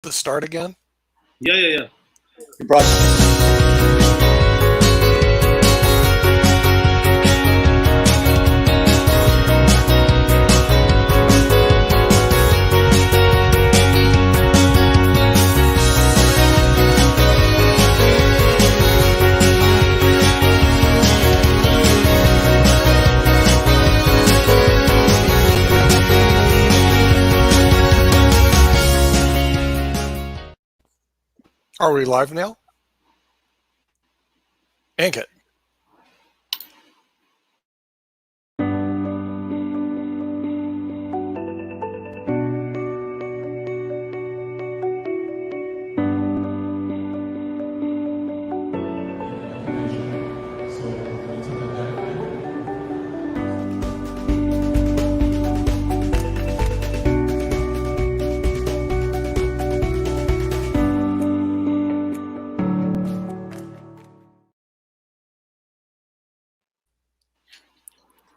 The start again? Yeah. You brought Are we live now? Ankit.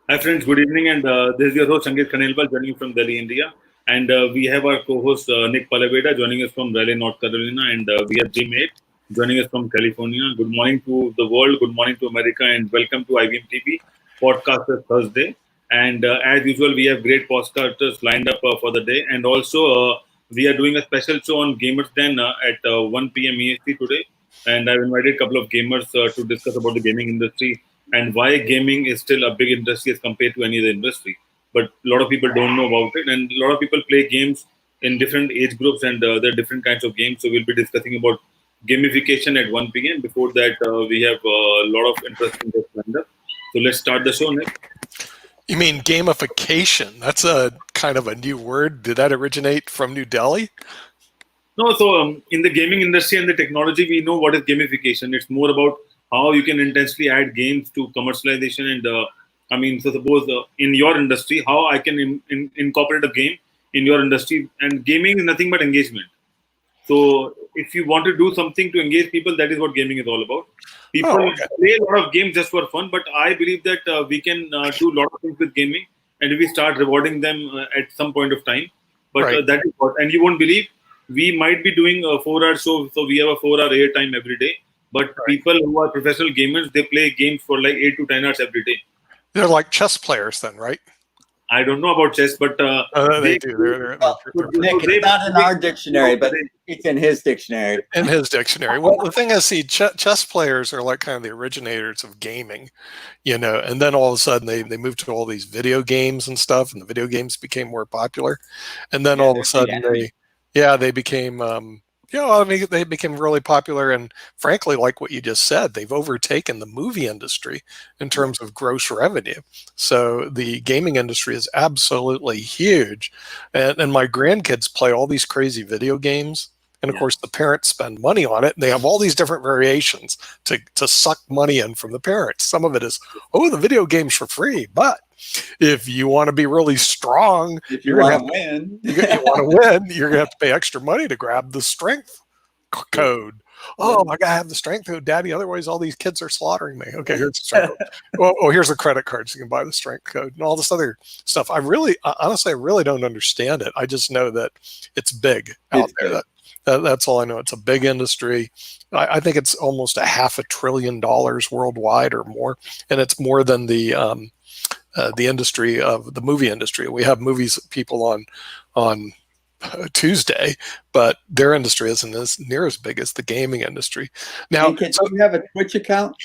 Hi friends, good evening, and this is your host Ankit Khanelwal joining you from Delhi, India, and we have our co-host Nick Palaveda joining us from Raleigh, North Carolina, and we have Jim Mate joining us from California. Good morning to the world, good morning to America, and welcome to IBM TV podcast this Thursday. And as usual, we have great podcasters lined up for the day, and also we are doing a special show on Gamers Den at 1 p.m. EST today, and I've invited a couple of gamers to discuss about the gaming industry and why gaming is still a big industry as compared to any other industry. But a lot of people don't know about it, and a lot of people play games in different age groups, and there are different kinds of games. So we'll be discussing about gamification at 1 p.m. Before that, we have a lot of interesting guests lined up. So let's start the show, Nick. You mean gamification? That's a kind of a new word. Did that originate from New Delhi? No, so in the gaming industry and the technology, we know what is gamification. It's more about how you can intensely add games to commercialization. And so suppose in your industry, how I can incorporate a game in your industry. And gaming is nothing but engagement. So if you want to do something to engage people, that is what gaming is all about. People play a lot of games just for fun, but I believe that we can do a lot of things with gaming, and we start rewarding them at some point of time. But Right. that is what, and you won't believe, we might be doing a 4 hour show, so we have a 4 hour air time every day. But people who are professional gamers, they play games for like 8 to 10 hours every day. They're like chess players then, right? I don't know about chess, but They do. They're Nick, it's not in our dictionary, but it's in his dictionary. in his dictionary. Well, the thing is, see, chess players are like kind of the originators of gaming, and then all of a sudden they moved to all these video games and stuff, and the video games became more popular. And then all of a sudden they became, they became really popular. And frankly, like what you just said, they've overtaken the movie industry in terms of gross revenue. So the gaming industry is absolutely huge. And my grandkids play all these crazy video games. And of course, the parents spend money on it. And they have all these different variations to suck money in from the parents. Some of it is, the video game's for free. But if you want to be really strong, if you want to win, you're going to have to pay extra money to grab the strength code. Oh, I gotta have the strength code, Daddy. Otherwise, all these kids are slaughtering me. Okay, here's the strength code. Here's a credit card so you can buy the strength code and all this other stuff. Honestly, I really don't understand it. I just know that it's big out there. That's all I know. It's a big industry. I think it's almost $500 billion worldwide or more, and it's more than the industry of the movie industry. We have movies people on Tuesday, but their industry isn't as near as big as the gaming industry. Now, do you have a Twitch account?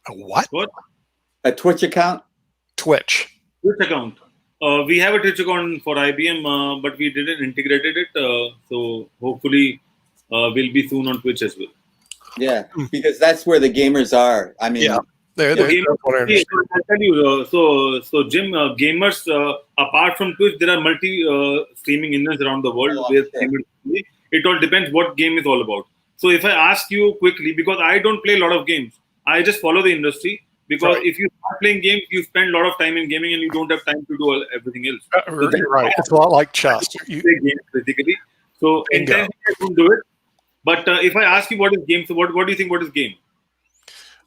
A what? What? A Twitch account? Twitch account. We have a Twitch account for IBM, but we didn't integrated it. So hopefully, we'll be soon on Twitch as well. Yeah, because that's where the gamers are. I mean, they're I'll tell you. So Jim, gamers apart from Twitch, there are multi streaming engines around the world where gamers play. It all depends what game is all about. So if I ask you quickly, because I don't play a lot of games, I just follow the industry. Because if you start playing games, you spend a lot of time in gaming and you don't have time to do everything else. You're right. It's a lot like chess. You play games basically. So intentionally I don't do it. But if I ask you what is game, so what do you think? What is game?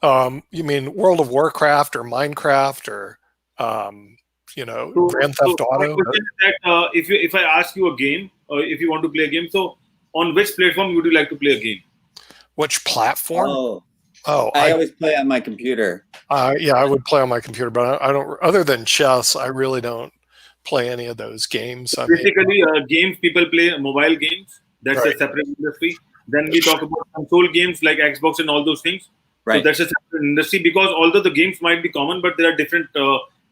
You mean World of Warcraft or Minecraft or Grand Theft Auto? That, if I ask you a game, if you want to play a game, so on which platform would you like to play a game? Which platform? Oh, Oh, I always play on my computer. yeah, I would play on my computer, but I don't. Other than chess, I really don't play any of those games. I mean, Basically, games people play mobile games. That's a Right. separate industry. Then we talk about console games like Xbox and all those things. So Right. that's a separate industry because although the games might be common, but there are different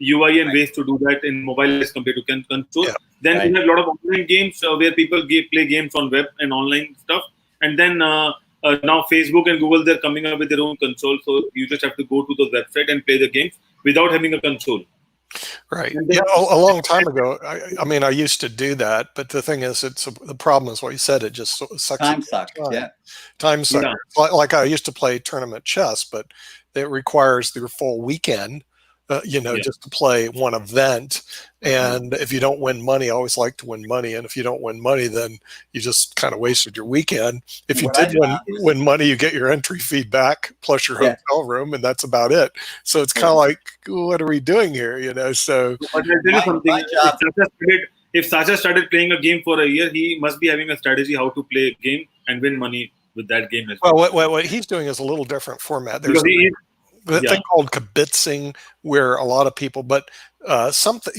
UI and ways to do that in mobile as compared to console. Yeah. Then Right. we have a lot of online games where people play games on web and online stuff. And then now Facebook and Google, they're coming up with their own console. So you just have to go to the website and play the games without having a console. right. And then- Yeah, a long time ago. I mean, I used to do that, but the thing is, the problem is what you said. It just sucks. Time suck. time. Yeah. Time suck. Yeah. Like I used to play tournament chess, but it requires your full weekend. Yeah. Just to play one event. And if you don't win money, I always like to win money. And if you don't win money, then you just kind of wasted your weekend. If you What I did found is- win money, you get your entry fee back plus your Yeah. hotel room, and that's about it. So it's kind of like, what are we doing here? So But I'll tell you My something. job- If Sasha started playing a game for a year, he must be having a strategy how to play a game and win money with that game as well. well, what he's doing is a little different format. There's Because he is the Yeah. thing called kibitzing, where a lot of people, but something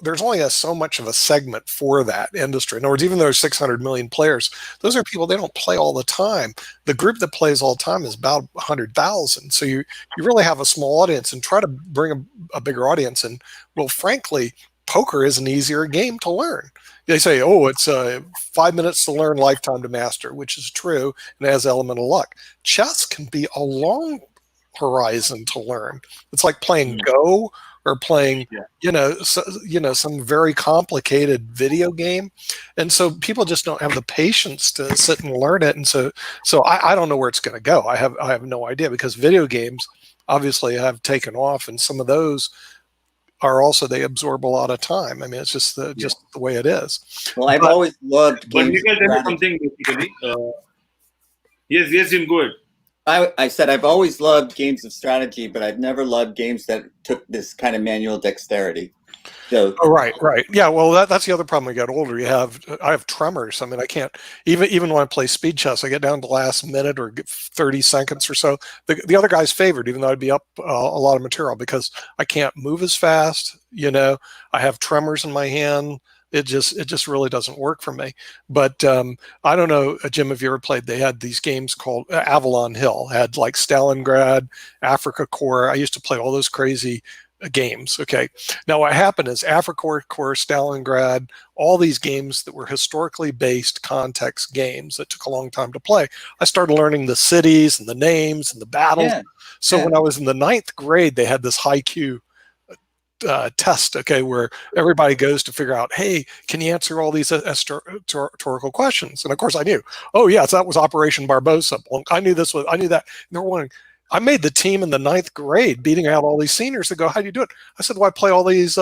there's only so much of a segment for that industry. In other words, even though there's 600 million players, those are people, they don't play all the time. The group that plays all the time is about 100,000. So you really have a small audience, and try to bring a bigger audience. And well, frankly, poker is an easier game to learn. They say, oh, it's 5 minutes to learn, lifetime to master, which is true, and it has element of luck. Chess can be a long horizon to learn. It's like playing Go or playing, some very complicated video game. And so people just don't have the patience to sit and learn it. And so I don't know where it's going to go. I have no idea, because video games obviously have taken off, and some of those are also, they absorb a lot of time. I mean, it's just the way it is. Well, I've always loved But games. Nikhil, tell me something basically. Yes, Jim, go ahead. I said I've always loved games of strategy, but I've never loved games that took this kind of manual dexterity. So Oh, right. Yeah, well, that's the other problem. We got older. I have tremors. I mean, I can't even when I play speed chess, I get down to the last minute or 30 seconds or so. The other guy's favored, even though I'd be up a lot of material, because I can't move as fast. I have tremors in my hand. It just really doesn't work for me. But I don't know, Jim, if you ever played, they had these games called Avalon Hill, had like Stalingrad, Afrika Korps. I used to play all those crazy games. Okay. Now what happened is Afrika Korps, Stalingrad, all these games that were historically based context games that took a long time to play. I started learning the cities and the names and the battles. yeah, So yeah. when I was in the 9th grade, they had this high-Q test, okay, where everybody goes to figure out, hey, can you answer all these historical questions? And of course I knew, oh yes, that was Operation Barbosa. Well, I knew that. And they're wondering, I made the team in the 9th grade, beating out all these seniors. They go, how do you do it? I said, well, I play all these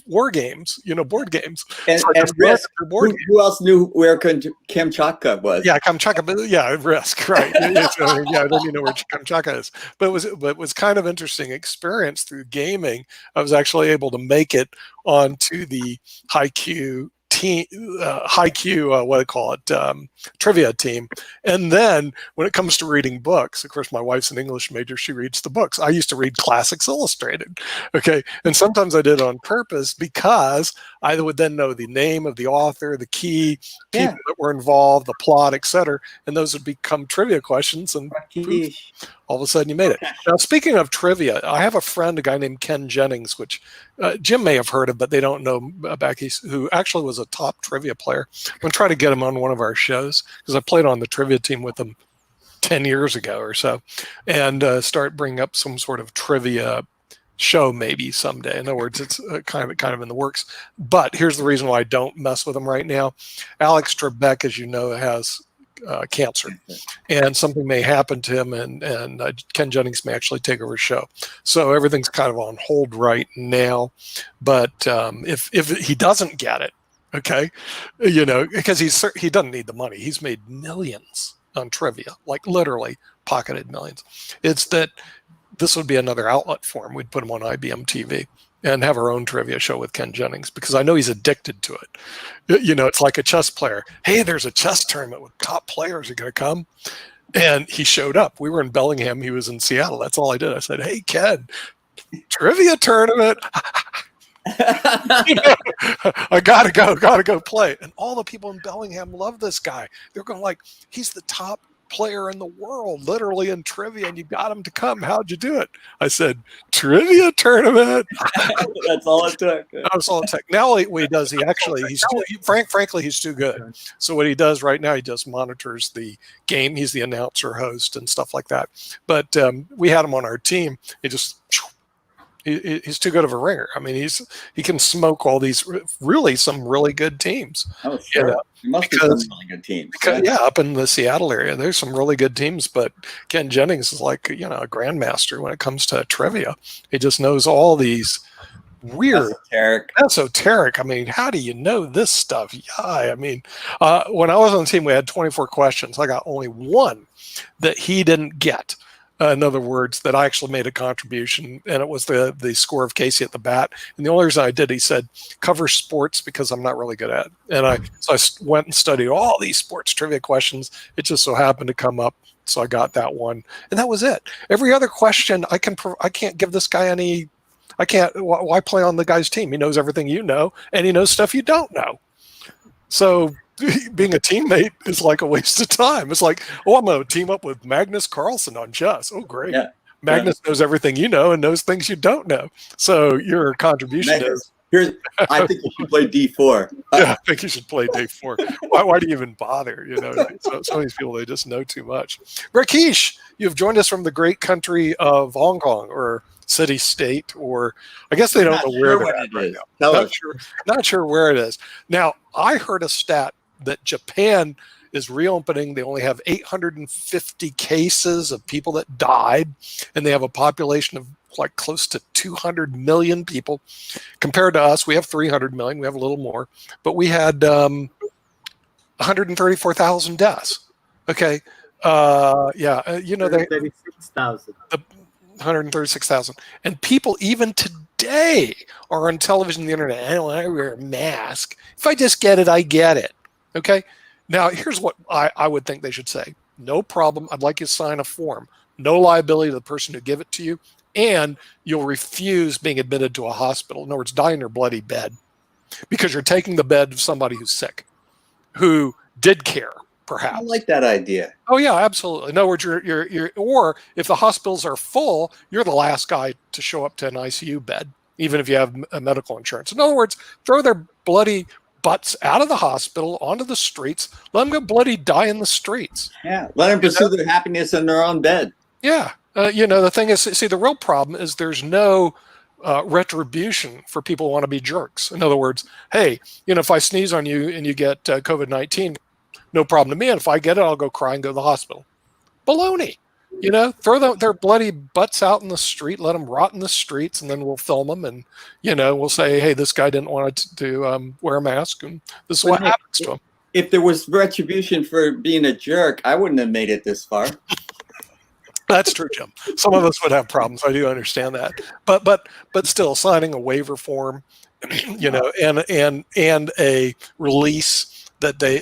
war games, board games. And, So I and just learned Risk, the board who else knew where Kamchatka was? Yeah, Kamchatka, but yeah, Risk, right? I don't even know where Kamchatka is, but it was kind of interesting experience through gaming. I was actually able to make it onto the high-Q team, what do you call it, trivia team. And then when it comes to reading books, of course, my wife's an English major. She reads the books. I used to read Classics Illustrated. Okay. And sometimes I did it on purpose, because I would then know the name of the author, the key people that were involved, the plot, etc. And those would become trivia questions, and poof, all of a sudden you made it. Now, speaking of trivia, I have a friend, a guy named Ken Jennings, which Jim may have heard of, but they don't know back, who actually was a top trivia player. I'm going to try to get him on one of our shows, because I played on the trivia team with him 10 years ago or so, and start bringing up some sort of trivia show maybe someday. In other words, it's kind of in the works. But here's the reason why I don't mess with him right now. Alex Trebek, as you know, has cancer, and something may happen to him, and Ken Jennings may actually take over his show. So everything's kind of on hold right now. But if he doesn't get it, okay, because he doesn't need the money. He's made millions on trivia, like literally pocketed millions. It's that this would be another outlet for him. We'd put him on IBM TV. and have our own trivia show with Ken Jennings because I know he's addicted to it. You know, it's like a chess player. Hey, there's a chess tournament with top players. Are going to come? And he showed up. We were in Bellingham. He was in Seattle. That's all I did. I said, hey, Ken, trivia tournament. You know, I gotta go play. And all the people in Bellingham love this guy. They're going like, he's the top player in the world, literally in trivia, and you got him to come. How'd you do it? I said, trivia tournament. That's all it took. That's all it took. Now what he does, frankly, he's too good. So what he does right now, he just monitors the game. He's the announcer, host, and stuff like that. But we had him on our team. He's too good of a ringer. I mean, he can smoke all these some really good teams. Oh, sure. You know, there must be some really good teams. Up in the Seattle area, there's some really good teams. But Ken Jennings is like, you know, a grandmaster when it comes to trivia. He just knows all these weird, esoteric. I mean, how do you know this stuff? Yeah, I mean, when I was on the team, we had 24 questions. I got only one that he didn't get. In other words, that I actually made a contribution, and it was the score of Casey at the bat. And the only reason I did, he said, cover sports because I'm not really good at it. And I went and studied all these sports trivia questions. It just so happened to come up, so I got that one, and that was it. Every other question, I can't give this guy any. I can't. Why play on the guy's team? He knows everything you know, and he knows stuff you don't know. So being a teammate is like a waste of time. It's like, oh, I'm going to team up with Magnus Carlsen on chess. Oh, great. Yeah. Magnus knows everything you know and knows things you don't know. So your contribution is... I think you should play D4. Yeah, I think you should play D4. Why do you even bother? You know, some of these people, they just know too much. Rakesh, you've joined us from the great country of Hong Kong, or city-state, or I guess they don't know where they're at right now. Not sure where it is. Now, I heard a stat that Japan is reopening. They only have 850 cases of people that died, and they have a population of like close to 200 million people. Compared to us, we have 300 million. We have a little more, but we had 134,000 deaths. Okay. You know, 136,000. 136,000. And people even today are on television, the internet. I don't want to wear a mask. If I just get it, I get it. Okay. Now, here's what I would think they should say. No problem. I'd like you to sign a form. No liability to the person who give it to you. And you'll refuse being admitted to a hospital. In other words, die in your bloody bed because you're taking the bed of somebody who's sick, who did care, perhaps. I like that idea. Oh, yeah, absolutely. In other words, or if the hospitals are full, you're the last guy to show up to an ICU bed, even if you have a medical insurance. In other words, throw their bloody butts out of the hospital onto the streets. Let them go bloody die in the streets. Yeah, let them pursue their happiness in their own bed. Yeah. You know, the thing is, see, the real problem is there's no retribution for people who want to be jerks. In other words, hey, you know, if I sneeze on you and you get COVID-19, no problem to me. And if I get it, I'll go cry and go to the hospital. Baloney. You know, throw their bloody butts out in the street, let them rot in the streets, and then we'll film them. And, you know, we'll say, hey, this guy didn't want to wear a mask, and this is what happens to him. If there was retribution for being a jerk, I wouldn't have made it this far. That's true, Jim. Some of us would have problems. I do understand that, but still, signing a waiver form, you know, and a release that they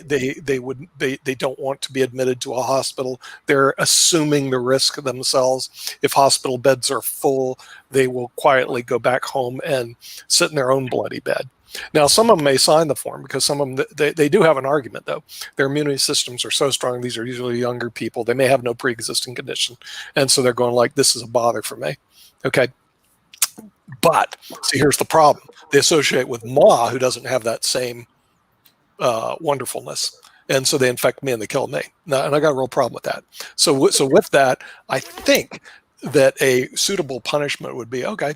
don't want to be admitted to a hospital. They're assuming the risk themselves. If hospital beds are full, they will quietly go back home and sit in their own bloody bed. Now, some of them may sign the form because some of them, they do have an argument, though. Their immunity systems are so strong. These are usually younger people. They may have no pre-existing condition. And so they're going like, this is a bother for me. Okay. But, see, here's the problem. They associate with Ma, who doesn't have that same wonderfulness. And so they infect me and they kill me. Now, and I got a real problem with that. So with that, I think that a suitable punishment would be, okay,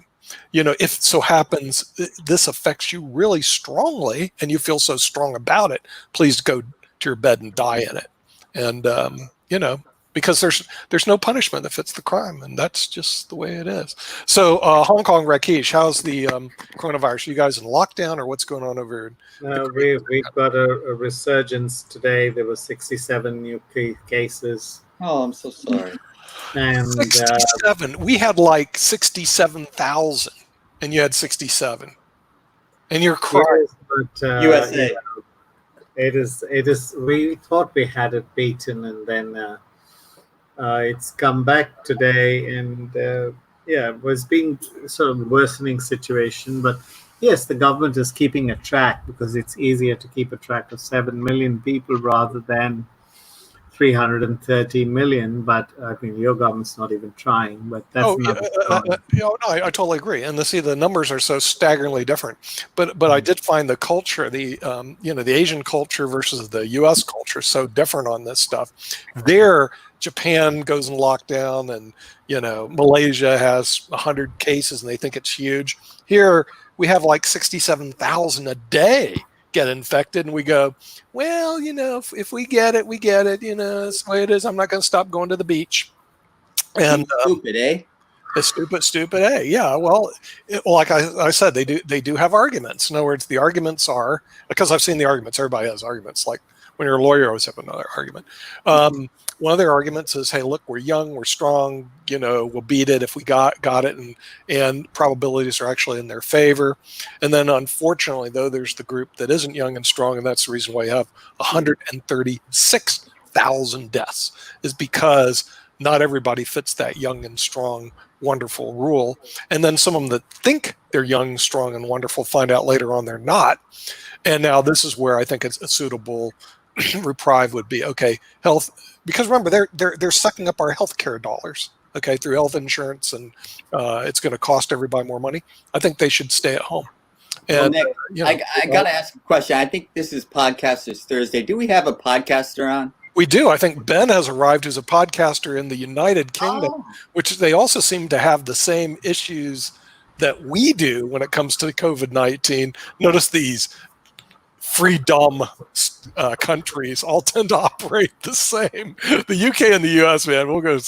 you know, if it so happens this affects you really strongly and you feel so strong about it, please go to your bed and die in it. And, you know, because there's no punishment that fits the crime, and that's just the way it is. So Hong Kong, Rakesh, how's the coronavirus? Are you guys in lockdown, or what's going on over here? We've got a resurgence today. There were 67 new cases. Oh, I'm so sorry. And 67. We had like 67,000 and you had 67, and you're crying. But, USA. It is. We thought we had it beaten, and then it's come back today, and it was being sort of worsening situation. But yes, the government is keeping a track because it's easier to keep a track of 7 million people rather than 330 million. But I mean, your government's not even trying. But that's another story. No, I totally agree. And the numbers are so staggeringly different. But I did find the culture, the Asian culture versus the U.S. culture, so different on this stuff. There, Japan goes in lockdown, and Malaysia has 100 cases, and they think it's huge. Here, we have like 67,000 a day get infected, and we go, well, if we get it, we get it. That's the way it is. I'm not going to stop going to the beach. And Stupid, eh? it's stupid. Hey, yeah. Well, like I said, they do have arguments. In other words, the arguments are, because I've seen the arguments. Everybody has arguments. Like when you're a lawyer, you always have another argument. One of their arguments is, hey, look, we're young, we're strong, we'll beat it if we got it, and probabilities are actually in their favor. And then unfortunately, though, there's the group that isn't young and strong, and that's the reason why you have 136,000 deaths, is because not everybody fits that young and strong, wonderful rule. And then some of them that think they're young, strong, and wonderful find out later on they're not. And now this is where I think it's a suitable reprieve would be, okay, health, because remember, they're sucking up our healthcare dollars, okay, through health insurance, and it's going to cost everybody more money. I think they should stay at home. And Nick, I got to ask a question. I think this is Podcasters Thursday. Do we have a podcaster on? We do. I think Ben has arrived, who's a podcaster in the United Kingdom, which they also seem to have the same issues that we do when it comes to COVID-19. Notice these freedom countries all tend to operate the same. The UK and the US, man, we'll go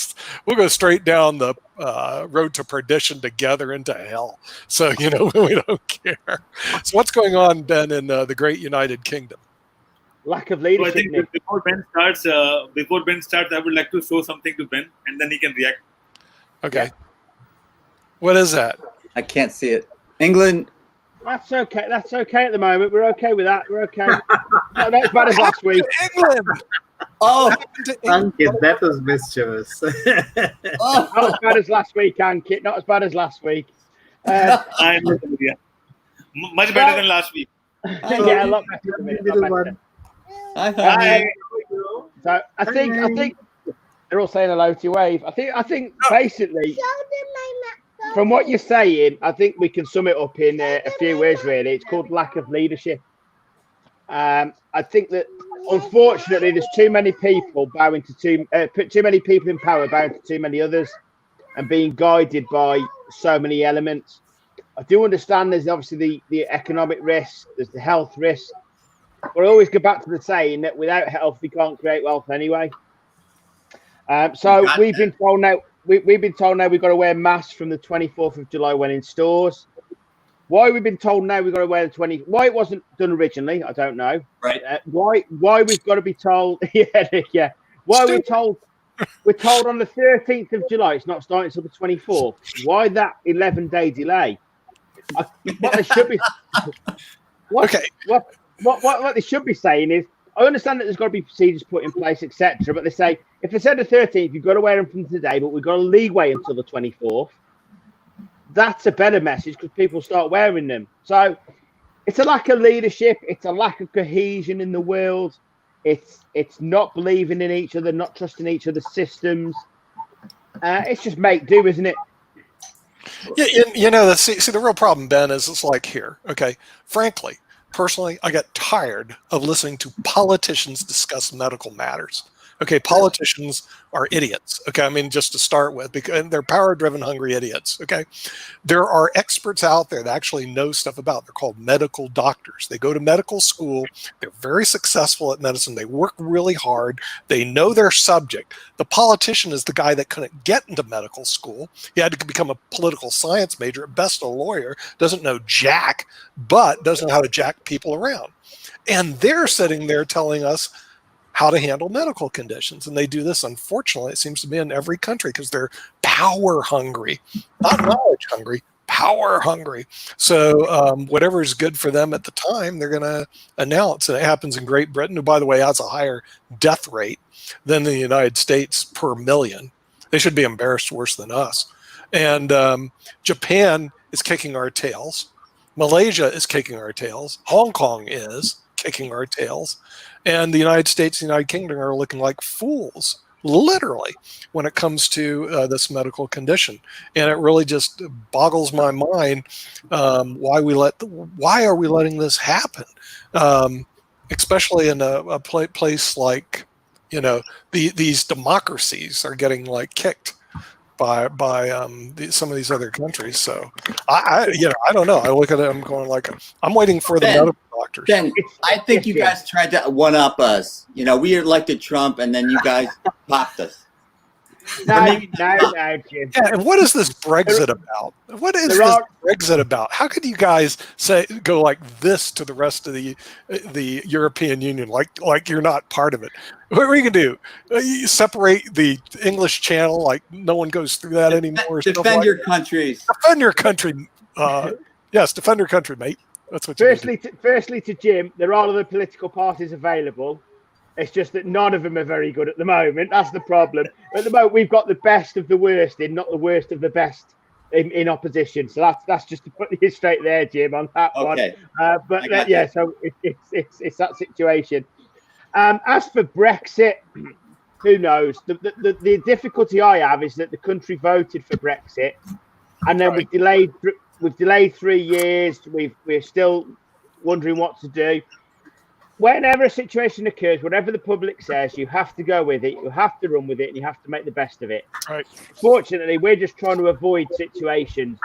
straight down the road to perdition together into hell. So we don't care. So what's going on, Ben, in the great United Kingdom? Lack of leadership. So I think before Ben starts, I would like to show something to Ben, and then he can react. Okay. What is that? I can't see it. England. That's okay. That's okay at the moment. We're okay with that. We're okay. Not as bad as last week. England. Oh, Ankit, that was mischievous. Not as bad as last week, Ankit. Not as bad as last week. I know, yeah. Much better than last week. Yeah, a lot better than me. Hi. So I think they're all saying hello to you, Wave. I think basically, from what you're saying, I think we can sum it up in a few words. Really, it's called lack of leadership. I think that unfortunately, there's too many people bowing to too many people in power bowing to too many others, and being guided by so many elements. I do understand there's obviously the economic risk, there's the health risk. But I always go back to the saying that without health, we can't create wealth anyway. So we've been told now we've got to wear masks from the 24th of July when in stores. Why we've been told now we've got to wear why it wasn't done originally, I don't know. Right. Why we've got to be told? Yeah. Why we're told on the 13th of July it's not starting until the 24th. Why that 11-day delay? What they should be. What they should be saying is, I understand that there's got to be procedures put in place, etc. But they say if they said the 13th, you've got to wear them from today, but we've got a leeway until the 24th. That's a better message because people start wearing them. So it's a lack of leadership. It's a lack of cohesion in the world. It's not believing in each other, not trusting each other's systems. It's just make do, isn't it? Yeah, see, the real problem, Ben, is it's like here. Okay, frankly, personally, I got tired of listening to politicians discuss medical matters. Okay, politicians are idiots. Okay, I mean, just to start with, because they're power-driven, hungry idiots. Okay, there are experts out there that actually know stuff about. They're called medical doctors. They go to medical school. They're very successful at medicine. They work really hard. They know their subject. The politician is the guy that couldn't get into medical school. He had to become a political science major, at best a lawyer, doesn't know jack, but doesn't know how to jack people around. And they're sitting there telling us how to handle medical conditions. And they do this, unfortunately, it seems to be in every country because they're power hungry, not knowledge hungry, power hungry. So whatever is good for them at the time, they're going to announce. And it happens in Great Britain, who, by the way, has a higher death rate than the United States per million. They should be embarrassed worse than us. And Japan is kicking our tails. Malaysia is kicking our tails. Hong Kong is kicking our tails. And the United States and the United Kingdom are looking like fools, literally, when it comes to this medical condition. And it really just boggles my mind why are we letting this happen, especially in a place like, these democracies are getting like kicked by some of these other countries. So I don't know. I look at it, I'm going like, I'm waiting for the medical doctors. Ben, I think you guys tried to one up us. We elected Trump, and then you guys popped us. No, Jim. Yeah, and what is this Brexit about? What is this Brexit about? How could you guys go like this to the rest of the European Union, like you're not part of it? What are you gonna do? You separate the English Channel, like no one goes through that anymore? Defend your countries. Defend your country. Yes, defend your country, mate. That's what. Firstly, to Jim, there are other political parties available. It's just that none of them are very good at the moment. That's the problem. At the moment, we've got the best of the worst in, not the worst of the best in opposition. So that's just to put you straight there, Jim, on that one. So it's that situation. As for Brexit, who knows? The difficulty I have is that the country voted for Brexit, and then we've delayed 3 years. We're still wondering what to do. Whenever a situation occurs, whatever the public says, you have to go with it, you have to run with it, and you have to make the best of it. Right. Fortunately, we're just trying to avoid situations.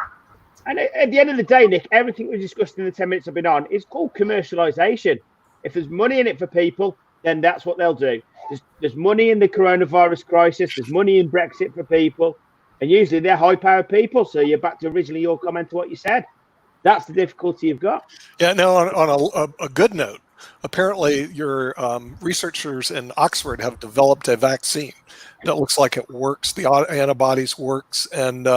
And at the end of the day, Nick, everything we discussed in the 10 minutes I've been on is called commercialization. If there's money in it for people, then that's what they'll do. There's money in the coronavirus crisis, there's money in Brexit for people, and usually they're high-powered people. So you're back to originally your comment to what you said. That's the difficulty you've got. Yeah, now on a good note, apparently your researchers in Oxford have developed a vaccine that looks like it works. The antibodies works, and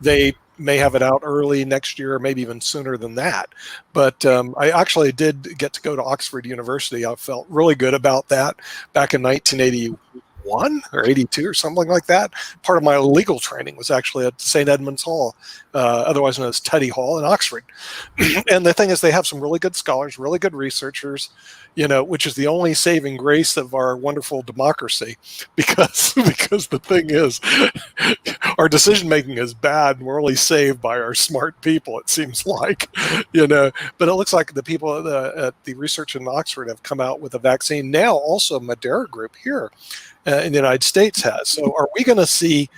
they may have it out early next year, or maybe even sooner than that. But I actually did get to go to Oxford University. I felt really good about that back in 1981 or 82 or something like that. Part of my legal training was actually at St. Edmund's Hall, otherwise known as Teddy Hall in Oxford. And the thing is, they have some really good scholars, really good researchers, which is the only saving grace of our wonderful democracy, because the thing is, our decision making is bad, and we're only saved by our smart people, it seems like, But it looks like the people at the research in Oxford have come out with a vaccine now. Also, Madera Group here in the United States has. So are we going to see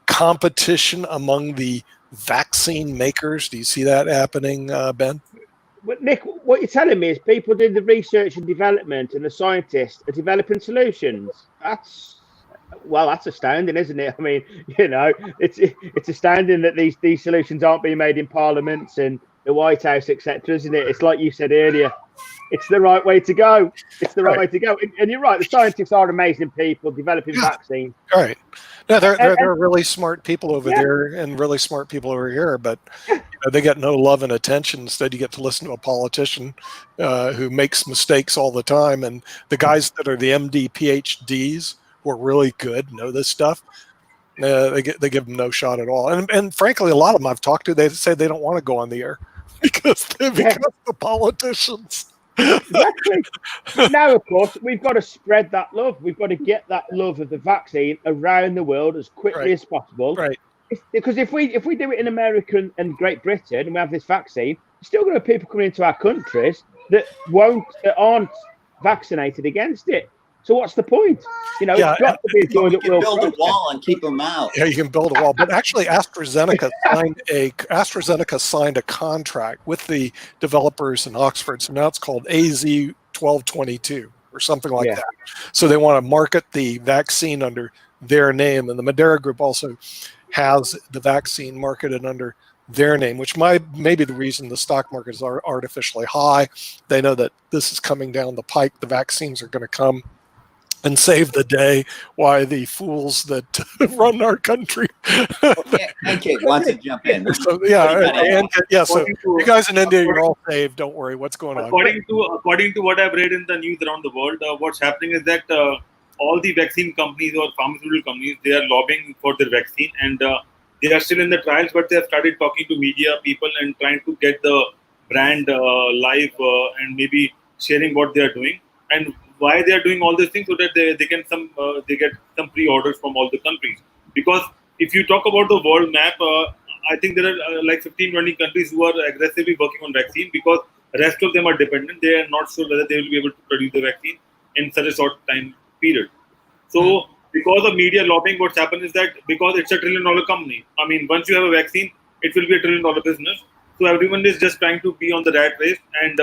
competition among the vaccine makers? Do you see that happening, Ben? But Nick, what you're telling me is people doing the research and development and the scientists are developing solutions. That's astounding, isn't it? I mean, it's astounding that these solutions aren't being made in parliaments and the White House, etc., isn't it? It's like you said earlier. It's the right way to go. It's the right way to go. And you're right. The scientists are amazing people developing vaccines. Right. No, they're really smart people over there and really smart people over here, but they get no love and attention. Instead, you get to listen to a politician who makes mistakes all the time. And the guys that are the MD, PhDs who are really good, know this stuff, they give them no shot at all. And frankly, a lot of them I've talked to, they say they don't want to go on the air because the politicians. Exactly. Now, of course, we've got to spread that love. We've got to get that love of the vaccine around the world as quickly as possible. Right. Because if we do it in America and Great Britain, and we have this vaccine, there's still going to be people coming into our countries that aren't vaccinated against it. So what's the point? It's got to be a joint that will build a wall and keep them out. Yeah, you can build a wall. But actually, AstraZeneca signed a contract with the developers in Oxford. So now it's called AZ1222 or something like that. So they want to market the vaccine under their name, and the Madera Group also has the vaccine marketed under their name, which may be the reason the stock markets are artificially high. They know that this is coming down the pike. The vaccines are going to come. and save the day. Why the fools that run our country? And Kate wants to jump in. So, so According to- you guys in India, you're all saved. Don't worry. What's going on? According to what I've read in the news around the world, what's happening is that all the vaccine companies or pharmaceutical companies, they are lobbying for their vaccine, and they are still in the trials, but they have started talking to media people and trying to get the brand live and maybe sharing what they are doing and why they are doing all these things, so that they get some pre-orders from all the countries. Because if you talk about the world map, I think there are like 15-20 countries who are aggressively working on vaccine, because the rest of them are dependent. They are not sure whether they will be able to produce the vaccine in such a short time period. So because of media lobbying, what's happened is that because it's a $1 trillion company, I mean, once you have a vaccine, it will be a $1 trillion business. So everyone is just trying to be on the rat race, and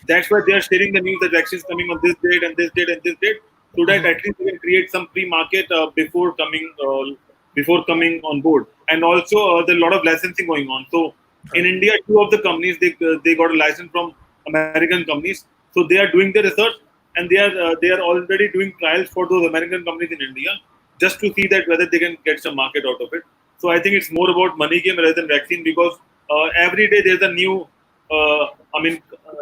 that's why they are sharing the news that vaccines coming on this date and this date and this date, so that at least they can create some pre-market before coming on board. And also there's a lot of licensing going on. So in India, 2 of the companies they got a license from American companies, so they are doing the research, and they are already doing trials for those American companies in India, just to see that whether they can get some market out of it. So I think it's more about money game rather than vaccine, because every day there's a new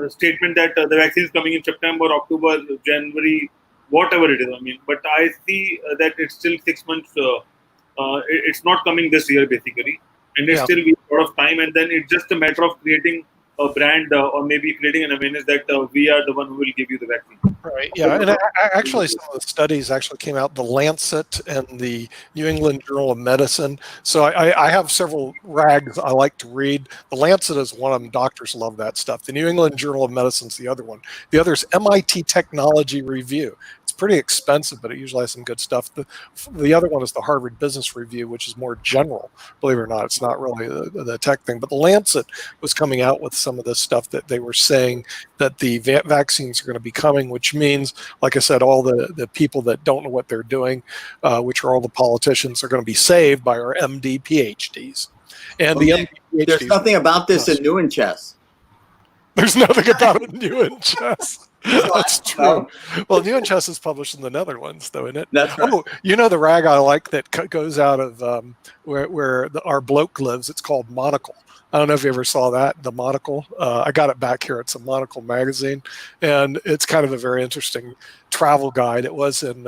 statement that the vaccine is coming in September, October, January, whatever it is. I mean, but I see that it's still 6 months. It's not coming this year basically, and it's still a lot of time. And then it's just a matter of creating a brand or maybe creating an awareness that we are the one who will give you the vaccine. Right. Yeah. And actually, some of the studies actually came out, the Lancet and the New England Journal of Medicine. So I have several rags I like to read. The Lancet is one of them. Doctors love that stuff. The New England Journal of Medicine is the other one. The other is MIT Technology Review. It's pretty expensive, but it usually has some good stuff. The other one is the Harvard Business Review, which is more general. Believe it or not, it's not really the tech thing. But the Lancet was coming out with some of this stuff that they were saying that the vaccines are going to be coming, which means, like I said, all the people that don't know what they're doing, which are all the politicians, are going to be saved by our MD PhDs. And MD PhDs, there's nothing about this in New in Chess. There's nothing about it new in chess. That's true. Well, New in Chess is published in the Netherlands, though, isn't it? That's right. Oh, you know the rag I like that goes out of where our bloke lives? It's called Monocle. I don't know if you ever saw that, the Monocle. I got it back here. It's a Monocle magazine, and it's kind of a very interesting travel guide. It was in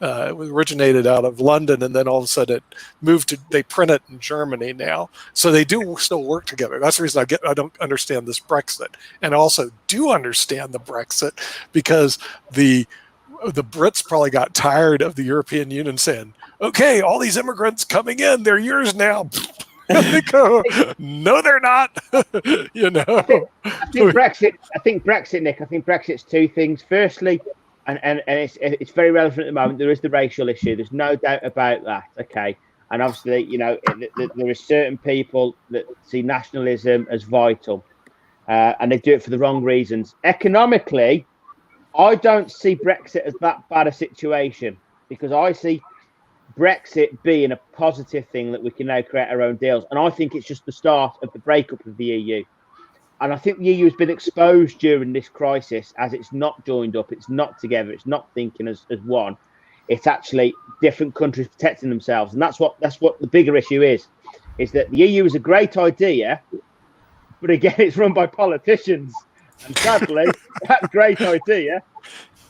it originated out of London, and then all of a sudden it moved to, they print it in Germany now. So they do still work together. That's the reason I don't understand this Brexit. And I also do understand the Brexit because the Brits probably got tired of the European Union saying, okay, all these immigrants coming in, they're yours now. And they go, no, they're not. You know. I think Brexit, Nick. I think Brexit's 2 things. Firstly, and it's very relevant at the moment. There is the racial issue. There's no doubt about that. Okay, and obviously, you know, there are certain people that see nationalism as vital, and they do it for the wrong reasons. Economically, I don't see Brexit as that bad a situation, because I see Brexit being a positive thing, that we can now create our own deals. And I think it's just the start of the breakup of the EU. And I think the EU has been exposed during this crisis as it's not joined up, it's not together, it's not thinking as one. It's actually different countries protecting themselves. And that's what the bigger issue is that the EU is a great idea, but again, it's run by politicians. And sadly, that great idea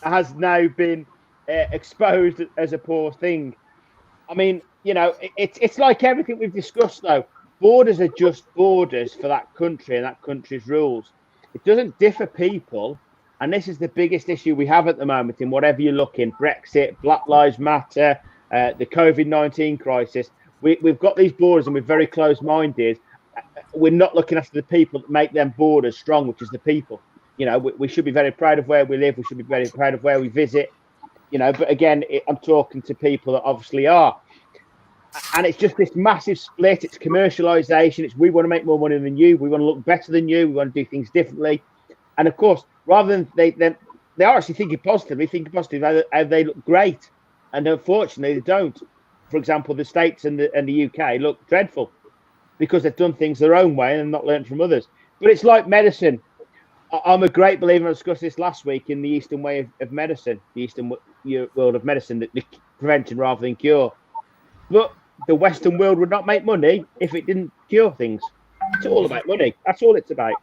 has now been exposed as a poor thing. I mean, you know, it's like everything we've discussed, though. Borders are just borders for that country and that country's rules. It doesn't differ people. And this is the biggest issue we have at the moment in whatever you look in. Brexit, Black Lives Matter, the COVID-19 crisis. We've got these borders and we're very close-minded. We're not looking after the people that make them borders strong, which is the people. You know, we should be very proud of where we live. We should be very proud of where we visit. You know, but again, I'm talking to people that obviously are. And it's just this massive split. It's commercialization. It's we want to make more money than you. We want to look better than you. We want to do things differently. And of course, rather than they are actually thinking positively, how they look great. And unfortunately, they don't. For example, the States and the UK look dreadful because they've done things their own way and not learned from others. But it's like medicine. I'm a great believer. I discussed this last week in the Eastern way of medicine, the Eastern world of medicine, the prevention rather than cure. But the Western world would not make money if it didn't cure things. It's all about money. That's all it's about.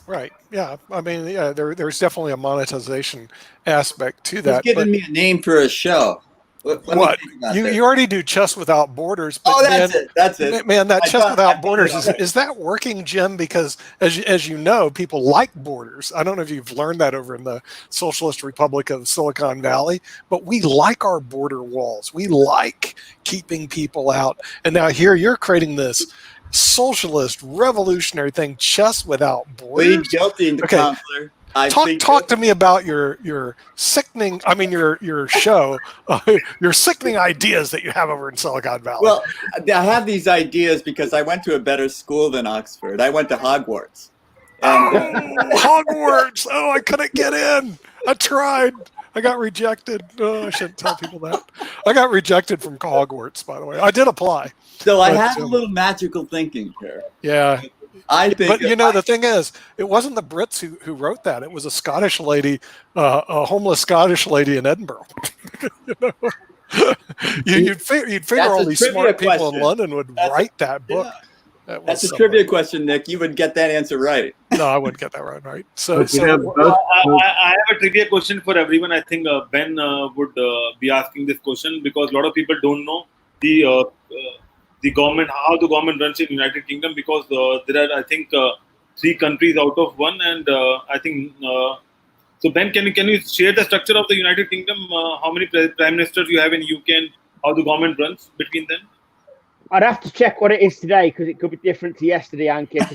Right. Yeah. I mean, yeah, there's definitely a monetization aspect to He's that. giving me a name for a show. Let me What? think about You this. already do Chess Without Borders. But Oh, that's it. That's it. Man, that I Chess thought- Without Borders, is that working, Jim? Because as you know, people like borders. I don't know if you've learned that over in the Socialist Republic of Silicon Valley, but we like our border walls. We like keeping people out. And now here you're creating this socialist revolutionary thing, Chess Without Plead Borders. guilty, Okay. counselor. I think Talk to me about your sickening. I mean, your show, your sickening ideas that you have over in Silicon Valley. Well, I have these ideas because I went to a better school than Oxford. I went to Hogwarts. And, Hogwarts! Oh, I couldn't get in. I tried. I got rejected. Oh, I shouldn't tell people that. I got rejected from Hogwarts, by the way. I did apply. so I But, have a little magical thinking here. Yeah. I think, But you know, the thing is, it wasn't the Brits who wrote that. It was a Scottish lady, a homeless Scottish lady in Edinburgh. You know? You'd figure That's all a these trivia smart people in question. London would write that book. Yeah. That was That's a somebody. trivia question, Nick. You would get that answer right. No, I wouldn't get that right. So, But you have so both- I have a trivia question for everyone. I think Ben would be asking this question because a lot of people don't know the government, how the government runs in United Kingdom, because there are, I think, 3 countries out of 1, and I think. So Ben, can you share the structure of the United Kingdom? How many prime ministers you have in UK, and how the government runs between them? I'd have to check what it is today because it could be different to yesterday, Ankit.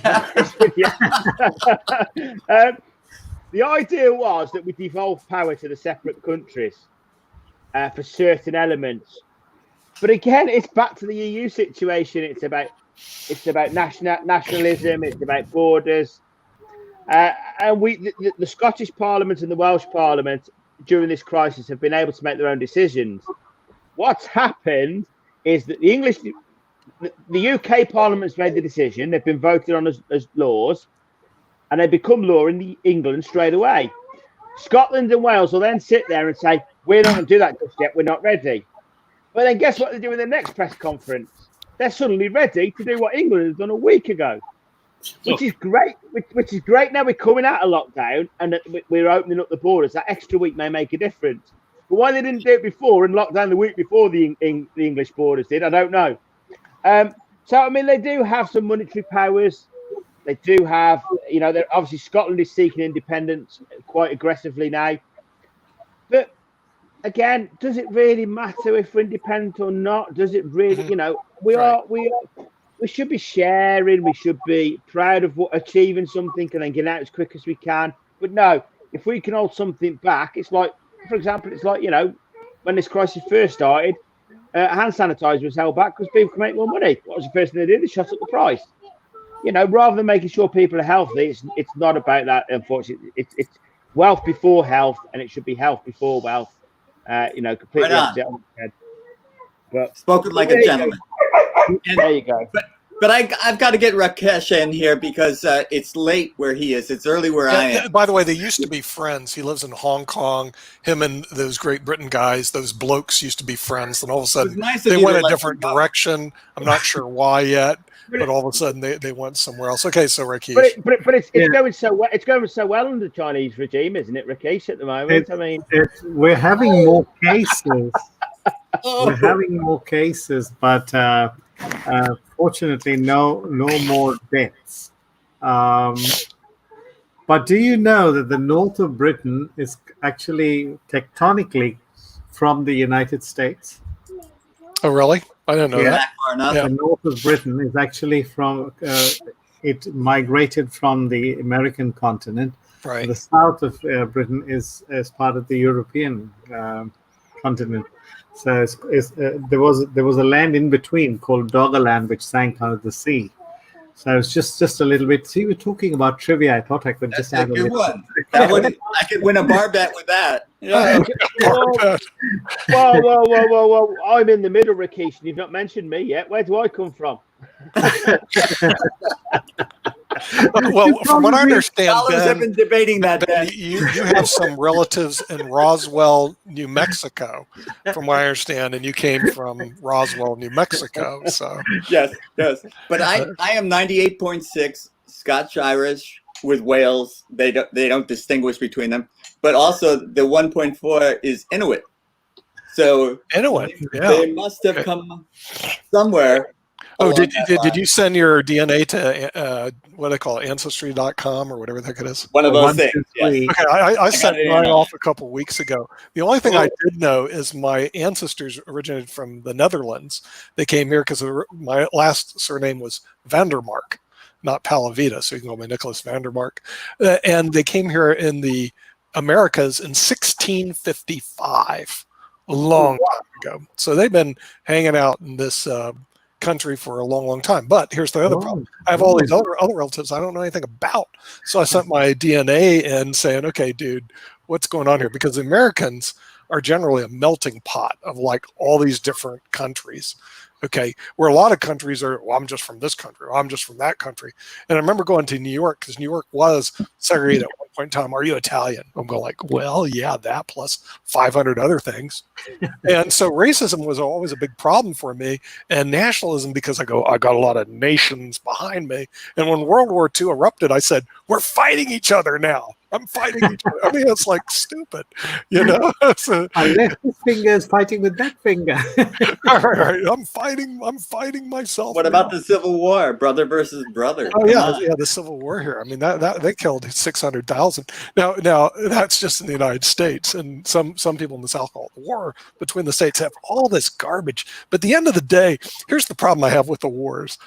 The idea was that we devolve power to the separate countries for certain elements. But again, it's back to the EU situation. It's about nationalism. It's about borders. And the Scottish Parliament and the Welsh Parliament during this crisis have been able to make their own decisions. What's happened is that the UK Parliament's made the decision. They've been voted on as laws, and they become law in England straight away. Scotland and Wales will then sit there and say, "We're not going to do that just yet. We're not ready." But then guess what they do in the next press conference? They're suddenly ready to do what England has done a week ago, which is great. Which is great. Now we're coming out of lockdown and we're opening up the borders. That extra week may make a difference. But why they didn't do it before and lock down the week before the English borders did, I don't know. So I mean, they do have some monetary powers. They do have, they're obviously Scotland is seeking independence quite aggressively now. But again, does it really matter if we're independent or not? Does it really? We should be sharing. We should be proud of achieving something and then get out as quick as we can. But no, if we can hold something back, it's like, for example, when this crisis first started, hand sanitizer was held back because people can make more money. What was the first thing they did? They shot up the price. Rather than making sure people are healthy, it's not about that. Unfortunately, it's wealth before health, and it should be health before wealth. Completely Right on. opposite on its head. But Spoken like a gentleman. there you go. But I've got to get Rakesh in here because it's late where he is. It's early where I am. by the way, they used to be friends. He lives in Hong Kong. Him and those Great Britain guys, those blokes, used to be friends. And all of a sudden, nice of they you went to a let different them go. direction. I'm not sure why yet, but all of a sudden they went somewhere else. Okay, so Rakesh. But it's Yeah. going so well. It's going so well under the Chinese regime, isn't it, Rakesh? At the moment, I mean, We're having more cases. Oh. We're having more cases, but fortunately, no more deaths. But do you know that the north of Britain is actually tectonically from the United States? Oh, really? I didn't know Yeah. that. Back far enough. Yeah. The north of Britain is actually from it migrated from the American continent. Right. The south of Britain is part of the European continent. So there was a land in between called Doggerland, which sank out of the sea. So it's just a little bit. See, we're talking about trivia. I thought I could That's just a add a good little. one. I could win a bar bet with that. Yeah. Whoa! I'm in the middle, Rakesh, and you've not mentioned me yet. Where do I come from? Well, from what I understand, Scholars have Ben, been debating that. Ben, Ben. you have some relatives in Roswell, New Mexico, from what I understand, and you came from Roswell, New Mexico. So Yes. But I am 98.6 Scotch Irish with Wales. They don't distinguish between them. But also the 1.4 is Inuit. So anyway, yeah. they must have come somewhere. Oh, along did that line. you send your DNA to what do they call it, Ancestry.com or whatever the heck it is? One of those One, things. two, Yes. three. Okay, I got sent it in mine on off a couple weeks ago. The only thing I Oh. did know is my ancestors originated from the Netherlands. They came here because my last surname was Vandermark, not Palavita, so you can call me Nicholas Vandermark. And they came here in the Americas in 1655, a long time ago. So they've been hanging out in this country for a long time. But here's the other problem. I have all these other relatives I don't know anything about. So I sent my DNA in saying, okay, dude, what's going on here? Because the Americans are generally a melting pot of like all these different countries. Okay, where a lot of countries are, well, I'm just from this country, or I'm just from that country. And I remember going to New York because New York was segregated at one point in time. Are you Italian? I'm going like, well, yeah, that plus 500 other things. And so racism was always a big problem for me, and nationalism because I got a lot of nations behind me. And when World War II erupted, I said, we're fighting each other now. I'm fighting each other. I mean, it's like stupid, you know? So, I left this finger is fighting with that finger. all right, I'm fighting myself. What about the Civil War, brother versus brother? Oh Come yeah, on. the Civil War here. I mean, that they killed 600,000. Now that's just in the United States, and some people in the South call it the war between the states have all this garbage. But at the end of the day, here's the problem I have with the wars.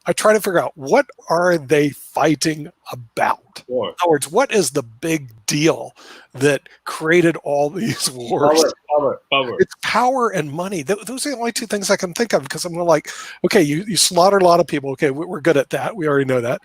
I try to figure out what are they fighting about. War. In other words, what is the big deal that created all these wars? Power. It's power and money. Those are the only two things I can think of because I'm like, okay, you slaughtered a lot of people. Okay, we're good at that. We already know that.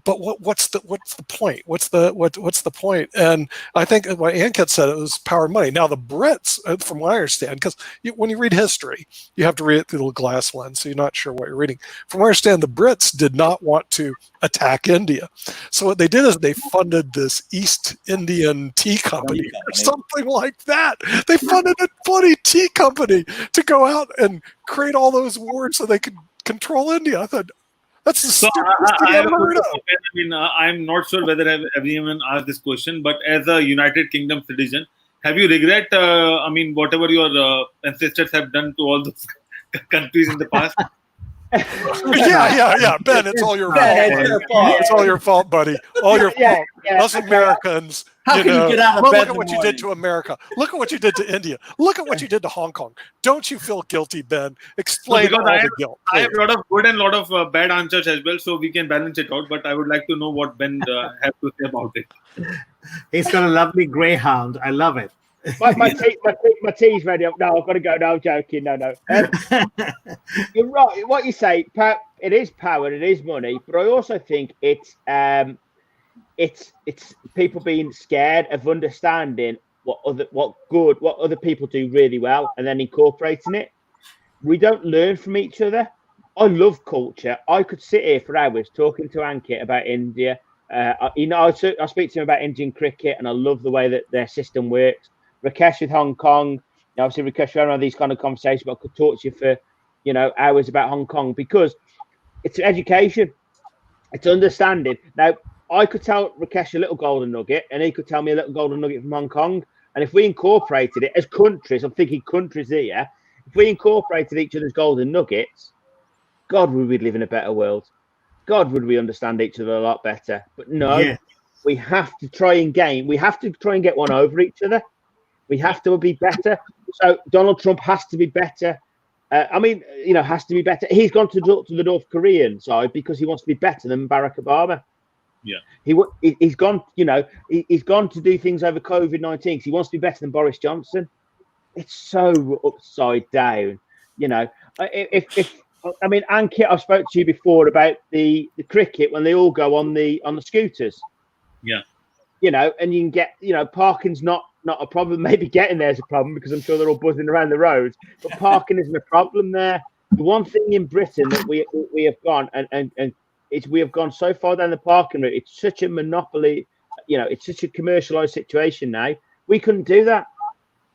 But what's the point? What's the point? And I think what Ankit said, it was power and money. Now the Brits, from what I understand, because when you read history, you have to read it through the glass lens, so you're not sure what you're reading. From what I understand, the Brits did not want to attack India, so what they did is they funded this East Indian Tea Company or something like that. They funded a bloody tea company to go out and create all those wars so they could control India. I thought. That's the So stupidest thing I I've have a ever heard question. of. I mean, I'm not sure whether everyone asked this question, but as a United Kingdom citizen, have you regret? I mean, whatever your ancestors have done to all those countries in the past? Yeah. Ben, it's all your fault. Ben, it's buddy. your fault. It's all your fault, buddy. All your Yeah, fault. yeah, Us Americans. How can you get out of Well, bed look in at the what you did to America. Look at what you did to India. Look at what you did to Hong Kong. Don't you feel guilty, Ben? Explain because all the guilt. I have please. a lot of good and a lot of bad answers as well, so we can balance it out. But I would like to know what Ben have to say about it. He's got a lovely greyhound. I love it. My tea's ready. No, I've got to go. No, I'm joking. No. You're right. What you say, it is power, it is money, but I also think it's people being scared of understanding what other people do really well and then incorporating it. We don't learn from each other. I love culture. I could sit here for hours talking to Ankit about India. I speak to him about Indian cricket, and I love the way that their system works. Rakesh with Hong Kong. Obviously, Rakesh, we don't have these kind of conversations, but I could talk to you for hours about Hong Kong because it's education, it's understanding. Now, I could tell Rakesh a little golden nugget, and he could tell me a little golden nugget from Hong Kong. And if we incorporated it as countries, I'm thinking countries here. If we incorporated each other's golden nuggets, God, would we live in a better world? God, would we understand each other a lot better? But no, Yeah. we have to try and get one over each other. We have to be better. So Donald Trump has to be better. Has to be better. He's gone to the North Korean side because he wants to be better than Barack Obama. Yeah, he's gone. He's gone to do things over COVID-19 because he wants to be better than Boris Johnson. It's so upside down. Ankit, I've spoke to you before about the cricket when they all go on the scooters. Yeah. And you can get, parking's not a problem. Maybe getting there's a problem because I'm sure they're all buzzing around the roads. But parking isn't a problem there. The one thing in Britain that we have gone and is we have gone so far down the parking route. It's such a monopoly, it's such a commercialized situation now. We couldn't do that.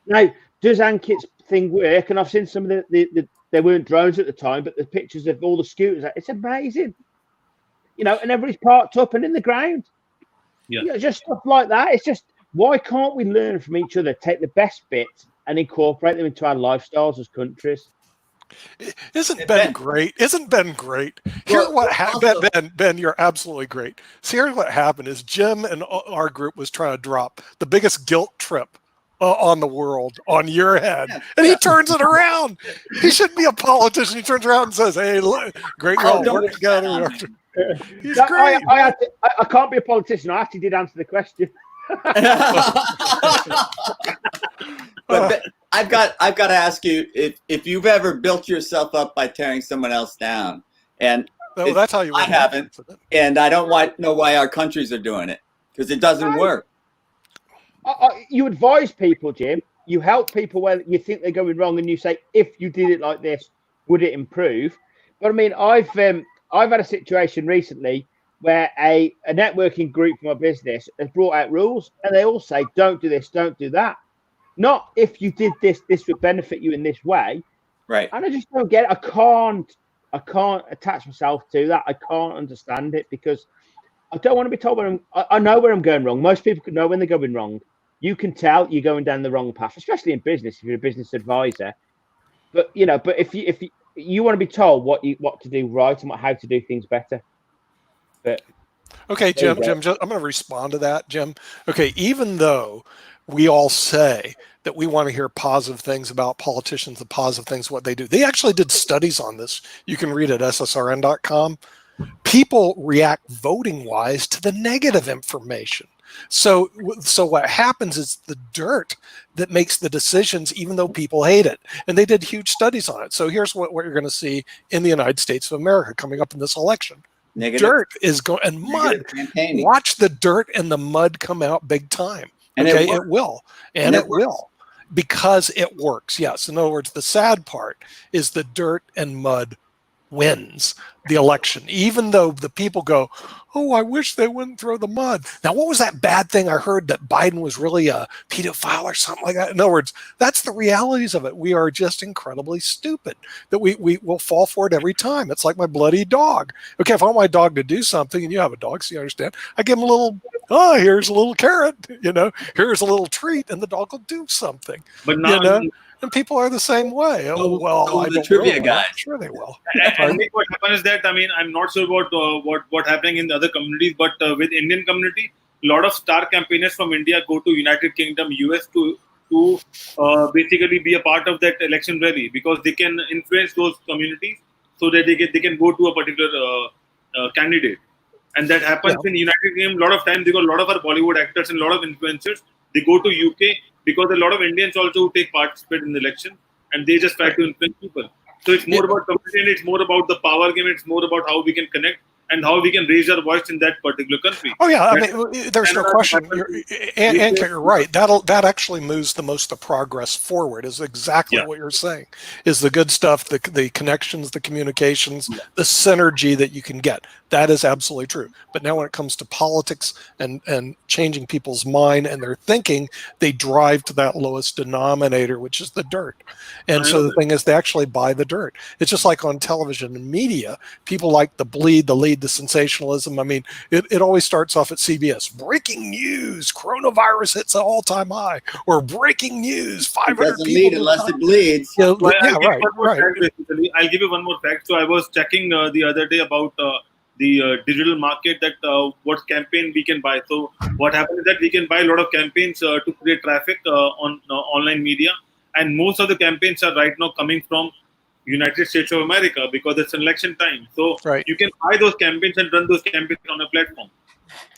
Now, does Ankit's thing work? And I've seen some of the there weren't drones at the time, but the pictures of all the scooters, it's amazing. And everybody's parked up and in the ground. Yeah. Just stuff like that. It's just, why can't we learn from each other, take the best bits and incorporate them into our lifestyles as countries? Isn't Ben great? Isn't Ben great? Here's what happened. Ben, you're absolutely great. So here's what happened is Jim and our group was trying to drop the biggest guilt trip on the world on your head. And he turns it around. He shouldn't be a politician. He turns around and says, hey, look, great, we all work together. He's great. I can't be a politician. I actually did answer the question. But I've got to ask you if you've ever built yourself up by tearing someone else down, and that's how you. I haven't, and I don't know why our countries are doing it, because it doesn't work. You advise people, Jim. You help people where you think they're going wrong, and you say, if you did it like this, would it improve? But I mean, I've had a situation recently where a networking group for my business has brought out rules, and they all say, don't do this, don't do that. Not if you did this, this would benefit you in this way. Right. And I just don't get it. I can't attach myself to that. I can't understand it because I don't want to be told I know where I'm going wrong. Most people can know when they're going wrong. You can tell you're going down the wrong path, especially in business if you're a business advisor. But if you want to be told what to do right and how to do things better. But okay, Jim, I'm going to respond to that, Jim. Okay, even though we all say that we want to hear positive things about politicians, the positive things, what they do. They actually did studies on this. You can read at ssrn.com. People react voting-wise to the negative information. So what happens is the dirt that makes the decisions, even though people hate it. And they did huge studies on it. So here's what you're going to see in the United States of America coming up in this election. Negative, dirt is going, and mud. Campaigning. Watch the dirt and the mud come out big time. And okay, it will. And it will. Because it works. Yes. In other words, the sad part is the dirt and mud wins the election, even though the people go, oh, I wish they wouldn't throw the mud. Now, what was that bad thing I heard that Biden was really a pedophile or something like that? In other words, that's the realities of it. We are just incredibly stupid that we will fall for it every time. It's like my bloody dog. Okay, if I want my dog to do something, and you have a dog, so you understand, I give him a little, here's a little carrot, here's a little treat, and the dog will do something. But now, and people are the same way. I the trivia guys. I'm sure they will. I think what happens is that, I'm not sure about what happening in the other communities, but with Indian community, a lot of star campaigners from India go to United Kingdom, US to basically be a part of that election rally, because they can influence those communities so that they can go to a particular candidate. And that happens in United Kingdom. A lot of times, they got a lot of our Bollywood actors and a lot of influencers. They go to UK because a lot of Indians also participate in the election, and they just try to influence people. So it's more about community, and it's more about the power game. It's more about how we can connect and how we can raise our voice in that particular country. Oh yeah, there's no question. You're right. That actually moves the progress forward. Is exactly what you're saying. Is the good stuff, the connections, the communications, the synergy that you can get. That is absolutely true. But now when it comes to politics and changing people's mind and their thinking, they drive to that lowest denominator, which is the dirt. And so the thing is, they actually buy the dirt. It's just like on television and media. People like the bleed, the lead, the sensationalism. I mean, it always starts off at CBS. Breaking news, coronavirus hits an all-time high. Or breaking news, 500 it doesn't people. Lead unless it bleeds. Yeah, right. Right. I'll give you one more fact. So I was checking the other day about the digital market, that what campaign we can buy. So what happens is that we can buy a lot of campaigns to create traffic on online media. And most of the campaigns are right now coming from United States of America because it's election time. So you can buy those campaigns and run those campaigns on a platform.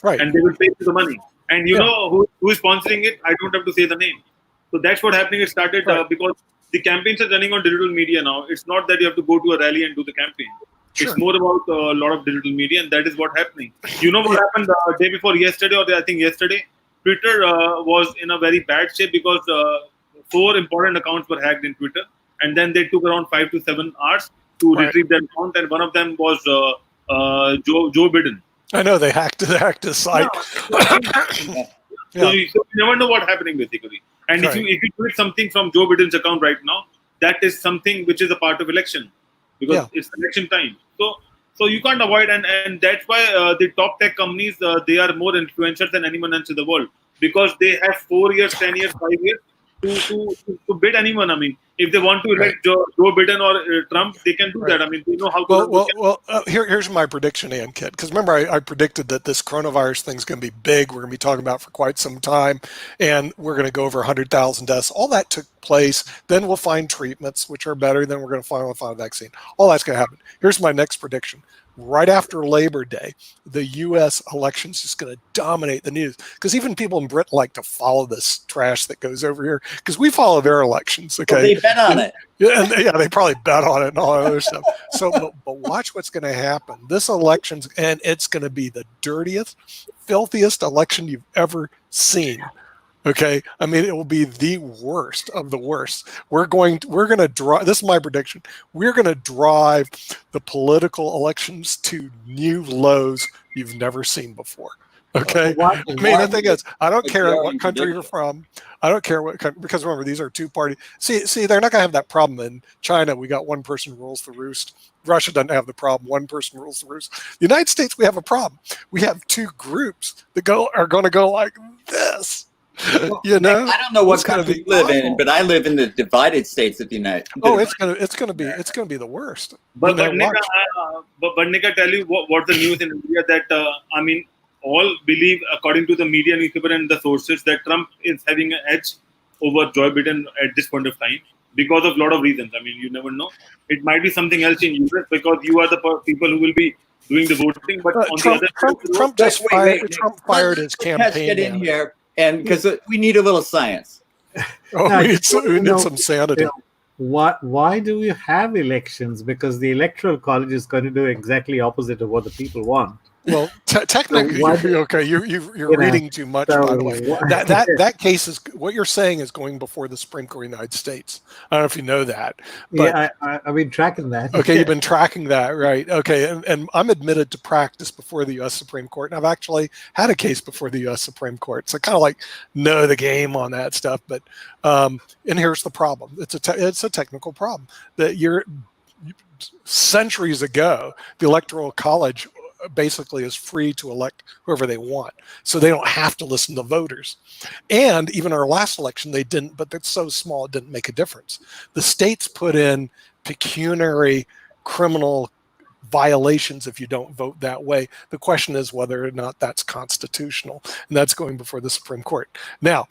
Right. And they will pay you the money. And you know who is sponsoring it? I don't have to say the name. So that's what happening. It started because the campaigns are running on digital media now. It's not that you have to go to a rally and do the campaign. Sure. It's more about a lot of digital media, and that is what happening. You know what happened the day before yesterday, or I think yesterday, Twitter was in a very bad shape because 4 important accounts were hacked in Twitter, and then they took around 5 to 7 hours to retrieve that account, and one of them was Joe Biden. I know they hacked his site. So you never know what's happening basically. And Right. if you tweet something from Joe Biden's account right now, that is something which is a part of election because it's election time. So you can't avoid, and that's why the top tech companies they are more influential than anyone else in the world because they have 4 years, 10 years, 5 years to bid anyone. I mean, if they want to elect Joe Biden or Trump, they can do that. I mean, they know how to. Here's my prediction, Kid. Because remember, I predicted that this coronavirus thing's going to be big. We're going to be talking about it for quite some time, and we're going to go over 100,000 deaths. All that took place. Then we'll find treatments which are better. Then we're going to find a vaccine. All that's going to happen. Here's my next prediction. Right after Labor Day, the U.S. election is just going to dominate the news because even people in Britain like to follow this trash that goes over here because we follow their elections. Okay, well, they bet on it. Yeah, they probably bet on it and all that other stuff. So, but watch what's going to happen. This election's and it's going to be the dirtiest, filthiest election you've ever seen. Okay, I mean it will be the worst of the worst. We're going to drive. This is my prediction. We're going to drive the political elections to new lows you've never seen before. Okay, the thing is, I don't care what country you're from. I don't care what country, because remember these are two party. See, they're not going to have that problem in China. We got one person rules the roost. Russia doesn't have the problem. One person rules the roost. The United States, we have a problem. We have two groups that are going to go like this. Well, I don't know what country you live in, but I live in the divided states of the United. Oh, it's gonna be the worst. But Nick, I tell you what the news in India that I mean, all believe according to the media, newspaper, and the sources that Trump is having an edge over Joe Biden at this point of time because of a lot of reasons. I mean, you never know. It might be something else in US because you are the people who will be doing the voting. But on the other Trump just fired his campaign. Get in here. And because we need a little science. We need some sanity. Why do we have elections? Because the Electoral College is going to do exactly opposite of what the people want. Well, technically, you're reading too much. By the way, that case is what you're saying is going before the Supreme Court of the United States. I don't know if you know that. But, I've been tracking that. Okay, you've been tracking that, right? Okay, and I'm admitted to practice before the U.S. Supreme Court, and I've actually had a case before the U.S. Supreme Court, so I kind of like know the game on that stuff. But and here's the problem: it's a technical problem that centuries ago the Electoral College basically is free to elect whoever they want. So they don't have to listen to voters. And even our last election, they didn't, but it's so small, it didn't make a difference. The states put in pecuniary criminal violations if you don't vote that way. The question is whether or not that's constitutional. And that's going before the Supreme Court. Now,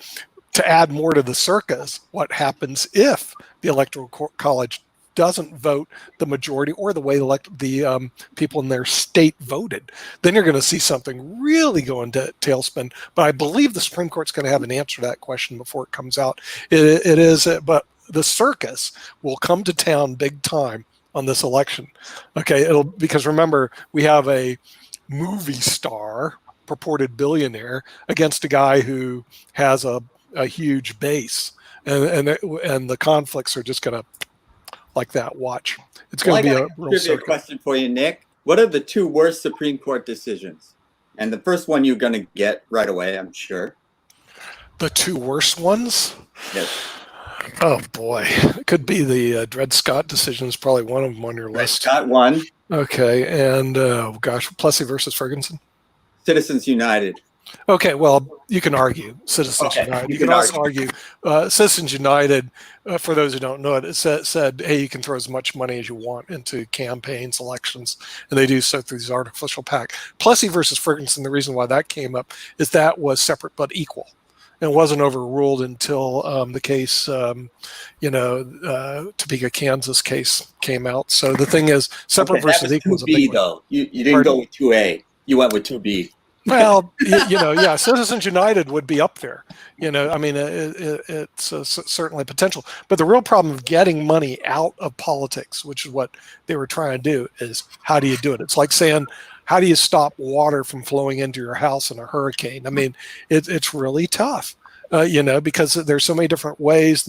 to add more to the circus, what happens if the Electoral College doesn't vote the majority or the way the people in their state voted? Then you're going to see something really go into tailspin. But I believe the Supreme Court's going to have an answer to that question before it comes out. It is, but the circus will come to town big time on this election. Okay, because remember, we have a movie star, purported billionaire, against a guy who has a huge base, and the conflicts are just going to like that. Watch. It's going to be a real circuit. Question for you, Nick. What are the two worst Supreme Court decisions? And the first one you're going to get right away, I'm sure. The two worst ones? Yes. Oh, boy. It could be the Dred Scott decision is probably one of them on your list. Dred Scott won. Okay. And, Plessy versus Ferguson? Citizens United. Okay, well, you can argue Citizens United. You can also argue Citizens United, for those who don't know it, said, hey, you can throw as much money as you want into campaigns, elections, and they do so through these artificial PAC. Plessy versus Ferguson, the reason why that came up is that was separate but equal. And it wasn't overruled until the case, Topeka, Kansas case came out. So the thing is, separate versus equal is a big one. Though. You didn't go with 2A. You went with 2B. Well, Citizens United would be up there. I mean, it's certainly potential. But the real problem of getting money out of politics, which is what they were trying to do, is how do you do it? It's like saying, how do you stop water from flowing into your house in a hurricane? I mean, it's really tough, because there's so many different ways.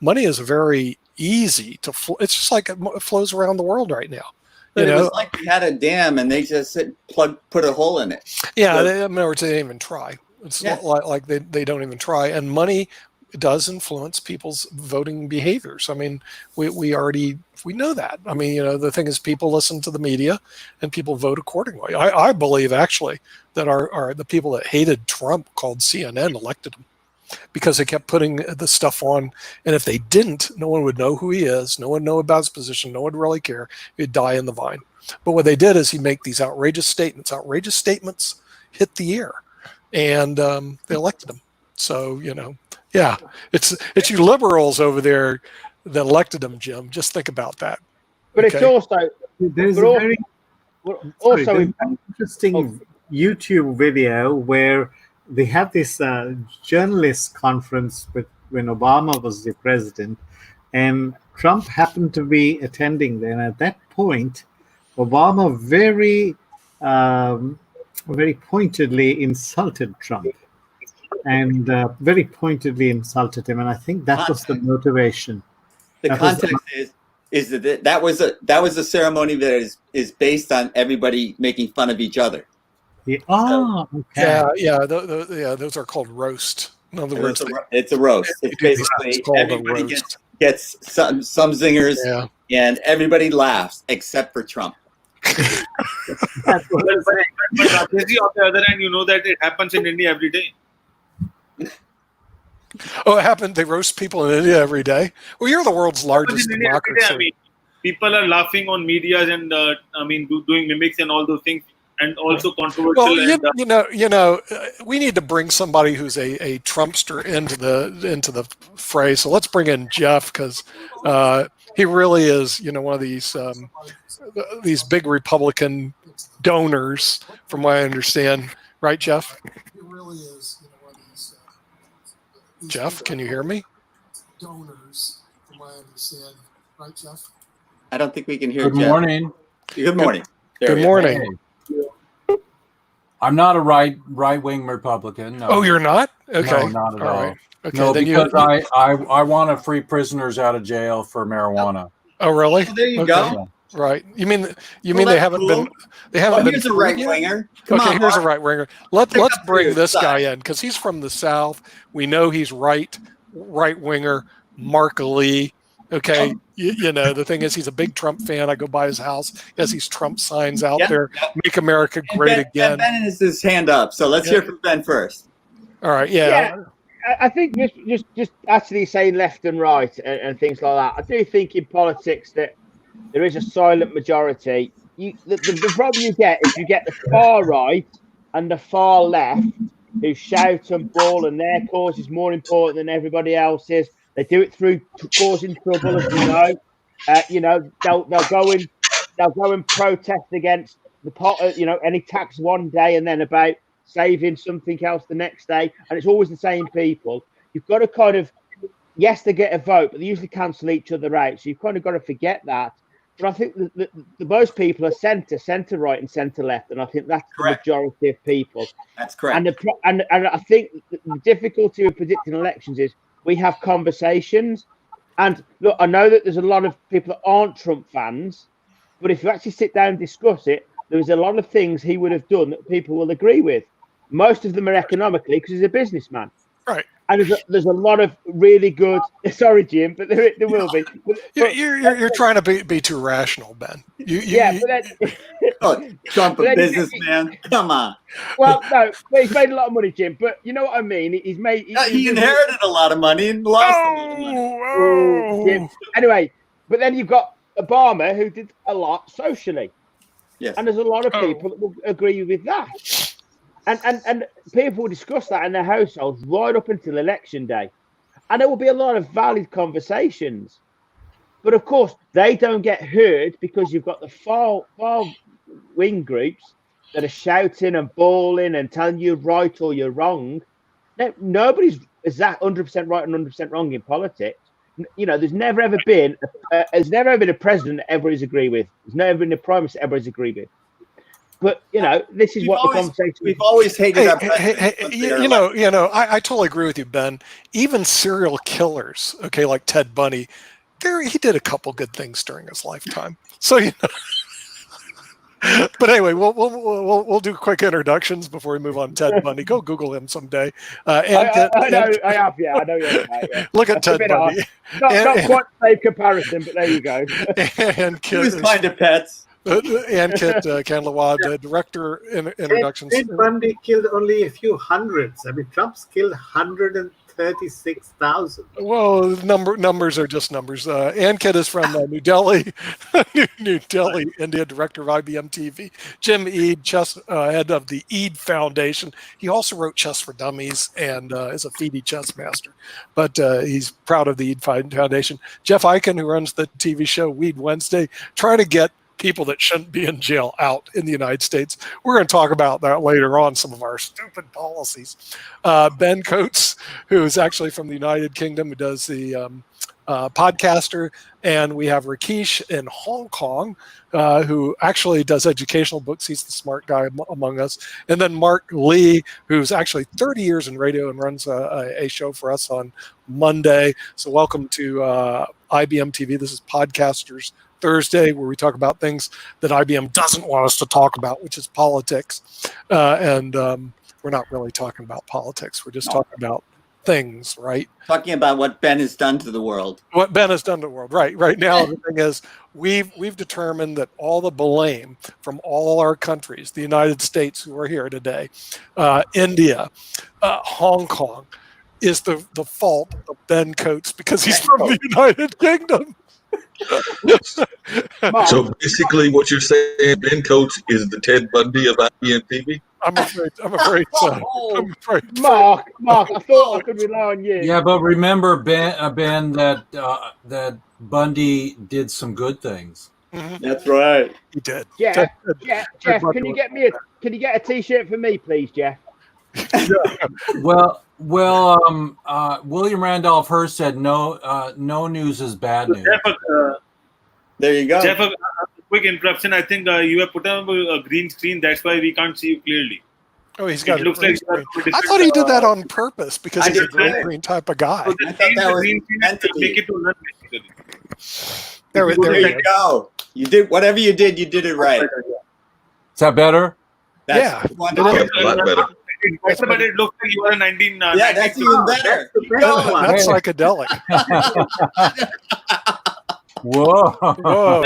Money is very easy to flow. It's just like it flows around the world right now. But You it was know, like we had a dam and they just put a hole in it. yeah, So- they, in other words, they didn't even try. It's Yeah. like they don't even try. And money does influence people's voting behaviors. I mean, we already know that. I mean, you know, the thing is, people listen to the media and people vote accordingly. I believe actually that our the people that hated Trump called CNN elected him because they kept putting the stuff on, and if they didn't, no one would know who he is, no one would know about his position, no one would really care. He'd die in the vine. But what they did is he make these outrageous statements. Outrageous statements hit the air, and they elected him. So, you know, yeah, it's you liberals over there that elected him, Jim. Just think about that. But it's Okay. also There's But a al- very also there's an interesting YouTube video where they had this journalist conference when Obama was the president, and Trump happened to be attending there. And at that point, Obama very pointedly insulted Trump, and very pointedly insulted him. And I think that was the motivation. The That was- context is that was a ceremony that is based on everybody making fun of each other. Yeah. Oh, okay. Yeah. Those are called roast. In other words, It's a roast. It's basically it's called a everybody roast. gets some zingers, Yeah. and everybody laughs except for Trump. But Rajesh, on the other hand, you know that it happens in India every day. Oh, it happened. They roast people in India every day. Well, you're the world's largest In India every day, democracy. I mean, people are laughing on medias and doing mimics and all those things, and also controversial. Well, and, we need to bring somebody who's a Trumpster into the fray. So let's bring in Jeff because he really is, one of these big Republican donors, from what I understand, right, Jeff? It really is, one of these. Jeff, can you hear me? Donors, from what I understand, right, Jeff? I don't think we can hear. Good Jeff. morning. Good morning. There Good we are. morning. I'm not a right-wing Republican. No. Oh, you're not? Okay. No, not at all. Right. Okay. No, then because I want to free prisoners out of jail for marijuana. Oh, really? Well, there you Okay. go. Right. You mean Well, they that's haven't cool. been been Here's a freed right yet? winger. Come Okay, on, here's a Mark. right winger. Let's Stick up for bring your this guy side. in because he's from the South. We know he's right winger, Mark Lee. Okay, the thing is, he's a big Trump fan. I go by his house. He has these Trump signs out Yeah. there. Make America And great Ben again. has his hand up, so let's hear from Ben first. All right, yeah. I think just actually saying left and right and things like that. I do think in politics that there is a silent majority. The problem you get is you get the far right and the far left who shout and bawl, and their cause is more important than everybody else's. They do it through causing trouble, as you know. They'll go and protest against the pot. Any tax one day and then about saving something else the next day, and it's always the same people. You've got to kind of, yes, they get a vote, but they usually cancel each other out. So you've kind of got to forget that. But I think the most people are centre right, and centre left, and I think that's Correct. the majority of people. That's correct. And I think the difficulty with predicting elections is we have conversations. And look, I know that there's a lot of people that aren't Trump fans, but if you actually sit down and discuss it, there's a lot of things he would have done that people will agree with. Most of them are economically because he's a businessman. Right. And there's a lot of really good. Sorry, Jim, but there will be. You're trying to be too rational, Ben. Look, Trump, a Then- businessman. Come on. Well, no, but he's made a lot of money, Jim. But you know what I mean. He's made. He inherited a lot of money and lost a lot of money. Oh, Jim. Anyway, but then you've got Obama, who did a lot socially. Yes. And there's a lot of people that will agree with that. And people will discuss that in their households right up until election day. And there will be a lot of valid conversations. But of course, they don't get heard because you've got the far wing groups that are shouting and bawling and telling you right or you're wrong. Nobody's is that 100% right and 100% wrong in politics. There's never ever been a president that everybody's agree with. There's never been a prime minister that everybody's agree with. But this is what the conversation. We've always hated our Hey, president. I totally agree with you, Ben. Even serial killers, okay, like Ted Bundy, he did a couple good things during his lifetime. So But anyway, we'll do quick introductions before we move on. Ted Bundy, go Google him someday. I have. Yeah, I know you're right. Yeah. Look at Ted Bundy. Not quite the same comparison, but there you go. And He Kit, was kind of pets. and Kit Kandlawad, the director introductions. Ted Bundy killed only a few hundreds. I mean, Trump's killed 136,000. Well, numbers are just numbers. Ankit is from New Delhi, New Delhi, India, director of IBM TV. Jim Eade, head of the Eade Foundation. He also wrote Chess for Dummies and is a FIDE chess master. But he's proud of the Eade Foundation. Jeff Eichen, who runs the TV show Weed Wednesday, trying to get people that shouldn't be in jail out in the United States. We're going to talk about that later on, some of our stupid policies. Ben Coates, who is actually from the United Kingdom, who does the podcaster. And we have Rakesh in Hong Kong, who actually does educational books. He's the smart guy among us. And then Mark Lee, who's actually 30 years in radio and runs a show for us on Monday. So welcome to IBM TV. This is Podcasters Thursday, where we talk about things that IBM doesn't want us to talk about, which is politics. And we're not really talking about politics. We're just talking about things, right? Talking about what Ben has done to the world. What Ben has done to the world, right? Right now, the thing is, we've determined that all the blame from all our countries, the United States, who are here today, India, Hong Kong, is the fault of Ben Coates because he's from the United Kingdom. So basically, what you're saying, Ben Coates is the Ted Bundy of IBM TV? I'm afraid so. I'm afraid. Mark, I thought I could rely on you. Yeah, but remember, Ben, that Bundy did some good things. Mhm. That's right. He did. Jeff, can you get a T-shirt for me, please, Jeff? Well, William Randolph Hearst said no news is bad news. Jeff, There you go. Jeff, a quick interruption. I think you have put up a green screen. That's why we can't see you clearly. Oh, he's got It a looks green like you have screen. a I thought he did that on purpose because I he's a did green too. green type of guy. So I just thought change that the was green screen and meant to make be. it to none, basically. There There you you go. You did whatever you did it right. Is that better? Yeah. Wonderful. Yeah, a lot better. It's better, but it looks like you are a 19. Yeah, that's even better. Keep going. That's psychedelic. Whoa! Whoa.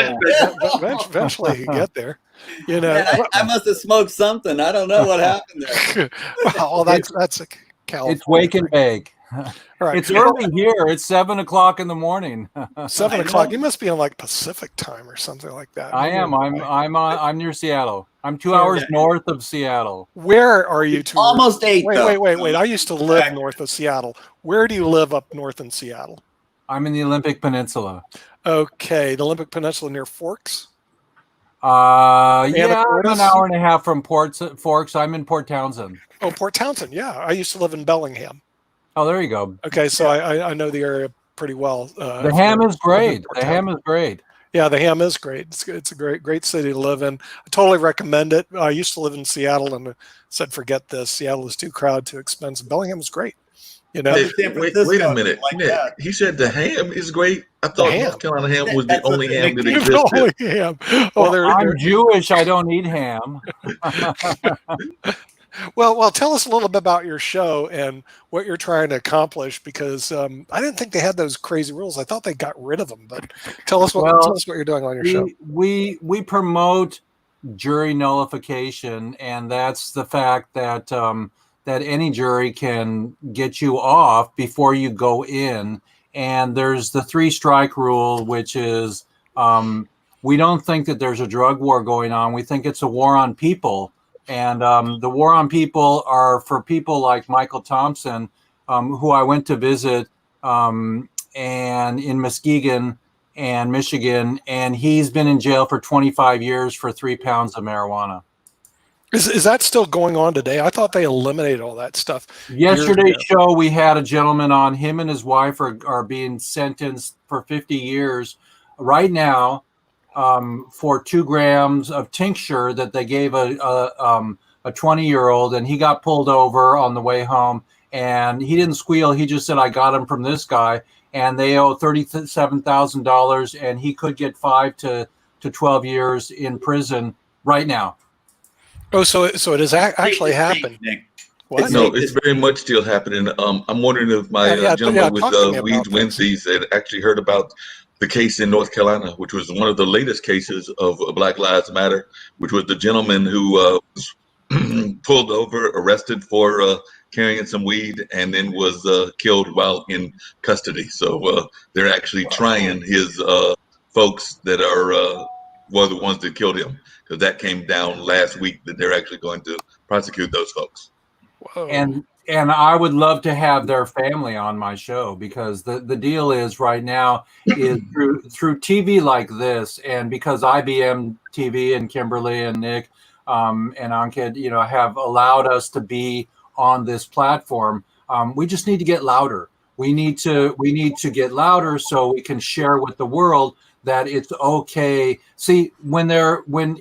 Eventually you get there. You know. Man, I must have smoked something. I don't know what happened there. Well, that's a California. It's wake and bake. All right. It's early here. It's 7 o'clock in the morning. 7 o'clock. You must be on like Pacific time or something like that. I am. I'm near Seattle. I'm 2 hours north of Seattle. Where are you two? Almost 8. though. Wait. I used to live north of Seattle. Where do you live up north in Seattle? I'm in the Olympic Peninsula. Okay, the Olympic Peninsula near Forks. Yeah, I'm Anacortes? an hour and a half from Forks. I'm in Port Townsend. Oh, Port Townsend. Yeah, I used to live in Bellingham. Oh, there you go. Okay, so I know the area pretty well. The ham is great. The ham is great. Yeah, the ham is great. It's a great city to live in. I totally recommend it. I used to live in Seattle and said, forget this. Seattle is too crowded, too expensive. Bellingham is great. You know, Nick, San wait Francisco, a minute. like Nick, that. he said the ham is great. I thought ham. North Carolina ham was the That's what only the ham that Nick- the existed. only ham. Oh, they're I'm Jewish. I don't eat ham. Well, tell us a little bit about your show and what you're trying to accomplish, because I didn't think they had those crazy rules. I thought they got rid of them, but tell us what you're doing on your show. We promote jury nullification, and that's the fact that that any jury can get you off before you go in. And there's the 3-strike rule, which is we don't think that there's a drug war going on. We think it's a war on people. And the war on people are for people like Michael Thompson, who I went to visit and in Muskegon and Michigan, and he's been in jail for 25 years for 3 pounds of marijuana. Is that still going on today? I thought they eliminated all that stuff. Yesterday's show, we had a gentleman on. Him and his wife are being sentenced for 50 years right now for 2 grams of tincture that they gave a 20-year-old, and he got pulled over on the way home, and he didn't squeal. He just said, "I got him from this guy," and they owe $37,000, and he could get 5 to 12 years in prison right now. Oh, so it has actually happened. What? No, it's very much still happening. I'm wondering if my gentleman with talk to me Weeds about this. Wednesdays had actually heard about the case in North Carolina, which was one of the latest cases of Black Lives Matter, which was the gentleman who was pulled over, arrested for carrying some weed, and then was killed while in custody. So they're actually trying his folks that are were the ones that killed him, because that came down last week that they're actually going to prosecute those folks. Whoa. And I would love to have their family on my show, because the deal is right now is through TV like this, and because IBM TV and Kimberly and Nick and Ankit, have allowed us to be on this platform, we just need to get louder. We need to get louder so we can share with the world that it's okay. See, when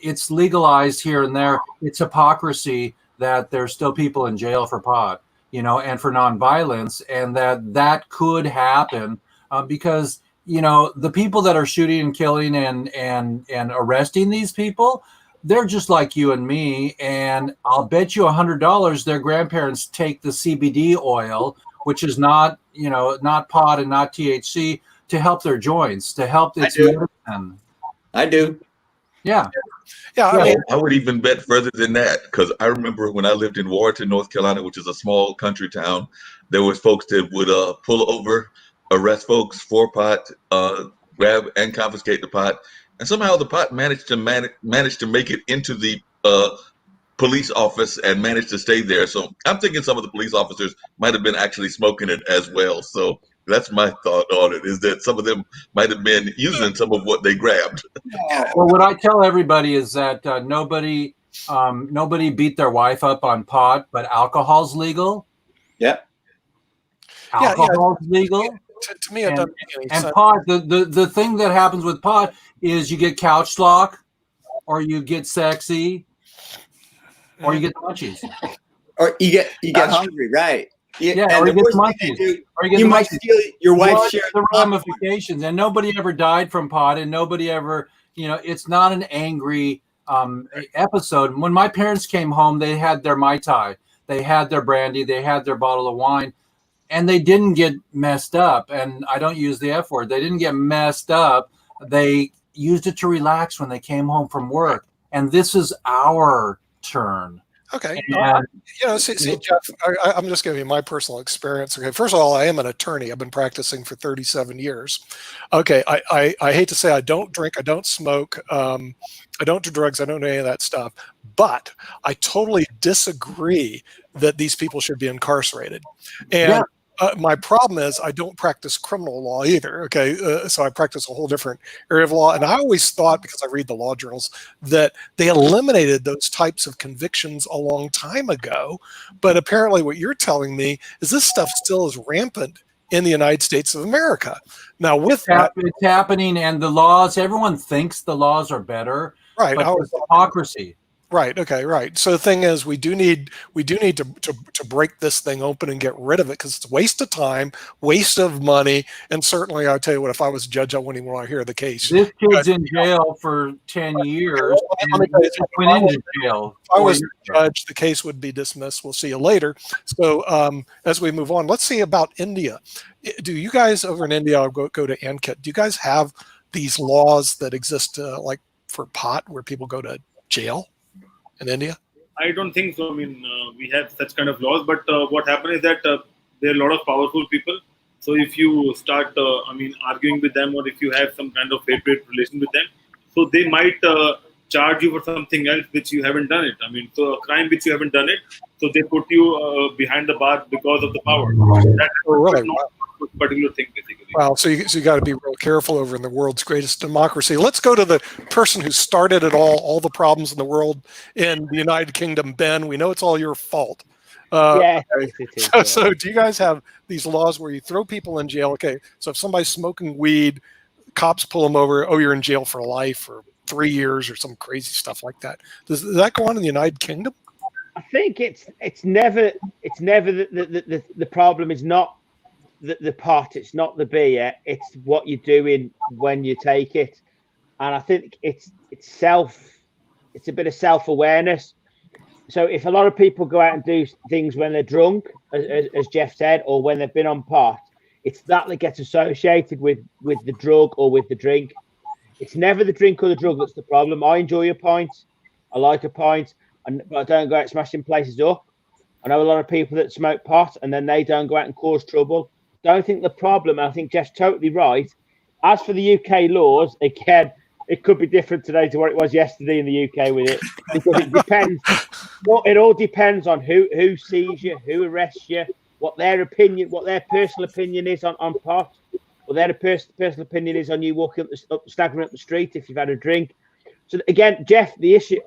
it's legalized here and there, it's hypocrisy that there's still people in jail for pot, and for nonviolence, and that could happen because the people that are shooting and killing and arresting these people, they're just like you and me, and I'll bet you $100 their grandparents take the CBD oil, which is not pot and not THC, to help their joints, to help its medicine. I do. Yeah. Yeah, I would even bet further than that, because I remember when I lived in Warrenton, North Carolina, which is a small country town, there was folks that would pull over, arrest folks for pot, grab and confiscate the pot, and somehow the pot managed to make it into the police office and managed to stay there. So I'm thinking some of the police officers might have been actually smoking it as well. So that's my thought on it, is that some of them might have been using some of what they grabbed. Well, what I tell everybody is that nobody beat their wife up on pot, but alcohol's legal. Yeah. Alcohol's legal. To me, it doesn't make any sense. And pot, the thing that happens with pot is you get couch lock, or you get sexy, or you get munchies. Or you get hungry, right? Yeah, and or you the get worst thing they munchies. do, Or you get you the might munchies. steal your wife's What share. are the ramifications? And nobody ever died from pot, and nobody ever, it's not an angry episode. When my parents came home, they had their Mai Tai, they had their brandy, they had their bottle of wine, and they didn't get messed up. And I don't use the F word. They didn't get messed up. They used it to relax when they came home from work. And this is our turn. Okay. And, see, Jeff, I'm just giving you my personal experience. Okay. First of all, I am an attorney. I've been practicing for 37 years. Okay. I hate to say I don't drink, I don't smoke, I don't do drugs, I don't do any of that stuff. But I totally disagree that these people should be incarcerated. And my problem is I don't practice criminal law either. Okay. So I practice a whole different area of law. And I always thought, because I read the law journals, that they eliminated those types of convictions a long time ago. But apparently what you're telling me is this stuff still is rampant in the United States of America. Now with that, it's happening, and the laws, everyone thinks the laws are better. Right. But it's hypocrisy. Right. Okay. Right. So the thing is, we do need to break this thing open and get rid of it, because it's a waste of time, waste of money, and certainly, I'll tell you what, if I was a judge, I wouldn't even want to hear the case. This kid's in jail for 10 years. And went into jail. If I was a judge, the case would be dismissed. We'll see you later. So as we move on, let's see about India. Do you guys over in India? I'll go to Ankit. Do you guys have these laws that exist like for pot, where people go to jail in India? I don't think so. I mean, we have such kind of laws, but what happens is that there are a lot of powerful people. So if you start, arguing with them, or if you have some kind of hate-based relation with them, so they might charge you for something else which you haven't done it. I mean, so a crime which you haven't done it, so they put you behind the bar because of the power. That's really? not a particular thing, basically. Wow. So you got to be real careful over in the world's greatest democracy. Let's go to the person who started it all the problems in the world in the United Kingdom. Ben, we know it's all your fault. Yeah. So do you guys have these laws where you throw people in jail? Okay. So if somebody's smoking weed, cops pull them over. Oh, you're in jail for life or 3 years or some crazy stuff like that. Does that go on in the United Kingdom? I think it's never the problem is not the pot, it's not the beer, it's what you're doing when you take it. And I think it's It's a bit of self-awareness. So if a lot of people go out and do things when they're drunk, as Jeff said, or when they've been on pot, it's that gets associated with the drug or with the drink. It's never the drink or the drug that's the problem. I enjoy a pint. I like a pint, but I don't go out smashing places up. I know a lot of people that smoke pot and then they don't go out and cause trouble. Don't think the problem, and I think Jeff's totally right. As for the UK laws, again, it could be different today to what it was yesterday in the UK with it, because it depends. It all depends on who sees you, who arrests you, what their opinion, what their personal opinion is on pot, what their personal opinion is on you walking staggering up the street if you've had a drink. So again, Jeff, the issue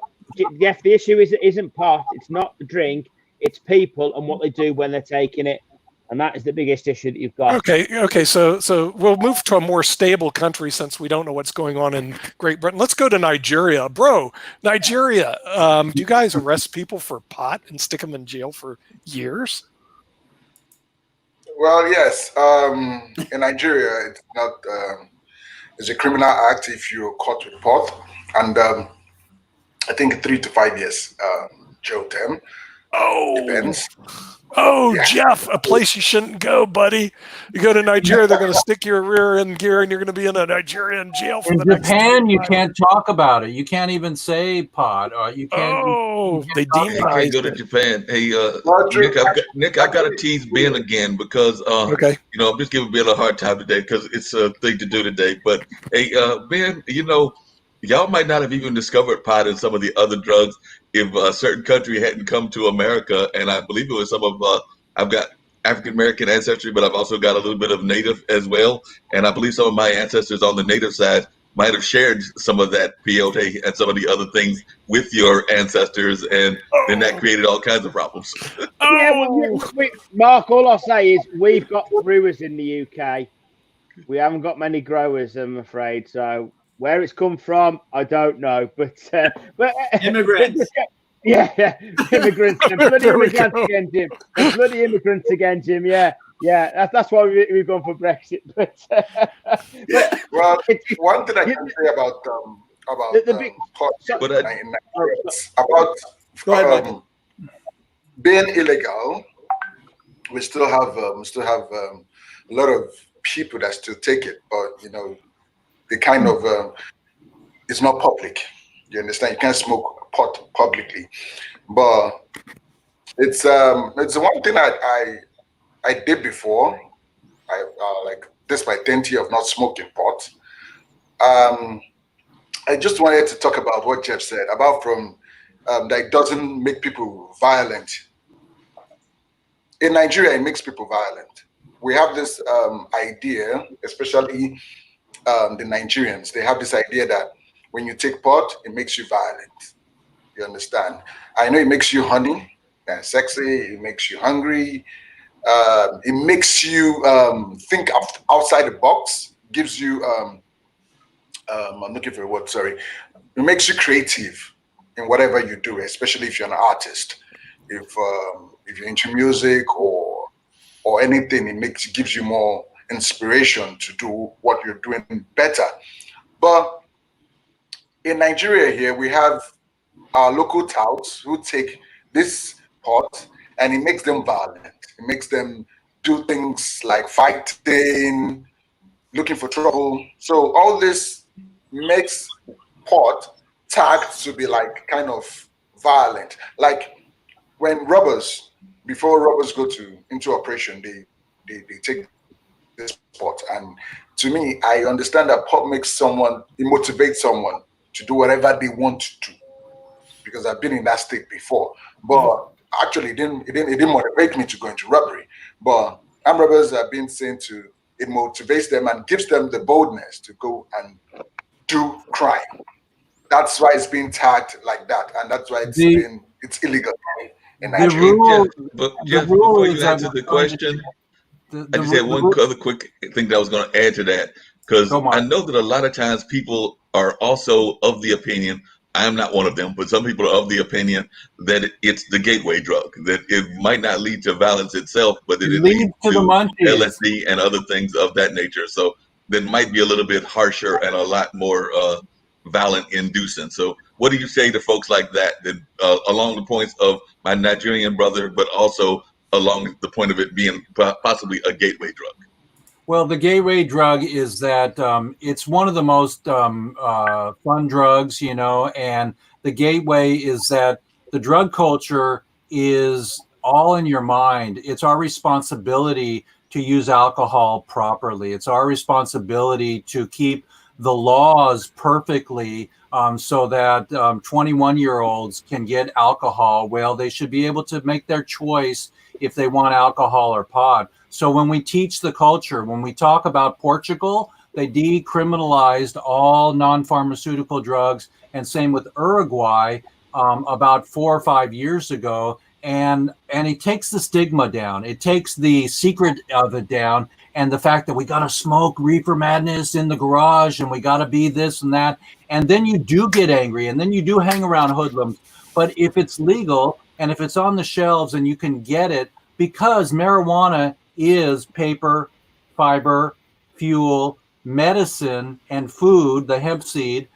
isn't pot. It's not the drink. It's people and what they do when they're taking it. And that is the biggest issue that you've got. Okay. So we'll move to a more stable country since we don't know what's going on in Great Britain. Let's go to Nigeria, bro. Nigeria. Do you guys arrest people for pot and stick them in jail for years? Well, yes. In Nigeria, it's not. It's a criminal act if you're caught with pot, and I think 3 to 5 years jail term. Oh, depends. Oh, Yeah. Jeff, a place you shouldn't go, buddy. You go to Nigeria, they're going to stick your rear end gear, and you're going to be in a Nigerian jail for In the next. Japan, you can't talk about it. You can't even say pot. You can't. Oh, they Hey, I can't demonized go to it. Japan. Hey, Roger, Nick, I got to tease Ben again because Okay. I'm just giving Ben a hard time today because it's a thing to do today. But hey, Ben, y'all might not have even discovered pot and some of the other drugs if a certain country hadn't come to America. And I believe it was some of I've got African American ancestry, but I've also got a little bit of Native as well. And I believe some of my ancestors on the Native side might have shared some of that peyote and some of the other things with your ancestors, and then that created all kinds of problems. Yeah, well, Mark, all I'll say is we've got brewers in the UK. We haven't got many growers, I'm afraid. So where it's come from, I don't know. But Immigrants. Yeah, immigrants. Bloody There we immigrants go. again, Jim. Bloody immigrants again, Jim. Yeah. That's why we've gone for Brexit. But yeah. Well, it's one thing I can say about pot But in Nigeria, it's about Go ahead, Michael. being illegal. We still have a lot of people that still take it, but the kind of it's not public. You understand? You can't smoke pot publicly, but it's one thing I did before. This is my 10th year of not smoking pot. I just wanted to talk about what Jeff said about that it doesn't make people violent. In Nigeria, it makes people violent. We have this idea, especially the Nigerians. They have this idea that when you take pot, it makes you violent. You understand? I know it makes you horny and sexy. It makes you hungry. It makes you think outside the box. Gives you I'm looking for a word. Sorry. It makes you creative in whatever you do, especially if you're an artist. If you're into music or anything, it gives you more inspiration to do what you're doing better. But in Nigeria here, we have our local touts who take this pot and it makes them violent. It makes them do things like fighting, looking for trouble. So all this makes pot tagged to be like kind of violent. Like when before robbers go into operation, they take this pot. And to me, I understand that pot it motivates someone to do whatever they want to do. Because I've been in that state before. But actually it didn't motivate me to go into robbery. But armed robbers have been saying it motivates them and gives them the boldness to go and do crime. That's why it's being tagged like that, and that's why it's illegal in Nigeria. Jeff, before you answer the question, I just had one other quick thing that I was going to add to that, because I know that a lot of times people are also of the opinion, I am not one of them, but some people are of the opinion that it's the gateway drug, that it might not lead to violence itself, but that it leads to LSD and other things of that nature. So that might be a little bit harsher and a lot more violent inducing. So what do you say to folks like that, along the points of my Nigerian brother, but also along the point of it being possibly a gateway drug? Well, the gateway drug is that it's one of the most fun drugs, you know, and the gateway is that the drug culture is all in your mind. It's our responsibility to use alcohol properly. It's our responsibility to keep the laws perfectly so that 21-year-olds can get alcohol. Well, they should be able to make their choice if they want alcohol or pot. So when we teach the culture, when we talk about Portugal, they decriminalized all non-pharmaceutical drugs, and same with Uruguay about 4 or 5 years ago. And it takes the stigma down. It takes the secret of it down, and the fact that we got to smoke reefer madness in the garage and we got to be this and that. And then you do get angry, and then you do hang around hoodlums. But if it's legal and if it's on the shelves and you can get it, because marijuana is paper, fiber, fuel, medicine, and food, the hemp seed,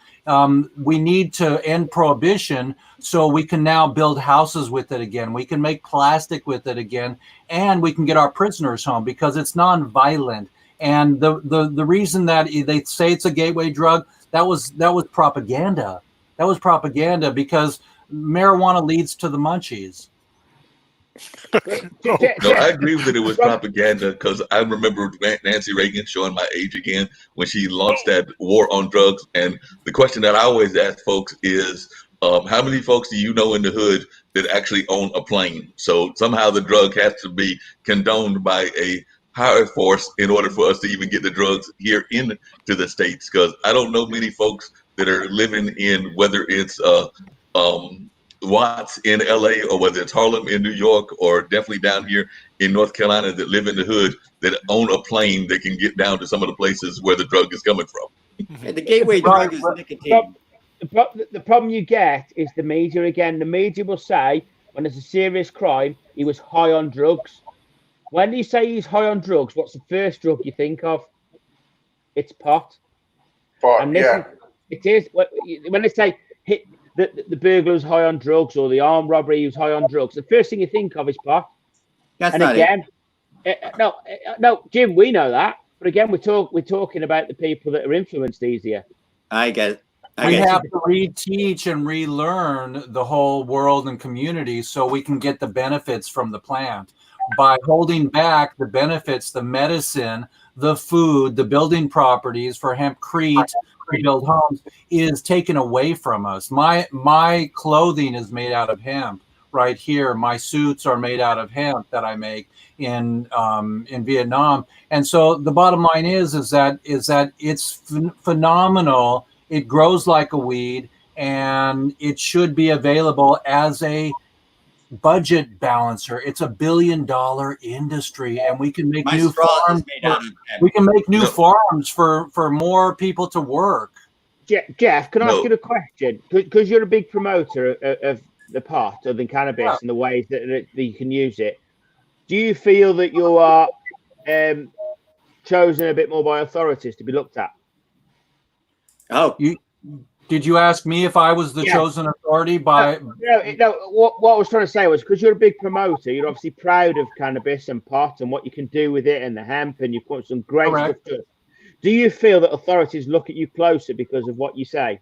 we need to end prohibition so we can now build houses with it again. We can make plastic with it again, and we can get our prisoners home because it's non-violent. And the reason that they say it's a gateway drug, that was propaganda. That was propaganda because marijuana leads to the munchies. No, I agree that it was propaganda because I remember Nancy Reagan, showing my age again, when she launched that war on drugs. And the question that I always ask folks is, how many folks do you know in the hood that actually own a plane? So somehow the drug has to be condoned by a higher force in order for us to even get the drugs here into the States. Because I don't know many folks that are living in, whether it's Watts in LA or whether it's Harlem in New York or definitely down here in North Carolina, that live in the hood that own a plane that can get down to some of the places where the drug is coming from. And the gateway drug is nicotine. The problem you get is the media again. The media will say when there's a serious crime, he was high on drugs. When you say he's high on drugs, what's the first drug you think of? It's pot. Pot, yeah. It is. When they say the burglar was high on drugs or the armed robbery was high on drugs, the first thing you think of is pot. That's and not again, no, Jim, we know that. But again, we're talking about the people that are influenced easier. I get it. We have to reteach and relearn the whole world and community so we can get the benefits from the plant. By holding back the benefits, the medicine, the food, the building properties for hempcrete to build homes is taken away from us. My clothing is made out of hemp right here. My suits are made out of hemp that I make in Vietnam. And so the bottom line is that it's phenomenal. It grows like a weed, and it should be available as a budget balancer. It's $1 billion industry, and we can make new farms. We can make new farms for more people to work. Jeff, can I ask you a question? Because you're a big promoter of the pot, of the cannabis, and the ways that you can use it. Do you feel that you are chosen a bit more by authorities to be looked at? Oh, did you ask me if I was the chosen authority by? No. What I was trying to say was, because you're a big promoter, you're obviously proud of cannabis and pot and what you can do with it and the hemp, and you've put some great stuff to it. Do you feel that authorities look at you closer because of what you say?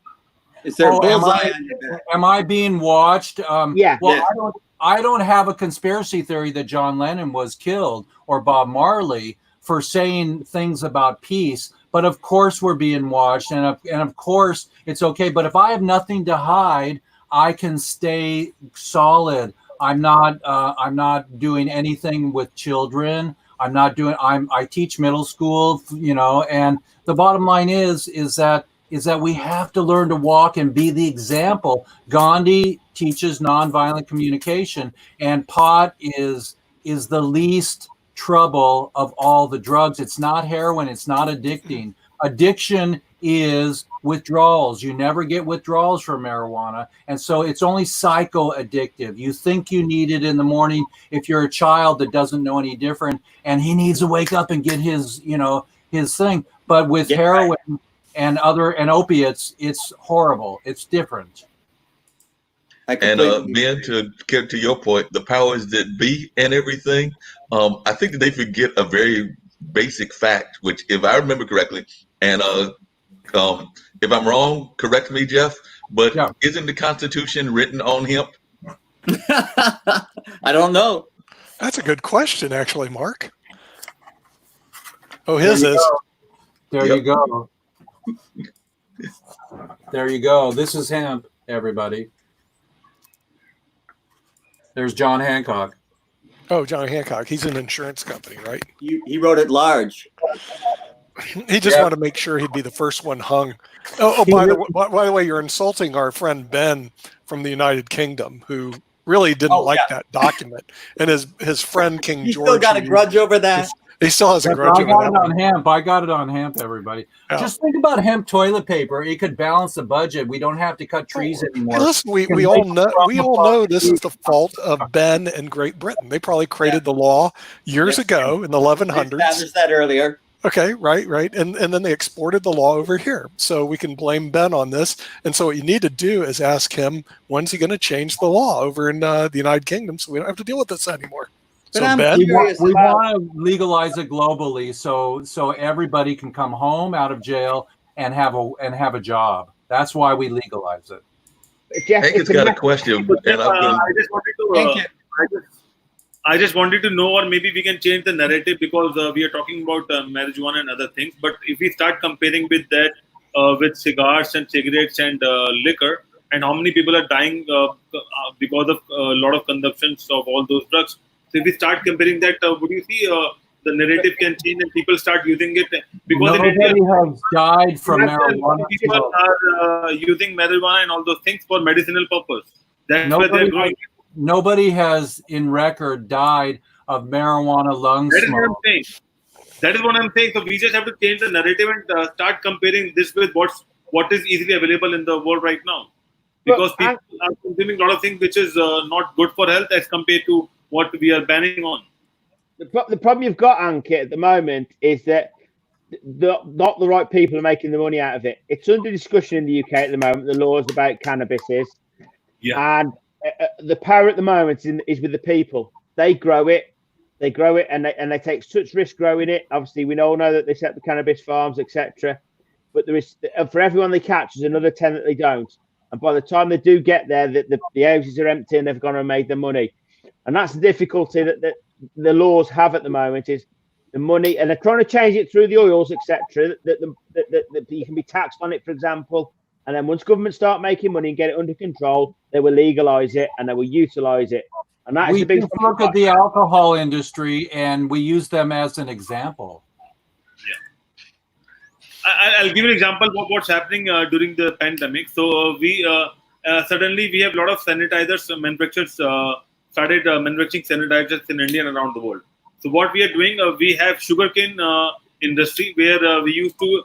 Is there a bullseye on your back? Am I being watched? Yeah. Well, I don't have a conspiracy theory that John Lennon was killed or Bob Marley for saying things about peace. But of course we're being watched, and of course it's okay. But if I have nothing to hide, I can stay solid. I'm not doing anything with children. I teach middle school, and the bottom line is that we have to learn to walk and be the example. Gandhi teaches nonviolent communication, and pot is the least trouble of all the drugs. It's not heroin. It's not addicting. Addiction is withdrawals. You never get withdrawals from marijuana. And so it's only psycho-addictive. You think you need it in the morning if you're a child that doesn't know any different, and he needs to wake up and get his thing. But with heroin and opiates, it's horrible. It's different. And completely Ben, to get to your point, the powers that be and everything, I think that they forget a very basic fact, which, if I remember correctly, and if I'm wrong, correct me, Jeff. But Yeah. isn't the Constitution written on hemp? I don't know. That's a good question, actually, Mark. Oh, his is. There Yep. you go. There you go. This is hemp, everybody. There's John Hancock. Oh, John Hancock. He's an insurance company, right? He wrote it large. He just Yeah. wanted to make sure he'd be the first one hung. Oh, by the way, you're insulting our friend Ben from the United Kingdom, who really didn't like that document, and his friend King He George. still got a who- grudge over that. He still has a I grudge over got that it one. on hemp. I got it on hemp, everybody. Yeah. Just think about hemp toilet paper. It could balance the budget. We don't have to cut trees Hey, anymore. listen, we Can all make know from the this is the fault of Ben and Great Britain. They probably created the law years Yes. ago in the We 1100s. established that earlier. Okay, right. And then they exported the law over here. So we can blame Ben on this. And so what you need to do is ask him, when's he going to change the law over in the United Kingdom so we don't have to deal with this anymore? But So I'm Ben, curious We about- want to legalize it globally, so everybody can come home out of jail and have a job. That's why we legalize it. Jeff, Hank has it's a got a matter- question, and I've been. I just wanted to know, or maybe we can change the narrative, because we are talking about marijuana and other things. But if we start comparing with that, with cigars and cigarettes and liquor, and how many people are dying because of a lot of consumptions of all those drugs. So if we start comparing that, would you see the narrative can change and people start using it? Because in India, Nobody has died from marijuana. people are using marijuana and all those things for medicinal purpose. That's why they're growing. Nobody has in record died of marijuana lung That is what I'm smoke. saying. That is what I'm saying. So we just have to change the narrative and start comparing this with what is easily available in the world right now. Because But people are consuming a lot of things which is not good for health as compared to what we are banning on. The problem you've got, Ankit, at the moment is that not the right people are making the money out of it. It's under discussion in the UK at the moment, the laws about cannabis is. Yeah. And the power at the moment is with the people. They grow it, and they take such risk growing it. Obviously, we all know that they set the cannabis farms, etc. But there is, for everyone they catch, there's another 10 that they don't. And by the time they do get there, the houses are empty and they've gone and made their money. And that's the difficulty that the laws have at the moment, is the money, and they're trying to change it through the oils, etc. That you can be taxed on it, for example. And then once governments start making money and get it under control, they will legalize it and they will utilize it. And that is We the big just look at the alcohol industry and we use them as an example. I'll give you an example of what's happening during the pandemic. So we suddenly we have a lot of sanitizers manufacturers started manufacturing sanitizers in India and around the world. So what we are doing, we have sugarcane industry where we used to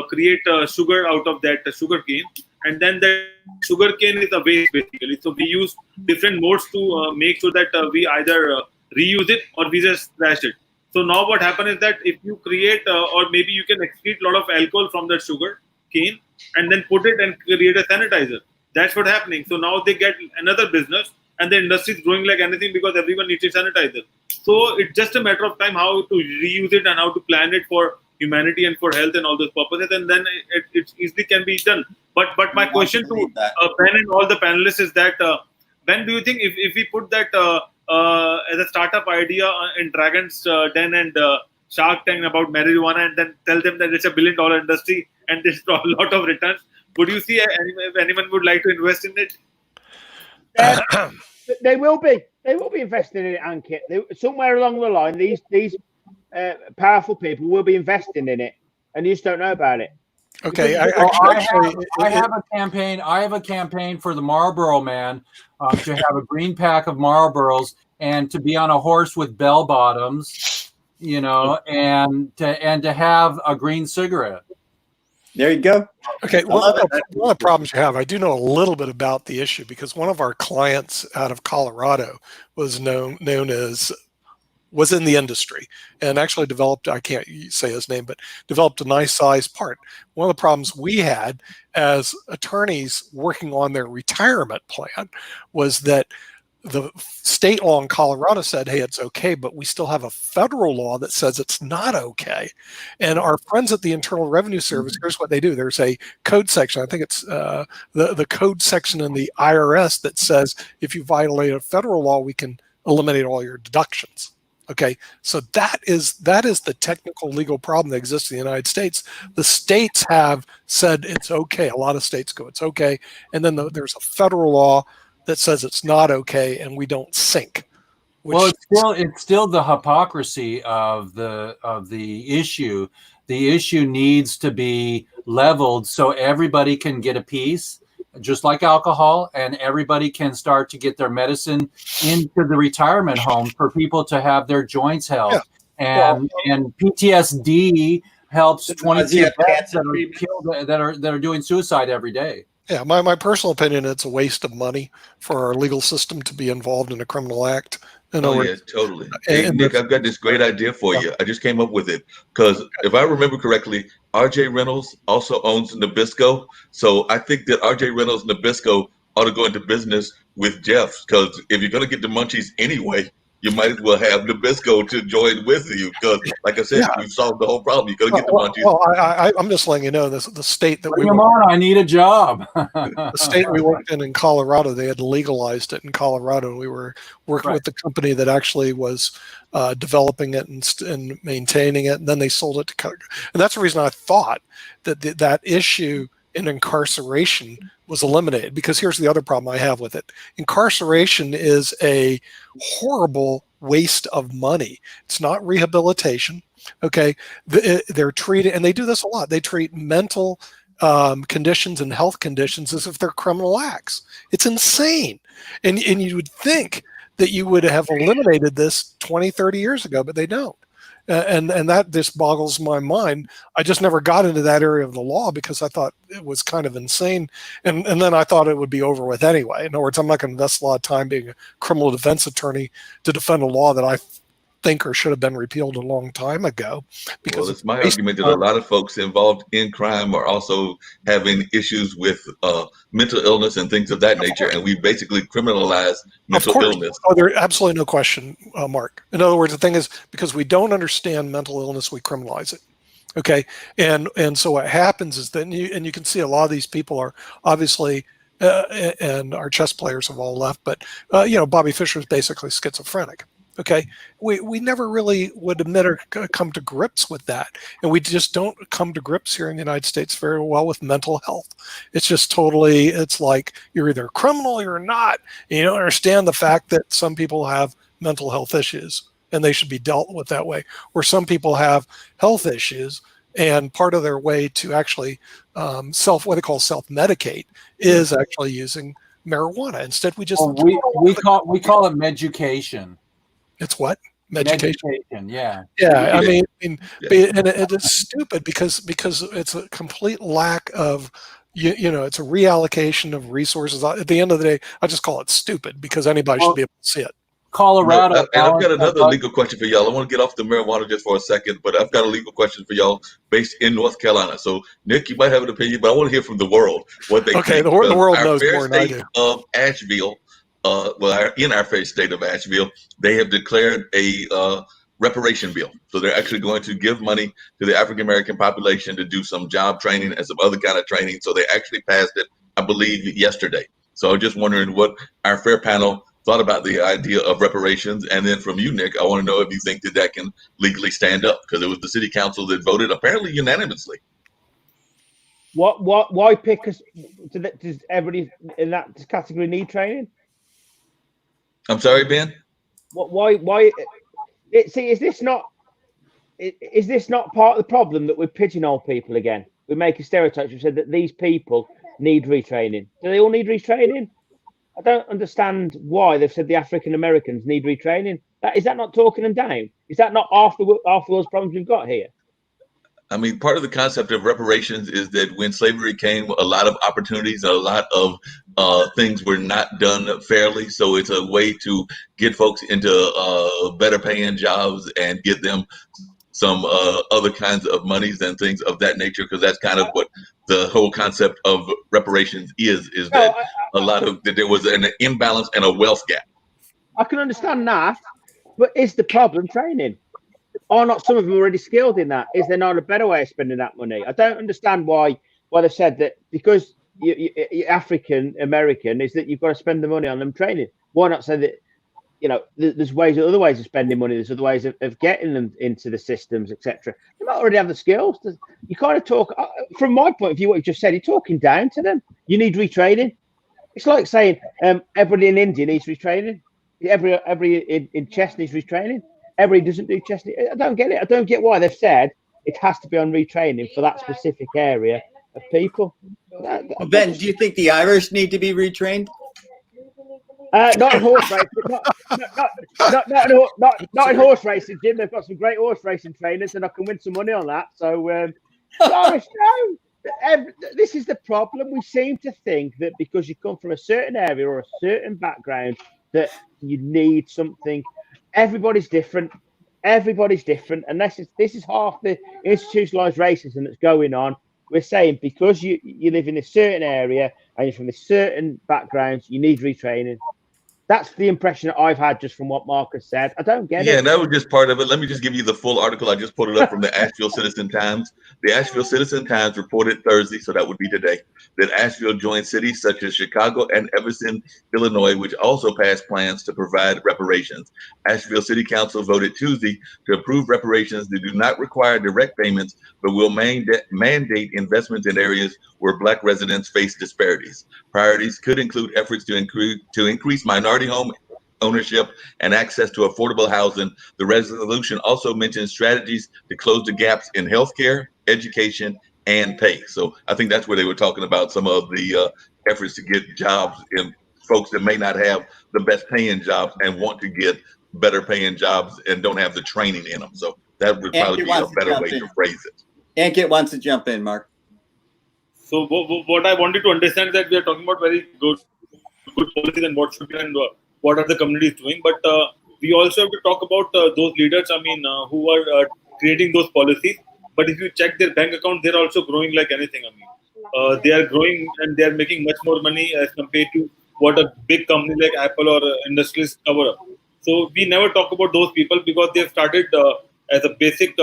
create sugar out of that sugarcane, and then the sugarcane is a waste basically. So we use different modes to make sure that we either reuse it or we just trash it. So now what happens is that if you create or maybe you can excrete a lot of alcohol from that sugar cane and then put it and create a sanitizer. That's what's happening. So now they get another business and the industry is growing like anything because everyone needs a sanitizer. So it's just a matter of time how to reuse it and how to plan it for humanity and for health and all those purposes, and then it easily can be done. But my question to Ben and all the panelists is that Ben, do you think if we put that as a startup idea in Dragon's Den and Shark Tank about marijuana and then tell them that it's $1 billion industry and there's a lot of returns, would you see if anyone would like to invest in it? They will be investing in it, Ankit. Somewhere along the line, these powerful people will be investing in it, and you just don't know about it. Okay, I have a campaign. I have a campaign for the Marlboro Man to have a green pack of Marlboros and to be on a horse with bell bottoms, and to have a green cigarette. There you go. Okay, one of the problems you have, I do know a little bit about the issue because one of our clients out of Colorado was known as was in the industry and actually developed, I can't say his name, but developed a nice size part. One of the problems we had as attorneys working on their retirement plan was that the state law in Colorado said, hey, it's okay, but we still have a federal law that says it's not okay. And our friends at the Internal Revenue Service, here's what they do. There's a code section. I think it's the code section in the IRS that says if you violate a federal law, we can eliminate all your deductions. Okay, so that is the technical legal problem that exists in the United States. The states have said it's okay. A lot of states go, it's okay. And then there's a federal law that says it's not okay, and we don't sync. Well, it's still the hypocrisy of the issue. The issue needs to be leveled so everybody can get a piece, just like alcohol, and everybody can start to get their medicine into the retirement home for people to have their joints held. Yeah. And PTSD helps 22 vets that are killed, that are doing suicide every day. Yeah, my personal opinion, it's a waste of money for our legal system to be involved in a criminal act. Yeah, totally. Hey, Nick, I've got this great idea for you. I just came up with it because if I remember correctly, RJ Reynolds also owns Nabisco. So I think that RJ Reynolds Nabisco ought to go into business with Jeff, because if you're going to get the munchies anyway, you might as well have Nabisco to join with you, because, like I said, we've solved the whole problem. You're going to get the munchies. Well, I'm just letting you know, the state that Bring them on, I need a job. The state we worked in Colorado, they had legalized it in Colorado, and we were working with the company that actually was developing it and maintaining it, and then they sold it to. And that's the reason I thought that that issue in incarceration was eliminated, because here's the other problem I have with it. Incarceration is a horrible waste of money. It's not rehabilitation. Okay. They're treated, and they do this a lot. They treat mental conditions and health conditions as if they're criminal acts. It's insane. And you would think that you would have eliminated this 20, 30 years ago, but they don't. And that just boggles my mind. I just never got into that area of the law because I thought it was kind of insane. And then I thought it would be over with anyway. In other words, I'm not going to invest a lot of time being a criminal defense attorney to defend a law that I think or should have been repealed a long time ago. Because it's my argument that a lot of folks involved in crime are also having issues with mental illness and things of that nature, and we basically criminalize mental illness. Oh, there's absolutely no question, Mark. In other words, the thing is, because we don't understand mental illness, we criminalize it. Okay, and so what happens is that, and you can see a lot of these people are obviously, and our chess players have all left, but Bobby Fischer is basically schizophrenic. Okay, we never really would admit or come to grips with that, and we just don't come to grips here in the United States very well with mental health. It's just totally, it's like you're either a criminal or you're not, and you don't understand the fact that some people have mental health issues and they should be dealt with that way, or some people have health issues and part of their way to actually what they call self-medicate is actually using marijuana. Instead, we just we call it medication. It's what? Medication. Yeah. I mean, and it's stupid because it's a complete lack of, it's a reallocation of resources. At the end of the day, I just call it stupid because anybody should be able to see it. Colorado. And I've got another legal question for y'all. I want to get off the marijuana just for a second, but I've got a legal question for y'all based in North Carolina. So, Nick, you might have an opinion, but I want to hear from the world what they think. The world knows more than I do. Of Asheville, in our fair state of Asheville, they have declared a reparation bill. So they're actually going to give money to the African American population to do some job training and some other kind of training. So they actually passed it, I believe, yesterday. So I'm just wondering what our fair panel thought about the idea of reparations. And then from you, Nick, I want to know if you think that can legally stand up, because it was the city council that voted apparently unanimously. Why pick us? Does everybody in that category need training? I'm sorry, Ben? Why? Is this not part of the problem that we pigeonhole people again? We make a stereotype. We said that these people need retraining. Do they all need retraining? I don't understand why they've said the African Americans need retraining. Is that not talking them down? Is that not half the world's problems we've got here? I mean, part of the concept of reparations is that when slavery came, a lot of opportunities, a lot of things were not done fairly. So it's a way to get folks into better paying jobs and get them some other kinds of monies and things of that nature, because that's kind of what the whole concept of reparations is that that there was an imbalance and a wealth gap. I can understand that, but is the problem training? Are not some of them already skilled in that? Is there not a better way of spending that money? I don't understand why they've said that because you're African American is that you've got to spend the money on them training. Why not say that, you know, there's other ways of spending money. There's other ways of getting them into the systems, etc. They might already have the skills. You kind of talk, from my point of view, what you just said, you're talking down to them. You need retraining. It's like saying everybody in India needs retraining. Every in chess needs retraining. Everybody doesn't do chess. I don't get it. I don't get why they've said it has to be on retraining for that specific area of people. Ben, do you think the Irish need to be retrained? Not in horse racing. Not in horse racing, Jim. They've got some great horse racing trainers, and I can win some money on that. So, Irish, no. This is the problem. We seem to think that because you come from a certain area or a certain background, that you need something. Everybody's different. Everybody's different, and this is half the institutionalized racism that's going on. We're saying because you live in a certain area and you're from a certain background, you need retraining. That's the impression that I've had just from what Marcus said. I don't get it. Yeah, that was just part of it. Let me just give you the full article. I just pulled it up from the Asheville Citizen Times. The Asheville Citizen Times reported Thursday, so that would be today, that Asheville joined cities such as Chicago and Evanston, Illinois, which also passed plans to provide reparations. Asheville City Council voted Tuesday to approve reparations that do not require direct payments, but will mandate investments in areas where Black residents face disparities. Priorities could include efforts to increase minority home ownership and access to affordable housing. The resolution also mentions strategies to close the gaps in healthcare, education, and pay. So I think that's where they were talking about some of the efforts to get jobs in folks that may not have the best paying jobs and want to get better paying jobs and don't have the training in them. So that would probably be a better way to phrase it. Ankit wants to jump in, Mark. So what I wanted to understand is that we are talking about very good policies and what should be and what are the communities doing. But we also have to talk about those leaders, who are creating those policies. But if you check their bank account, they're also growing like anything. They are growing and they are making much more money as compared to what a big company like Apple or industrialists cover up. So we never talk about those people because they've started as a basic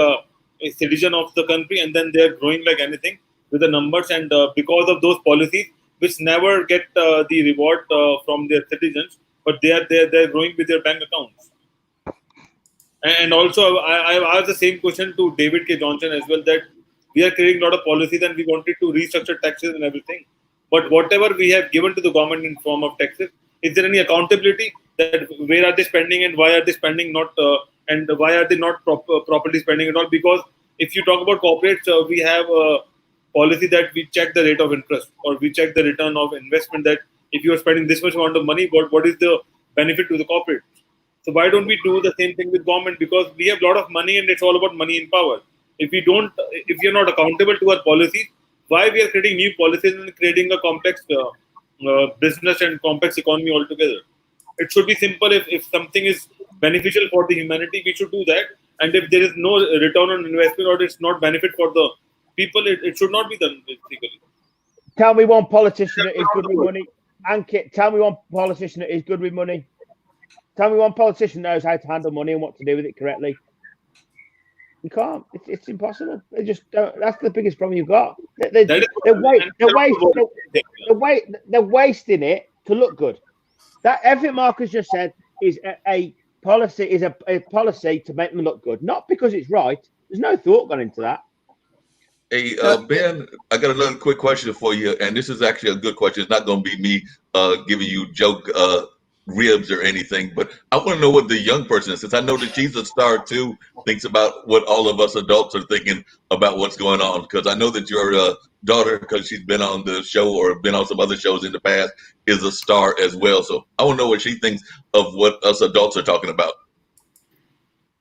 citizen of the country, and then they're growing like anything with the numbers, and because of those policies which never get the reward from their citizens, but they're growing with their bank accounts. And also I asked the same question to David K. Johnson as well, that we are creating a lot of policies and we wanted to restructure taxes and everything, but whatever we have given to the government in form of taxes, is there any accountability that where are they spending and why are they spending not and why are they not properly spending it all? Because if you talk about corporates, we have a policy that we check the rate of interest or we check the return of investment, that if you are spending this much amount of money, what is the benefit to the corporate? So why don't we do the same thing with government? Because we have a lot of money and it's all about money in power. If you're not accountable to our policies, why we are creating new policies and creating a complex business and complex economy altogether? It should be simple. If something is beneficial for the humanity, we should do that. And if there is no return on investment or it's not benefit for the people, it should not be done basically. Tell me one politician that is good with money. Ankit, tell me one politician that is good with money. Tell me one politician knows how to handle money and what to do with it correctly. You can't. It's impossible. They just don't. That's the biggest problem you've got. They're wasting it to look good. That everything Marcus just said is a policy. Is a policy to make them look good, not because it's right. There's no thought gone into that. Hey, Ben, I got another quick question for you, and this is actually a good question. It's not going to be me giving you joke ribs or anything, but I want to know what the young person, since I know that she's a star too, thinks about what all of us adults are thinking about what's going on. Because I know that your daughter, because she's been on the show or been on some other shows in the past, is a star as well. So I want to know what she thinks of what us adults are talking about.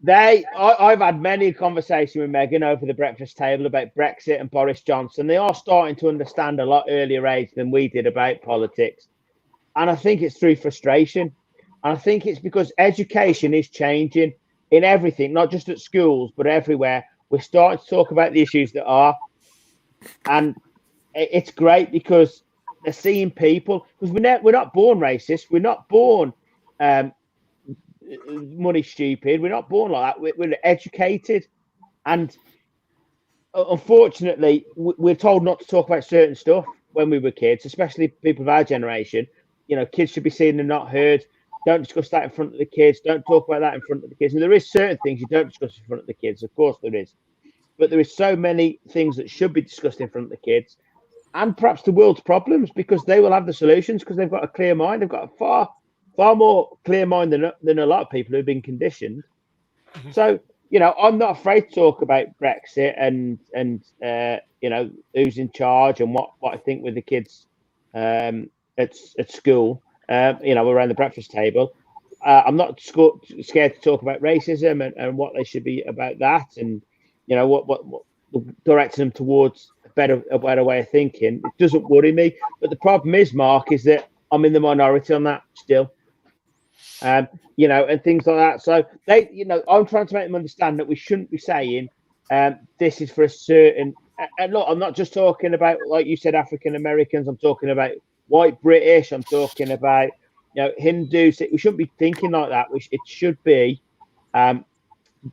I've had many conversations with Meghan over the breakfast table about Brexit and Boris Johnson. They are starting to understand a lot earlier age than we did about politics. And I think it's through frustration. And I think it's because education is changing in everything, not just at schools, but everywhere. We're starting to talk about the issues that are. And it's great because they're seeing people, because we're not born racist. We're not born money stupid. We're not born like that. We're educated. And unfortunately, we're told not to talk about certain stuff when we were kids, especially people of our generation. You know, kids should be seen and not heard. Don't discuss that in front of the kids. Don't talk about that in front of the kids. And there is certain things you don't discuss in front of the kids. Of course there is. But there is so many things that should be discussed in front of the kids, and perhaps the world's problems, because they will have the solutions because they've got a clear mind. They've got a far more clear mind than a lot of people who've been conditioned. Mm-hmm. So, you know, I'm not afraid to talk about Brexit and you know, who's in charge and what I think with the kids at school. You know, around the breakfast table. I'm not scared to talk about racism and what they should be about that, and you know what directing them towards a better way of thinking. It doesn't worry me, but the problem is, Mark, is that I'm in the minority on that still. You know, and things like that. So they, you know, I'm trying to make them understand that we shouldn't be saying this is for a certain. And look, I'm not just talking about, like you said, African Americans. I'm talking about white British. I'm talking about, you know, Hindus. We shouldn't be thinking like that. It should be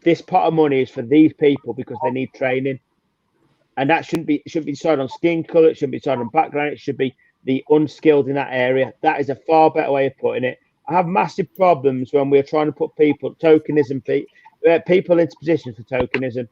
this pot of money is for these people because they need training, and that shouldn't be decided on skin color. It shouldn't be decided on background. It should be the unskilled in that area. That is a far better way of putting it. I have massive problems when we're trying to put people into positions for tokenism,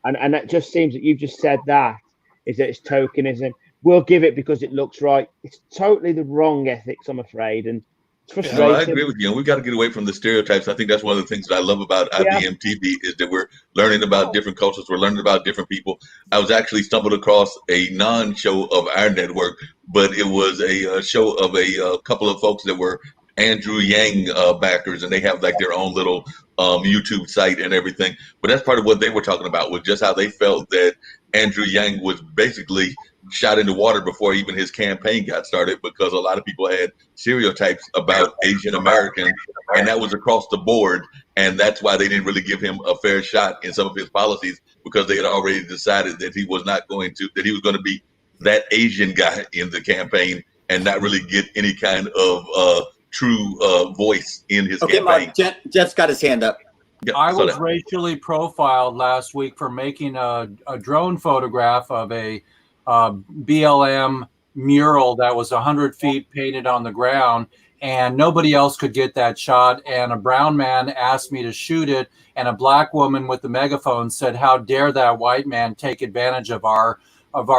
and it just seems that you've just said that it's tokenism. We'll give it because it looks right. It's totally the wrong ethics, I'm afraid, and it's frustrating. No, I agree with you. We've got to get away from the stereotypes. I think that's one of the things that I love about IBM TV is that we're learning about different cultures. We're learning about different people. I was actually stumbled across a non-show of our network, but it was a show of a couple of folks that were Andrew Yang backers, and they have like their own little YouTube site and everything. But that's part of what they were talking about, was just how they felt that Andrew Yang was basically shot in the water before even his campaign got started, because a lot of people had stereotypes about Asian Americans, and that was across the board. And that's why they didn't really give him a fair shot in some of his policies, because they had already decided that he was going to be that Asian guy in the campaign and not really get any kind of true voice in his campaign. Mark, Jeff's got his hand up. Yeah, I was racially profiled last week for making a drone photograph of a BLM mural that was 100 feet painted on the ground, and nobody else could get that shot. And a brown man asked me to shoot it, and a black woman with the megaphone said, "How dare that white man take advantage of our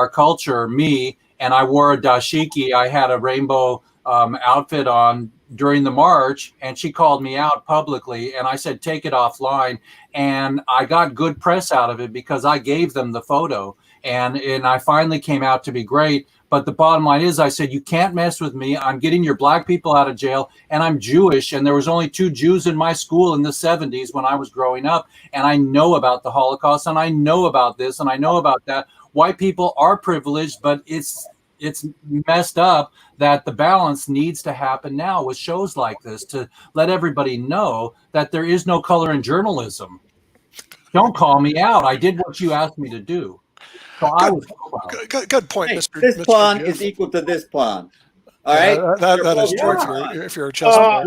culture?" Me, and I wore a dashiki. I had a rainbow outfit on during the march, and she called me out publicly, and I said, "Take it offline." And I got good press out of it because I gave them the photo, and I finally came out to be great. But the bottom line is, I said, you can't mess with me. I'm getting your black people out of jail, and I'm Jewish, and there was only 2 Jews in my school in the 70s when I was growing up, and I know about the Holocaust, and I know about this, and I know about that. White people are privileged, but it's messed up that the balance needs to happen now with shows like this to let everybody know that there is no color in journalism. Don't call me out. I did what you asked me to do. So good point, hey, Mr. This Mr. pawn Beautiful. is equal to this pawn. All right? That is true if you're a chess player.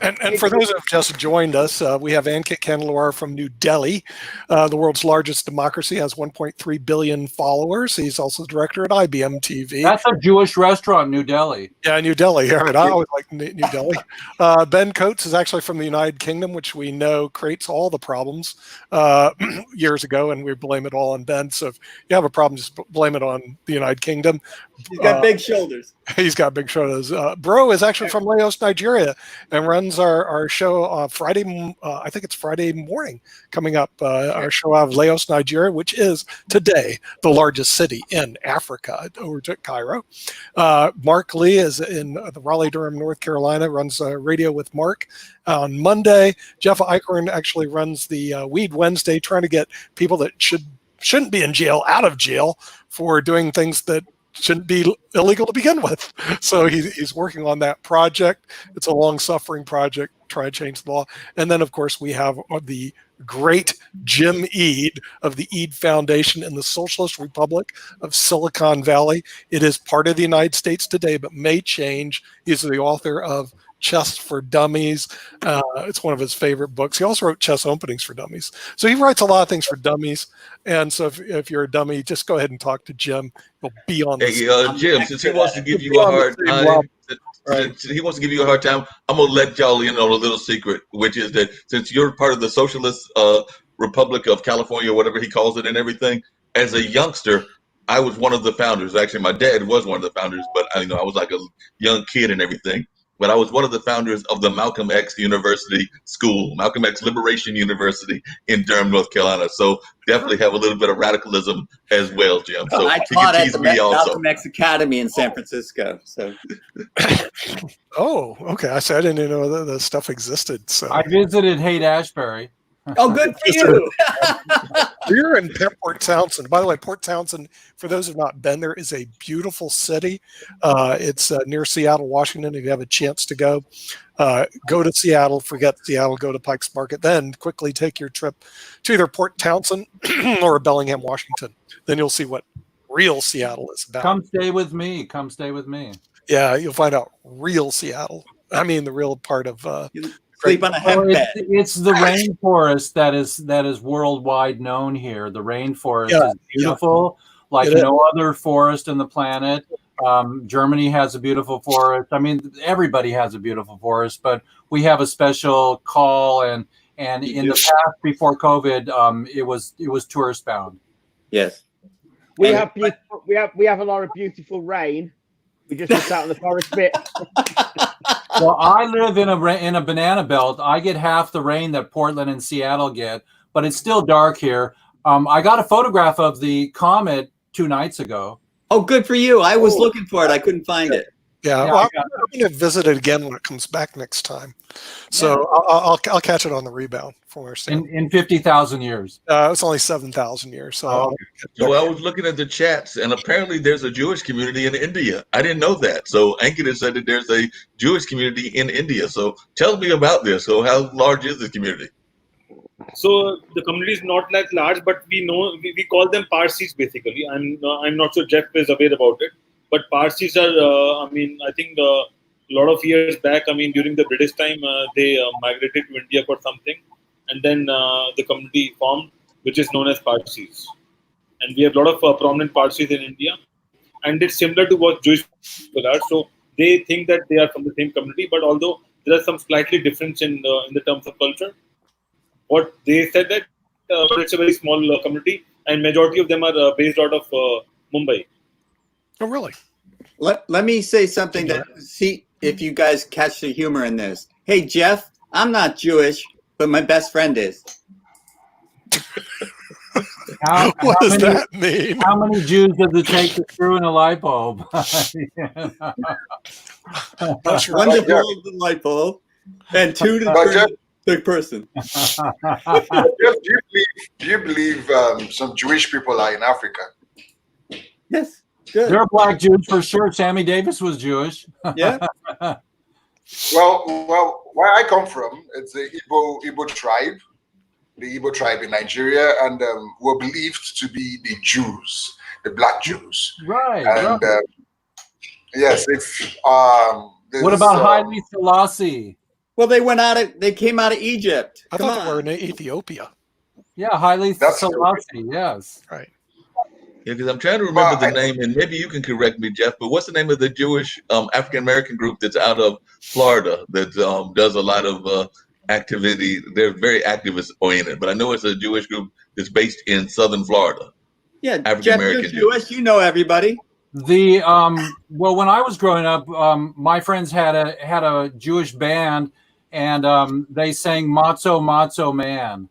And for those who have just joined us, we have Ankit Kandlawar from New Delhi, the world's largest democracy, has 1.3 billion followers. He's also the director at IBM TV. That's a Jewish restaurant, New Delhi. Yeah, New Delhi. Right. I always like New Delhi. Ben Coates is actually from the United Kingdom, which we know creates all the problems years ago, and we blame it all on Ben. So if you have a problem, just blame it on the United Kingdom. He's got big shoulders. He's got big shoulders. Bro is actually from Lagos, Nigeria, and runs runs our show Friday. I think it's Friday morning coming up. Our show out of Lagos, Nigeria, which is today the largest city in Africa, over to Cairo. Mark Lee is in the Raleigh-Durham, North Carolina, runs Radio with Mark. On Monday, Jeff Eichhorn actually runs the Weed Wednesday, trying to get people that shouldn't be in jail out of jail for doing things that shouldn't be illegal to begin with. So he's working on that project. It's a long-suffering project, try to change the law. And then, of course, we have the great Jim Eade of the Eade Foundation in the Socialist Republic of Silicon Valley. It is part of the United States today, but may change. He's the author of Chess for Dummies. It's one of his favorite books. He also wrote Chess Openings for Dummies. So he writes a lot of things for dummies. And so if you're a dummy, just go ahead and talk to Jim. He'll be on this. Hey, Jim, since he wants to give you a hard time, he wants to give you a hard time, I'm going to let y'all in on a little secret, which is that since you're part of the Socialist Republic of California, whatever he calls it and everything, as a youngster, I was one of the founders. Actually, my dad was one of the founders, but I was like a young kid and everything. But I was one of the founders of the Malcolm X University School, Malcolm X Liberation University in Durham, North Carolina. So definitely have a little bit of radicalism as well, Jim. So I taught at the Malcolm X Academy in San Francisco. So. Oh, okay. I didn't even know the stuff existed. So I visited Haight-Ashbury. Oh, good for you. We're in Port Townsend. By the way, Port Townsend, for those who have not been there, is a beautiful city. It's near Seattle, Washington. If you have a chance to go to Seattle, forget Seattle, go to Pikes Market, then quickly take your trip to either Port Townsend or Bellingham, Washington. Then you'll see what real Seattle is about. Come stay with me. Come stay with me. Yeah, you'll find out real Seattle. I mean, the real part of sleep on a hemp bed. It's the rainforest that is worldwide known here. The rainforest is beautiful, like no other forest in the planet. Germany has a beautiful forest. I mean, everybody has a beautiful forest, but we have a special call. And in the past, before COVID, it was tourist bound. Yes, we have a lot of beautiful rain. We just missed out on the forest bit. Well, I live in a banana belt. I get half the rain that Portland and Seattle get, but it's still dark here. I got a photograph of the comet 2 nights ago. Oh, good for you. I was looking for it. I couldn't find it. Yeah, well, I'm going to visit it again when it comes back next time. So I'll catch it on the rebound from where in 50,000 years. It's only 7,000 years. So, so I was looking at the chats, and apparently there's a Jewish community in India. I didn't know that. So Ankita said that there's a Jewish community in India. So tell me about this. So how large is this community? So the community is not that large, but we call them Parsis basically. I'm not sure Jeff is aware about it. But Parsis are, I think a lot of years back, during the British time, they migrated to India for something. And then the community formed, which is known as Parsis. And we have a lot of prominent Parsis in India. And it's similar to what Jewish people are. So they think that they are from the same community. But although there are some slightly difference in the terms of culture, what they said that it's a very small community. And majority of them are based out of Mumbai. Oh, really? Let me say something see if you guys catch the humor in this. Hey, Jeff, I'm not Jewish, but my best friend is. What does that mean? How many Jews does it take to screw in a light bulb? One to build the light bulb, and 2 to turn the person. Do you believe some Jewish people are in Africa? Yes. Good. There are black Jews for sure. Sammy Davis was Jewish. Yeah. Well, where I come from, it's the Igbo tribe, the Igbo tribe in Nigeria, and were believed to be the Jews, the black Jews. Right. And yes, what about Haile Selassie? Well, they came out of Egypt. I thought they were in Ethiopia. Yeah, Haile Selassie. Yes. Right. Yeah, because I'm trying to remember the name, and maybe you can correct me, Jeff. But what's the name of the Jewish African American group that's out of Florida that does a lot of activity? They're very activist oriented, but I know it's a Jewish group that's based in Southern Florida. Yeah, African American Jewish. You know everybody. Well, when I was growing up, my friends had a Jewish band, and they sang "Matzo Matzo Man,"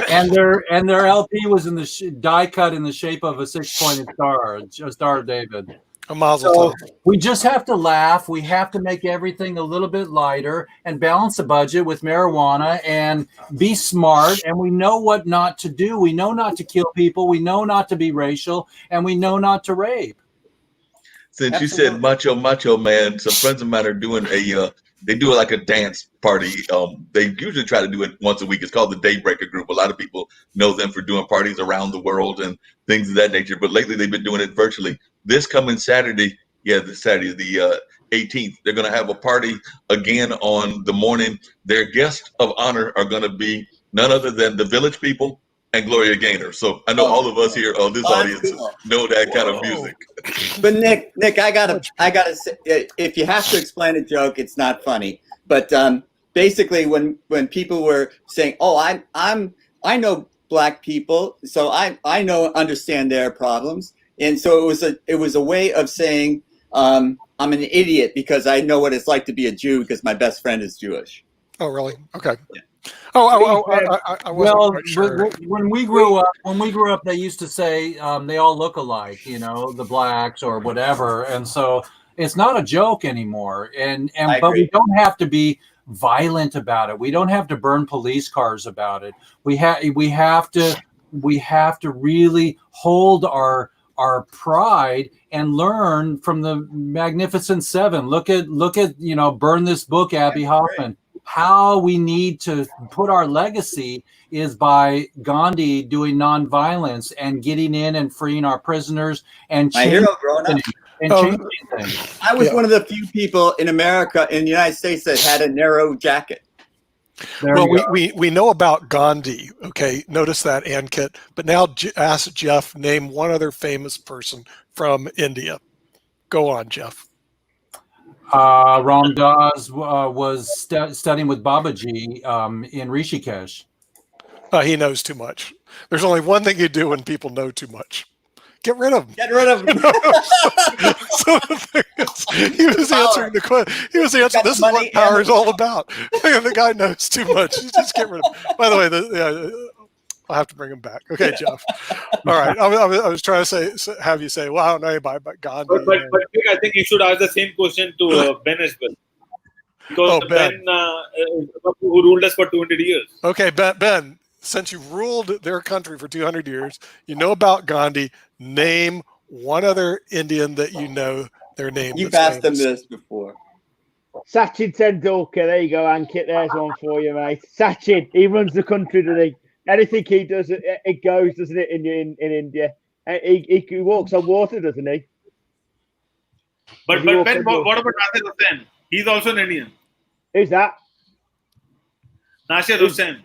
and their LP was in the die cut in the shape of a 6-pointed star, a Star of David. A mazel So tov. we just have to laugh. We have to make everything a little bit lighter and balance the budget with marijuana and be smart. And we know what not to do. We know not to kill people. We know not to be racial, and we know not to rape. Since you said Macho Macho Man, some friends of mine are doing they do like a dance party. They usually try to do it once a week. It's called the Daybreaker Group. A lot of people know them for doing parties around the world and things of that nature. But lately they've been doing it virtually. This coming Saturday, this Saturday, the 18th, they're going to have a party again on the morning. Their guests of honor are going to be none other than the Village People and Gloria Gaynor. So I know all of us here on this audience know that kind of music. But Nick, I gotta say, if you have to explain a joke, it's not funny. But basically, when people were saying, "Oh, I know black people, so I understand their problems," and so it was a way of saying I'm an idiot because I know what it's like to be a Jew because my best friend is Jewish. Oh, really? Okay. I wasn't quite sure. When we grew up, they used to say they all look alike, the blacks or whatever, and so it's not a joke anymore. But we don't have to be violent about it. We don't have to burn police cars about it. We have to really hold our pride and learn from the Magnificent Seven. Look at Burn This Book, Abby Hoffman. How we need to put our legacy is by Gandhi doing nonviolence and getting in and freeing our prisoners and changing things. I was one of the few people in America, in the United States, that had a narrow jacket. Well, we know about Gandhi. Okay, notice that, Ankit. But now ask Jeff, name one other famous person from India. Go on, Jeff. Ram Dass was studying with Babaji in Rishikesh. He knows too much. There's only one thing you do when people know too much. Get rid of them. Get rid of them. So the thing is, he was answering the question. He was answering, this is what power is all about. The guy knows too much. Just get rid of him. By the way, I'll have to bring him back. Okay, Jeff. All right. I was trying to have you say, well, I don't know anybody but Gandhi. But I think you should ask the same question to Ben as well. Because Ben who ruled us for 200 years. Okay, Ben, since you ruled their country for 200 years, you know about Gandhi. Name one other Indian that you know their name. You've asked them this before. Sachin Tendulkar. There you go, Ankit. There's one for you, mate. Sachin. He runs the country, doesn't he? Anything he does, it goes, doesn't it, in India? He walks on water, doesn't he? But Ben, what about Nasir Hussain? He's also an Indian. Who's that? Nasir Hussain.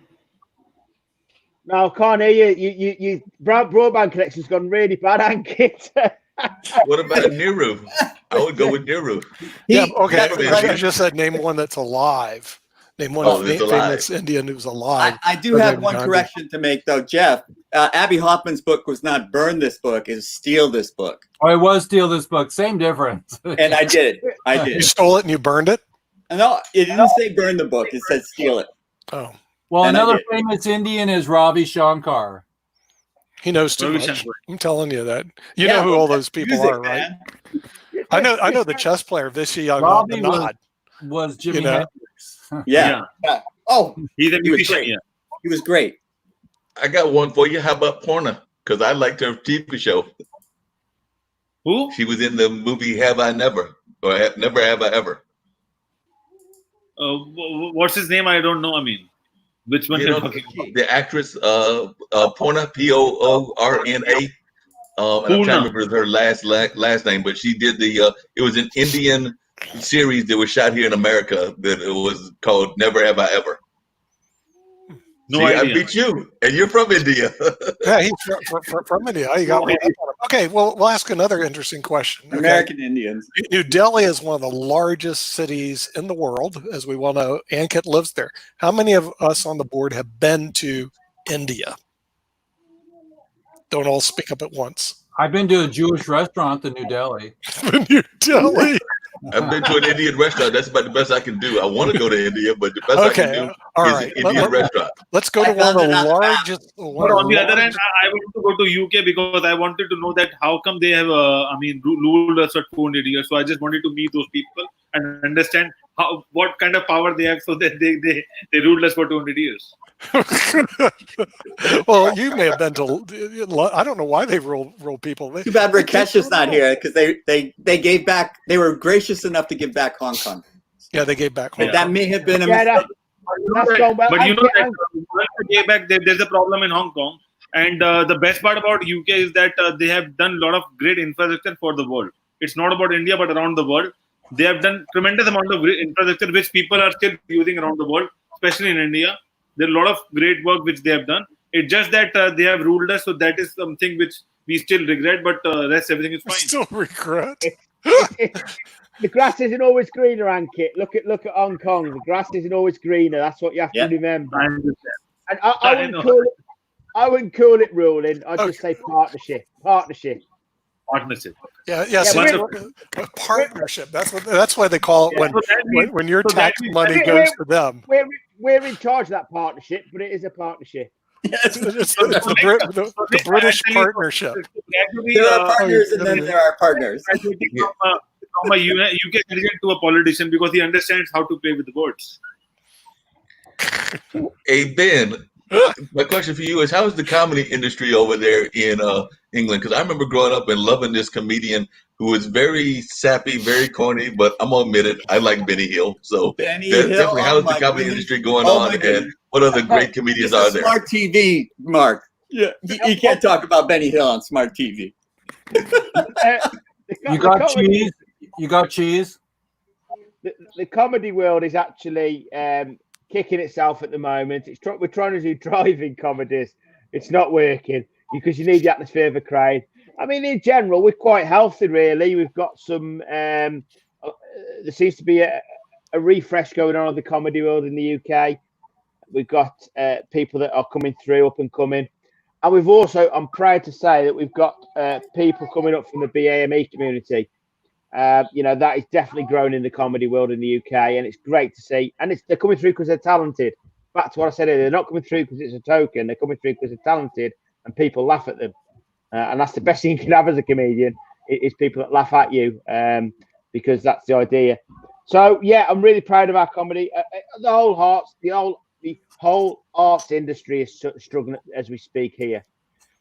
No, I can't hear you. You broadband connection's gone really bad, Ankit. What about Nehru? I would go with Nehru. Okay. You just said name one that's alive. Name one famous Indian who's alive. I do have one correction to make, though, Jeff. Abby Hoffman's book was not Burn This Book, it's Steal This Book. Oh, it was Steal This Book. Same difference. And I did. You stole it and you burned it? No, it didn't say burn the book. It said steal it. Oh. Well, another famous Indian is Ravi Shankar. He knows too much. I'm telling you that. You know who all those people are, right? I know the chess player, Vishy Anand was Jimi Hendrix. Yeah. Oh, he's a musician. He was great. I got one for you. How about Porna? Because I liked her TV show. Who? She was in the movie Have I Never, or Never Have I Ever. What's his name? I don't know. I mean, which one? The actress, Porna, P-O-O-R-N-A. I'm trying to remember her last name, but she did it was an Indian series that was shot here in America that it was called Never Have I Ever. No idea. I beat you, and you're from India. Yeah, he's from India. You got okay, well, we'll ask another interesting question. Okay. American Indians. New Delhi is one of the largest cities in the world, as we well know. Ankit lives there. How many of us on the board have been to India? Don't all speak up at once. I've been to a Jewish restaurant in New Delhi. New Delhi. I've been to an Indian restaurant. That's about the best I can do. I want to go to India, but the best I can do all is right. an Indian restaurant. Let's go to one of the largest. But on the other hand, I want to go to UK because I wanted to know that how come they have, ruled us for 200 years. So I just wanted to meet those people and understand what kind of power they have, so that they ruled us for 200 years. Well, you may have been to. I don't know why they rule people. Too bad Rakesh is not here because they gave back. They were gracious enough to give back Hong Kong. Yeah, they gave back Hong And Kong. that may have been a But you know I- that way back there's a problem in Hong Kong, and the best part about UK is that they have done a lot of great infrastructure for the world. It's not about India, but around the world. They have done tremendous amount of great infrastructure which people are still using around the world, especially in India. There's a lot of great work which they have done. It's just that they have ruled us, so that is something which we still regret, but rest everything is fine. Still regret. The grass isn't always greener, Ankit. Look at Hong Kong. The grass isn't always greener. That's what you have to remember. I understand. And I wouldn't call it ruling. I'd just say partnership. Partnership. Yeah, Yeah, so we're- a partnership. That's why they call it when your tax money goes to them. We're in charge of that partnership, but it is a partnership. It's the British partnership. There are partners and then there are partners. From a UK citizen to a politician because he understands how to play with the words. Hey Ben, my question for you is: how is the comedy industry over there in England? Because I remember growing up and loving this comedian who was very sappy, very corny, but I'm gonna admit it, I like Benny Hill. So Benny Hill, definitely, how is the comedy industry going on, and what other great comedians are there? Smart TV, Mark. Yeah, you can't talk about Benny Hill on Smart TV. You got cheese. You got cheese. The comedy world is actually kicking itself at the moment. We're trying to do driving comedies. It's not working because you need the atmosphere of a crowd. I mean, in general, we're quite healthy, really. We've got some. There seems to be a refresh going on in the comedy world in the UK. We've got people that are coming through, up and coming. And we've also, I'm proud to say that we've got people coming up from the BAME community. That is definitely growing in the comedy world in the UK, and it's great to see. And they're coming through because they're talented. Back to what I said earlier, they're not coming through because it's a token. They're coming through because they're talented, and people laugh at them. And that's the best thing you can have as a comedian is people that laugh at you, because that's the idea. So yeah, I'm really proud of our comedy. The whole arts industry is struggling as we speak here.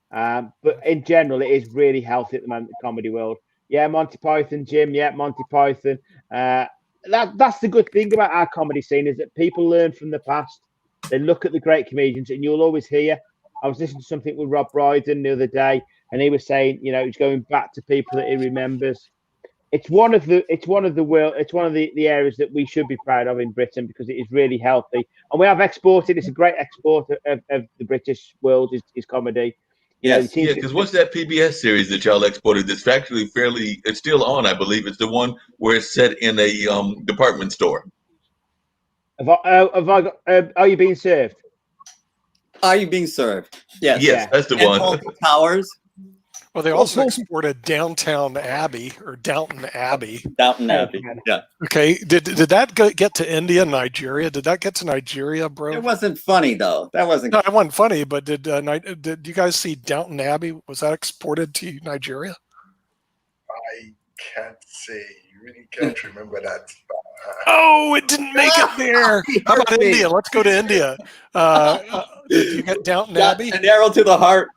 But in general, it is really healthy at the moment, the comedy world. Yeah, Monty Python, Jim. Yeah, Monty Python. That's the good thing about our comedy scene is that people learn from the past. They look at the great comedians, and you'll always hear. I was listening to something with Rob Brydon the other day, and he was saying, he's going back to people that he remembers. It's one of the areas that we should be proud of in Britain because it is really healthy, and we have exported. It's a great export of the British world is comedy. Yes, yeah, because what's that PBS series that y'all exported that's factually it's still on, I believe. It's the one where it's set in a department store. Are you being served? Are you being served? Yes. Yes, that's the one. Towers. Well, they also exported Downton Abbey. Downton Abbey. Yeah. Okay. Did that get to India, Nigeria? Did that get to Nigeria, bro? It wasn't funny though. That wasn't. No, it wasn't funny. But did you guys see Downton Abbey? Was that exported to Nigeria? I can't say. You really can't remember that. Oh, it didn't make it there. How about India? Let's go to India. Did you get Downton Abbey? An arrow to the heart.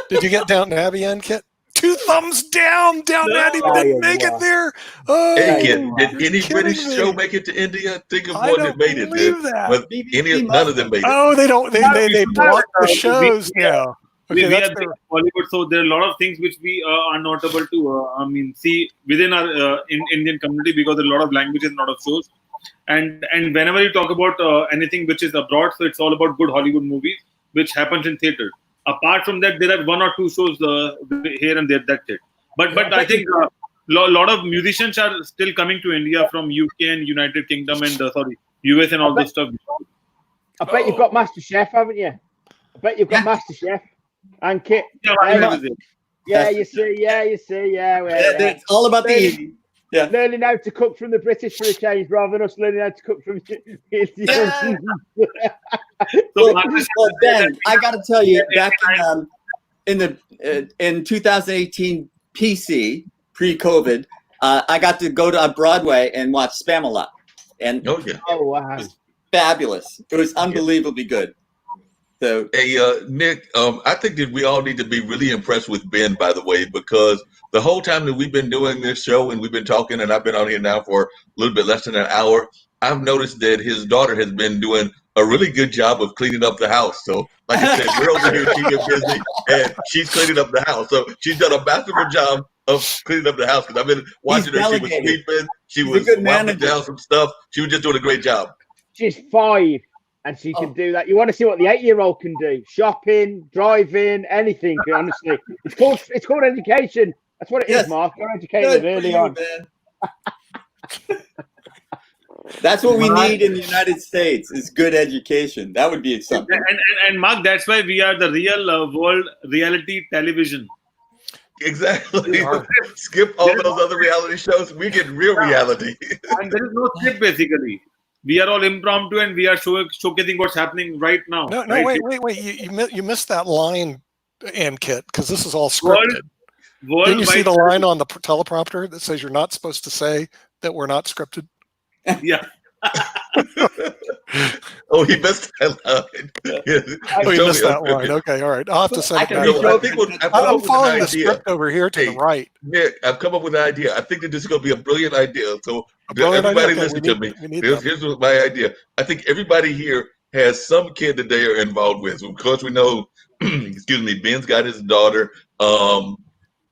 Did you get Downton Abbey, Ankit? 2 thumbs down. Downton Abbey didn't make it there. Oh, hey, kid, did any British show make it to India? Think of one that made it. But none of them made it. Oh, they don't. They block the shows now. Okay, we are Bollywood, so there are a lot of things which we are not able to see within our Indian community because there are a lot of languages, a lot of shows, and whenever you talk about anything which is abroad, so it's all about good Hollywood movies which happens in theater. Apart from that, there are 1 or 2 shows here and there. That's it. But I think a lot of musicians are still coming to India from UK and United Kingdom and US and all this stuff. I bet you've got MasterChef, haven't you? I bet you've got MasterChef. And Kit. Yeah, you see. Yeah. It's all about the Yeah. Learning how to cook from the British for a change, rather than us learning how to cook from. Yeah. So, Well, Ben, I got to tell you, back in 2018 PC pre-COVID, I got to go to Broadway and watch Spamalot, and Oh yeah. Oh wow! fabulous. It was unbelievably good. So Hey, Nick, I think that we all need to be really impressed with Ben, by the way, because the whole time that we've been doing this show and we've been talking, and I've been on here now for a little bit less than an hour, I've noticed that his daughter has been doing a really good job of cleaning up the house. So, like I said, we're over here keeping busy, and she's cleaning up the house. So she's done a masterful job of cleaning up the house because I've been watching her. She was delegated. sweeping, she He's a was good wiping manager. down some stuff. She was just doing a great job. She's 5, and she can do that. You want to see what the 8-year-old can do? Shopping, driving, anything. Honestly, it's called education. That's what it is, Yes. Mark. You're educated Good for early you, on. man. That's what we need in the United States is good education. That would be something. and Mark, that's why we are the real world reality television. Exactly. Skip all those other reality shows. We get real reality. And there is no script basically. We are all impromptu and we are showcasing what's happening right now. No, right? wait. You missed that line, Kit, because this is all scripted. Didn't you see the line on the teleprompter that says you're not supposed to say that we're not scripted? Yeah. Oh, he missed that line. Yeah. Oh, you missed that line. Okay, all right. I'll have to send it back. I think I'm following the script over here to the right. Nick, I've come up with an idea. I think that this is going to be a brilliant idea. So brilliant everybody idea. listen to me. Here's my idea. I think everybody here has some kid that they are involved with. Of course, we know, excuse me, Ben's got his daughter.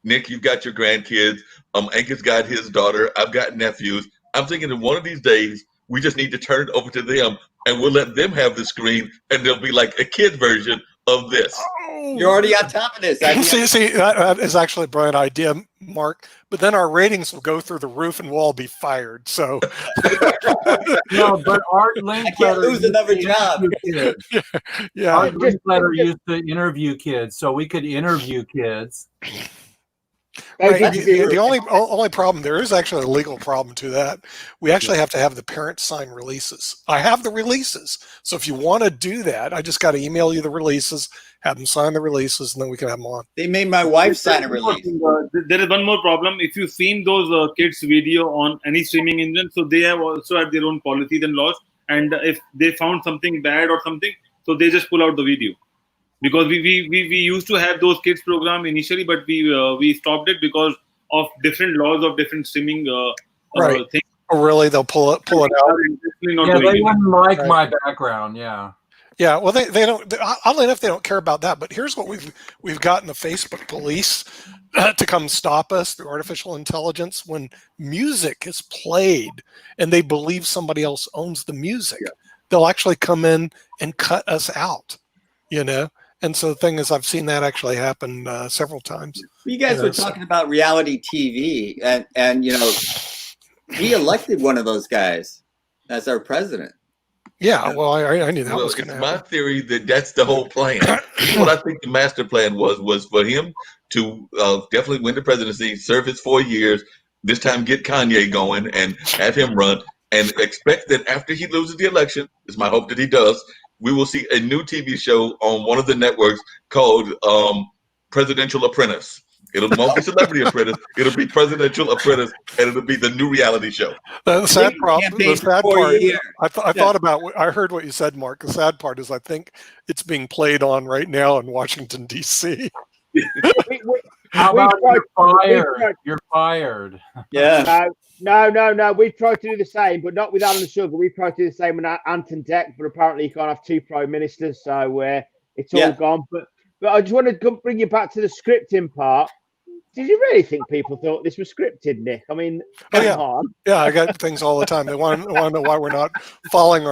Nick, you've got your grandkids. Anka's got his daughter. I've got nephews. I'm thinking that one of these days, we just need to turn it over to them and we'll let them have the screen and there'll be like a kid version of this. You're already on top of this. See, that is actually a brilliant idea, Mark. But then our ratings will go through the roof and we'll all be fired. So No, but Art I can't Linkletter lose another job. yeah. Art Linkletter used to interview kids, so we could interview kids. Right. The only problem, there is actually a legal problem to that. We actually have to have the parents sign releases. I have the releases. So if you want to do that, I just got to email you the releases, have them sign the releases, and then we can have them on. They made my wife sign a release. There is one more problem. If you've seen those kids' video on any streaming engine, so they have also had their own policies and laws. And if they found something bad or something, so they just pull out the video. Because we used to have those kids program initially, but we stopped it because of different laws of different streaming Right. things. Oh, really? They'll pull it out. Yeah, they wouldn't like my background. Yeah. Yeah, well, they don't. Oddly enough, they don't care about that. But here's what we've gotten the Facebook police to come stop us through artificial intelligence when music is played and they believe somebody else owns the music. Yeah. They'll actually come in and cut us out. You know. And so the thing is, I've seen that actually happen several times. You guys were talking about reality TV, and you know, we elected one of those guys as our president. Yeah, well, I knew that was going to happen. happen. My theory that that's the whole plan. What I think the master plan was for him to definitely win the presidency, serve his 4 years, this time get Kanye going and have him run, and expect that after he loses the election, it's my hope that he does, we will see a new TV show on one of the networks called Presidential Apprentice. It won't be Celebrity Apprentice. It'll be Presidential Apprentice, and it'll be the new reality show. The sad problem, the sad part, I thought about, I heard what you said, Mark. The sad part is I think it's being played on right now in Washington, D.C. How about you're fired? You're fired. Yeah. No. We've tried to do the same, but not with Alan Sugar. We've tried to do the same with Anton Deck, but apparently you can't have 2 prime ministers, so it's all gone. But I just want to bring you back to the scripting part. Did you really think people thought this was scripted, Nick? I mean, come on. Yeah, I got things all the time. They want to know why we're not following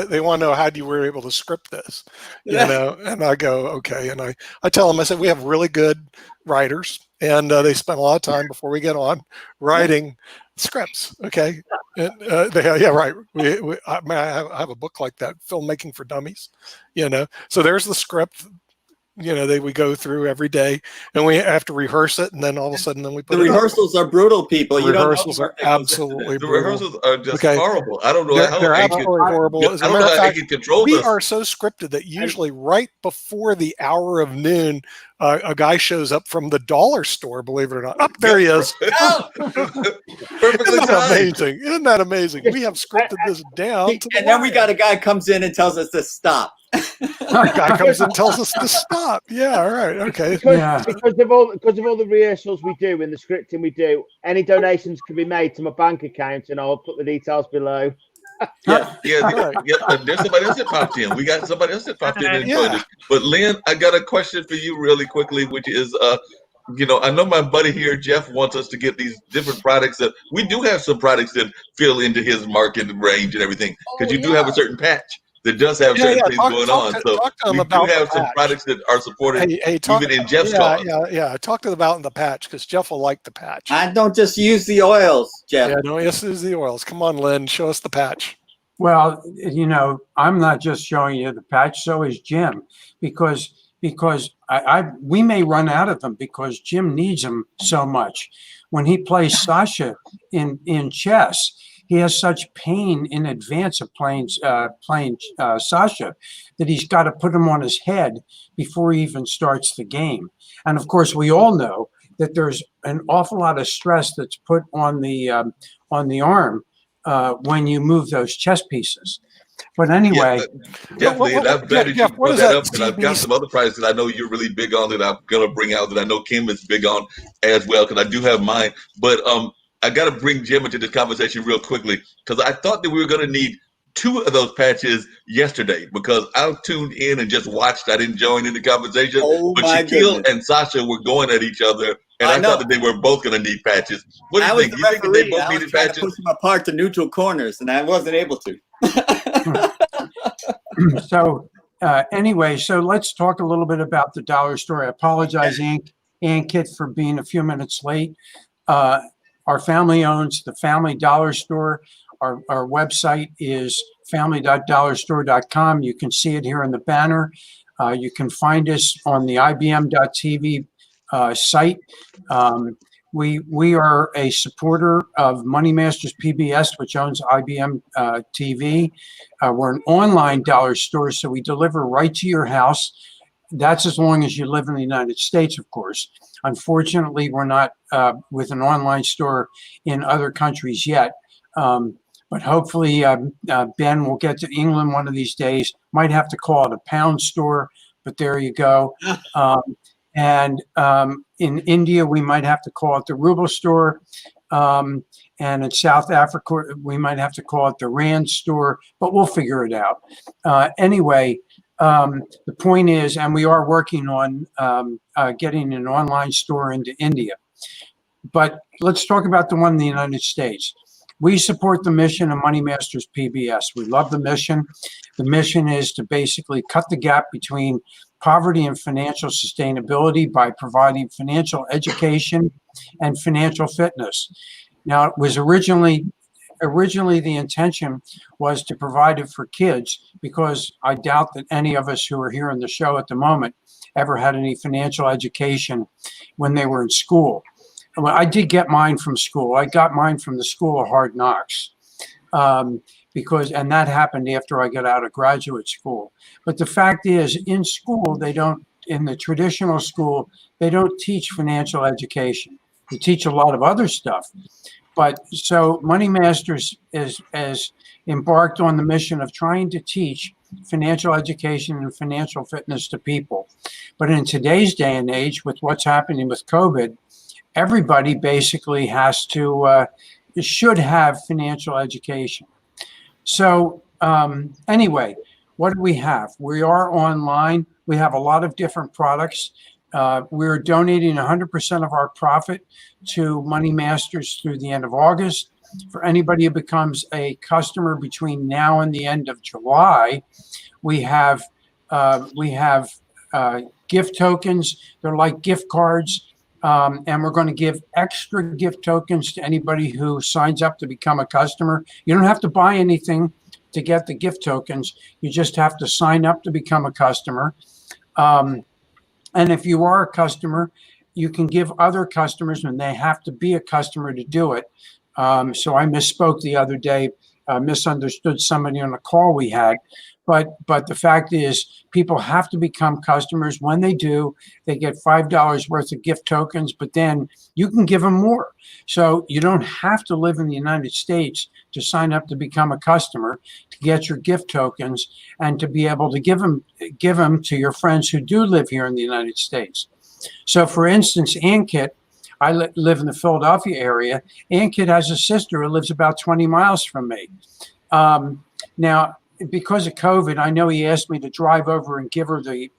they want to know how you were able to script this, you know? And I go, okay. And I tell them, I said, we have really good writers and they spend a lot of time before we get on writing scripts. Okay. And, right. I have a book like that, Filmmaking for Dummies, you know? So there's the script. we go through every day, and we have to rehearse it, and then all of a sudden, then we put The it up. rehearsals are brutal, people. You don't know Rehearsals the are work that goes into absolutely this. The brutal. rehearsals are just Okay. horrible. I don't know They're how Hank absolutely horrible. As I a don't matter know of how fact, Hank controls we us. are so scripted that usually right before the hour of noon, a guy shows up from the dollar store, believe it or not. Up there he is. Perfectly Isn't that timed. amazing? Isn't that amazing? We have scripted this down to the And then we wire. got a guy comes in and tells us to stop. Guy comes and tells us to stop. Yeah, all right, okay. Because of all the rehearsals we do and the scripting we do, any donations can be made to my bank account, and I'll put the details below. Yeah. There's somebody else that popped in. We got somebody else that popped in and joined Yeah. us. But Lynn, I got a question for you really quickly, which is, I know my buddy here, Jeff, wants us to get these different products. That we do have some products that fill into his market range and everything, because you do have a certain patch that does have certain things going on. So talk to we them do about have the some patch. products that are supported Talk, even in Jeff's yeah, cause. yeah. Talk to them about the patch, because Jeff will like the patch. I don't just use the oils, Jeff. Yeah, no, yes, is the oils. Come on, Lynn, show us the patch. Well, I'm not just showing you the patch, so is Jim, because we may run out of them because Jim needs them so much. When he plays Sasha in chess, he has such pain in advance of playing Sasha that he's got to put him on his head before he even starts the game. And of course, we all know that there's an awful lot of stress that's put on the arm when you move those chess pieces. But anyway, Definitely, and I'm glad that you Jeff, what brought is that that up, and I've got some other products that I know you're really big on that I'm gonna bring out, that I know Kim is big on as well, because I do have mine. But I got to bring Jim into this conversation real quickly, because I thought that we were gonna need 2 of those patches yesterday, because I tuned in and just watched. I didn't join in the conversation, but Shaquille and Sasha were going at each other, and I thought that they were both gonna need patches. What do you think? You think that they both needed patches? I was push them apart to neutral corners, and I wasn't able to. So anyway, so let's talk a little bit about the dollar store. I apologize, Ankit, for being a few minutes late. Our family owns the Family Dollar Store. Our website is family.dollarstore.com. You can see it here in the banner. You can find us on the IBM.TV site. We are a supporter of Money Masters PBS, which owns IBM TV. We're an online dollar store, so we deliver right to your house. That's as long as you live in the United States, of course. Unfortunately, we're not with an online store in other countries yet. But hopefully, Ben will get to England one of these days. Might have to call it a pound store, but there you go. And in India, we might have to call it the ruble store. And in South Africa, we might have to call it the rand store, but we'll figure it out. Anyway, the point is, and we are working on getting an online store into India. But let's talk about the one in the United States. We support the mission of Money Masters PBS. We love the mission. The mission is to basically cut the gap between poverty and financial sustainability by providing financial education and financial fitness. Now, it was originally the intention was to provide it for kids, because I doubt that any of us who are here on the show at the moment ever had any financial education when they were in school. Well, I did get mine from school. I got mine from the School of Hard Knocks, and that happened after I got out of graduate school. But the fact is, in school, in the traditional school, they don't teach financial education. They teach a lot of other stuff. But so Money Masters is embarked on the mission of trying to teach financial education and financial fitness to people. But in today's day and age, with what's happening with COVID, everybody basically should have financial education. So anyway, what do we have? We are online. We have a lot of different products. We're donating 100% of our profit to Money Masters through the end of August. For anybody who becomes a customer between now and the end of July, we have gift tokens. They're like gift cards. And we're going to give extra gift tokens to anybody who signs up to become a customer. You don't have to buy anything to get the gift tokens. You just have to sign up to become a customer. And if you are a customer, you can give other customers, and they have to be a customer to do it. So I misspoke the other day, misunderstood somebody on a call we had. But the fact is, people have to become customers. When they do, they get $5 worth of gift tokens, but then you can give them more. So you don't have to live in the United States to sign up to become a customer, to get your gift tokens, and to be able to give them to your friends who do live here in the United States. So for instance, Ankit, I live in the Philadelphia area. Ankit has a sister who lives about 20 miles from me. Now, because of COVID, I know he asked me to drive over and give her the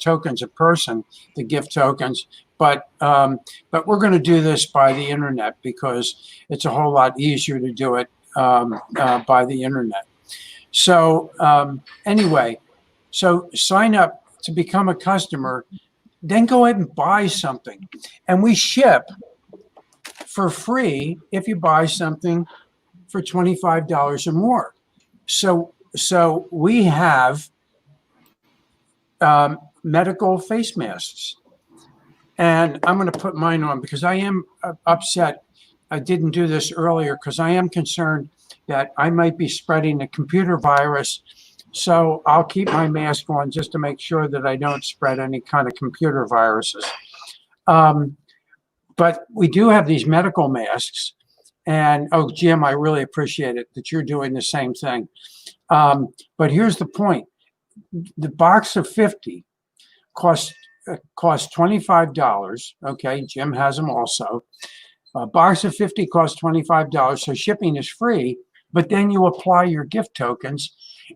tokens in person, the gift tokens. But we're going to do this by the internet because it's a whole lot easier to do it by the internet. So anyway, so sign up to become a customer, then go ahead and buy something. And we ship for free if you buy something for $25 or more. So we have medical face masks. And I'm going to put mine on because I am upset I didn't do this earlier because I am concerned that I might be spreading a computer virus. So I'll keep my mask on just to make sure that I don't spread any kind of computer viruses. But we do have these medical masks. And, oh, Jim, I really appreciate it that you're doing the same thing. But here's the point. The box of 50 costs $25. Okay, Jim has them also. A box of 50 costs $25, so shipping is free. But then you apply your gift tokens,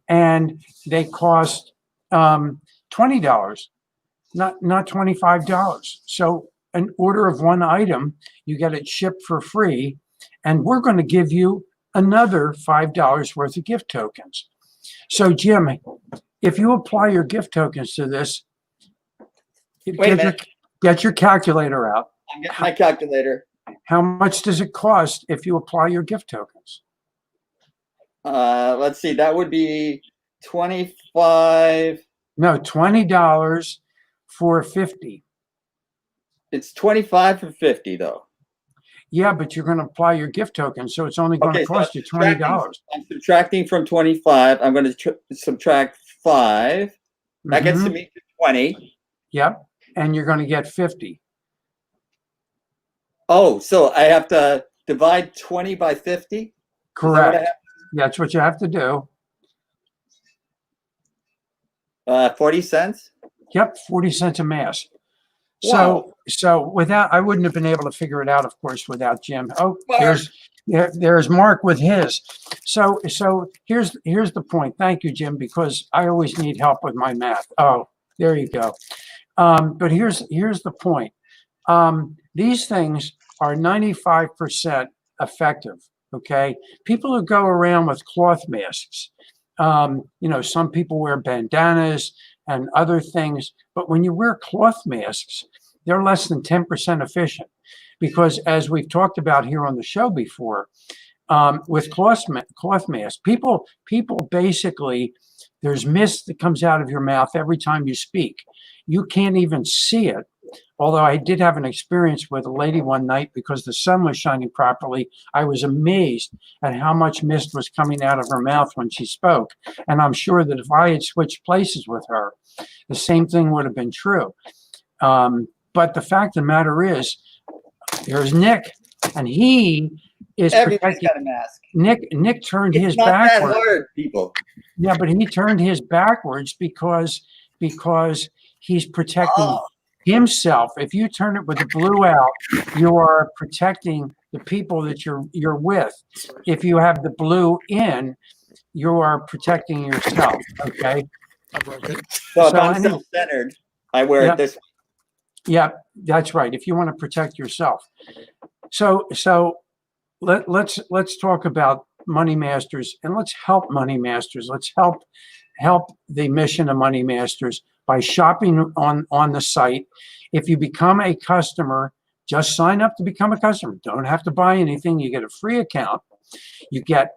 and they cost $20, not $25. So an order of one item, you get it shipped for free, and we're going to give you another $5 worth of gift tokens. So Jim, if you apply your gift tokens to this, get your calculator out. I'm getting my calculator. How much does it cost if you apply your gift tokens? Let's see. That would be 25. No, $20 for 50. It's 25 for 50, though. Yeah, but you're going to apply your gift token, so it's only going to cost you $20. I'm subtracting from 25. I'm going to subtract 5. That gets to me to 20. Yep, and you're going to get 50. Oh, so I have to divide 20 by 50? Correct. That's what you have to do. 40 cents? Yep, 40 cents a mask. Wow. So without, I wouldn't have been able to figure it out, of course, without Jim. Oh, there's Mark with his. So here's the point. Thank you, Jim, because I always need help with my math. Oh, there you go. But here's the point. These things are 95% effective. Okay, people who go around with cloth masks. Some people wear bandanas and other things, but when you wear cloth masks, they're less than 10% efficient, because as we've talked about here on the show before, with cloth masks, people basically, there's mist that comes out of your mouth every time you speak. You can't even see it. Although I did have an experience with a lady one night because the sun was shining properly. I was amazed at how much mist was coming out of her mouth when she spoke. And I'm sure that if I had switched places with her, the same thing would have been true. But the fact of the matter is, there's Nick, and he is protecting. Got a mask. Nick turned his not backwards. That hard, people. Yeah, but he turned his backwards because he's protecting himself. If you turn it with the blue out, you are protecting the people that you're with. If you have the blue in, you are protecting yourself. Okay. So if I'm self-centered, I wear it this way. Yeah, that's right. If you want to protect yourself. So let's talk about Money Masters, and let's help Money Masters. Let's help the mission of Money Masters by shopping on the site. If you become a customer, just sign up to become a customer. Don't have to buy anything. You get a free account. You get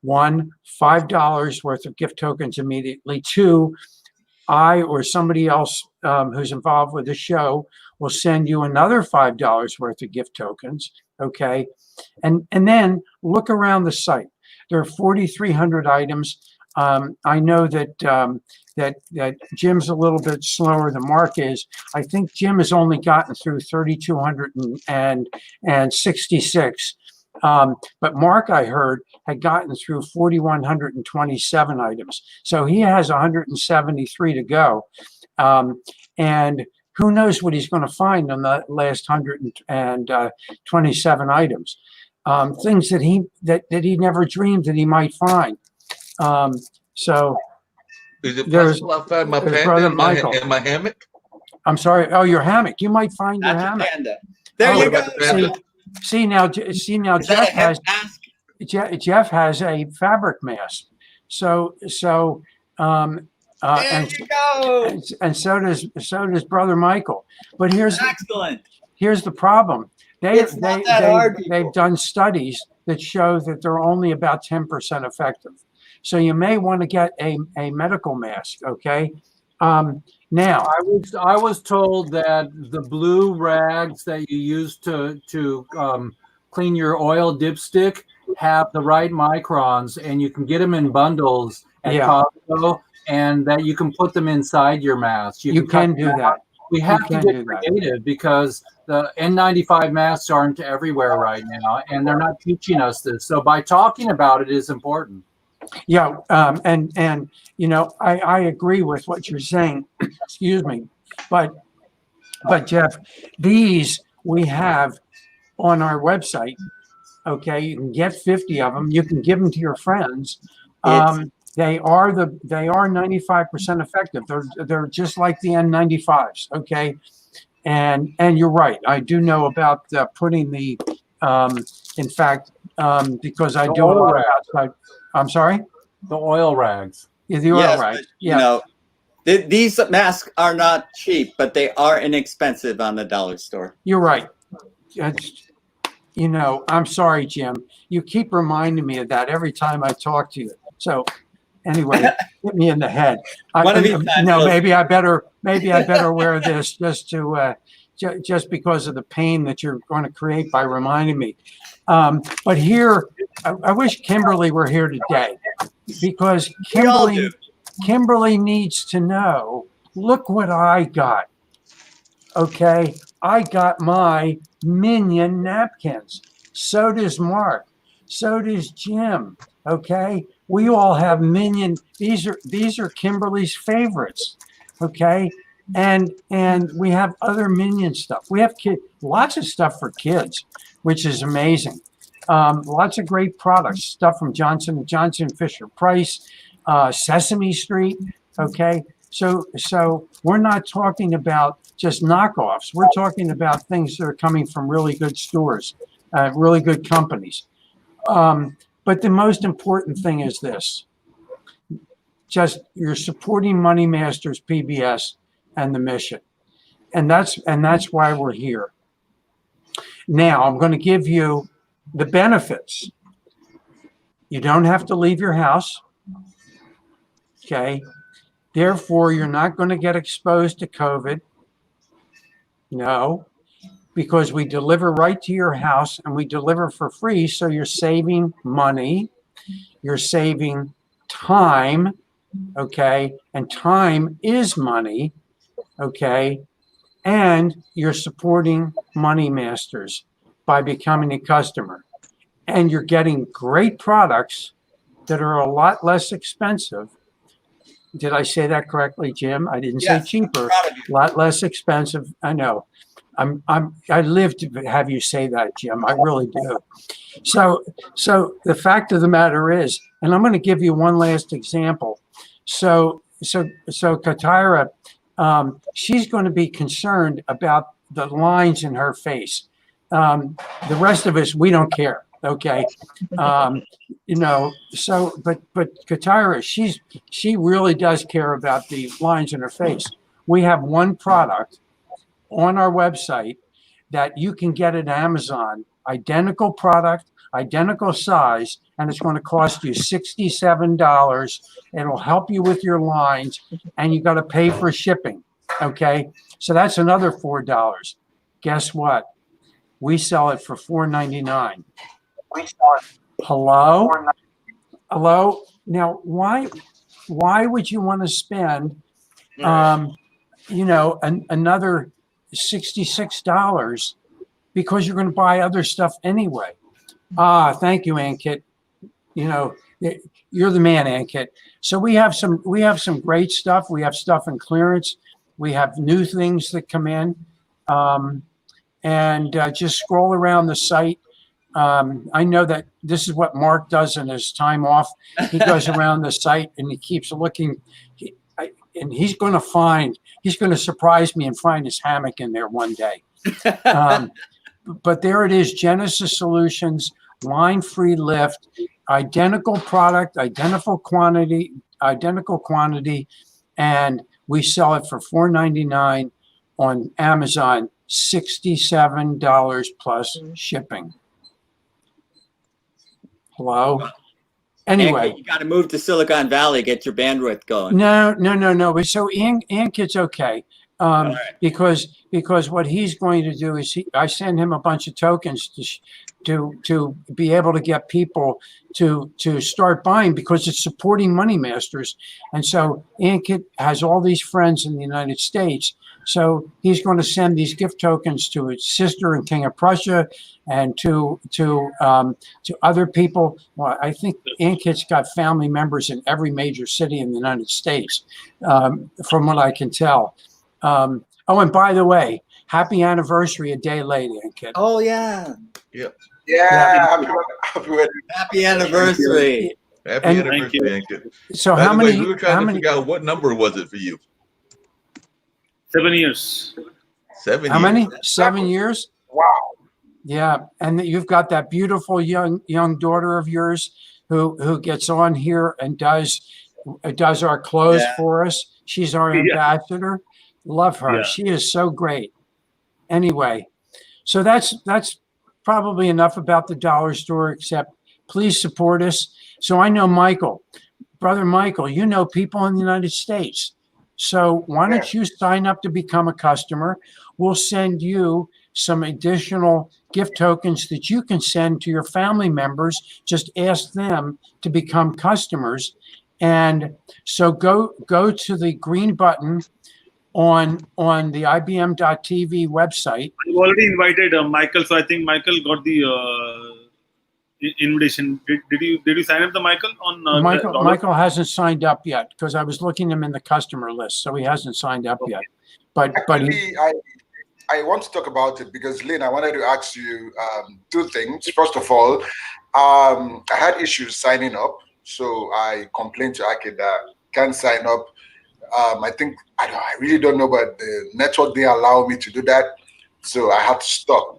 $5 worth of gift tokens immediately. 2, I or somebody else who's involved with the show will send you another $5 worth of gift tokens. Okay. And then look around the site. There are 4,300 items. I know that that Jim's a little bit slower than Mark is. I think Jim has only gotten through 3,266. But Mark, I heard, had gotten through 4,127 items. So he has 173 to go. And who knows what he's going to find on the last 127 items. Things that he never dreamed that he might find. So Is it there's, possible I find my there's panda Brother in my, Michael. in my hammock? I'm sorry. Oh, your hammock. You might find your Not your hammock. panda. There Oh, you go. about the panda? See now, Is Jeff that a has head mask? Jeff has a fabric mask. So There and you go. and so does Brother Michael. But Excellent. here's the problem. It's not that hard, people. They've done studies that show that they're only about 10% effective. So you may want to get a medical mask. Okay. Now I was told that the blue rags that you use to clean your oil dipstick have the right microns, and you can get them in bundles at Costco, and that you can put them inside your mask. you can do that. We have to can get do that. creative because the N95 masks aren't everywhere right now, and they're not teaching us this. So by talking about it is important. Yeah, and you know, I agree with what you're saying. Excuse me, but Jeff, these we have on our website. Okay, you can get 50 of them. You can give them to your friends. They are 95% effective. They're just like the N95s. Okay, and you're right. I do know about putting the in fact because I do a lot of outside. I'm sorry? The oil rags. Yeah, the oil Yes, rags. but, Yeah. you know, these masks are not cheap, but they are inexpensive on the dollar store. You're right. You know, I'm sorry, Jim. You keep reminding me of that every time I talk to you. So anyway, hit me in the head. Maybe I better wear this just to just because of the pain that you're going to create by reminding me. But here, I wish Kimberly were here today because Kimberly needs to know, look what I got. Okay. I got my Minion napkins. So does Mark. So does Jim. Okay. We all have Minion. These are Kimberly's favorites. Okay. And we have other Minion stuff. We have lots of stuff for kids, which is amazing. Lots of great products, stuff from Johnson & Johnson, Fisher Price, Sesame Street. Okay. So we're not talking about just knockoffs. We're talking about things that are coming from really good stores, really good companies. But the most important thing is this. Just you're supporting Money Masters PBS and the mission. And that's why we're here. Now I'm going to give you the benefits. You don't have to leave your house. Okay. Therefore, you're not going to get exposed to COVID. No, because we deliver right to your house and we deliver for free. So you're saving money. You're saving time. Okay. And time is money. Okay. And you're supporting Money Masters by becoming a customer. And you're getting great products that are a lot less expensive. Did I say that correctly, Jim? I didn't say cheaper. A lot less expensive. I know. I live to have you say that, Jim. I really do. So the fact of the matter is, and I'm going to give you one last example. So Katira, she's going to be concerned about the lines in her face. The rest of us, we don't care. Okay. You know, so, but Katira, she really does care about the lines in her face. We have one product on our website that you can get at Amazon, identical product, identical size, and it's going to cost you $67. It'll help you with your lines, and you got to pay for shipping. Okay, so that's another $4. Guess what? We sell it for $4.99. Hello? Hello? Now, why would you want to spend, another $66 because you're going to buy other stuff anyway? Thank you, Ankit. You're the man, Ankit. So we have some great stuff. We have stuff in clearance. We have new things that come in, and just scroll around the site. I know that this is what Mark does in his time off. He goes around the site and he keeps looking, and he's going to surprise me and find his hammock in there one day. But there it is, Genesis Solutions, line-free lift, identical product, identical quantity, and we sell it for $4.99 on Amazon, $67 plus shipping. Hello? Anyway. You got to move to Silicon Valley, get your bandwidth going. No. So Ankit's okay. Because what he's going to do is I send him a bunch of tokens to be able to get people to start buying, because it's supporting Money Masters. And so Ankit has all these friends in the United States. So he's going to send these gift tokens to his sister and King of Prussia, and to other people. Well, I think Ankit's got family members in every major city in the United States, from what I can tell. And by the way, happy anniversary a day late, Ankit. Oh, yeah. Yep. Yeah. Happy anniversary. Happy anniversary, Ankit. So By how the way, many? we were trying to figure out what number was it for you? 7 years. 7 How years. many? 7 years? Wow. Yeah, and you've got that beautiful young daughter of yours who gets on here and does our clothes for us. She's our ambassador. Love her. Yeah. She is so great. Anyway, so that's probably enough about the dollar store, except please support us. So I know Michael, brother Michael, you know people in the United States. So why don't you sign up to become a customer? We'll send you some additional gift tokens that you can send to your family members. Just ask them to become customers. And so go to the green button on the IBM.TV website. I've already invited Michael, so I think Michael got the invitation. Did you sign up the Michael on Michael hasn't signed up yet, because I was looking him in the customer list, so he hasn't signed up yet. But Actually, I want to talk about it because, Lynn, I wanted to ask you two things. First of all, I had issues signing up, so I complained to Ankit that can't sign up. I think I really don't know, but the network didn't allow me to do that, so I had to stop.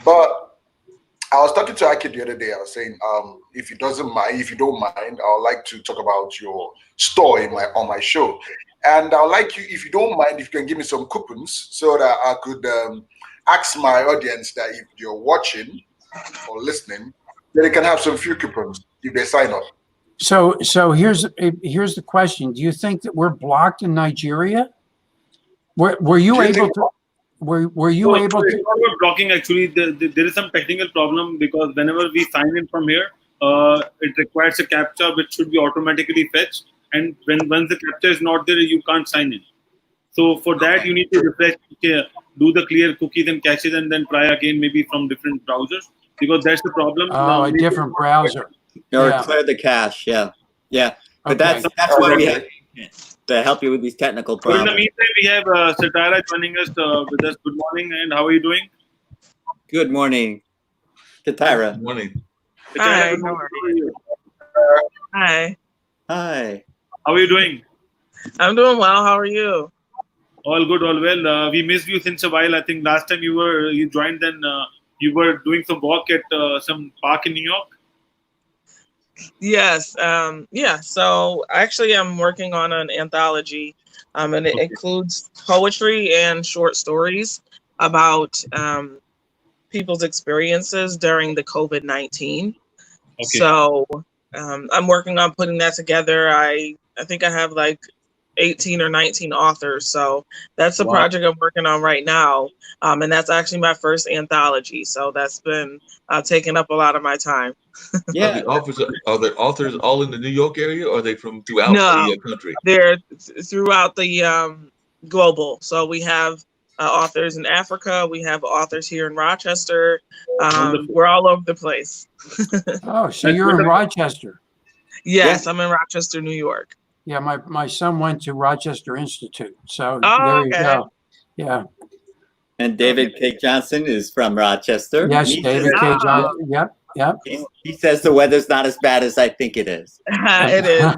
But I was talking to Ankit the other day. I was saying, if you don't mind, I would like to talk about your store on my show. And I would like you, if you don't mind, if you can give me some coupons so that I could ask my audience that if you're watching or listening, then they can have some few coupons if they sign up. So here's the question: do you think that we're blocked in Nigeria? Were you able to? Were you able to? It's not about blocking, actually. There is some technical problem, because whenever we sign in from here, it requires a CAPTCHA which should be automatically fetched. And once the CAPTCHA is not there, you can't sign in. So for that, you need to refresh, do the clear cookies and caches, and then try again, maybe from different browsers, because that's the problem. Oh, a different browser. Or Yeah. clear the cache. Yeah. But Okay. that's what we have to help you with these technical But in the problems. meantime, we have Satara joining us with us. Good morning, and how are you doing? Good morning, Katara. Good morning. Satara, Hi, good how morning. are you? Hi, Hi. How are you doing? I'm doing well. How are you? All good, all well. We missed you since a while. I think last time you joined, then you were doing some walk at some park in New York. Yes. Yeah. So actually, I'm working on an anthology, and it includes poetry and short stories about people's experiences during the COVID-19. Okay. So I'm working on putting that together. I think I have like 18 or 19 authors. So that's the Wow. project I'm working on right now. And that's actually my first anthology. So that's been taking up a lot of my time. Yeah. Are the authors all in the New York area, or are they from throughout No, the country? they're throughout the global. So we have authors in Africa. We have authors here in Rochester. Wonderful. We're all over the place. Oh, so That's you're in wonderful. Rochester. Yes, I'm in Rochester, New York. Yeah, my son went to Rochester Institute. So Oh, there you okay. go. Yeah. And David K. Johnson is from Rochester. Yes, He David says- K. Oh. Johnson. Yep. Yep. He says the weather's not as bad as I think it is. It is.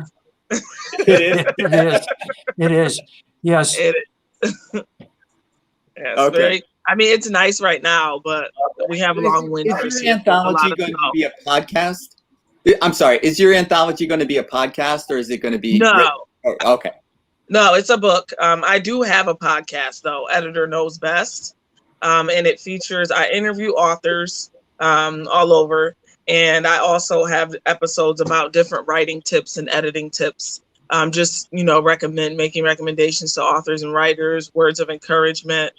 It is. It is. Yes. It is. Yes, Okay. very. I mean, it's nice right now, but we have long winters. Is here, your so it's a lot anthology of going to snow. be a podcast? I'm sorry. Is your anthology going to be a podcast, or is it going to be? No. Oh, okay. No, it's a book. I do have a podcast though, Editor Knows Best, and it features. I interview authors all over, and I also have episodes about different writing tips and editing tips. Just making recommendations to authors and writers, words of encouragement,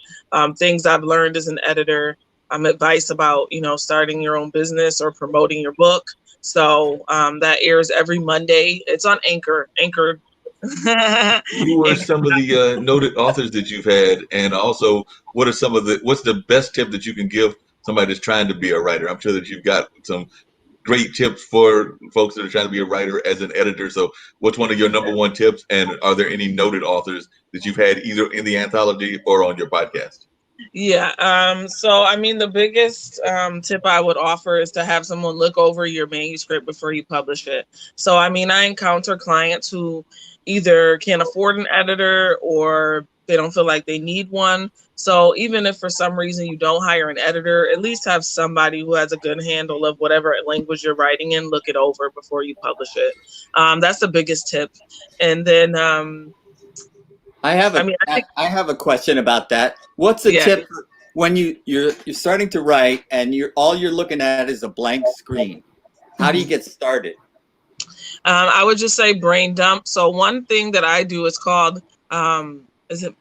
things I've learned as an editor, advice about starting your own business or promoting your book. So that airs every Monday. It's on Anchor. Who are some of the noted authors that you've had, and also what's the best tip that you can give somebody that's trying to be a writer? I'm sure that you've got some great tips for folks that are trying to be a writer as an editor. So what's one of your number one tips, and are there any noted authors that you've had either in the anthology or on your podcast? Yeah. So, I mean, the biggest tip I would offer is to have someone look over your manuscript before you publish it. So, I mean, I encounter clients who either can't afford an editor or they don't feel like they need one. So even if for some reason you don't hire an editor, at least have somebody who has a good handle of whatever language you're writing in, look it over before you publish it. That's the biggest tip. And then I have a question about that. What's the tip when you're starting to write and all you're looking at is a blank screen? How do you get started? I would just say brain dump. So one thing that I do is called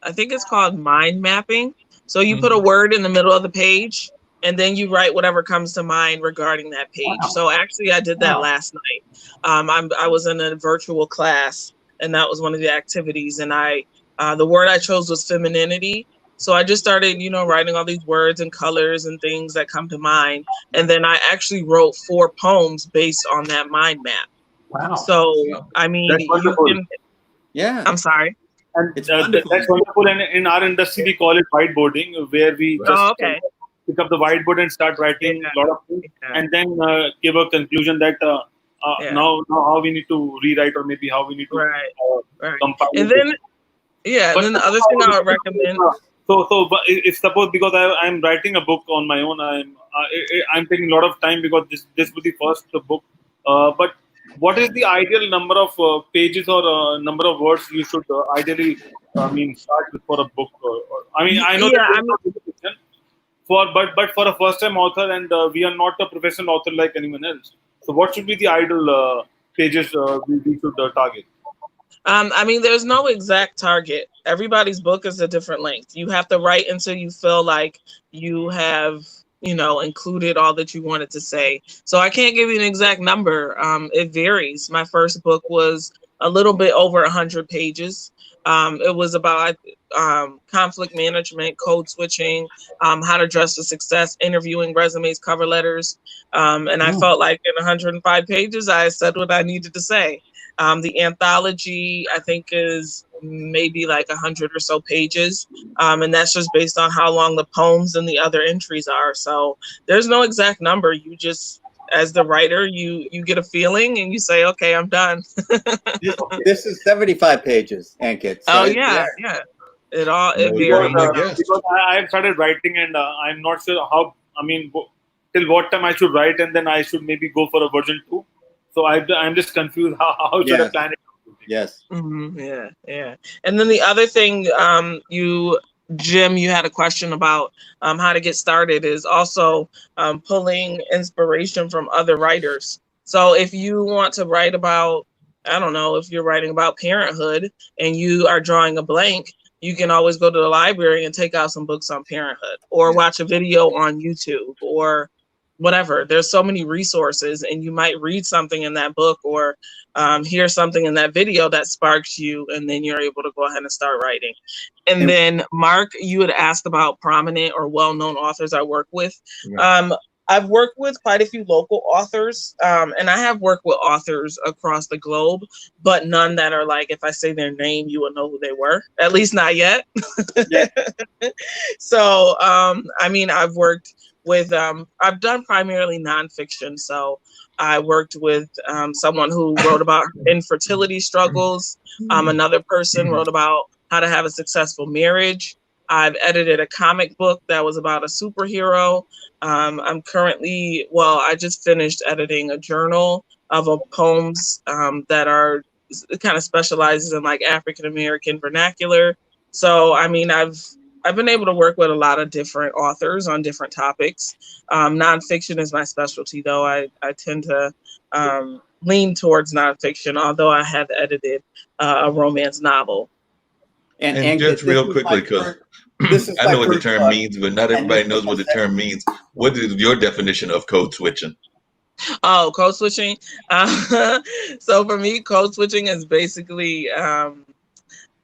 I think it's called mind mapping. So you put a word in the middle of the page and then you write whatever comes to mind regarding that page. Wow. So actually I did that last night. I was in a virtual class and that was one of the activities. And the word I chose was femininity. So I just started, writing all these words and colors and things that come to mind. And then I actually wrote 4 poems based on that mind map. Wow. So, I mean, you can, yeah. I'm sorry. And that's wonderful. And in our industry, we call it whiteboarding, where we just pick up the whiteboard and start writing a lot of things, and then give a conclusion that now how we need to rewrite, or maybe how we need to compile. And then, and then the other thing I would recommend. But if suppose, because I'm writing a book on my own, I'm taking a lot of time because this was the first book. But what is the ideal number of pages or number of words you should ideally start with for a book? I know that but for a first-time author, and we are not a professional author like anyone else. So what should be the ideal pages we should target? There's no exact target. Everybody's book is a different length. You have to write until you feel like you have included all that you wanted to say. So I can't give you an exact number. It varies. My first book was a little bit over 100 pages. It was about conflict management, code switching, how to dress for success, interviewing, resumes, cover letters. And I felt like in 105 pages, I said what I needed to say. The anthology, I think, is maybe like 100 or so pages. And that's just based on how long the poems and the other entries are. So there's no exact number. You just, as the writer, you get a feeling and you say, okay, I'm done. This is 75 pages, Ankit. So It varies. Because I've started writing and I'm not sure how, till what time I should write, and then I should maybe go for a version 2. So I'm just confused how should I plan it? Yes. Mm-hmm. Yeah. And then the other thing, Jim, you had a question about how to get started, is also pulling inspiration from other writers. So if you want to write about, I don't know, if you're writing about parenthood and you are drawing a blank, you can always go to the library and take out some books on parenthood, or watch a video on YouTube, or whatever. There's so many resources, and you might read something in that book or hear something in that video that sparks you, and then you're able to go ahead and start writing. And then Mark, you had asked about prominent or well-known authors I work with. Right. I've worked with quite a few local authors, and I have worked with authors across the globe, but none that are like, if I say their name, you will know who they were. At least not yet. Yeah. So, I mean, I've worked with, I've done primarily nonfiction. So I worked with someone who wrote about infertility struggles. Another person wrote about how to have a successful marriage. I've edited a comic book that was about a superhero. I'm currently, well, I just finished editing a journal of poems that are kind of specializes in like African American vernacular. So, I mean, I've been able to work with a lot of different authors on different topics. Nonfiction is my specialty, though. I tend to lean towards nonfiction, although I have edited a romance novel. And just real quickly, because I know what the term means, but not everybody knows what the term means. What is your definition of code switching? Oh, code switching. So for me, code switching is basically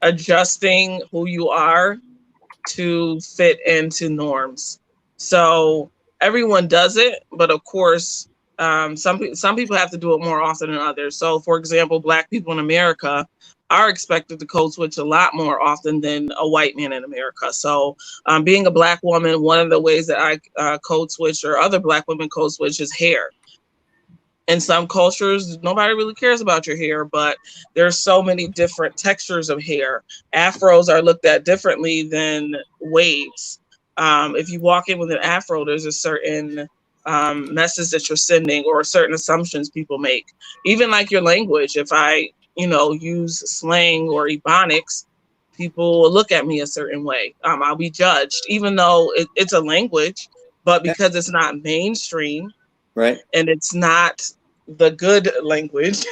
adjusting who you are to fit into norms. So everyone does it, but of course, some people have to do it more often than others. So for example, Black people in America are expected to code switch a lot more often than a white man in America. So being a Black woman, one of the ways that I code switch, or other Black women code switch, is hair. In some cultures, nobody really cares about your hair, but there's so many different textures of hair. Afros are looked at differently than waves. If you walk in with an afro, there's a certain message that you're sending, or certain assumptions people make. Even like your language, if I use slang or ebonics, people will look at me a certain way. I'll be judged, even though it's a language, but because it's not mainstream, right, and it's not the good language,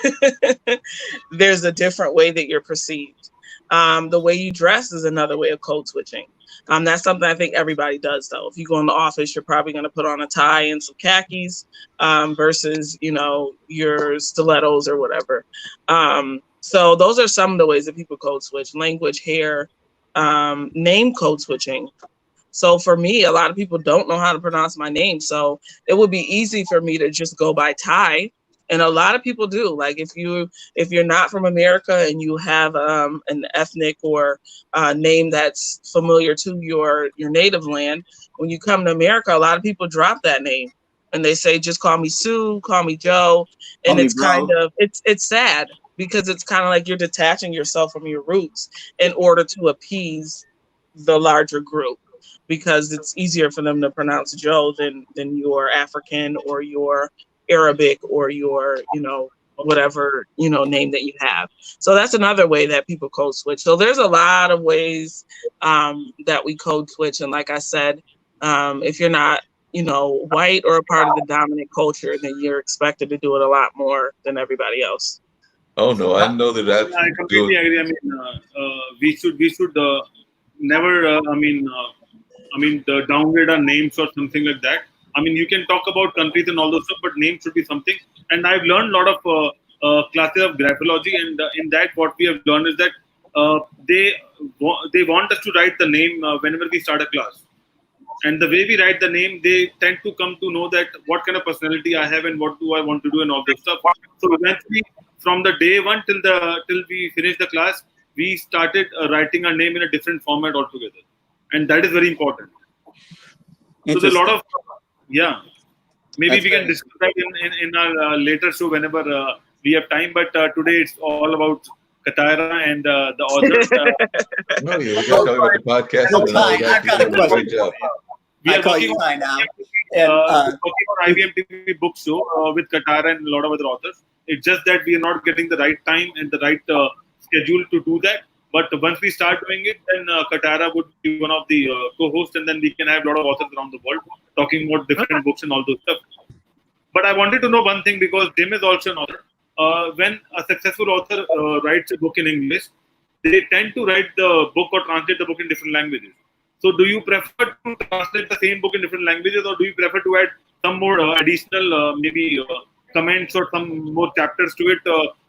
there's a different way that you're perceived. The way you dress is another way of code switching. That's something I think everybody does, though. If you go in the office, you're probably going to put on a tie and some khakis versus, your stilettos or whatever. So those are some of the ways that people code switch: language, hair, name code switching. So for me, a lot of people don't know how to pronounce my name. So it would be easy for me to just go by Ty. And a lot of people do. Like if you're not from America and you have an ethnic or name that's familiar to your native land, when you come to America, a lot of people drop that name and they say, just call me Sue, call me Joe. And it's kind of, it's sad, because it's kind of like you're detaching yourself from your roots in order to appease the larger group, because it's easier for them to pronounce Joe than your African or your Arabic or your, whatever, name that you have. So that's another way that people code switch. So there's a lot of ways that we code switch. And like I said, if you're not, white or a part of the dominant culture, then you're expected to do it a lot more than everybody else. Oh no, I know that. I completely agree. I mean, we should never. Downgrade our names or something like that. I mean, you can talk about countries and all those stuff, but names should be something. And I've learned a lot of classes of graphology, and in that, what we have learned is that they want us to write the name whenever we start a class. And the way we write the name, they tend to come to know that what kind of personality I have and what do I want to do and all this stuff. So eventually, from the day one till we finish the class, we started writing our name in a different format altogether, and that is very important. So there's a lot of maybe we can discuss that in our later show whenever we have time. But today it's all about Katara and the author. No, we got to talk about the podcast. I've got a question. I call you Ty now. Talking about IVM TV book show with Katara and a lot of other authors. It's just that we are not getting the right time and the right schedule to do that. But once we start doing it, then Katara would be one of the co-hosts, and then we can have a lot of authors around the world talking about different books and all those stuff. But I wanted to know one thing, because Jim is also an author. When a successful author writes a book in English, they tend to write the book or translate the book in different languages. So do you prefer to translate the same book in different languages, or do you prefer to add some more additional comments or some more chapters to it?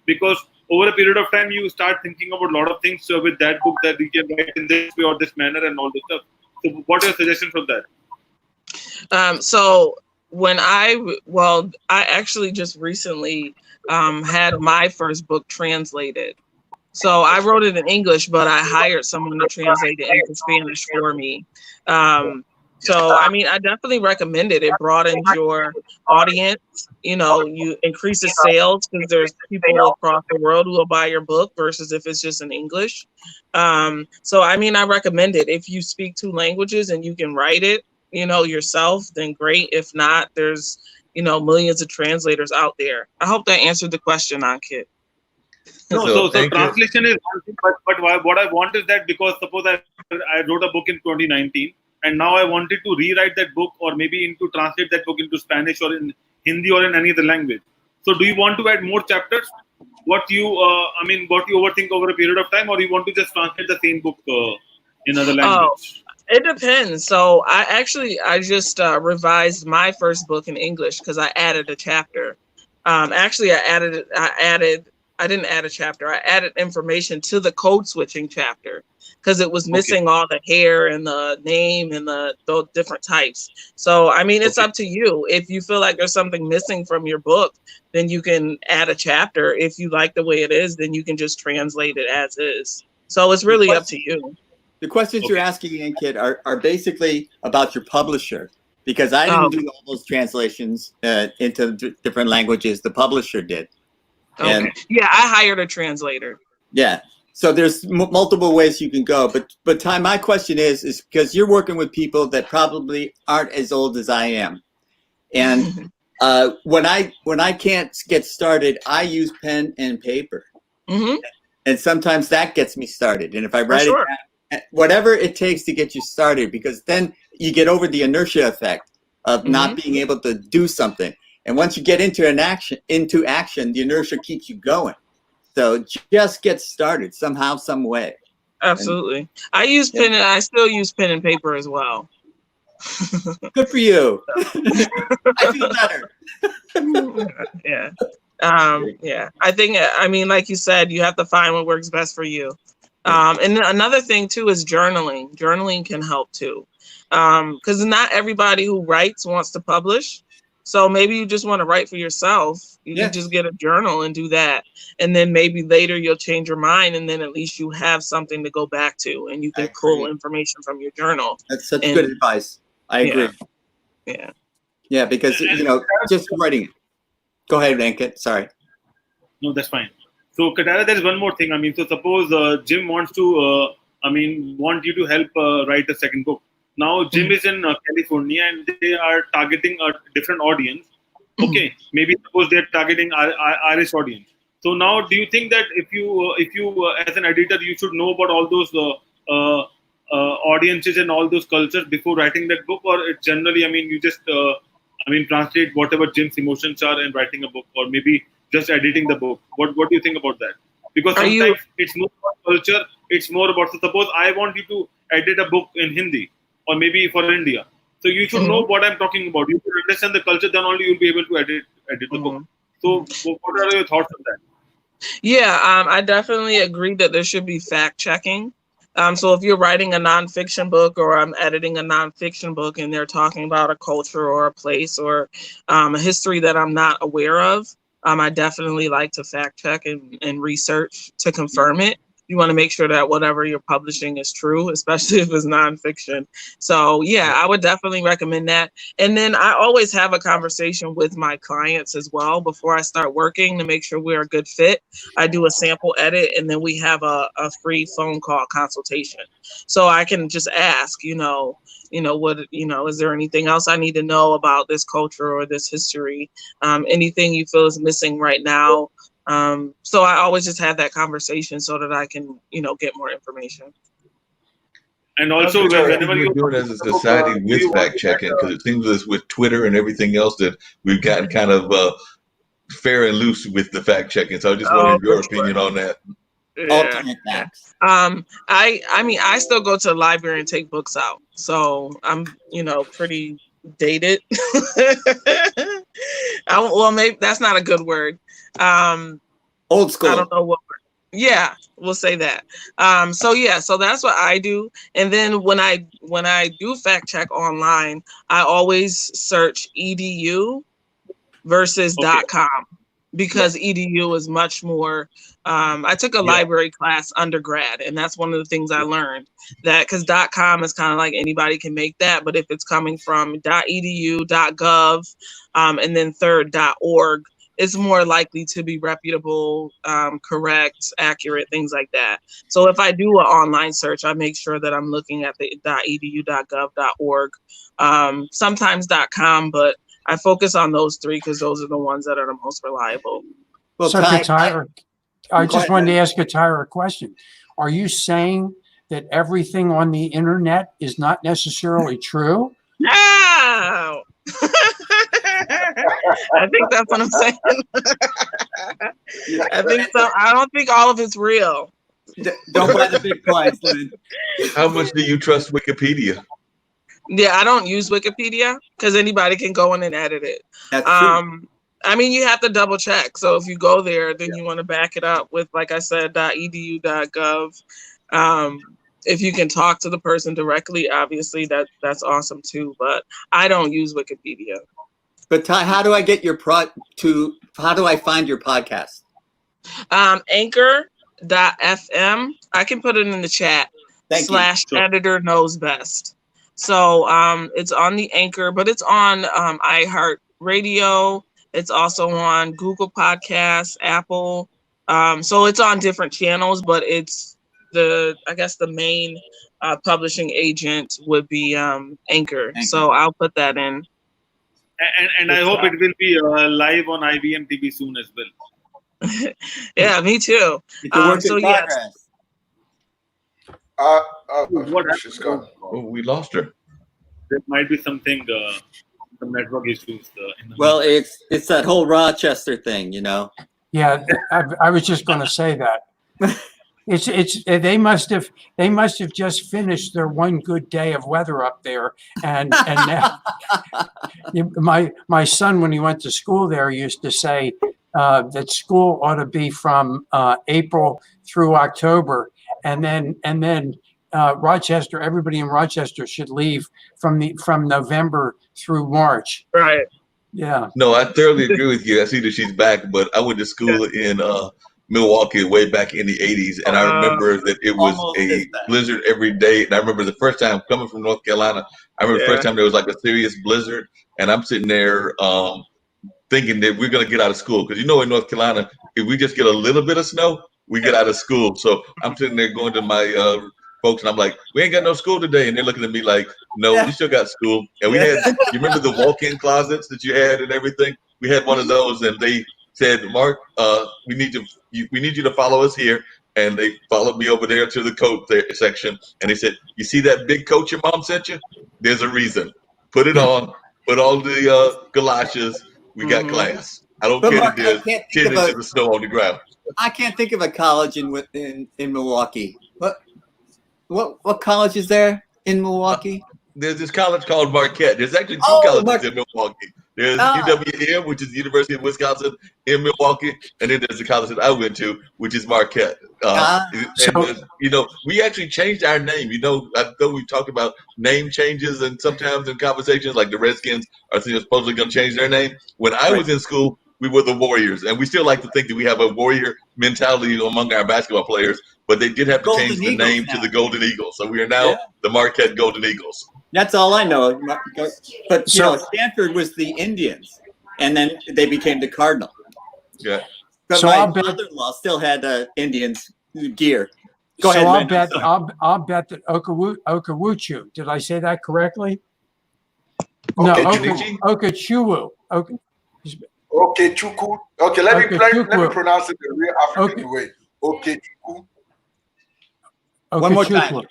Because over a period of time, you start thinking about a lot of things with that book, that we can write in this way or this manner and all this stuff. So what are your suggestions from that? So when I actually just recently had my first book translated. So I wrote it in English, but I hired someone to translate it into Spanish for me. So, I mean, I definitely recommend it. It broadens your audience. You know, you increase the sales because there's people across the world who will buy your book versus if it's just in English. So, I mean, I recommend it. If you speak 2 languages and you can write it, you know, yourself, then great. If not, there's, you know, millions of translators out there. I hope that answered the question, Ankit. No, so translation is one thing, but what I want is that, because suppose I wrote a book in 2019, and now I wanted to rewrite that book, or maybe translate that book into Spanish or in Hindi or in any other language. So do you want to add more chapters? What you overthink over a period of time, or you want to just translate the same book in other language? It depends. So I just revised my first book in English because I added a chapter. I didn't add a chapter. I added information to the code switching chapter because it was missing all the hair and the name and the different types. So, I mean, it's up to you. If you feel like there's something missing from your book, then you can add a chapter. If you like the way it is, then you can just translate it as is. So it's really up to you. The questions you're asking, Ankit, are basically about your publisher, because I didn't do all those translations into different languages. The publisher did. And, yeah, I hired a translator. Yeah. So there's multiple ways you can go. But Ty, my question is because you're working with people that probably aren't as old as I am. And when I can't get started, I use pen and paper. Mm-hmm. And sometimes that gets me started. And if I write it down, whatever it takes to get you started, because then you get over the inertia effect of not being able to do something. And once you get into action, the inertia keeps you going. So just get started somehow, some way. Absolutely. I use pen, and I still use pen and paper as well. Good for you. I feel better. Yeah. Yeah. I think, I mean, like you said, you have to find what works best for you. And another thing too is journaling. Journaling can help too. Because not everybody who writes wants to publish. So maybe you just want to write for yourself. You can just get a journal and do that. And then maybe later you'll change your mind, and then at least you have something to go back to, and you can pull information from your journal. That's such good advice. I agree. Yeah. Yeah, because, just writing it. Go ahead, Ankit. Sorry. No, that's fine. So, Katara, there's one more thing. I mean, so suppose Jim wants to, want you to help write a second book. Now, Jim is in California, and they are targeting a different audience. Okay, maybe suppose they're targeting Irish audience. So now, do you think that if you as an editor, you should know about all those audiences and all those cultures before writing that book, or it generally, you just translate whatever Jim's emotions are and writing a book, or maybe just editing the book? What do you think about that? Because sometimes it's more about culture. It's more about, so suppose I want you to edit a book in Hindi, or maybe for India. So you should know what I'm talking about. You should understand the culture, then only you'll be able to edit the book. So what are your thoughts on that? Yeah, I definitely agree that there should be fact checking. So if you're writing a nonfiction book, or I'm editing a nonfiction book, and they're talking about a culture or a place or a history that I'm not aware of, I definitely like to fact check and research to confirm it. You want to make sure that whatever you're publishing is true, especially if it's nonfiction. So yeah, I would definitely recommend that. And then I always have a conversation with my clients as well before I start working to make sure we're a good fit. I do a sample edit, and then we have a free phone call consultation. So I can just ask, is there anything else I need to know about this culture or this history? Anything you feel is missing right now? So I always just have that conversation so that I can, get more information. And also, What whenever we're you doing as a society with fact checking, because it seems as with Twitter and everything else that we've gotten kind of fair and loose with the fact checking. So I just wanted your opinion on that. Alternate facts. I still go to the library and take books out. So I'm, pretty dated. Well, maybe that's not a good word. Old school. I don't know what word. Yeah, we'll say that. So that's what I do. And then when I do fact check online, I always search edu versus .com, because edu is much more. I took a library class undergrad, and that's one of the things I learned, that because .com is kind of like anybody can make that, but if it's coming from .edu, .gov, and then third .org, it's more likely to be reputable, correct, accurate, things like that. So if I do an online search, I make sure that I'm looking at the .edu, .gov, .org, sometimes .com, but I focus on those three because those are the ones that are the most reliable. Well, so Tyra, I just wanted to ask Tyra a question. Are you saying that everything on the internet is not necessarily true? No. I think that's what I'm saying. I think so. I don't think all of it's real. Don't buy the Bitcoins, Lynn. How much do you trust Wikipedia? Yeah, I don't use Wikipedia because anybody can go in and edit it. That's true. You have to double check. So if you go there, then you want to back it up with, like I said, .edu, .gov. If you can talk to the person directly, obviously that's awesome too. But I don't use Wikipedia. But Ty, how do I get your how do I find your podcast? Anchor.fm. I can put it in the chat. /editor knows best. So it's on the Anchor, but it's on iHeartRadio. It's also on Google Podcasts, Apple. So it's on different channels, but it's the main publishing agent would be Anchor. So I'll put that in. And I hope it will be live on IBM TV soon as well. Yeah, me too. So yes. She's gone. Oh, we lost her. There might be something, some network issues. Well, it's that whole Rochester thing, Yeah, I was just going to say that. They must have just finished their one good day of weather up there, and now, my son, when he went to school there, used to say that school ought to be from April through October, and then Rochester, everybody in Rochester should leave from November through March. Right. Yeah. No, I thoroughly agree with you. I see that she's back, but I went to school in Milwaukee way back in the 80s, and I remember that it was a blizzard every day. And I remember the first time coming from North Carolina, I remember the first time there was like a serious blizzard, and I'm sitting there thinking that we're going to get out of school. Because in North Carolina, if we just get a little bit of snow, we get out of school. So I'm sitting there going to my folks, and I'm like, we ain't got no school today. And they're looking at me like, no, we still got school. And we had, you remember the walk-in closets that you had and everything? We had one of those, and they said, Mark, we need you to follow us here. And they followed me over there to the coat section. And they said, you see that big coat your mom sent you? There's a reason. Put it on. Put all the galoshes. We got class. I don't care if there's 10 inches of snow on the ground. I can't think of a college in Milwaukee. What college is there in Milwaukee? There's this college called Marquette. There's actually two colleges in Milwaukee. There's UWM, which is the University of Wisconsin in Milwaukee, and then there's the college that I went to, which is Marquette. We actually changed our name. I know we talked about name changes, and sometimes in conversations, like the Redskins are supposedly going to change their name. When I was in school, we were the Warriors, and we still like to think that we have a Warrior mentality among our basketball players, but they did have to change the name to the Golden Eagles. So we are now the Marquette Golden Eagles. That's all I know. But Stanford was the Indians, and then they became the Cardinal. Yeah. But my mother-in-law still had Indians gear. Go ahead. I'll bet that Okawuchu. Did I say that correctly? No, Okachukwu. Okechukwu. Okay, let me Okechukwu. pronounce it the real African Okay. way. Okechukwu. One more time.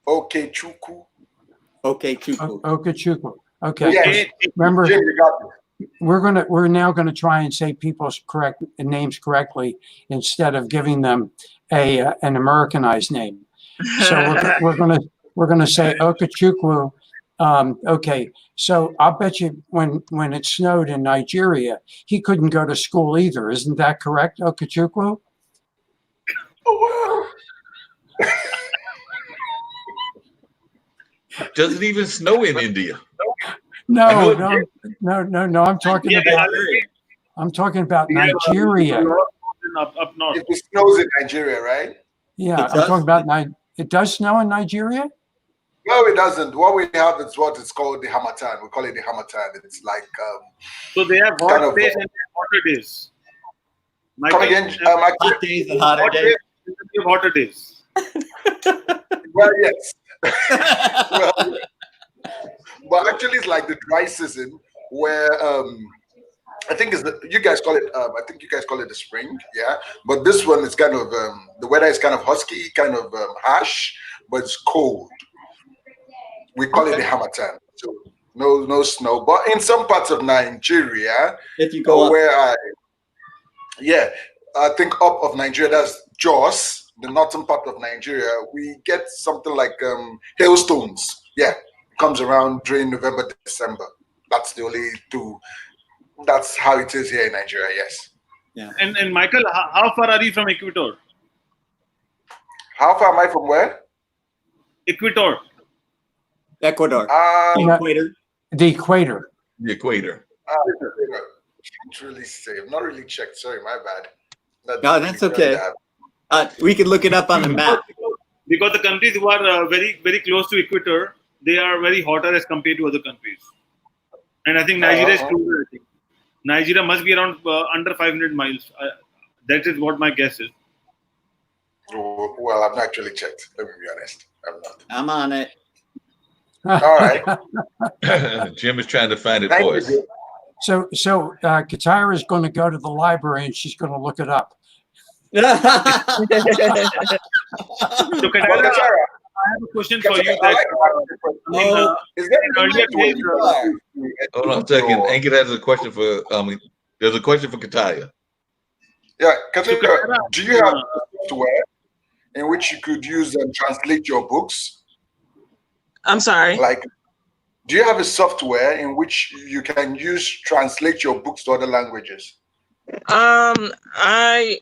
Okechukwu. Okechukwu. Okechukwu. Okay. Yes. Remember, Jim, you got it. we're now gonna try and say people's correct names correctly instead of giving them an Americanized name. So we're gonna say Okechukwu. Okay, so I'll bet you when it snowed in Nigeria, he couldn't go to school either. Isn't that correct, Okechukwu? Oh, wow. Doesn't even snow in India. No. I'm talking about Nigeria. Up north. It snows in Nigeria, right? Yeah, I'm talking about it does snow in Nigeria? No, it doesn't. What we have is what is called the Hamatan. We call it the Hamatan. It's like so they have kind hot of, days and hotter days. come again, Hot days and hotter days. Hotter days. Well, yes. Well, but actually, it's like the dry season where I think you guys call it. I think you guys call it the spring, yeah. But this one is kind of the weather is kind of husky, kind of harsh, but it's cold. We call it the Hamatan. So no snow, but in some parts of Nigeria, if you go where I think up of Nigeria, that's Jos, the northern part of Nigeria, we get something like hailstones. Yeah, it comes around during November, December. That's the only two. That's how it is here in Nigeria. Yes. Yeah. And Michael, how far are you from Ecuador? How far am I from where? Ecuador. Ecuador. Equator. The equator. The equator. Can't really say. I've not really checked. Sorry, my bad. No, that's okay. We can look it up on the map. Because the countries who are very, very close to equator, they are very hotter as compared to other countries. And I think Nigeria is closer. I think Nigeria must be around under 500 miles. That is what my guess is. Well, I've not actually checked. Let me be honest. I'm not. I'm on it. All right. Jim is trying to find it for us. So Katira is going to go to the library and she's going to look it up. So Katira, I have a question for you. Is there earlier days, Hold on a second. Ankit has a question for there's a question for Kataya. Yeah, Katira, do you have software in which you could use and translate your books? I'm sorry. Like, do you have a software in which you can translate your books to other languages? I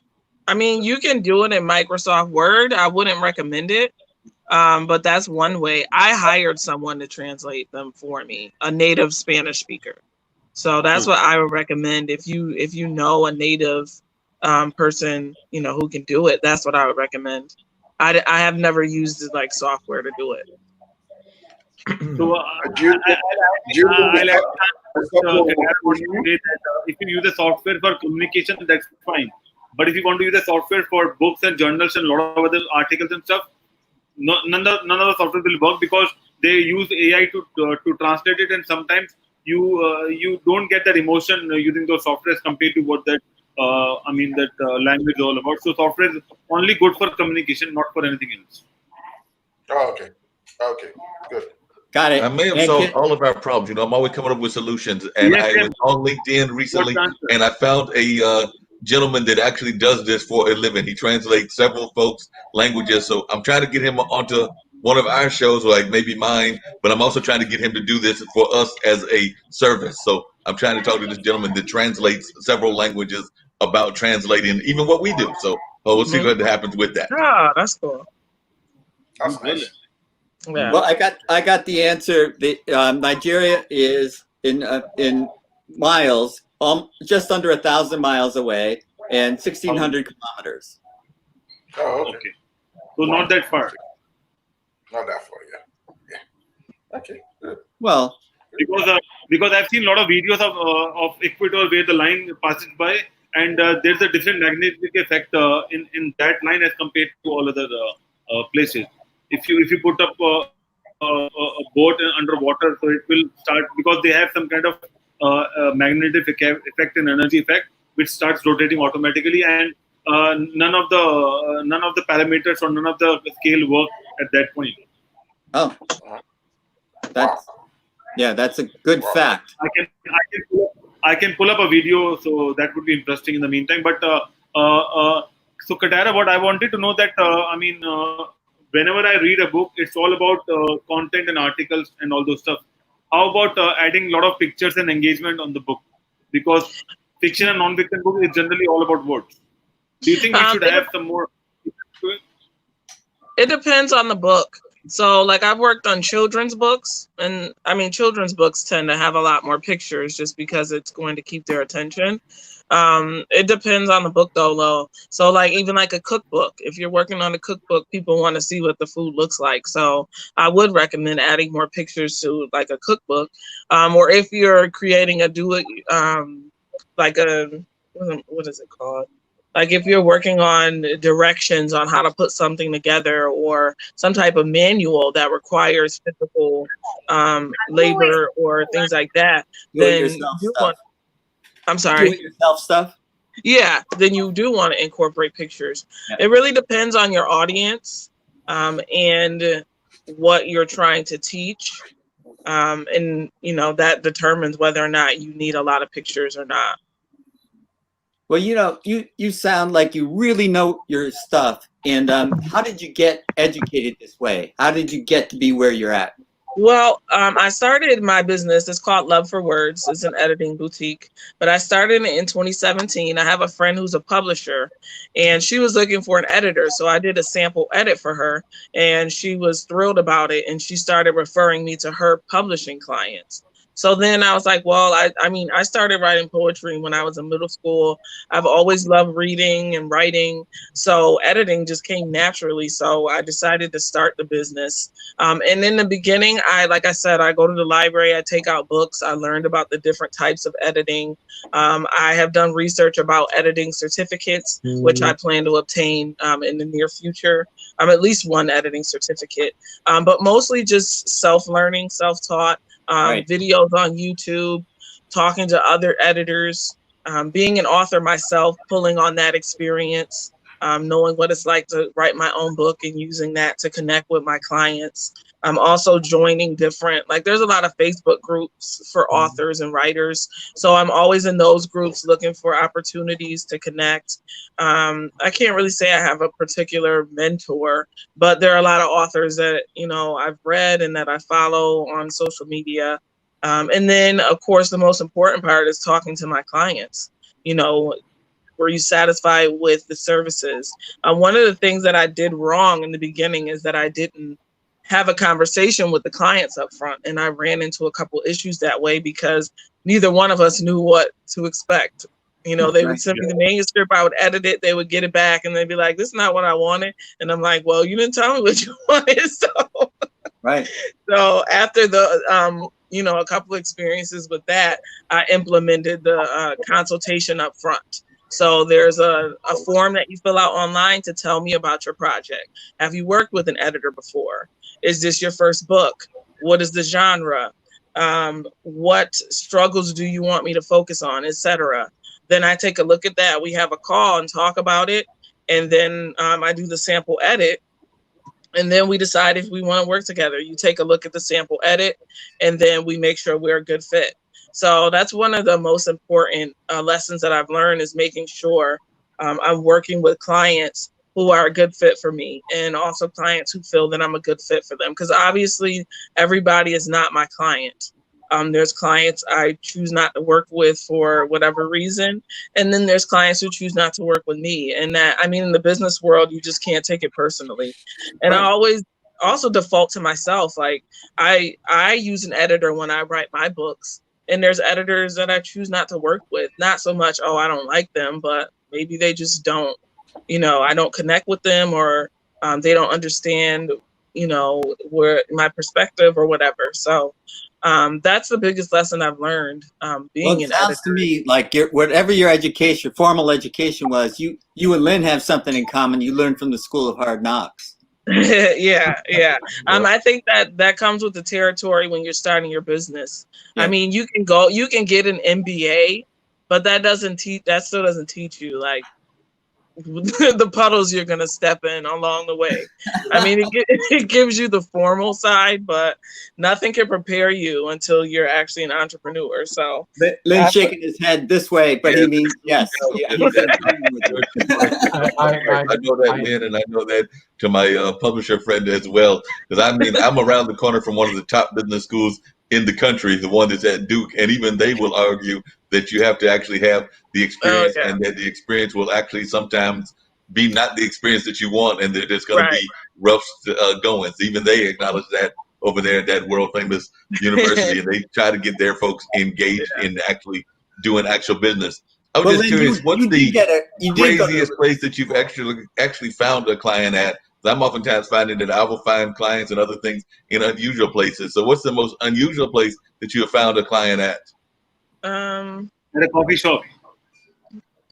mean, you can do it in Microsoft Word. I wouldn't recommend it. But that's one way. I hired someone to translate them for me, a native Spanish speaker. So that's what I would recommend. If you know a native person, who can do it, that's what I would recommend. I have never used like software to do it. So if you use the software for communication, that's fine. But if you want to use the software for books and journals and a lot of other articles and stuff, none of the software will work because they use AI to translate it, and sometimes you don't get that emotion using those softwares compared to what that language is all about. So software is only good for communication, not for anything else. Oh, okay, good. Got it. I may have solved all of our problems. I'm always coming up with solutions. And I was on LinkedIn recently, and I found a gentleman that actually does this for a living. He translates several folks' languages. So I'm trying to get him onto one of our shows, like maybe mine, but I'm also trying to get him to do this for us as a service. So I'm trying to talk to this gentleman that translates several languages about translating even what we do. So we'll see what happens with that. Ah, that's cool. That's nice. Yeah. Well, I got the answer. The Nigeria is in miles, just under 1,000 miles away, and 1,600 kilometers. Oh, okay. So not that far. Not that far, yeah. Okay, good. Well, because I've seen a lot of videos of Ecuador where the line passes by, and there's a different magnetic effect in that line as compared to all other places. If you put up a boat underwater, so it will start, because they have some kind of magnetic effect and energy effect, which starts rotating automatically, and none of the parameters or none of the scale work at that point. Oh, that's a good fact. I can pull up a video, so that would be interesting in the meantime. But so Katara, what I wanted to know that whenever I read a book, it's all about content and articles and all those stuff. How about adding a lot of pictures and engagement on the book? Because fiction and non-fiction book is generally all about words. Do you think we should have some more? It depends on the book. So like I've worked on children's books, and I mean children's books tend to have a lot more pictures just because it's going to keep their attention. It depends on the book though. So like even like a cookbook, if you're working on a cookbook, people want to see what the food looks like. So I would recommend adding more pictures to like a cookbook. Or if you're creating a like a, what is it called? Like if you're working on directions on how to put something together or some type of manual that requires physical labor or things like that, then you want, I'm sorry. Do-it-yourself stuff? Yeah, then you do want to incorporate pictures. Yeah. It really depends on your audience and what you're trying to teach. And, you know, that determines whether or not you need a lot of pictures or not. Well, you know, you sound like you really know your stuff. And how did you get educated this way? How did you get to be where you're at? Well, I started my business. It's called Love for Words. It's an editing boutique, but I started it in 2017. I have a friend who's a publisher, and she was looking for an editor. So I did a sample edit for her, and she was thrilled about it. And she started referring me to her publishing clients. So then I was like, well, I started writing poetry when I was in middle school. I've always loved reading and writing. So editing just came naturally. So I decided to start the business. And in the beginning, like I said, I go to the library, I take out books. I learned about the different types of editing. I have done research about editing certificates, which I plan to obtain in the near future. At least one editing certificate, but mostly just self-learning, self-taught. Right. Videos on YouTube, talking to other editors, being an author myself, pulling on that experience, knowing what it's like to write my own book and using that to connect with my clients. I'm also joining different, like there's a lot of Facebook groups for authors and writers. So I'm always in those groups looking for opportunities to connect. I can't really say I have a particular mentor, but there are a lot of authors that, you know, I've read and that I follow on social media. And then of course, the most important part is talking to my clients. You know, were you satisfied with the services? One of the things that I did wrong in the beginning is that I didn't have a conversation with the clients up front. And I ran into a couple issues that way because neither one of us knew what to expect. You know, they would send me the manuscript, I would edit it, they would get it back, and they'd be like, this is not what I wanted. And I'm like, well, you didn't tell me what you wanted. So, right. So after the, you know, a couple of experiences with that, I implemented the consultation up front. So there's a form that you fill out online to tell me about your project. Have you worked with an editor before? Is this your first book? What is the genre? What struggles do you want me to focus on, etc.? Then I take a look at that. We have a call and talk about it. And then I do the sample edit. And then we decide if we want to work together. You take a look at the sample edit, and then we make sure we're a good fit. So that's one of the most important lessons that I've learned, is making sure I'm working with clients who are a good fit for me, and also clients who feel that I'm a good fit for them. Because obviously everybody is not my client. There's clients I choose not to work with for whatever reason. And then there's clients who choose not to work with me. And that, I mean, in the business world, you just can't take it personally. And I always also default to myself. Like I use an editor when I write my books. And there's editors that I choose not to work with. Not so much, oh, I don't like them, but maybe they just don't, you know, I don't connect with them, or they don't understand, you know, where my perspective or whatever. So that's the biggest lesson I've learned being an editor. It sounds to me like whatever your education, formal education was, you and Lynn have something in common. You learned from the School of Hard Knocks. Yeah. I think that comes with the territory when you're starting your business. Yeah. I mean, you can get an MBA, but that still doesn't teach you like the puddles you're gonna step in along the way. I mean, it gives you the formal side, but nothing can prepare you until you're actually an entrepreneur. So Lynn's shaking his head this way, but he means yes. I He's know agreeing with you. that, Lynn, and I know that to my publisher friend as well. Because I mean, I'm around the corner from one of the top business schools in the country, the one that's at Duke, and even they will argue that you have to actually have the experience, and that the experience will actually sometimes be not the experience that you want, and that there's going to be rough goings. Even they acknowledge that over there at that world famous university, and they try to get their folks engaged in actually doing actual business. I was just curious, what's the craziest place that you've actually found a client at? I'm oftentimes finding that I will find clients and other things in unusual places. So what's the most unusual place that you have found a client at? At a coffee shop.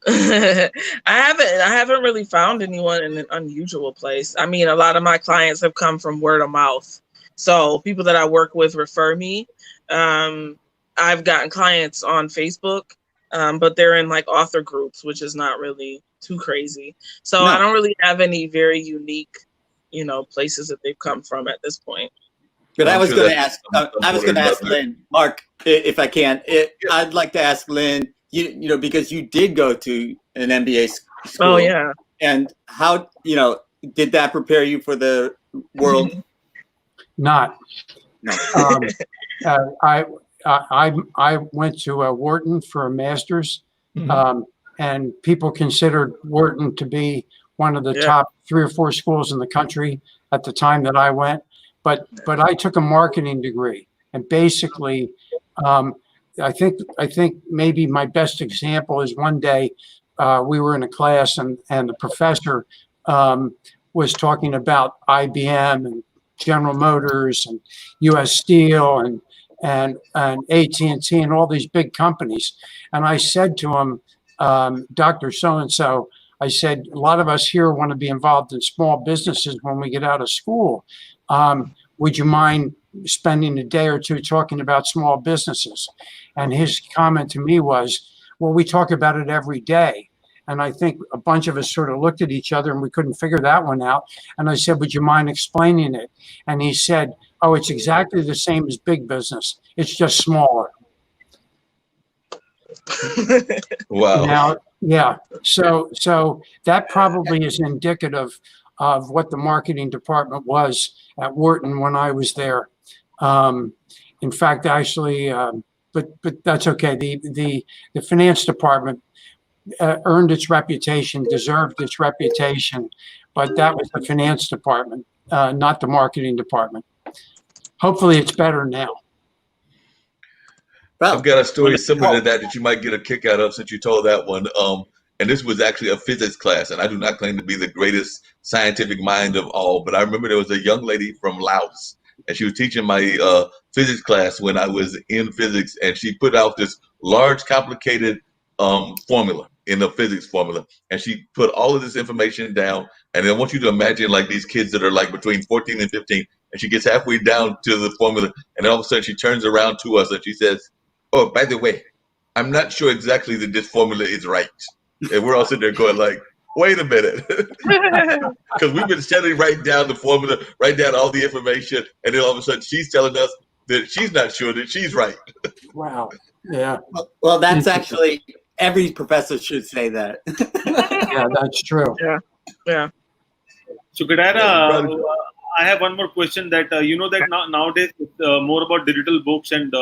I haven't really found anyone in an unusual place. I mean, a lot of my clients have come from word of mouth. So people that I work with refer me. I've gotten clients on Facebook, but they're in like author groups, which is not really too crazy. So I don't really have any very unique, places that they've come from at this point. But I was going to ask Lynn, Mark, if I can. I'd like to ask Lynn, because you did go to an MBA school. Oh yeah. And how, did that prepare you for the world? Not. No. I went to Wharton for a master's, and people considered Wharton to be one of the top 3 or 4 schools in the country at the time that I went. But I took a marketing degree, and basically, I think maybe my best example is one day we were in a class, and the professor was talking about IBM and General Motors and U.S. Steel and AT&T and all these big companies. And I said to him, Dr. So-and-so, I said, a lot of us here want to be involved in small businesses when we get out of school. Would you mind spending a day or two talking about small businesses? And his comment to me was, well, we talk about it every day. And I think a bunch of us sort of looked at each other and we couldn't figure that one out. And I said, would you mind explaining it? And he said, oh, it's exactly the same as big business. It's just smaller. Wow. Now, yeah. So that probably is indicative of what the marketing department was at Wharton when I was there. In fact, actually, but that's okay. The finance department earned its reputation, deserved its reputation, but that was the finance department, not the marketing department. Hopefully it's better now. I've got a story similar to that you might get a kick out of since you told that one. And this was actually a physics class, and I do not claim to be the greatest scientific mind of all, but I remember there was a young lady from Laos, and she was teaching my physics class when I was in physics, and she put out this large, complicated formula in the physics formula, and she put all of this information down. And I want you to imagine like these kids that are like between 14 and 15, and she gets halfway down to the formula, and all of a sudden she turns around to us and she says, oh, by the way, I'm not sure exactly that this formula is right. And we're all sitting there going like, wait a minute. Because we've been steadily writing down the formula, writing down all the information, and then all of a sudden she's telling us that she's not sure that she's right. Wow. Yeah. Well, that's actually, every professor should say that. Yeah, that's true. Yeah. So Gadara, I have one more question that, that nowadays it's more about digital books and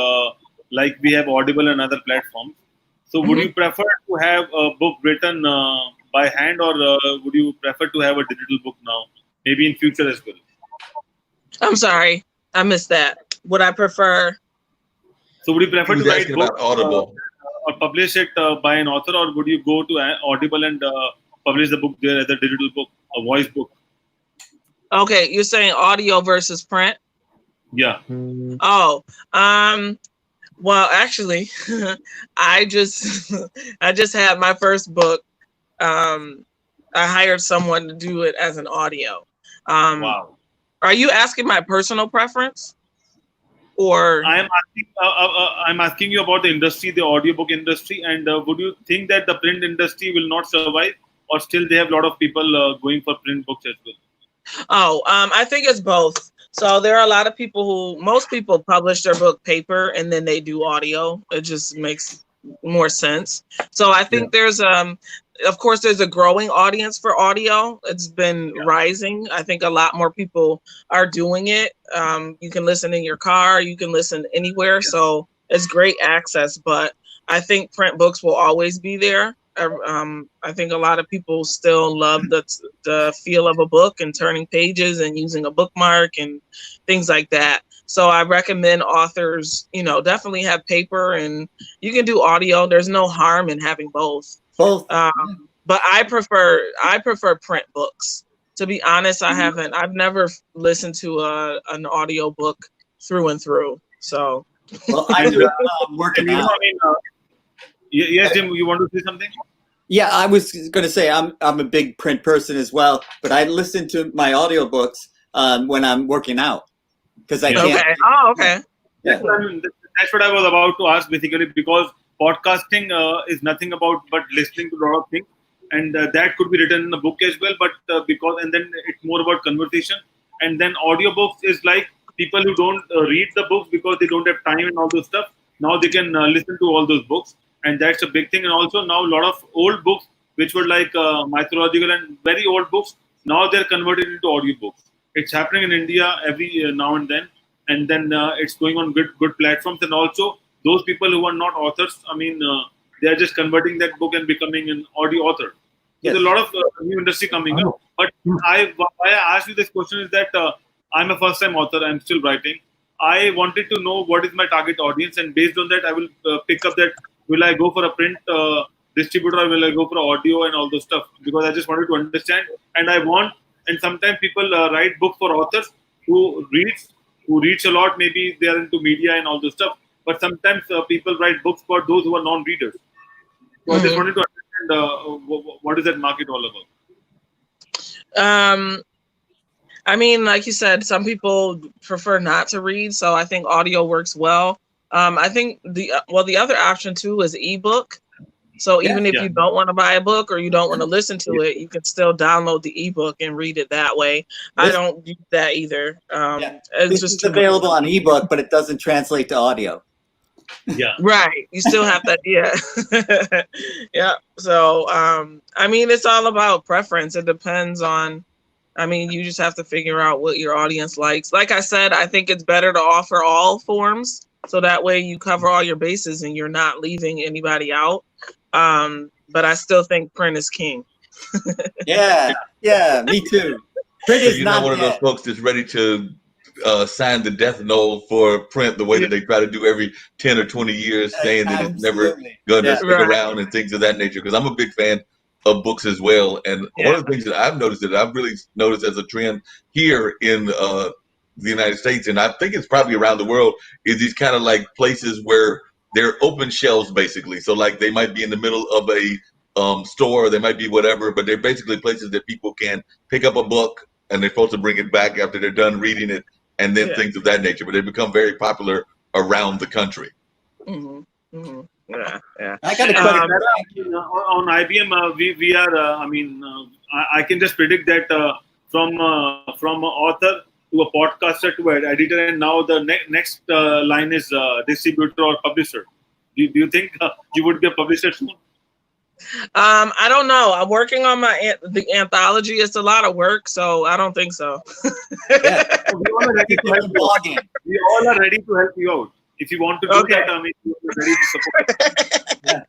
like we have Audible and other platforms. So would you prefer to have a book written by hand, or would you prefer to have a digital book now, maybe in future as well? I'm sorry, I missed that. Would I prefer? So would you prefer to write books Audible or publish it by an author, or would you go to Audible and publish the book there as a digital book, a voice book? Okay, you're saying audio versus print? Yeah. Oh, well, actually, I just had my first book. I hired someone to do it as an audio. Wow. Are you asking my personal preference? Or I'm asking you about the industry, the audiobook industry, and would you think that the print industry will not survive, or still they have a lot of people going for print books as well? I think it's both. So there are a lot of people most people publish their book paper and then they do audio. It just makes more sense. So I think there's of course there's a growing audience for audio. It's been rising. I think a lot more people are doing it. You can listen in your car, you can listen anywhere. So it's great access, but I think print books will always be there. I think a lot of people still love the feel of a book and turning pages and using a bookmark and things like that. So I recommend authors, definitely have paper, and you can do audio. There's no harm in having both. Both. But I prefer print books. To be honest, I've never listened to an audio book through and through. So. Well, I do. Working out. Yes, Jim, you want to say something? Yeah, I was going to say I'm a big print person as well, but I listen to my audiobooks when I'm working out because I can't. Okay. Oh, okay. Yeah. That's what I was about to ask, basically, because podcasting is nothing about but listening to a lot of things, and that could be written in a book as well. But and then it's more about conversation, and then audiobooks is like people who don't read the books because they don't have time and all those stuff. Now they can listen to all those books. And that's a big thing. And also now a lot of old books, which were like mythological and very old books, now they're converted into audiobooks. It's happening in India every now and then it's going on good platforms. And also those people who are not authors, they are just converting that book and becoming an audio author. Yes. There's a lot of new industry coming up. But why I asked you this question is that I'm a first-time author. I'm still writing. I wanted to know what is my target audience, and based on that, I will pick up that. Will I go for a print distributor, or will I go for audio and all those stuff? Because I just wanted to understand, and sometimes people write books for authors who reads a lot. Maybe they are into media and all those stuff. But sometimes people write books for those who are non-readers. So I just wanted to understand what is that market all about? Like you said, some people prefer not to read, so I think audio works well. I think the other option too is ebook. So even if you don't want to buy a book or you don't want to listen to it, you can still download the ebook and read it that way. I don't do that either. It's just available on ebook, but it doesn't translate to audio. Yeah. Right. You still have that. Yeah. Yeah. So, it's all about preference. It depends on, you just have to figure out what your audience likes. Like I said, I think it's better to offer all forms. So that way you cover all your bases and you're not leaving anybody out. But I still think print is king. Yeah, me too. Print is not one of those folks that's ready to sign the death knell for print the way that they try to do every 10 or 20 years, saying that it's never going to stick around and things of that nature. Because I'm a big fan of books as well. And one of the things that I've noticed as a trend here in the United States, and I think it's probably around the world, is these kind of like places where they're open shelves basically. So like they might be in the middle of a store, they might be whatever, but they're basically places that people can pick up a book and they're supposed to bring it back after they're done reading it, and then things of that nature. But they become very popular around the country. Mm-hmm. Mm-hmm. Yeah. I got a question. On IBM, we are. I can just predict that from author to a podcaster to an editor, and now the next line is distributor or publisher. Do you think you would be a publisher soon? I don't know. I'm working on the anthology. It's a lot of work, so I don't think so. We all are ready to help you out. We all are ready to help you out. If you want to do that, we're ready to support.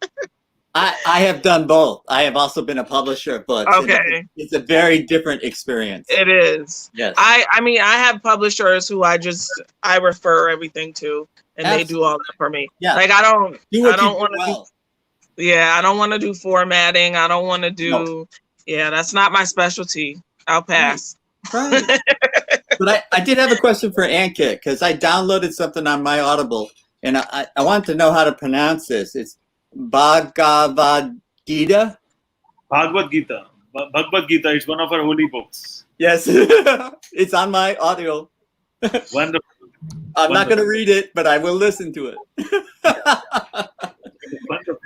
I have done both. I have also been a publisher of books. Okay. It's a very different experience. It is. Yes. I have publishers who I refer everything to, and they do all that for me. Yeah. Like I don't want to well. I don't want to do formatting. I don't want to do. Yeah, that's not my specialty. I'll pass. Right. But I did have a question for Ankit, because I downloaded something on my Audible, and I wanted to know how to pronounce this. It's Bhagavad Gita. Bhagavad Gita. Bhagavad Gita. It's one of our holy books. Yes, it's on my audio. Wonderful. I'm not going to read it, but I will listen to it. Wonderful.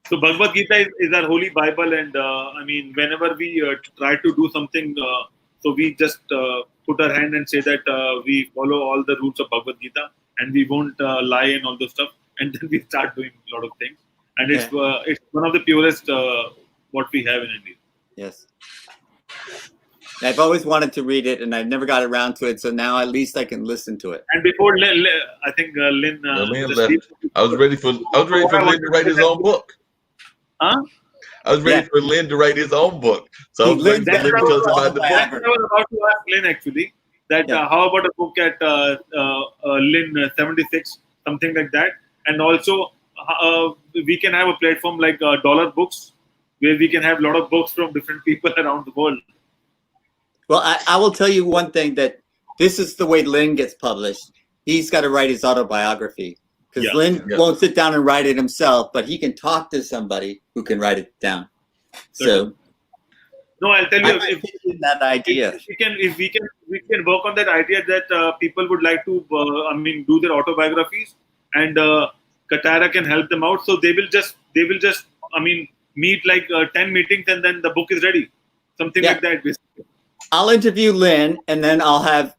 So Bhagavad Gita is our holy Bible, and I mean, whenever we try to do something, so we just put our hand and say that we follow all the rules of Bhagavad Gita, and we won't lie and all those stuff, and then we start doing a lot of things, and it's one of the purest what we have in India. Yes. I've always wanted to read it, and I've never got around to it. So now at least I can listen to it. And before I think Lynn, Lynn left. I was ready for Lynn to write his own book. Huh? I was ready for Lynn to write his own book. So I was waiting for Lynn to tell us about the book. I was about to ask Lynn actually that how about a book at Lynn 76, something like that, and also we can have a platform like Dollar Books, where we can have a lot of books from different people around the world. Well, I will tell you one thing, that this is the way Lynn gets published. He's got to write his autobiography, because Lynn won't sit down and write it himself, but he can talk to somebody who can write it down. So, no, I'll tell you, if that idea, if we can work on that idea that people would like to, do their autobiographies, and Katara can help them out. So they will just, meet like 10 meetings, and then the book is ready, something like that. Basically. I'll interview Lynn, and then I'll have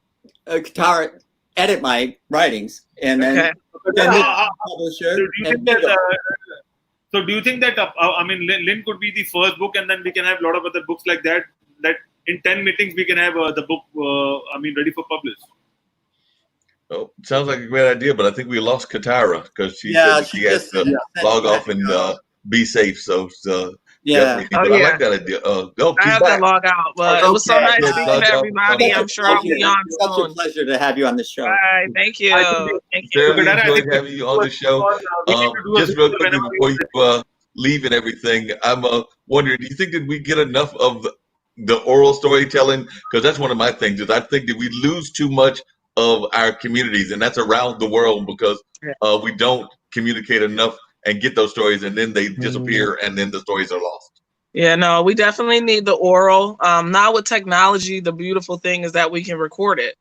Katara edit my writings, and then publisher. So do you think that Lynn could be the first book, and then we can have a lot of other books like that? That in 10 meetings we can have the book, ready for publish. Oh, sounds like a great idea, but I think we lost Katara because she said she has to log off and be safe. So. Definitely. But I like that idea. I have to log out, but it was so nice speaking to everybody. I'm sure I'll be on soon. Such a pleasure to have you on the show. All right, thank you. Thank you. Really enjoyed having you on the show. Just real quickly before you leave and everything, I'm wondering, do you think that we get enough of the oral storytelling? Because that's one of my things. Is I think that we lose too much of our communities, and that's around the world, because we don't communicate enough and get those stories, and then they disappear, and then the stories are lost. Yeah, no, we definitely need the oral. Now with technology, the beautiful thing is that we can record it.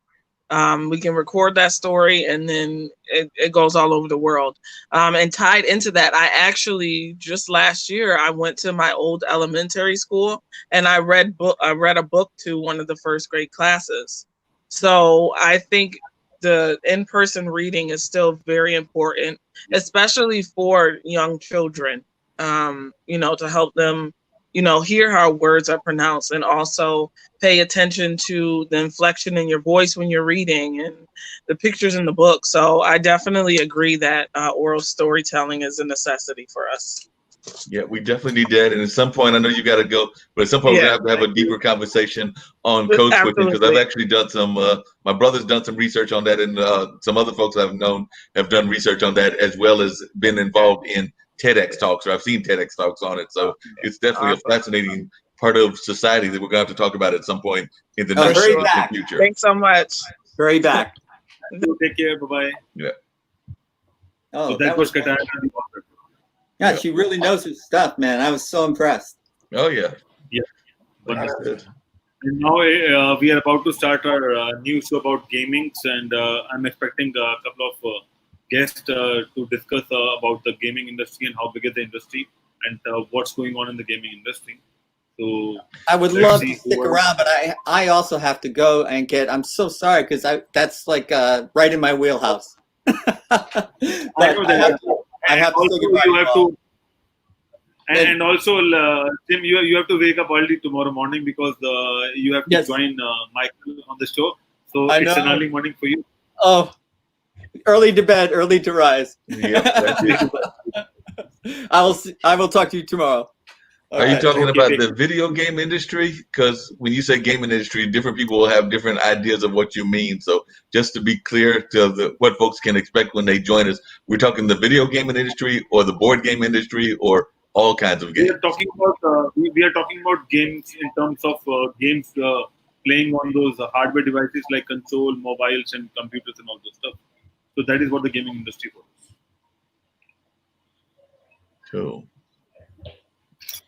We can record that story, and then it goes all over the world. And tied into that, I actually just last year I went to my old elementary school, and I read a book to one of the first grade classes. So I think the in-person reading is still very important, especially for young children, to help them, hear how words are pronounced, and also pay attention to the inflection in your voice when you're reading and the pictures in the book. So I definitely agree that oral storytelling is a necessity for us. Yeah, we definitely need that. And at some point, I know you got to go, but at some point, we're going to have a deeper conversation on code switching, because I've actually done some, my brother's done some research on that, and some other folks I've known have done research on that, as well as been involved in TEDx talks, or I've seen TEDx talks on it. So it's definitely a fascinating part of society that we're going to have to talk about at some point in the near future. Thanks so much. Hurry back. Take care. Bye-bye. Yeah. Oh, so that was Katara. Yeah, she really knows her stuff, man. I was so impressed. Oh, yeah. Yeah. And now we are about to start our new show about gaming, and I'm expecting a couple of guests to discuss about the gaming industry and how big is the industry, and what's going on in the gaming industry. So I would love to stick around, but I also have to go and I'm so sorry, because that's like right in my wheelhouse. I have to say goodbye. And also, Tim, you have to wake up early tomorrow morning, because you have to join Michael on the show. So it's an early morning for you. Oh, early to bed, early to rise. Yep, that's it. I will talk to you tomorrow. Are you talking about the video game industry? Because when you say gaming industry, different people will have different ideas of what you mean. So just to be clear to what folks can expect when they join us, we're talking the video gaming industry, or the board game industry, or all kinds of games. We are talking about games in terms of games playing on those hardware devices like console, mobiles, and computers, and all those stuff. So that is what the gaming industry was. Cool.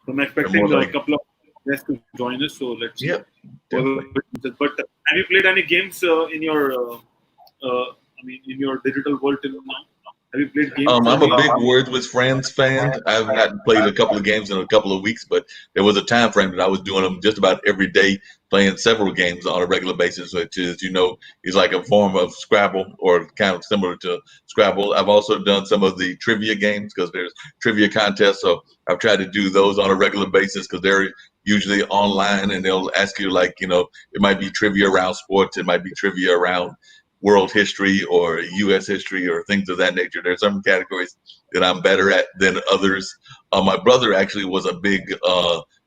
So I'm They're expecting more a like, couple of guests to join us. So let's see. yep, definitely. But have you played any games in your, in your digital world till now? Have you played games? I'm a big Words with Friends fan. I've not played a couple of games in a couple of weeks, but there was a time frame that I was doing them just about every day, playing several games on a regular basis, which is, is like a form of Scrabble or kind of similar to Scrabble. I've also done some of the trivia games because there's trivia contests. So I've tried to do those on a regular basis because they're usually online and they'll ask you it might be trivia around sports. It might be trivia around world history or U.S. history or things of that nature. There's some categories that I'm better at than others. My brother actually was a big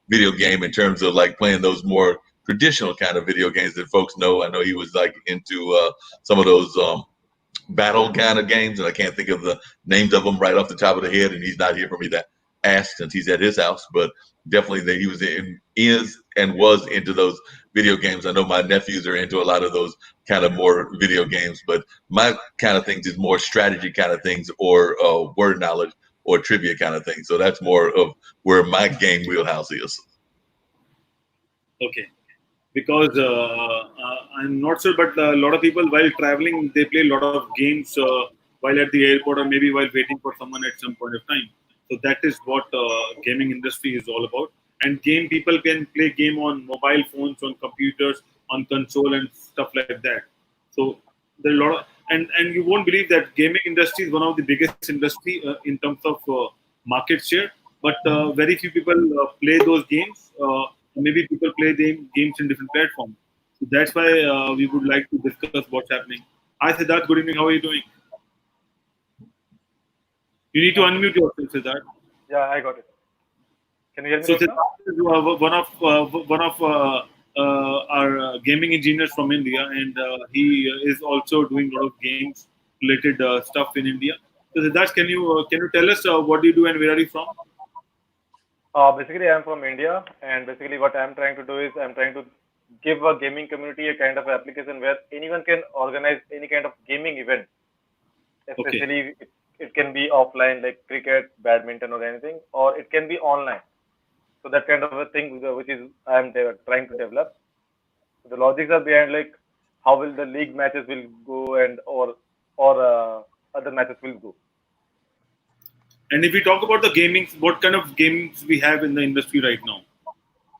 video game in terms of like playing those more traditional kind of video games that folks know. I know he was like into some of those battle kind of games, and I can't think of the names of them right off the top of the head, and he's not here for me to ask since he's at his house, but definitely that he was into those video games. I know my nephews are into a lot of those kind of more video games, but my kind of things is more strategy kind of things or word knowledge or trivia kind of things. So that's more of where my game wheelhouse is. Okay. Because I'm not sure, but a lot of people while traveling, they play a lot of games while at the airport or maybe while waiting for someone at some point of time. So that is what gaming industry is all about. And people can play game on mobile phones, on computers, on console and stuff like that. So there are a lot of, and you won't believe that gaming industry is one of the biggest industry in terms of market share. But very few people play those games. Maybe people play games in different platforms. So that's why we would like to discuss what's happening. Hi Siddharth, good evening. How are you doing? You need to unmute yourself, Siddharth. Yeah, I got it. Can you hear me? So right now? Siddharth is one of our gaming engineers from India, and he is also doing a lot of games related stuff in India. So Siddharth, can you tell us what do you do and where are you from? Basically, I'm from India, and basically what I'm trying to do is I'm trying to give a gaming community a kind of application where anyone can organize any kind of gaming event. Especially, it can be offline like cricket, badminton, or anything, or it can be online. So that kind of a thing which is I'm trying to develop. The logics are behind like how will the league matches will go and or other matches will go. And if we talk about the gaming, what kind of games we have in the industry right now,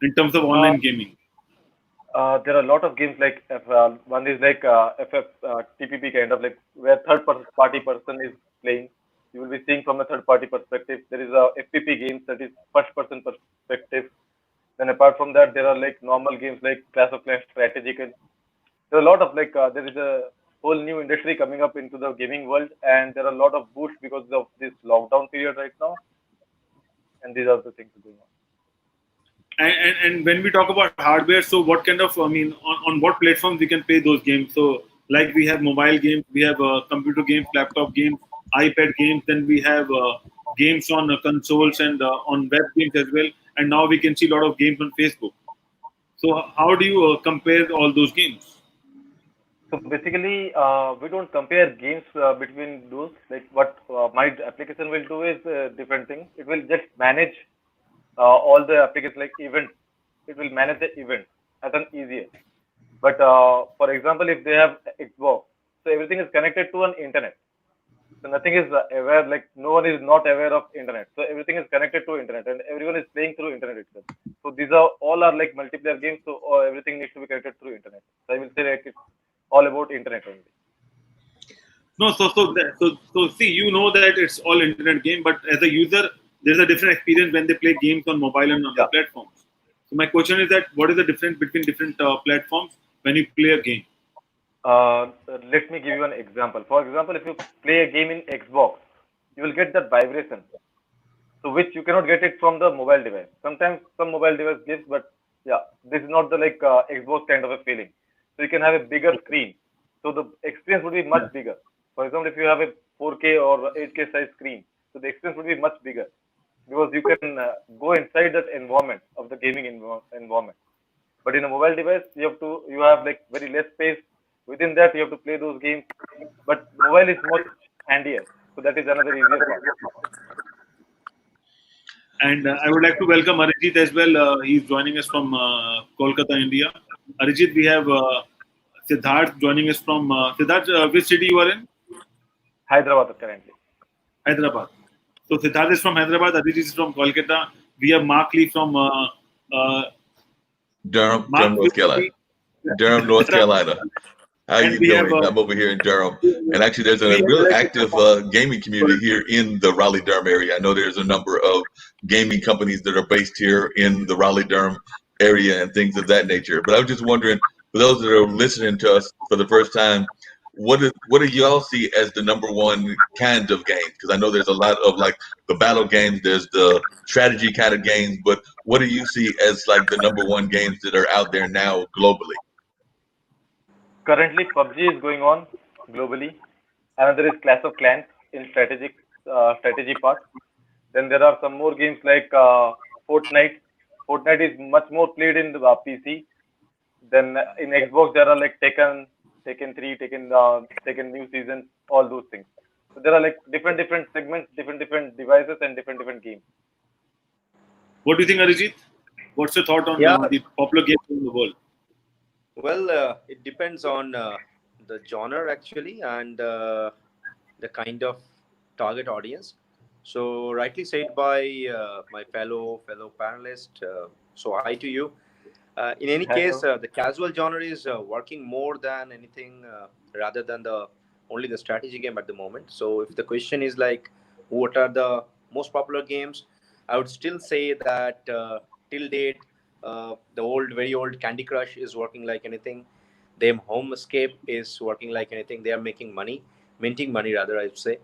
in terms of online gaming? There are a lot of games like one is like FFTPP kind of like where third party person is playing. You will be seeing from a third party perspective. There is a FPP games that is first person perspective. Then apart from that, there are like normal games like Clash of Clans strategical. There are a lot of like there is a whole new industry coming up into the gaming world, and there are a lot of boosts because of this lockdown period right now. And these are the things going on. And when we talk about hardware, so what kind of, on what platforms we can play those games? So like we have mobile games, we have computer games, laptop games, iPad games, then we have games on consoles and on web games as well. And now we can see a lot of games on Facebook. So how do you compare all those games? So basically, we don't compare games between those. Like what my application will do is a different thing. It will just manage all the applications like events. It will manage the event as an easier. But for example, if they have Xbox, so everything is connected to an internet. So nothing is aware, like no one is not aware of internet. So everything is connected to internet and everyone is playing through internet itself. So these are all are like multiplayer games. So everything needs to be connected through internet. So I will say like it's all about internet only. No, so see, you know that it's all internet game, but as a user, there's a different experience when they play games on mobile and on other platforms. So my question is that what is the difference between different platforms when you play a game? Let me give you an example. For example, if you play a game in Xbox, you will get that vibration, so which you cannot get it from the mobile device. Sometimes some mobile device gives, but yeah, this is not the like Xbox kind of a feeling. So you can have a bigger screen, so the experience would be much bigger. For example, if you have a 4K or 8K size screen, so the experience would be much bigger because you can go inside that environment of the gaming environment. But in a mobile device, you have like very less space. Within that, you have to play those games. But mobile is much handier, so that is another easier part. And I would like to welcome Arijit as well. He's joining us from Kolkata, India. Arijit, we have Siddharth joining us from Siddharth. Which city you are in? Hyderabad currently. Hyderabad. So Siddharth is from Hyderabad. Arijit is from Kolkata. We have Mark Lee from Durham, North Carolina. Durham, North Carolina. How you doing? I'm over here in Durham, and actually, there's a real active gaming community here in the Raleigh-Durham area. I know there's a number of gaming companies that are based here in the Raleigh-Durham area and things of that nature. But I was just wondering, for those that are listening to us for the first time, what do y'all see as the number one kind of games? Because I know there's a lot of like the battle games, there's the strategy kind of games, but what do you see as like the number one games that are out there now globally? Currently, PUBG is going on globally. Another is Clash of Clans in strategy part. Then there are some more games like Fortnite. Fortnite is much more played in the PC. Then in Xbox there are like Tekken 3, Tekken new season, all those things. So there are like different segments, different devices, and different games. What do you think, Arijit? What's your thought on the popular games in the world? Well, it depends on the genre actually and the kind of target audience. So rightly said by my fellow panelist. So hi to you. In any case, the casual genre is working more than anything rather than only the strategy game at the moment. So if the question is like, what are the most popular games? I would still say that till date, the very old Candy Crush is working like anything. Them Home Escape is working like anything. They are making money, minting money rather, I would say.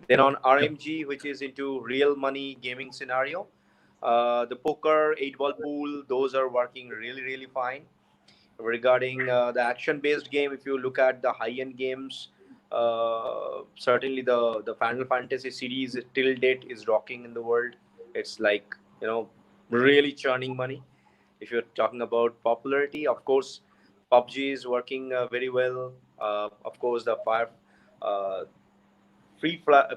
Then on RMG, which is into real money gaming scenario, the poker, 8-ball pool, those are working really fine. Regarding the action-based game, if you look at the high-end games, certainly the Final Fantasy series till date is rocking in the world. It's like, really churning money. If you're talking about popularity, of course, PUBG is working very well. Of course, the Free Fire.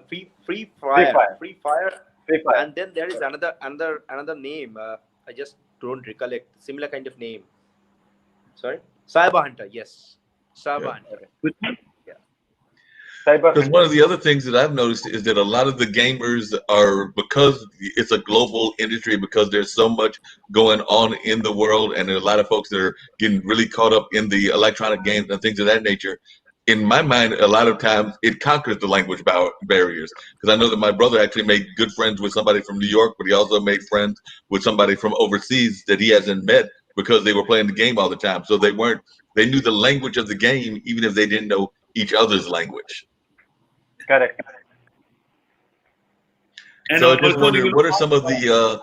And then there is another name. I just don't recollect. Similar kind of name. Sorry, Cyber Hunter. Yes, Cyber Hunter. Because one of the other things that I've noticed is that a lot of the gamers are, because it's a global industry, because there's so much going on in the world, and there are a lot of folks that are getting really caught up in the electronic games and things of that nature. In my mind, a lot of times it conquers the language barriers. Because I know that my brother actually made good friends with somebody from New York, but he also made friends with somebody from overseas that he hasn't met because they were playing the game all the time. So they knew the language of the game, even if they didn't know each other's language. Correct. And so I just wondered, what are some of the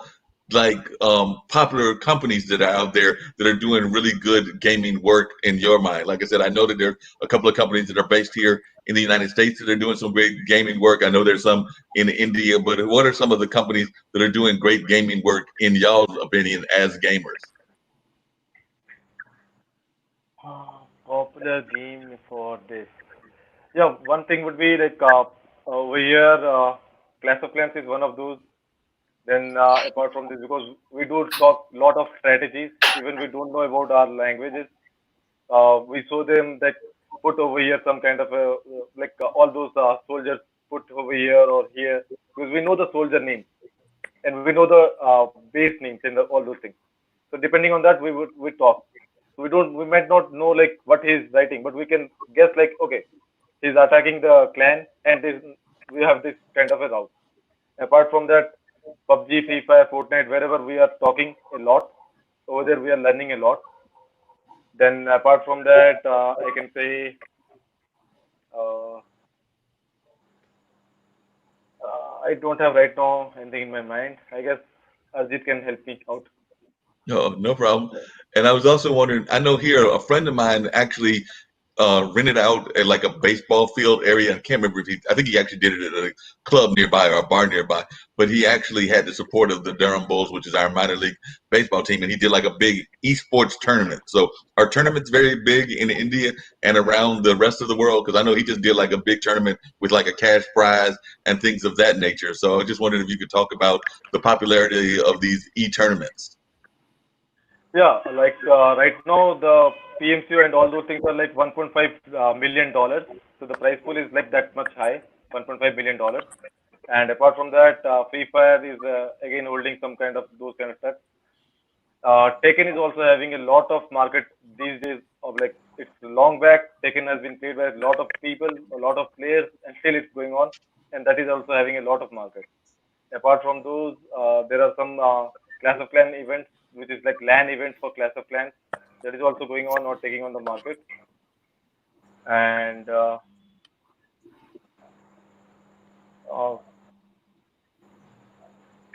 popular companies that are out there that are doing really good gaming work in your mind? Like I said, I know that there's a couple of companies that are based here in the United States that are doing some great gaming work. I know there's some in India, but what are some of the companies that are doing great gaming work in y'all's opinion as gamers? Popular game for this. Yeah, one thing would be like over here, Clash of Clans is one of those. Then apart from this, because we do talk a lot of strategies, even we don't know about our languages, we show them that put over here some kind of all those soldiers put over here or here, because we know the soldier names and we know the base names and all those things. So depending on that, we talk. So we might not know like what he's writing, but we can guess like, okay, he's attacking the clan and we have this kind of a route. Apart from that, PUBG, Free Fire, Fortnite, wherever we are talking a lot, over there we are learning a lot. Then apart from that, I can say I don't have right now anything in my mind. I guess Arijit can help me out. No problem. And I was also wondering, I know here a friend of mine actually rented out at like a baseball field area. I can't remember if I think he actually did it at a club nearby or a bar nearby, but he actually had the support of the Durham Bulls, which is our minor league baseball team, and he did like a big esports tournament. So our tournament's very big in India and around the rest of the world, because I know he just did like a big tournament with like a cash prize and things of that nature. So I just wondered if you could talk about the popularity of these e-tournaments. Yeah, like right now the PMCO and all those things are like $1.5 million. So the prize pool is like that much high, $1.5 million. And apart from that, Free Fire is again holding some kind of those kind of stuff. Tekken is also having a lot of market these days. Of like it's long back. Tekken has been played by a lot of people, a lot of players, and still it's going on. And that is also having a lot of market. Apart from those, there are some Clash of Clans events, which is like LAN events for Clash of Clans. That is also going on or taking on the market. And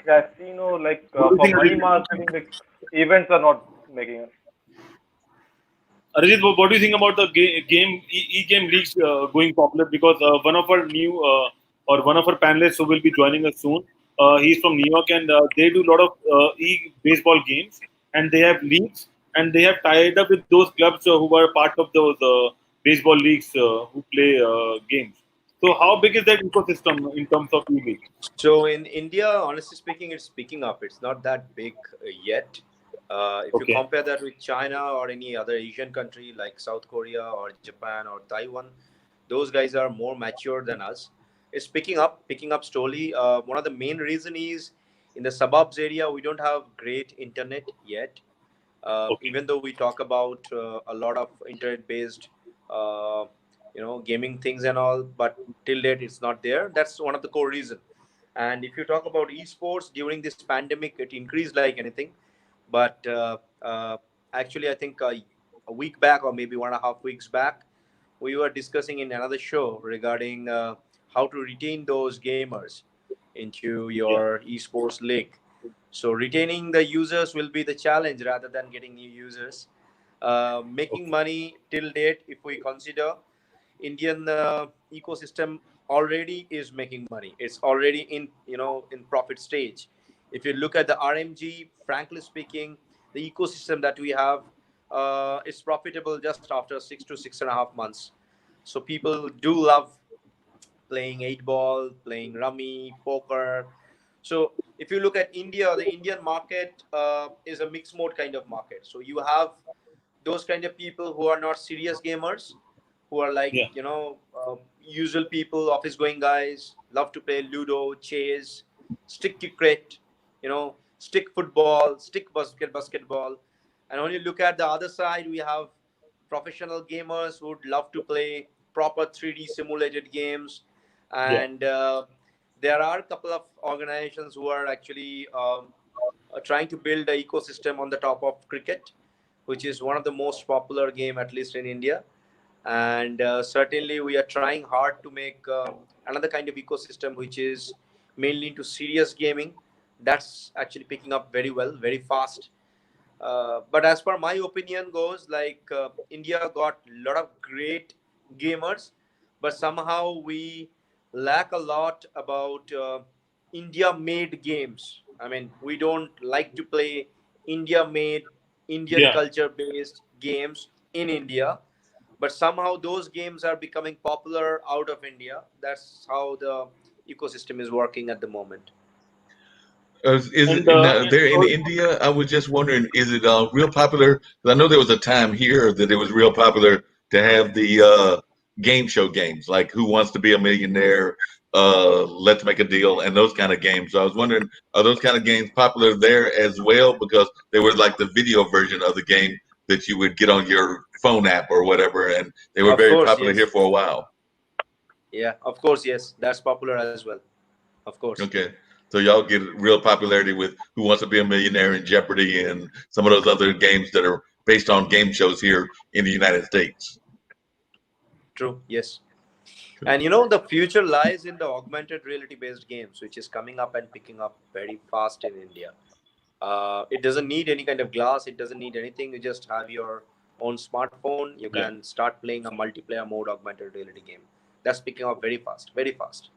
casino, like for money marketing, like, events are not making it. Arijit, what do you think about the e-game leagues going popular? Because one of our new or one of our panelists who will be joining us soon, he's from New York, and they do a lot of e-baseball games, and they have leagues, and they have tied up with those clubs who are part of those baseball leagues who play games. So how big is that ecosystem in terms of e-league? So in India, honestly speaking, it's picking up. It's not that big yet. If you compare that with China or any other Asian country like South Korea or Japan or Taiwan, those guys are more mature than us. It's picking up slowly. One of the main reason is in the suburbs area, we don't have great internet yet. Even though we talk about a lot of internet-based, gaming things and all, but till date it's not there. That's one of the core reason. And if you talk about esports during this pandemic, it increased like anything. But actually, I think a week back or maybe 1.5 weeks back, we were discussing in another show regarding how to retain those gamers into your esports league. So retaining the users will be the challenge rather than getting new users. Making money till date, if we consider Indian ecosystem already is making money. It's already in profit stage. If you look at the RMG, frankly speaking, the ecosystem that we have is profitable just after 6 to 6.5 months. So people do love playing 8-ball, playing rummy, poker. So if you look at India, the Indian market is a mixed mode kind of market. So you have those kind of people who are not serious gamers, who are like, usual people, office going guys, love to play Ludo, chess, stick cricket, stick football, stick basketball. And when you look at the other side, we have professional gamers who would love to play proper 3D simulated games. And there are a couple of organizations who are actually trying to build an ecosystem on the top of cricket, which is one of the most popular game, at least in India. And certainly we are trying hard to make another kind of ecosystem, which is mainly into serious gaming. That's actually picking up very well, very fast. But as per my opinion goes, like India got a lot of great gamers, but somehow we lack a lot about India-made games. I mean, we don't like to play India-made, Indian culture-based games in India. But somehow those games are becoming popular out of India. That's how the ecosystem is working at the moment. There in India? I was just wondering, is it real popular? 'Cause I know there was a time here that it was real popular to have the game show games, like Who Wants to Be a Millionaire, Let's Make a Deal, and those kind of games. So I was wondering, are those kind of games popular there as well? Because they were like the video version of the game that you would get on your phone app or whatever, and they were very popular here for a while. Yeah, of course, yes, that's popular as well. Of course. Okay, so y'all get real popularity with Who Wants to Be a Millionaire and Jeopardy and some of those other games that are based on game shows here in the United States. True. Yes. And the future lies in the augmented reality based games, which is coming up and picking up very fast in India. It doesn't need any kind of glass. It doesn't need anything. You just have your own smartphone, you can start playing a multiplayer mode augmented reality game. That's picking up very fast, very fast.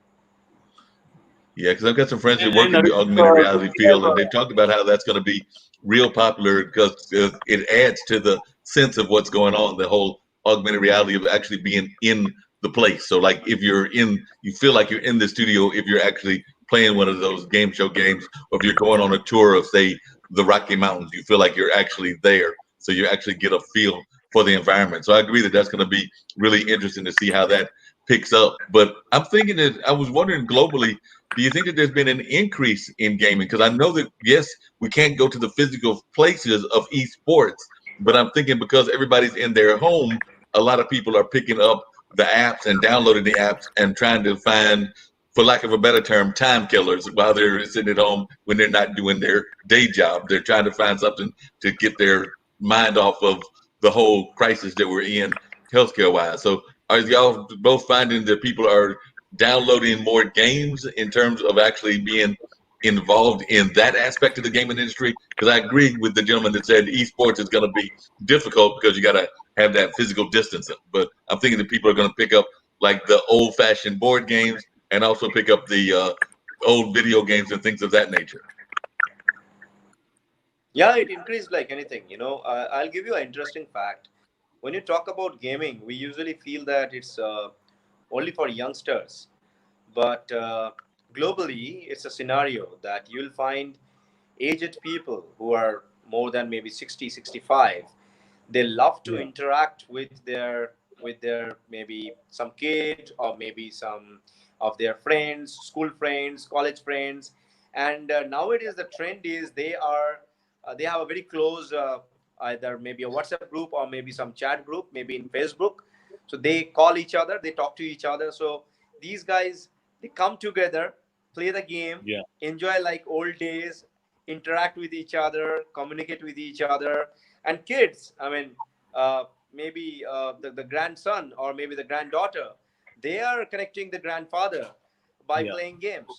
Yeah, because I've got some friends who And work in the augmented reality we have, field, and they've talked about how that's going to be real popular because it adds to the sense of what's going on. The whole augmented reality of actually being in the place. So, like, if you're in, you feel like you're in the studio if you're actually playing one of those game show games, or if you're going on a tour of, say, the Rocky Mountains, you feel like you're actually there. So you actually get a feel for the environment. So I agree that that's going to be really interesting to see how that picks up. But I'm thinking that I was wondering globally, do you think that there's been an increase in gaming? Because I know that, yes, we can't go to the physical places of esports, but I'm thinking because everybody's in their home, a lot of people are picking up the apps and downloading the apps and trying to find, for lack of a better term, time killers while they're sitting at home when they're not doing their day job. They're trying to find something to get their mind off of the whole crisis that we're in healthcare wise. So are y'all both finding that people are downloading more games in terms of actually being involved in that aspect of the gaming industry? Because I agree with the gentleman that said esports is going to be difficult because you got to have that physical distancing. But I'm thinking that people are going to pick up like the old fashioned board games and also pick up the old video games and things of that nature. Yeah, it increased like anything. You know, I'll give you an interesting fact. When you talk about gaming, we usually feel that it's only for youngsters. But globally, it's a scenario that you'll find aged people who are more than maybe 60, 65. They love to interact with their maybe some kid or maybe some of their friends, school friends, college friends. And nowadays the trend is they have a very close either maybe a WhatsApp group or maybe some chat group, maybe in Facebook. So they call each other, they talk to each other. So these guys, they come together, play the game, enjoy like old days, interact with each other, communicate with each other. And kids, I mean, maybe the grandson or maybe the granddaughter, they are connecting the grandfather by playing games.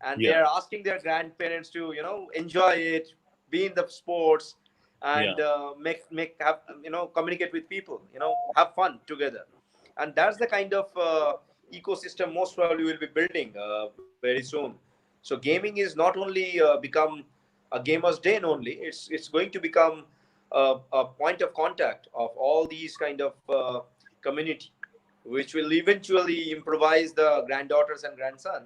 And they are asking their grandparents to, you know, enjoy it, be in the sports, and have, you know, communicate with people, you know, have fun together. And that's the kind of ecosystem most probably will be building very soon. So gaming is not only become a gamer's den only, it's going to become a point of contact of all these kind of community, which will eventually improvise the granddaughters and grandson,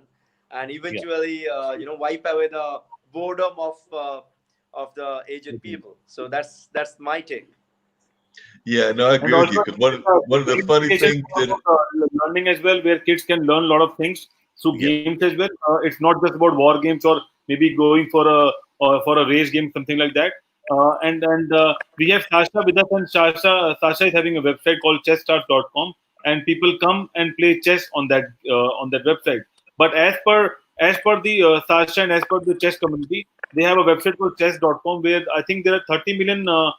and eventually you know, wipe away the boredom of the aged people. So that's my take. Yeah, no, I agree with you, because one of the funny things that learning as well, where kids can learn a lot of things through games as well. It's not just about war games or maybe going for a race game, something like that. And we have Sasha with us, and Sasha is having a website called chessstars.com, and people come and play chess on that website. But as per the Sasha and as per the chess community, they have a website called chess.com where I think there are 30 million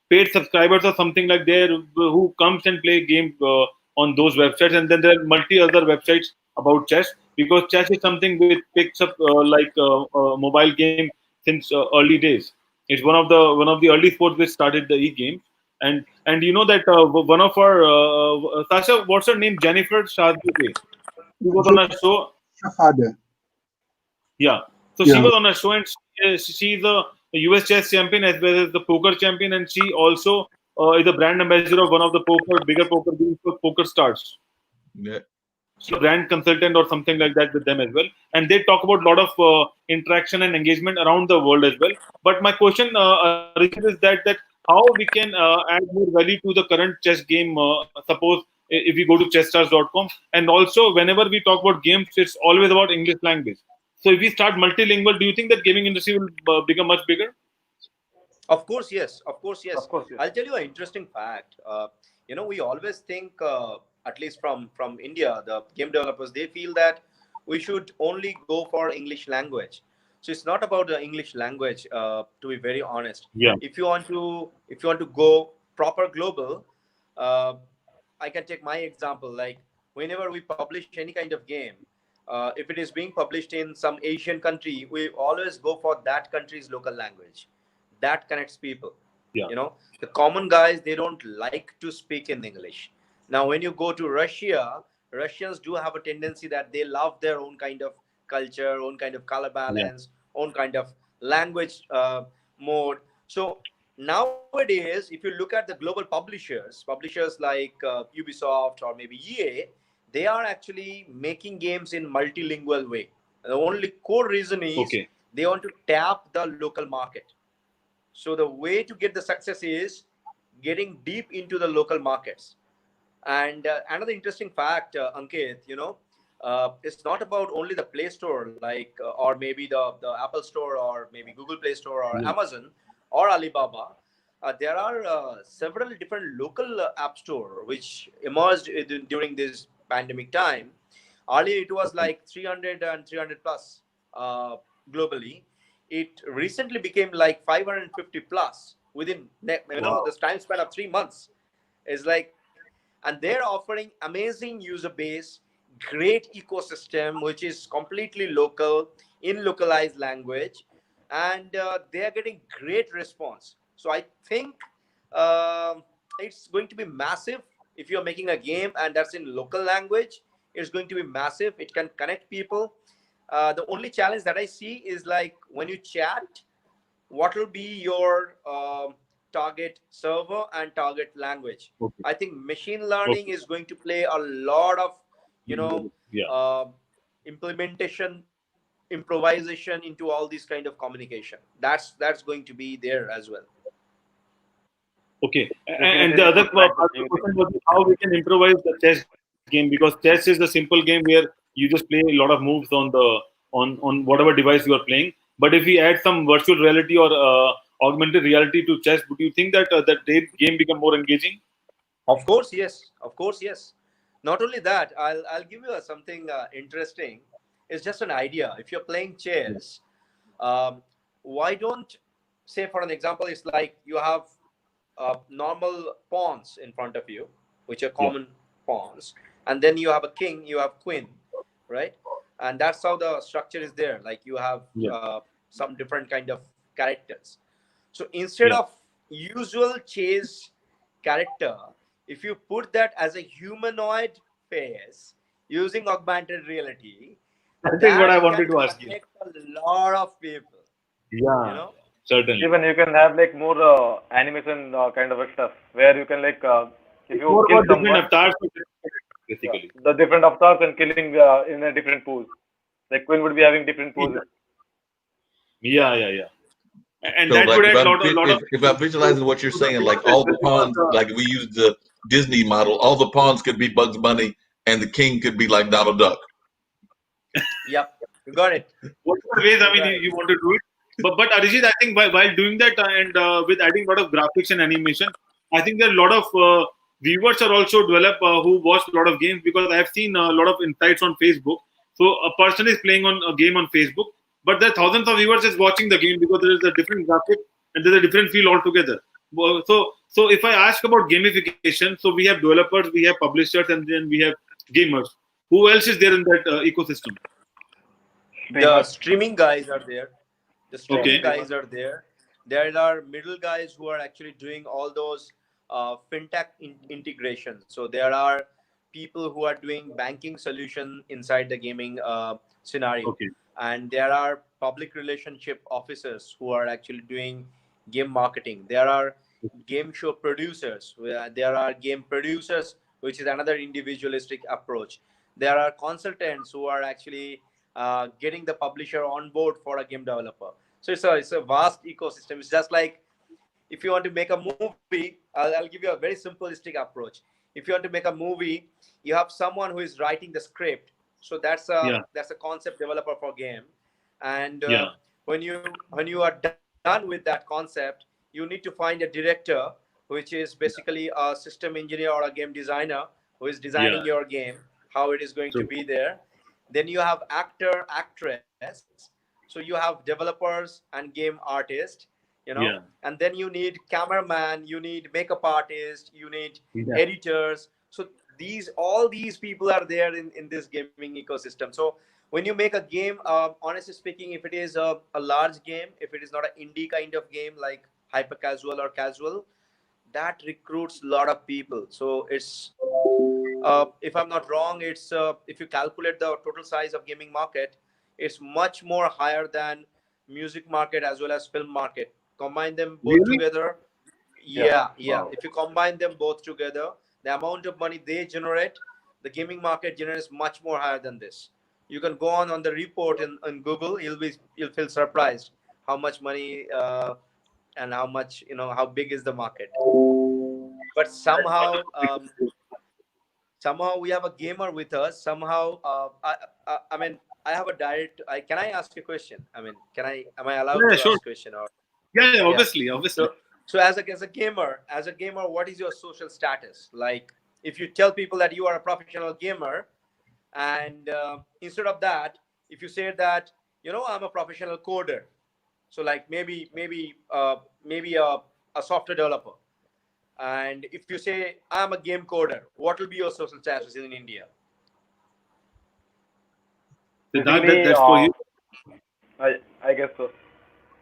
paid subscribers or something like there who comes and play game on those websites. And then there are multi other websites about chess, because chess is something which picks up like mobile game since early days. It's one of the early sports which started the e-game. And you know that one of our Sasha, what's her name? Jennifer Shahade. She was on a show. Yeah. So she was on a show, and she's a US chess champion as well as the poker champion, and she also is a brand ambassador of one of the bigger poker games called Poker Stars. Yeah. She's a brand consultant or something like that with them as well, and they talk about a lot of interaction and engagement around the world as well. But my question, Richard, is that how we can add more value to the current chess game. Suppose if we go to chessstars.com, and also whenever we talk about games, it's always about English language. So if we start multilingual, do you think that gaming industry will become much bigger? Of course, yes. Of course, yes. I'll tell you an interesting fact. You know, we always think, at least from India, the game developers, they feel that we should only go for English language. So it's not about the English language, to be very honest. Yeah. If you want to go proper global, I can take my example. Like whenever we publish any kind of game, if it is being published in some Asian country, we always go for that country's local language. That connects people. You know, the common guys, they don't like to speak in English. Now, when you go to Russia, Russians do have a tendency that they love their own kind of culture, own kind of color balance, own kind of language mode. So nowadays, if you look at the global publishers like Ubisoft or maybe EA, they are actually making games in multilingual way. The only core reason is they want to tap the local market. So the way to get the success is getting deep into the local markets. And another interesting fact, Ankit, you know, it's not about only the Play Store, like or maybe the Apple Store or maybe Google Play Store or Amazon or Alibaba. There are several different local app store which emerged during this pandemic time. Earlier it was like 300 and 300 plus globally. It recently became like 550 plus within the time span of 3 months. Is like, and they're offering amazing user base, great ecosystem which is completely local in localized language, and they are getting great response. So I think it's going to be massive. If you're making a game and that's in local language, it's going to be massive. It can connect people. The only challenge that I see is like when you chat, what will be your target server and target language? I think machine learning is going to play a lot of, implementation, improvisation into all these kind of communication. That's going to be there as well. Okay, and the other question was how we can improvise the chess game, because chess is a simple game where you just play a lot of moves on the on whatever device you are playing. But if we add some virtual reality or augmented reality to chess, would you think that that game become more engaging? Of course, yes. Of course, yes. Not only that, I'll give you something interesting. It's just an idea. If you're playing chess, why don't, say for an example, it's like you have normal pawns in front of you, which are common pawns, and then you have a king, you have queen, right? And that's how the structure is there. Like you have some different kind of characters. So instead of usual chess character, if you put that as a humanoid face using augmented reality, that is what I wanted to ask you. A lot of people. Yeah, you know? Certainly. Even you can have like more animation kind of stuff where you can like if you kill different someone, avatars, basically. the different avatars and killing in a different pose. Like Queen would be having different poses. Yeah. And So that like would add a lot of. if I'm visualizing what you're saying, like all the pawns, like we use the Disney model, all the pawns could be Bugs Bunny and the king could be like Donald Duck. Yep, you got it. Whatever ways, I mean, you want to do it. But Arijit, I think while doing that and with adding a lot of graphics and animation, I think there are a lot of viewers are also develop who watch a lot of games, because I have seen a lot of insights on Facebook. So a person is playing on a game on Facebook, but there are thousands of viewers is watching the game because there is a different graphic and there's a different feel altogether. So if I ask about gamification, so we have developers, we have publishers, and then we have gamers. Who else is there in that ecosystem? The streaming guys are there. The streaming guys are there. There are middle guys who are actually doing all those fintech integration. So there are people who are doing banking solution inside the gaming scenario. And there are public relationship officers who are actually doing game marketing. There are game show producers. There are game producers, which is another individualistic approach. There are consultants who are actually getting the publisher on board for a game developer. So it's a vast ecosystem. It's just like if you want to make a movie, I'll give you a very simplistic approach. If you want to make a movie, you have someone who is writing the script. So that's a concept developer for game. And when you are done with that concept, you need to find a director, which is basically a system engineer or a game designer who is designing your game, how it is going to be there. Then you have actor, actress. So you have developers and game artists, and then you need cameraman, you need makeup artist, you need editors. So all these people are there in this gaming ecosystem. So when you make a game, honestly speaking, if it is a large game, if it is not an indie kind of game like hyper casual or casual, that recruits a lot of people. So it's if I'm not wrong, it's if you calculate the total size of gaming market, it's much more higher than music market as well as film market. Combine them both Really? together. Yeah. Yeah. Wow. If you combine them both together, the amount of money they generate, the gaming market generates much more higher than this. You can go on the report in Google. You'll feel surprised how much money and how much how big is the market. But somehow we have a gamer with us. Somehow I mean I have a direct. Can I ask a question? I mean, am I allowed Yeah, to sure. ask a question or? Yeah, Yeah. obviously. So as a gamer, what is your social status? Like, if you tell people that you are a professional gamer, and instead of that, if you say that I'm a professional coder, so like maybe a software developer, and if you say I'm a game coder, what will be your social status in India? Siddharth, that's for you. I guess so.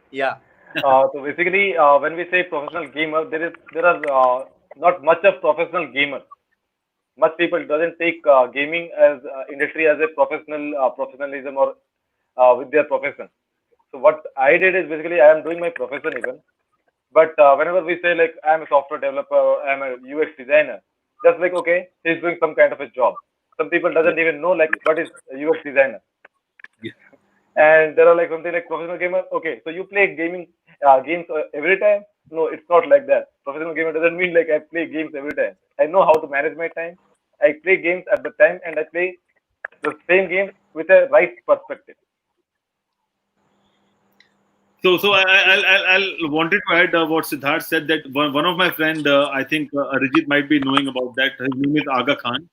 Yeah. So basically, when we say professional gamer, there are not much of professional gamers. Much people doesn't take gaming as industry as a professionalism or with their profession. So what I did is basically I am doing my profession even. But whenever we say like I'm a software developer, I'm a UX designer, just like okay, he's doing some kind of a job. Some people doesn't even know like what is a UX designer. And there are like something like professional gamer. Okay, so you play games every time? No, it's not like that. Professional gamer doesn't mean like I play games every time. I know how to manage my time. I play games at the time, and I play the same game with a right perspective. So I'll wanted to add what Siddharth said, that one of my friend, I think Arijit might be knowing about that. His name is Aga Khan.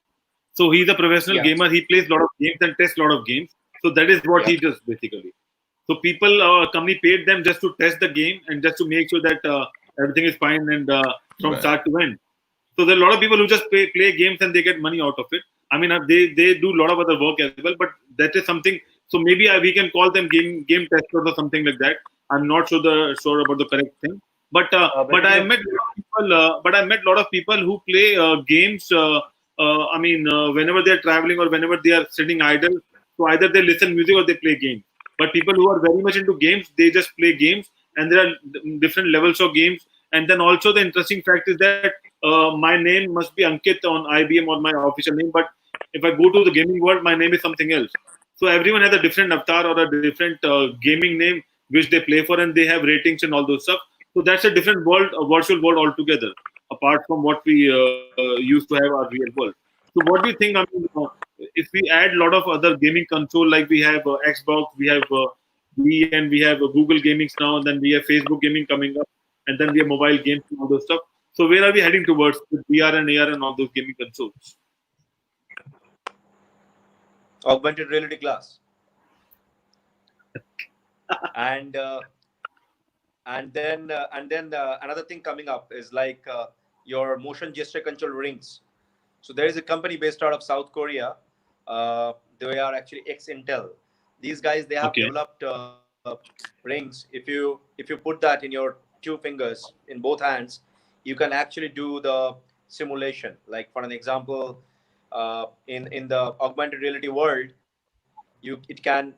So he's a professional Yeah. gamer. He plays a lot of games and tests a lot of games. So that is what Yeah. he does basically. So people, company paid them just to test the game and just to make sure that everything is fine and from Right. start to end. So there are a lot of people who just play games and they get money out of it. I mean, they do a lot of other work as well, but that is something. So maybe we can call them game testers or something like that. I'm not sure about the correct thing. But I met a lot of people. But I met a lot of people who play games. Whenever they're traveling or whenever they are sitting idle, so either they listen music or they play games. But people who are very much into games, they just play games, and there are different levels of games. And then also the interesting fact is that my name must be Ankit on IBM or my official name, but if I go to the gaming world, my name is something else. So everyone has a different avatar or a different gaming name which they play for, and they have ratings and all those stuff. So that's a different world, a virtual world altogether, apart from what we used to have our real world. So what do you think? I mean, if we add a lot of other gaming console, like we have Xbox, we have Wii, and we have Google Gamings now, and then we have Facebook Gaming coming up, and then we have mobile games and all those stuff. So where are we heading towards with VR and AR and all those gaming consoles? Augmented reality glass. and then another thing coming up is like your motion gesture control rings. So there is a company based out of South Korea. They are actually ex-Intel. These guys, they have developed rings. If you put that in your two fingers in both hands, you can actually do the simulation. Like for an example, in the augmented reality world, it can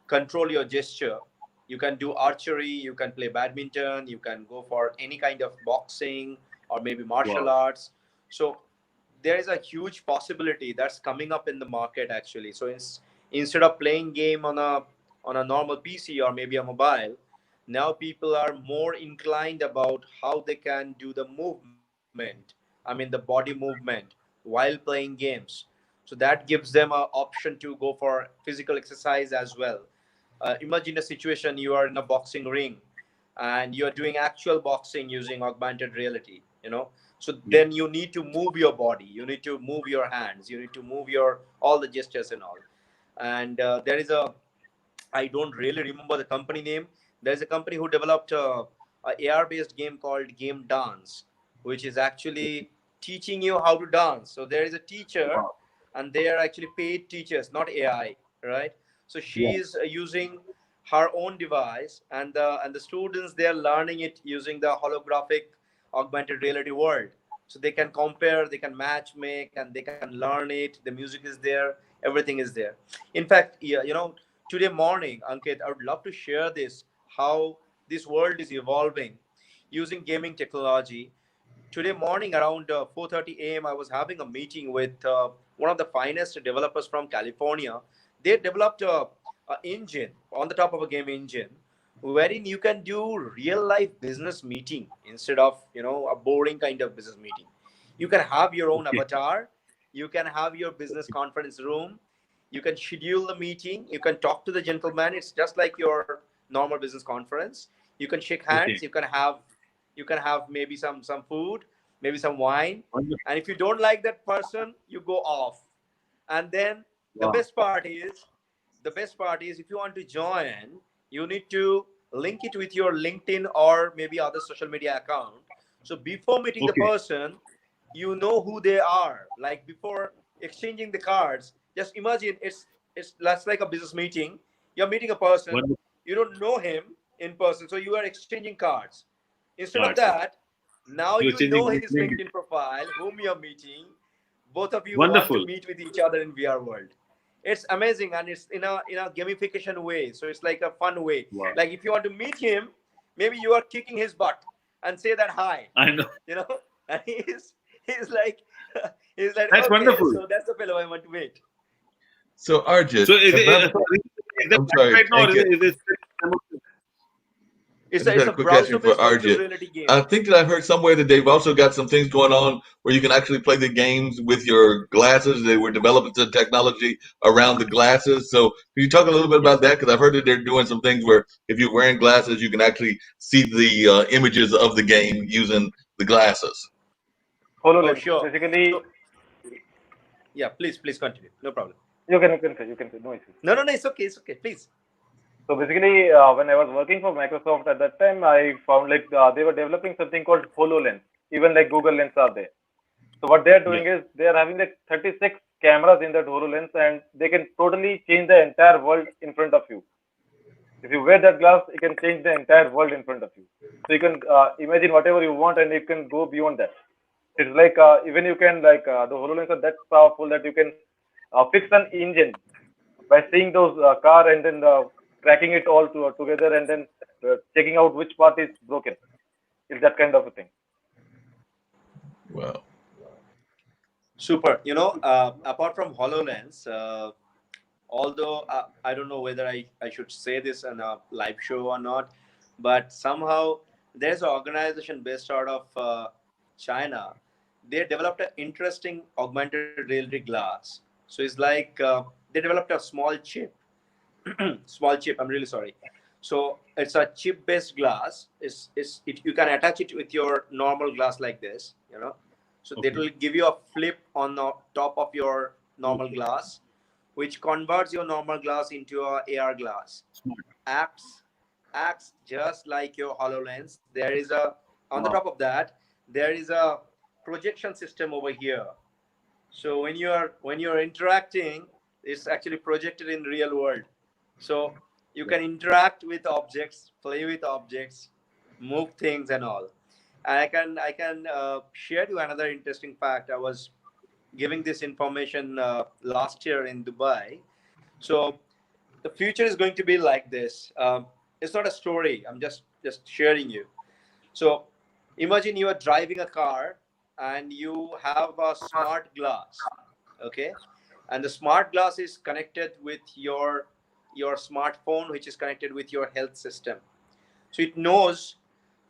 control your gesture. You can do archery, you can play badminton, you can go for any kind of boxing or maybe martial arts. So there is a huge possibility that's coming up in the market actually. So instead of playing game on a normal PC or maybe a mobile, now people are more inclined about how they can do the movement. I mean the body movement while playing games. So that gives them an option to go for physical exercise as well. Imagine a situation, you are in a boxing ring and you're doing actual boxing using augmented reality, so then you need to move your body, you need to move your hands, you need to move your all the gestures and all. And there is I don't really remember the company name. There's a company who developed a AR based game called Game Dance, which is actually teaching you how to dance. So there is a teacher, and they are actually paid teachers, not AI, right? So she is using her own device, and the students, they are learning it using the holographic augmented reality world. So they can compare, they can match make, and they can learn it. The music is there, everything is there. In fact, yeah, today morning, Ankit, I would love to share this, how this world is evolving using gaming technology. Today morning around 4:30 a.m. I was having a meeting with one of the finest developers from California. They developed a engine on the top of a game engine, wherein you can do real life business meeting instead of a boring kind of business meeting. You can have your own avatar, you can have your business conference room, you can schedule the meeting, you can talk to the gentleman. It's just like your normal business conference. You can shake hands, you can have maybe some food, maybe some wine, and if you don't like that person, you go off. And then the Wow. best part is if you want to join, you need to link it with your LinkedIn or maybe other social media account. So before meeting the Okay. person, you know who they are. Like before exchanging the cards, just imagine it's less like a business meeting. You're meeting a person, Wonderful. you don't know him in person, so you are exchanging cards. Instead of Cards. that, now You're you changing know his LinkedIn. LinkedIn profile, whom you're meeting. Both of you want to Wonderful. meet with each other in VR world. It's amazing, and it's in a gamification way. So it's like a fun way. Wow. Like if you want to meet him, maybe you are kicking his butt and say that hi. I know. And he's like he's like, That's okay, wonderful. so that's the fellow I want to meet. So Arjit, So is if I'm- that I'm sorry, right now? Or Ankit. is it I It's just had a quick question for browser-based virtual Arjit. reality game. I think that I've heard somewhere that they've also got some things going on where you can actually play the games with your glasses. They were developing the technology around the glasses. So can you talk a little bit about that? Because I've heard that they're doing some things where if you're wearing glasses, you can actually see the images of the game using the glasses. HoloLens. Sure. Basically, So, yeah, please continue. No problem. you can say, no issues. No, it's okay. Please. So basically, when I was working for Microsoft at that time, I found like they were developing something called HoloLens. Even like Google Lens are there. So what they are doing is they are having like 36 cameras in that HoloLens, and they can totally change the entire world in front of you. If you wear that glass, it can change the entire world in front of you. So you can imagine whatever you want, and you can go beyond that. It's like even you can like the HoloLens are that powerful that you can fix an engine by seeing those car and then tracking it all together and then checking out which part is broken. It's that kind of a thing. Wow. Super. Apart from HoloLens, although I don't know whether I should say this on a live show or not, but somehow there's an organization based out of China. They developed an interesting augmented reality glass. So it's like they developed a small chip. I'm really sorry. So it's a chip-based glass. You can attach it with your normal glass like this, So Okay. that will give you a flip on the top of your normal glass, which converts your normal glass into a AR glass. Acts just like your HoloLens. There is on the top of that, there is a projection system over here. So when you're interacting, it's actually projected in real world. So you can interact with objects, play with objects, move things and all. And I can share you another interesting fact. I was giving this information last year in Dubai. So the future is going to be like this. It's not a story. I'm just sharing you. So imagine you are driving a car and you have a smart glass, okay? And the smart glass is connected with your smartphone, which is connected with your health system. So it knows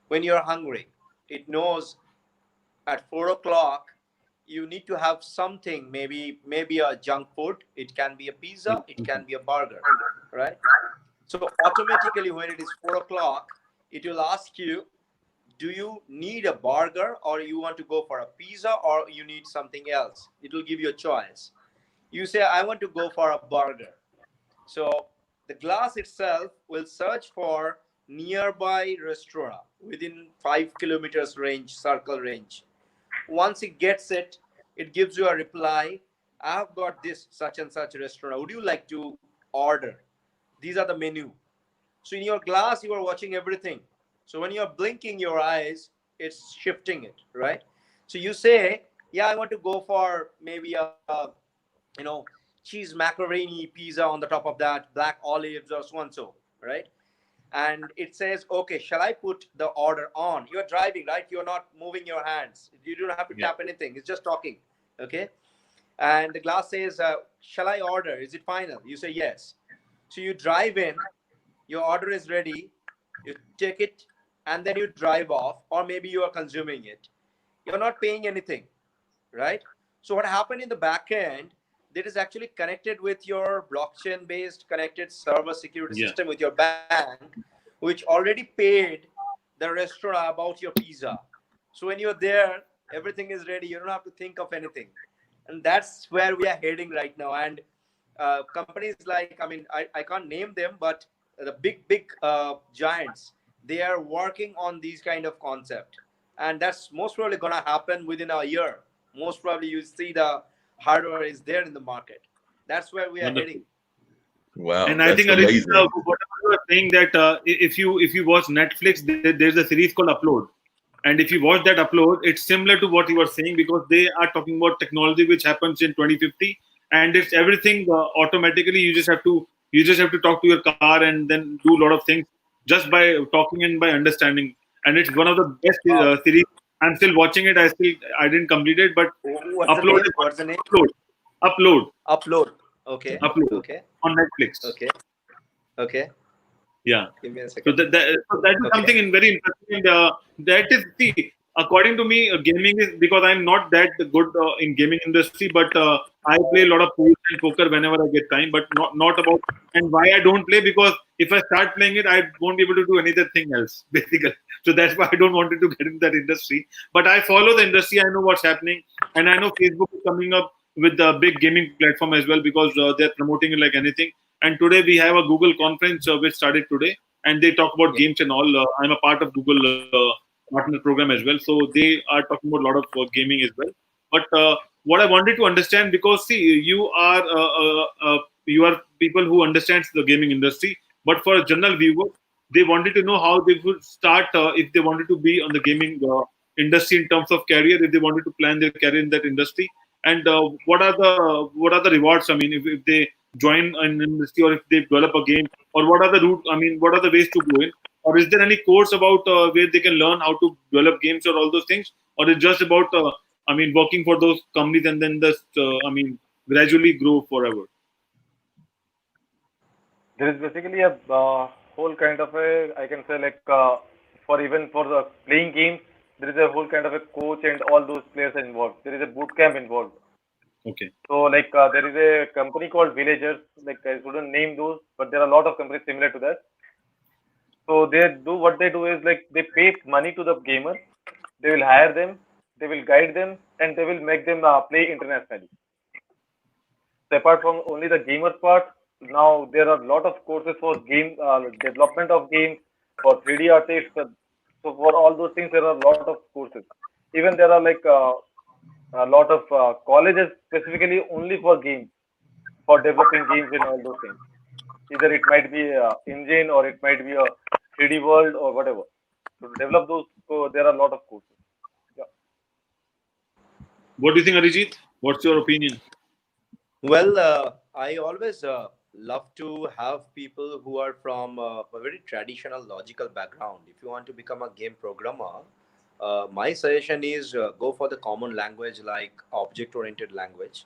when you're hungry. It knows at 4 o'clock you need to have something, maybe a junk food. It can be a pizza, it can be a burger, right? So automatically when it is 4 o'clock, it will ask you, do you need a burger or you want to go for a pizza or you need something else? It will give you a choice. You say, I want to go for a burger. So the glass itself will search for nearby restaurant within 5 kilometers range, circle range. Once it gets it, it gives you a reply. I've got this such and such restaurant. Would you like to order? These are the menu. So in your glass, you are watching everything. So when you're blinking your eyes, it's shifting it, right? So you say, yeah, I want to go for maybe a, you know, cheese macaroni pizza on the top of that, black olives or so and so, right? And it says, okay, shall I put the order on? You're driving, right? You're not moving your hands. You don't have to tap anything. It's just talking, okay? And the glass says, shall I order? Is it final? You say yes. So you drive in, your order is ready, you take it, and then you drive off, or maybe you are consuming it. You're not paying anything, right? So what happened in the back end, that is actually connected with your blockchain-based connected server security system with your bank, which already paid the restaurant about your pizza. So when you're there, everything is ready. You don't have to think of anything. And that's where we are heading right now. And companies like, I mean, I can't name them, but the big giants, they are working on these kind of concept. And that's most probably going to happen within a year. Most probably you see the hardware is there in the market. That's where we are heading. Wow, and I that's think Arjit, amazing. whatever you are saying that if you watch Netflix, there's a series called Upload, and if you watch that Upload, it's similar to what you were saying because they are talking about technology which happens in 2050, and it's everything automatically. You just have to talk to your car and then do a lot of things just by talking and by understanding. And it's one of the best series. I'm still watching it. I didn't complete it, but What's the name? What's the name? Upload. Okay. Upload Okay. on Netflix. Okay. Okay. Yeah. Give me a So second. that is something in very interesting. And that is, see, according to me, gaming is because I'm not that good in gaming industry, but I play a lot of pool and poker whenever I get time. But not about, and why I don't play, because if I start playing it, I won't be able to do anything else basically. So that's why I don't want to get into that industry. But I follow the industry. I know what's happening, and I know Facebook is coming up with the big gaming platform as well because they're promoting it like anything. And today we have a Google conference which started today, and they talk about games and all. I'm a part of Google partner program as well, so they are talking about a lot of gaming as well. But what I wanted to understand, because see, you are people who understands the gaming industry, but for a general viewer, they wanted to know how they would start if they wanted to be on the gaming industry in terms of career, if they wanted to plan their career in that industry, and what are the rewards? I mean, if they join an industry or if they develop a game, or what are the route? I mean, what are the ways to go in? Or is there any course about where they can learn how to develop games or all those things? Or it's just about, working for those companies and then just, gradually grow forever? There is basically a whole kind of a, I can say, like for even for the playing games, there is a whole kind of a coach and all those players involved. There is a boot camp involved. Okay. So like there is a company called Villagers. Like I shouldn't name those, but there are a lot of companies similar to that. So what they do is like they pay money to the gamers. They will hire them, they will guide them, and they will make them play internationally. So apart from only the gamers part, now there are a lot of courses for game development of games, for 3D artists. So for all those things, there are a lot of courses. Even there are like a lot of colleges specifically only for games, for developing games and all those things. Either it might be a engine or it might be a 3D world or whatever. So to develop those, so there are a lot of courses. Yeah. What do you think, Arijit? What's your opinion? Well, I always love to have people who are from a very traditional logical background. If you want to become a game programmer, my suggestion is go for the common language like object-oriented language.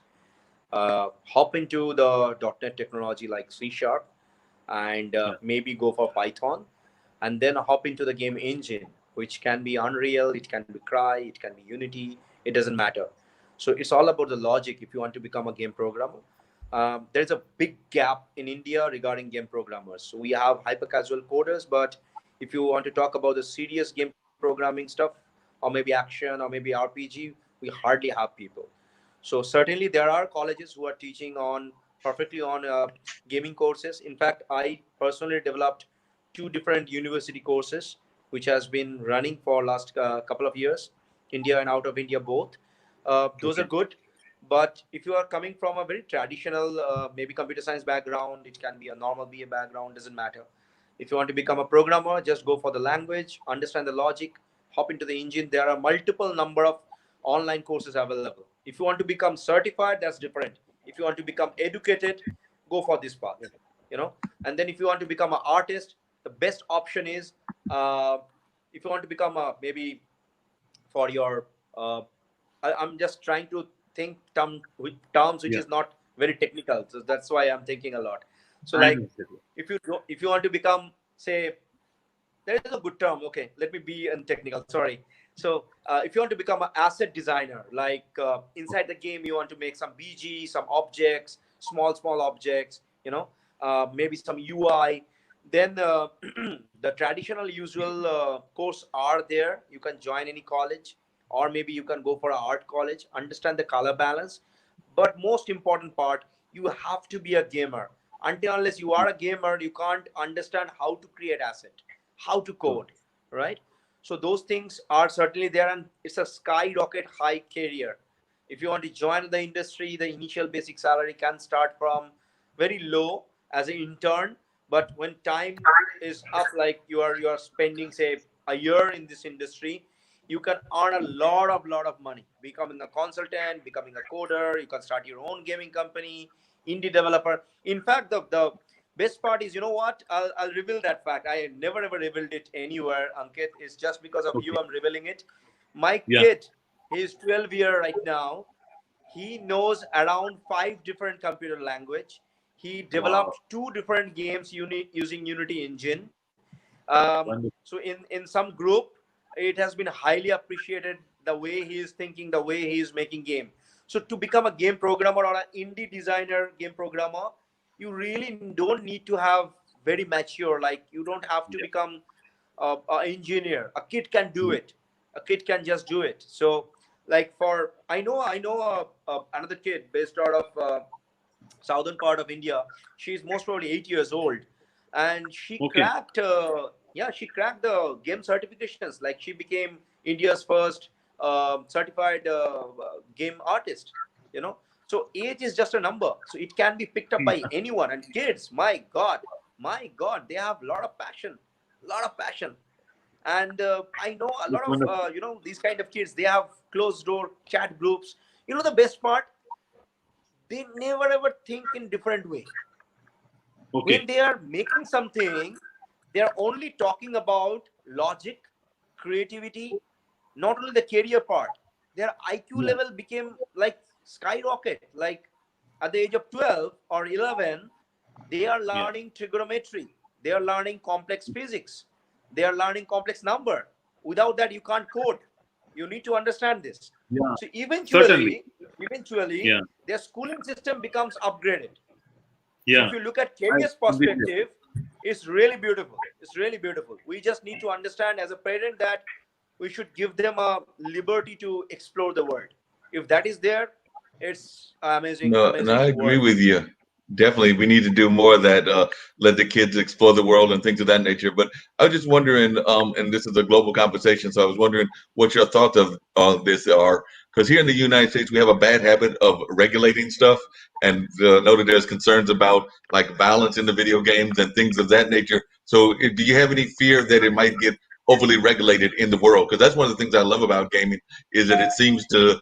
Hop into the .NET technology like C# and maybe go for Python, and then hop into the game engine, which can be Unreal, it can be Cry, it can be Unity, it doesn't matter. So it's all about the logic if you want to become a game programmer. There's a big gap in India regarding game programmers. So we have hyper-casual coders, but if you want to talk about the serious game programming stuff, or maybe action, or maybe RPG, we hardly have people. So certainly there are colleges who are teaching perfectly on gaming courses. In fact, I personally developed 2 different university courses, which has been running for last couple of years, India and out of India both. Those are good. But if you are coming from a very traditional, maybe computer science background, it can be a normal BA background, doesn't matter. If you want to become a programmer, just go for the language, understand the logic, hop into the engine. There are multiple number of online courses available. If you want to become certified, that's different. If you want to become educated, go for this path, you know. And then if you want to become an artist, the best option is if you want to become a, maybe for your I'm just trying to think with terms which is not very technical, so that's why I'm thinking a lot. So like if you want to become, say, there is a good term, okay, let me be technical, sorry. So if you want to become an asset designer, like inside the game you want to make some BG, some objects, small objects, you know, maybe some UI, then the traditional usual course are there. You can join any college, or maybe you can go for an art college, understand the color balance. But most important part, you have to be a gamer. Until unless you are a gamer, you can't understand how to create asset, how to code, right? So those things are certainly there, and it's a skyrocket high career. If you want to join the industry, the initial basic salary can start from very low as an intern, but when time is up, like you are spending, say, a year in this industry, you can earn a lot of money, becoming a consultant, becoming a coder. You can start your own gaming company, indie developer. In fact, the best part is, you know what, I'll reveal that fact. I never ever revealed it anywhere, Ankit. It's just because of you I'm revealing it. My kid, he's 12 years right now. He knows around 5 different computer language. He developed 2 different games using Unity engine. So in some group, it has been highly appreciated, the way he is thinking, the way he is making game. So to become a game programmer or an indie designer game programmer, you really don't need to have very mature, like you don't have to become an engineer. A kid can do it. A kid can just do it. So like for, I know another kid based out of southern part of India. She's most probably 8 years old, and she cracked she cracked the game certifications. Like she became India's first certified game artist, you know. So age is just a number, so it can be picked up by anyone. And kids, my god, they have a lot of passion. And I know a lot of you know, these kind of kids, they have closed door chat groups. You know, the best part, they never ever think in different way. When they are making something, they are only talking about logic, creativity, not only the career part. Their IQ level became like skyrocket. Like at the age of 12 or 11, they are learning trigonometry. They are learning complex physics. They are learning complex number. Without that, you can't code. You need to understand this. So eventually, their schooling system becomes upgraded. So if you look at career's perspective, it's really beautiful. It's really beautiful. We just need to understand as a parent that we should give them a liberty to explore the world. If that is there, it's amazing. No, amazing and I agree world. with you. Definitely, we need to do more of that. Let the kids explore the world and things of that nature. But I was just wondering, and this is a global conversation, so I was wondering what your thoughts of this are. Because here in the United States, we have a bad habit of regulating stuff, and know that there's concerns about like violence in the video games and things of that nature. So, do you have any fear that it might get overly regulated in the world? Because that's one of the things I love about gaming is that it seems to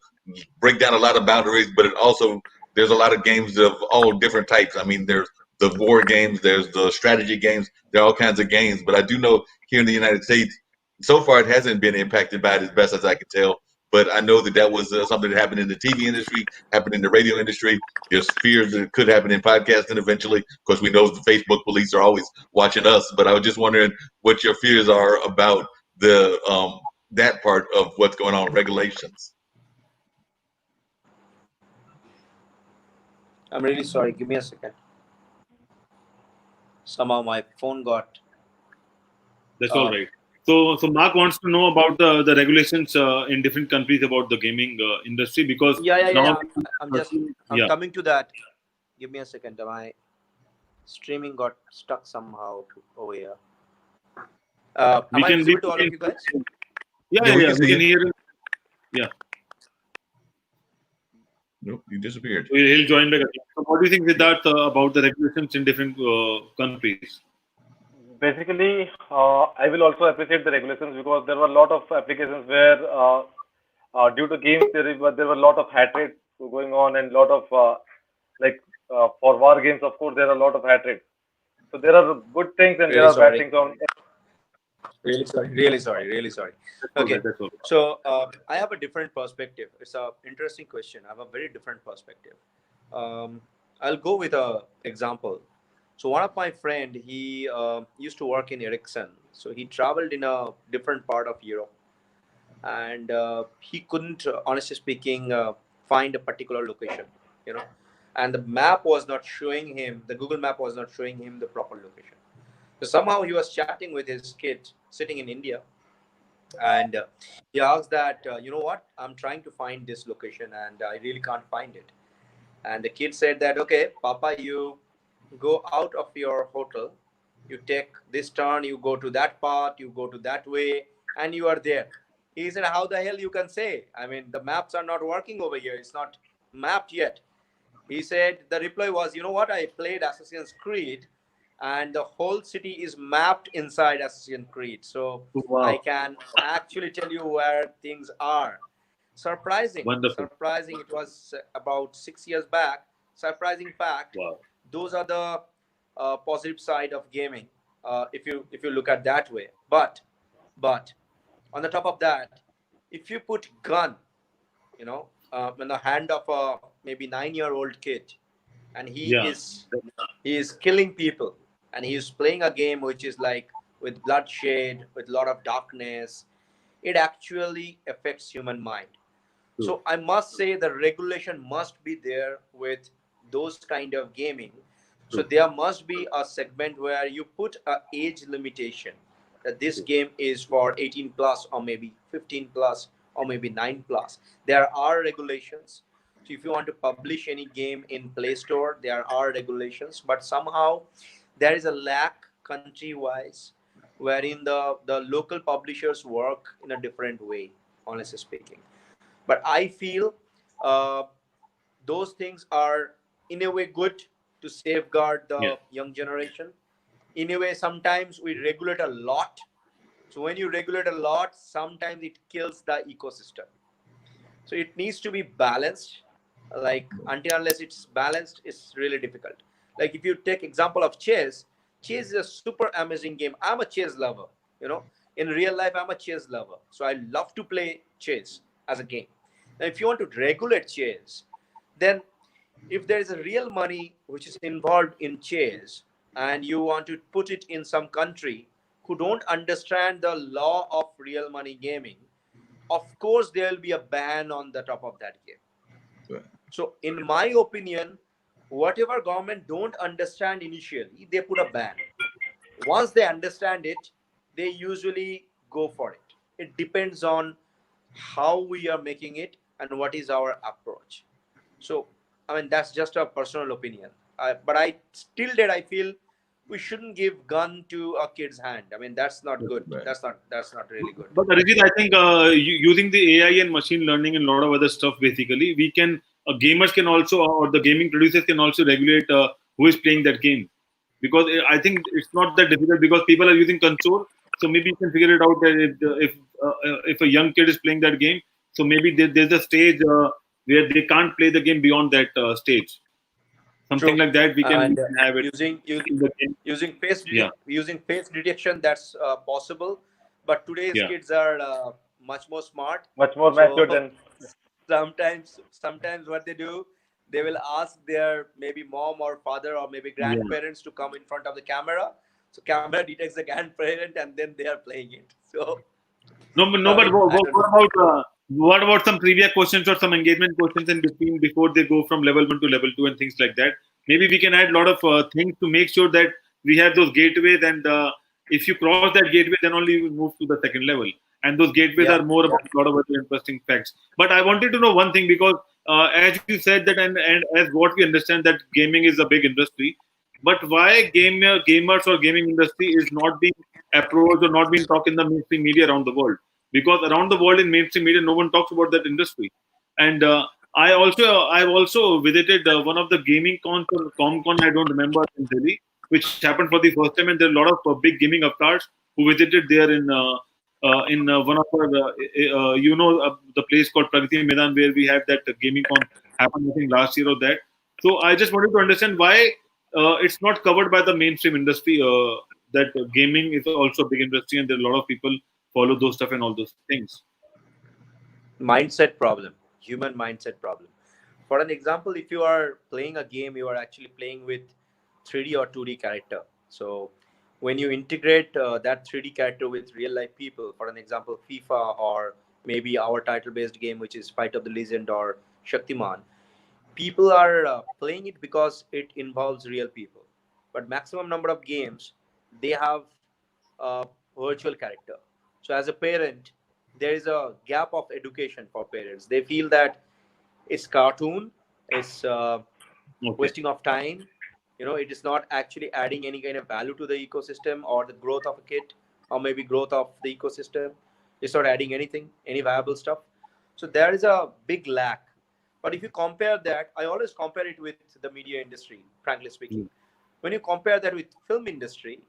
break down a lot of boundaries, but it also, there's a lot of games of all different types. I mean, there's the war games, there's the strategy games, there are all kinds of games. But I do know here in the United States, so far it hasn't been impacted by it as best as I can tell. But I know that that was something that happened in the TV industry, happened in the radio industry. There's fears that it could happen in podcasting eventually. Of course, we know the Facebook police are always watching us. But I was just wondering what your fears are about the that part of what's going on, regulations. I'm really sorry. Give me a second. Somehow my phone got. That's all right. So Mark wants to know about the regulations in different countries about the gaming industry, because now I'm coming to that. Give me a second. My streaming got stuck somehow over here. Am I visible to all of you guys? Yeah, we can hear it. Yeah. Nope, you disappeared. He'll join back again. So what do you think, Siddharth, about the regulations in different countries? basically, I will also appreciate the regulations because there were a lot of applications where, due to games, there were a lot of hat rates going on and a lot of for war games, of course, there are a lot of hat rates. So there are good things and there Really are bad sorry. things on. Really sorry. Okay, That's all. so I have a different perspective. It's a interesting question. I have a very different perspective. I'll go with a example. So one of my friend, he used to work in Ericsson. So he traveled in a different part of Europe, and he couldn't, honestly speaking, find a particular location. You know, and the map was not showing him. The Google Map was not showing him the proper location. So somehow he was chatting with his kid sitting in India, and he asked that, you know what, I'm trying to find this location and I really can't find it. And the kid said that, okay, Papa, you go out of your hotel, you take this turn, you go to that part, you go to that way, and you are there. He said, how the hell you can say? I mean, the maps are not working over here. It's not mapped yet. He said, the reply was, you know what, I played Assassin's Creed and the whole city is mapped inside Assassin's Creed. So Wow. I can actually tell you where things are. Surprising. Wonderful. Surprising. It was about 6 years back. Surprising fact. Wow. Those are the positive side of gaming, if you look at that way. But on the top of that, if you put gun, you know, in the hand of a maybe 9-year-old kid, and he is killing people, and he is playing a game which is like with bloodshed, with a lot of darkness, it actually affects human mind. True. So I must say the regulation must be there with those kind of gaming. So there must be a segment where you put a age limitation that this game is for 18 plus or maybe 15 plus or maybe 9 plus. There are regulations. So if you want to publish any game in Play Store, there are regulations, but somehow there is a lack country-wise wherein the local publishers work in a different way, honestly speaking. But I feel those things are in a way good to safeguard the young generation. In a way, sometimes we regulate a lot. So when you regulate a lot, sometimes it kills the ecosystem. So it needs to be balanced. Like until unless it's balanced, it's really difficult. Like if you take example of chess is a super amazing game. I'm a chess lover. You know, in real life, I'm a chess lover. So I love to play chess as a game. Now, if you want to regulate chess, then if there is a real money which is involved in chess and you want to put it in some country who don't understand the law of real money gaming, of course there will be a ban on the top of that game. Right. So in my opinion, whatever government don't understand initially, they put a ban. Once they understand it, they usually go for it. It depends on how we are making it and what is our approach. So I mean, that's just a personal opinion. But I feel we shouldn't give gun to a kid's hand. I mean, that's not good. Right. That's not really good. But Arijit, I think using the AI and machine learning and a lot of other stuff, basically, we can gamers can also, or the gaming producers can also regulate who is playing that game, because I think it's not that difficult because people are using console. So maybe you can figure it out that if a young kid is playing that game, so maybe there's a stage where they can't play the game beyond that stage. Something like that we can have it using face detection. That's possible, but today's kids are much more smart, much more matured than. Sometimes what they do, they will ask their maybe mom or father or maybe grandparents to come in front of the camera. So camera detects the grandparent and then they are playing it. So but what about some trivia questions or some engagement questions in between before they go from level 1 to level 2 and things like that? Maybe we can add a lot of things to make sure that we have those gateways, and if you cross that gateway, then only you move to the second level. And those gateways are more about a lot of other interesting facts. But I wanted to know one thing, because as you said that, and as what we understand, that gaming is a big industry. But why gamers or gaming industry is not being approached or not being talked in the mainstream media around the world? Because around the world in mainstream media, no one talks about that industry. And I've also visited one of the gaming cons or ComCon, I don't remember, in Delhi. which happened for the first time, and there are a lot of big gaming avatars who visited there in one of our, the place called Pragati Maidan, where we had that gaming con happen, I think last year or that. So I just wanted to understand why it's not covered by the mainstream industry. That gaming is also a big industry, and there are a lot of people follow those stuff and all those things. Mindset problem, human mindset problem. For an example, if you are playing a game, you are actually playing with 3D or 2D character. So when you integrate that 3D character with real life people, for an example, FIFA, or maybe our title based game, which is Fight of the Legend or Shaktiman, people are playing it because it involves real people. But maximum number of games, they have a virtual character. So as a parent, there is a gap of education for parents. They feel that it's cartoon, it's wasting of time. It is not actually adding any kind of value to the ecosystem or the growth of a kid, or maybe growth of the ecosystem. It's not adding anything, any viable stuff. So there is a big lack. But if you compare that, I always compare it with the media industry, frankly speaking. When you compare that with film industry,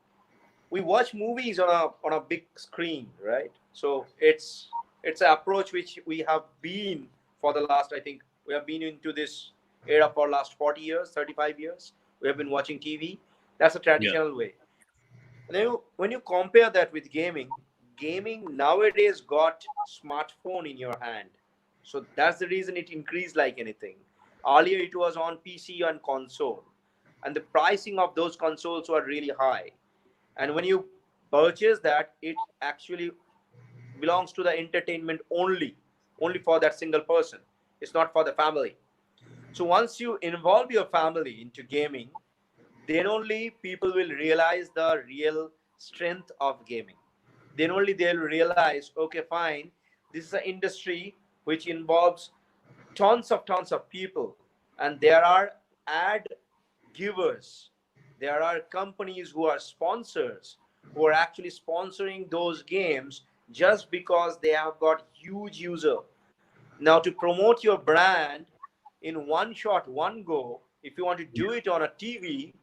we watch movies on a big screen, right? So it's an approach which we have been for the last, I think we have been into this era for last 40 years, 35 years. We have been watching TV. That's a traditional way. And then when you compare that with gaming nowadays got smartphone in your hand. So that's the reason it increased like anything. Earlier it was on PC and console, and the pricing of those consoles were really high. And when you purchase that, it actually belongs to the entertainment only for that single person. It's not for the family. So once you involve your family into gaming, then only people will realize the real strength of gaming. Then only they'll realize, okay, fine, this is an industry which involves tons of people, and there are ad givers. There are companies who are sponsors, who are actually sponsoring those games just because they have got huge user. Now, to promote your brand in one shot, one go, if you want to do it on a TV,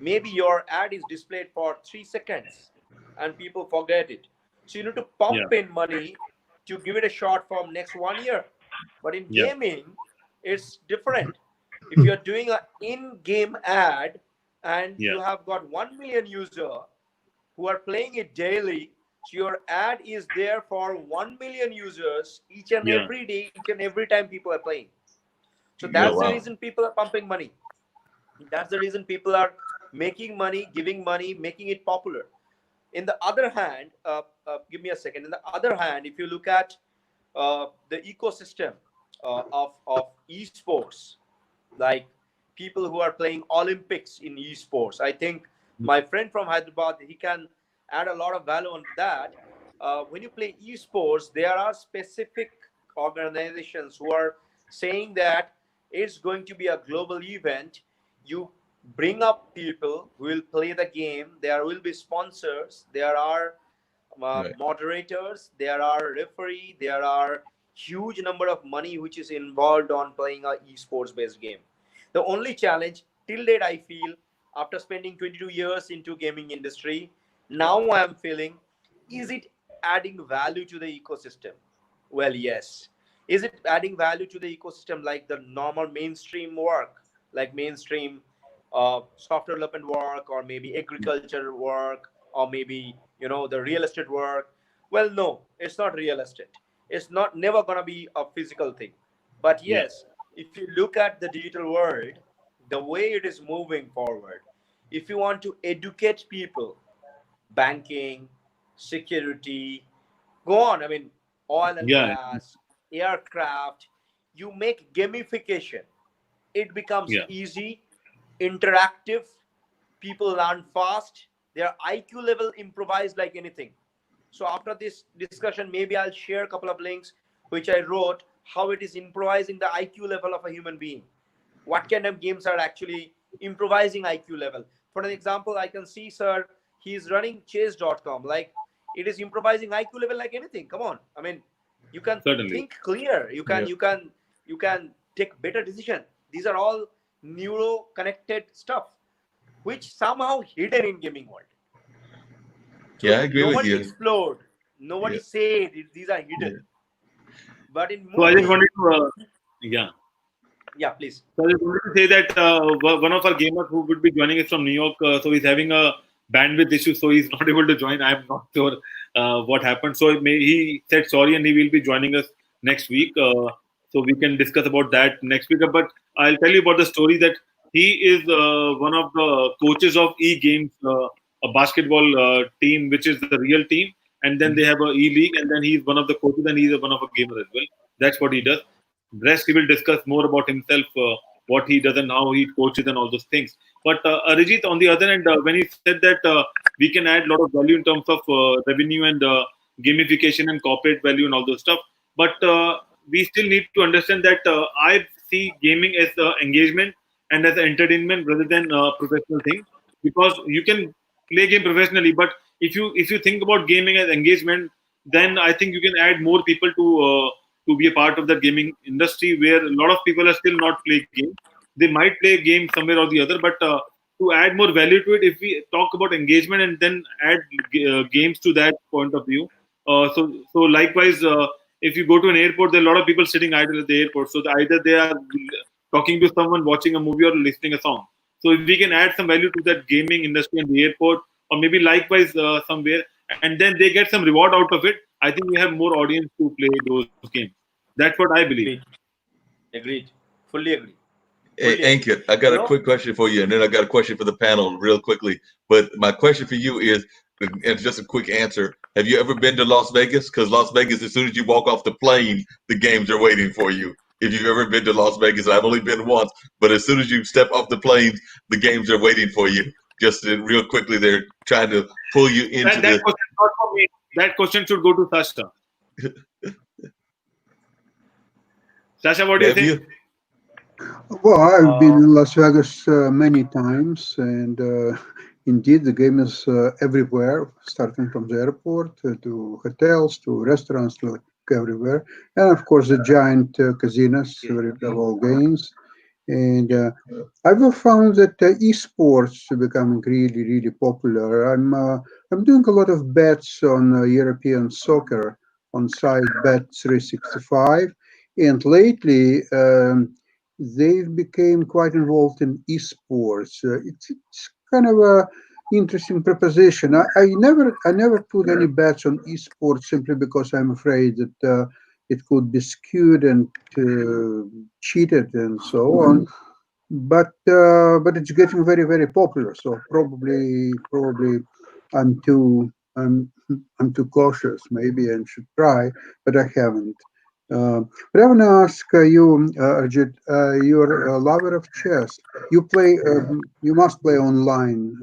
maybe your ad is displayed for 3 seconds and people forget it. So you need to pump in money to give it a shot from next 1 year. But in gaming, it's different. If you're doing an in-game ad and you have got 1 million users who are playing it daily, so your ad is there for 1 million users each and every day, each and every time people are playing. So that's the reason people are pumping money. That's the reason people are making money, giving money, making it popular. In the other hand, give me a second. In the other hand, if you look at the ecosystem of esports, like people who are playing Olympics in esports, I think my friend from Hyderabad, he can add a lot of value on that. When you play esports, there are specific organizations who are saying that it's going to be a global event. You bring up people who will play the game. There will be sponsors. There are moderators. There are referee. There are huge number of money which is involved on playing a esports based game. The only challenge till date, I feel, after spending 22 years into gaming industry, now I am feeling, is it adding value to the ecosystem? Well, yes. Is it adding value to the ecosystem like the normal mainstream work, like mainstream software development work, or maybe agriculture work, or maybe the real estate work? Well, no, it's not real estate. It's never gonna be a physical thing. But yes, if you look at the digital world, the way it is moving forward, if you want to educate people, banking, security, go on. I mean, oil and gas, aircraft, you make gamification. It becomes easy, interactive. People learn fast. Their IQ level improvised like anything. So after this discussion, maybe I'll share a couple of links which I wrote, how it is improvising the IQ level of a human being. What kind of games are actually improvising IQ level? For an example, I can see, sir, he's running chess.com. Like, it is improvising IQ level like anything. Come on. I mean, you can think clear. You can take better decision. These are all neuro connected stuff. which somehow hidden in gaming world. So Yeah, I agree with nobody you. explored, nobody Yeah. said these are hidden. But in So I just movie, wanted to, yeah, please. So I just wanted to say that one of our gamers who would be joining us from New York, so he's having a bandwidth issue, so he's not able to join. I'm not sure what happened. So he said sorry, and he will be joining us next week. So we can discuss about that next week. But I'll tell you about the story that he is one of the coaches of E Games, a basketball team, which is the real team. And then they have a E League, and then he's one of the coaches, and he's one of a gamer as well. That's what he does. Rest, he will discuss more about himself, what he does and how he coaches and all those things. But Arijit, on the other hand, when he said that we can add a lot of value in terms of revenue and gamification and corporate value and all those stuff, but we still need to understand that I see gaming as engagement and as entertainment rather than professional thing, because you can play game professionally, but if you think about gaming as engagement, then I think you can add more people to be a part of the gaming industry, where a lot of people are still not playing games. They might play a game somewhere or the other, but to add more value to it, if we talk about engagement and then add games to that point of view. So likewise, if you go to an airport, there are a lot of people sitting idle at the airport. So either they are talking to someone, watching a movie, or listening a song. So if we can add some value to that gaming industry in the airport, or maybe likewise somewhere, and then they get some reward out of it, I think we have more audience to play those games. That's what I believe. Agreed. Fully agree. Hey, Ankit, I got a quick question for you, and then I got a question for the panel real quickly. But my question for you is, and just a quick answer, have you ever been to Las Vegas? Because Las Vegas, as soon as you walk off the plane, the games are waiting for you. If you've ever been to Las Vegas, I've only been once, but as soon as you step off the plane, the games are waiting for you. Just real quickly, they're trying to pull you into that question not for me. That question should go to Sasha. Sasha, what do you think? Well, I've been in Las Vegas many times, and indeed the game is everywhere, starting from the airport to hotels to restaurants, like everywhere, and of course the giant casinos where you have all games. And I've found that esports are becoming really popular. I'm doing a lot of bets on European soccer on site Bet365, and lately they've become quite involved in esports. It's kind of a interesting proposition. I never put any bets on esports simply because I'm afraid that it could be skewed and cheated and so on. But it's getting very popular. So probably I'm too cautious maybe and should try, but I haven't. But I want to ask you, Arijit, you're a lover of chess. You must play online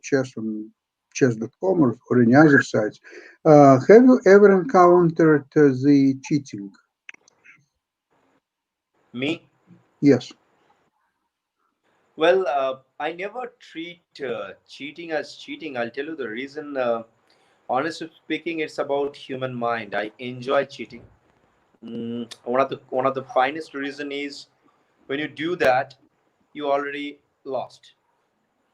chess on chess.com or any other sites. Have you ever encountered the cheating? Me? Yes. Well, I never treat cheating as cheating. I'll tell you the reason. Honestly speaking, it's about human mind. I enjoy cheating. One of the finest reason is when you do that, you already lost.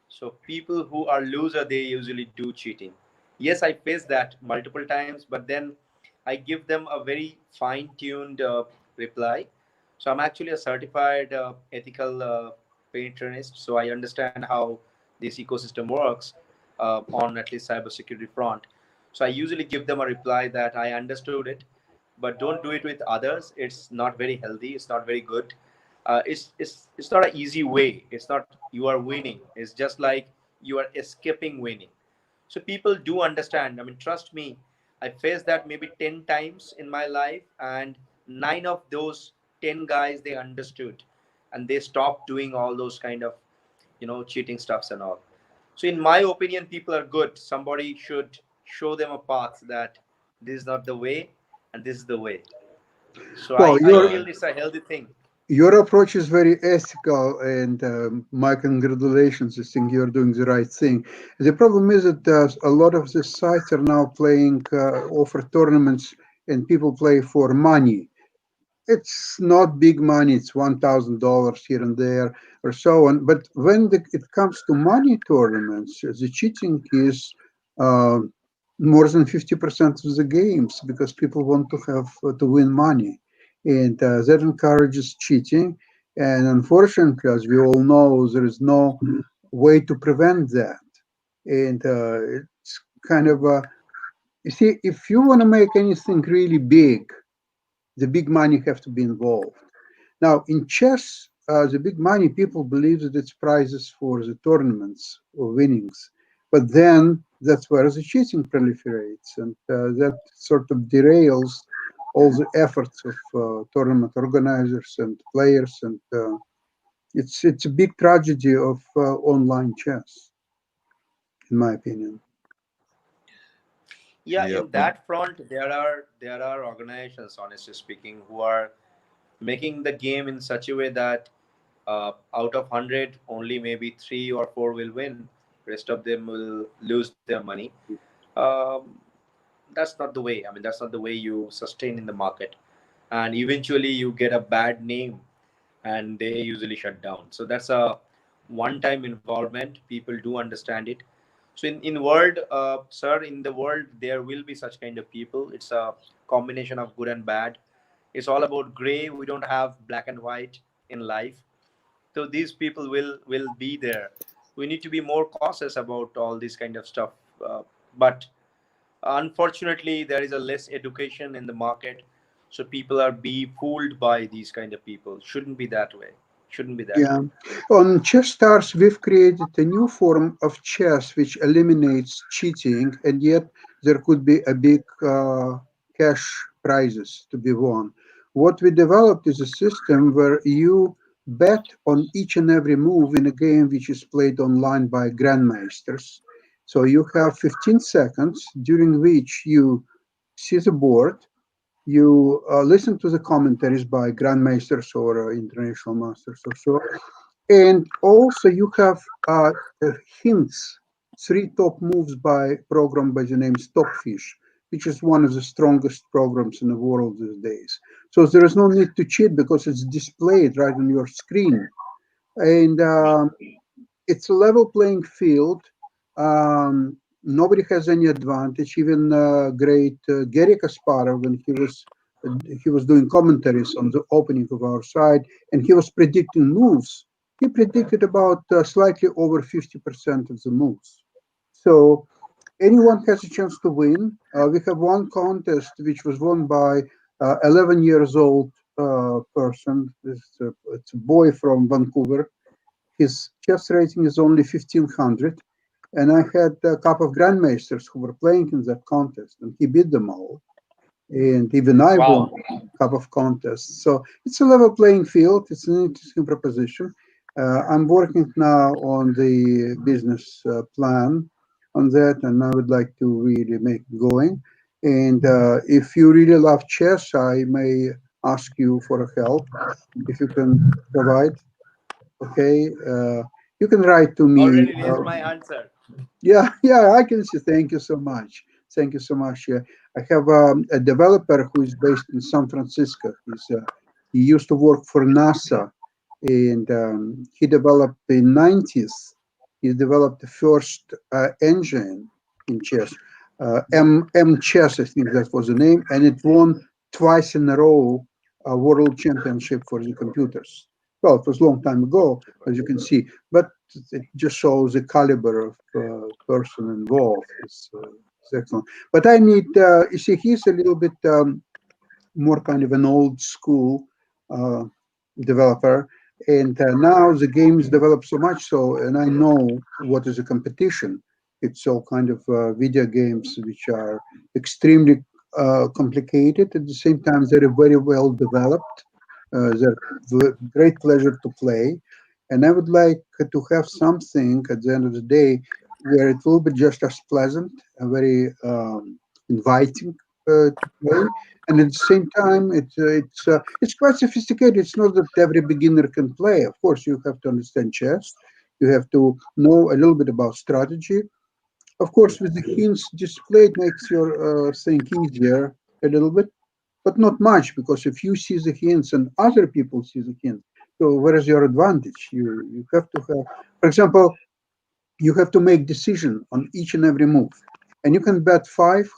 So people who are loser, they usually do cheating. Yes, I face that multiple times, but then I give them a very fine-tuned reply. So I'm actually a certified ethical penetranist, so I understand how this ecosystem works on at least cybersecurity front. So I usually give them a reply that I understood it, but don't do it with others. It's not very healthy. It's not very good. It's not an easy way. It's not you are winning. It's just like you are escaping winning. So people do understand. I mean, trust me, I faced that maybe 10 times in my life, and 9 of those 10 guys, they understood and they stopped doing all those kind of, cheating stuffs and all. So in my opinion, people are good. Somebody should show them a path that this is not the way and this is the way. So Well, I feel it's a healthy thing. Your approach is very ethical, and my congratulations. I think you're doing the right thing. The problem is that a lot of the sites are now offer tournaments, and people play for money. it's not big money. It's $1,000 here and there or so on. But when it comes to money tournaments, the cheating is more than 50% of the games because people want to have to win money, and that encourages cheating. And unfortunately, as we all know, there is no way to prevent that. And it's kind of you see, if you want to make anything really big, the big money have to be involved. Now, in chess, the big money, people believe that it's prizes for the tournaments or winnings. But then that's where the cheating proliferates, and that sort of derails all the efforts of tournament organizers and players. And it's a big tragedy of online chess, in my opinion. Yeah, Yeah. in that front, there are organizations, honestly speaking, who are making the game in such a way that out of 100, only maybe 3 or 4 will win. Rest of them will lose their money. Um, that's not the way. I mean, that's not the way you sustain in the market. And eventually, you get a bad name, and they usually shut down. So that's a one-time involvement. People do understand it. So in world, sir, in the world, there will be such kind of people. It's a combination of good and bad. It's all about gray. We don't have black and white in life. So these people will be there. We need to be more cautious about all this kind of stuff. But unfortunately, there is a less education in the market, so people are be fooled by these kind of people. Shouldn't be that way. Shouldn't be that Yeah. way. On Chess Stars, we've created a new form of chess which eliminates cheating, and yet there could be a big cash prizes to be won. What we developed is a system where you bet on each and every move in a game which is played online by grandmasters. So you have 15 seconds during which you see the board, you listen to the commentaries by grandmasters or international masters or so, and also you have hints, 3 top moves by program by the name Stockfish, which is one of the strongest programs in the world these days. So there is no need to cheat because it's displayed right on your screen. And it's a level playing field. Nobody has any advantage. Even great Garry Kasparov, when he was doing commentaries on the opening of our site, and he was predicting moves. He predicted about slightly over 50% of the moves. So anyone has a chance to win. We have one contest which was won by 11 years old person. It's a boy from Vancouver. His chess rating is only 1500, and I had a couple of grandmasters who were playing in that contest, and he beat them all. And even I won a couple of contests. So it's a level playing field. It's an interesting proposition. I'm working now on the business plan on that, and I would like to really make it going. And if you really love chess, I may ask you for help if you can provide. Okay, you can write to me. Already raised my hand, sir. Yeah, I can see. Thank you so much. Thank you so much. Yeah, I have a developer who is based in San Francisco. He used to work for NASA, and he developed in '90s. He developed the first engine in chess, M Chess, I think that was the name, and it won twice in a row a world championship for the computers. Well, it was a long time ago, as you can see, but it just shows the caliber of person involved. It's excellent. But I need, you see, he's a little bit more kind of an old school developer. And now the games develop so much so, and I know what is a competition. It's all kind of video games which are extremely complicated. At the same time, they're very well developed. They're great pleasure to play. And I would like to have something at the end of the day where it will be just as pleasant and very inviting to play. And at the same time, it's quite sophisticated. It's not that every beginner can play. Of course, you have to understand chess. You have to know a little bit about strategy. Of course, with the hints displayed, makes your think easier a little bit. but not much, because if you see the hints and other people see the hints, so where is your advantage? You have to have, for example, you have to make decision on each and every move, and you can bet 5,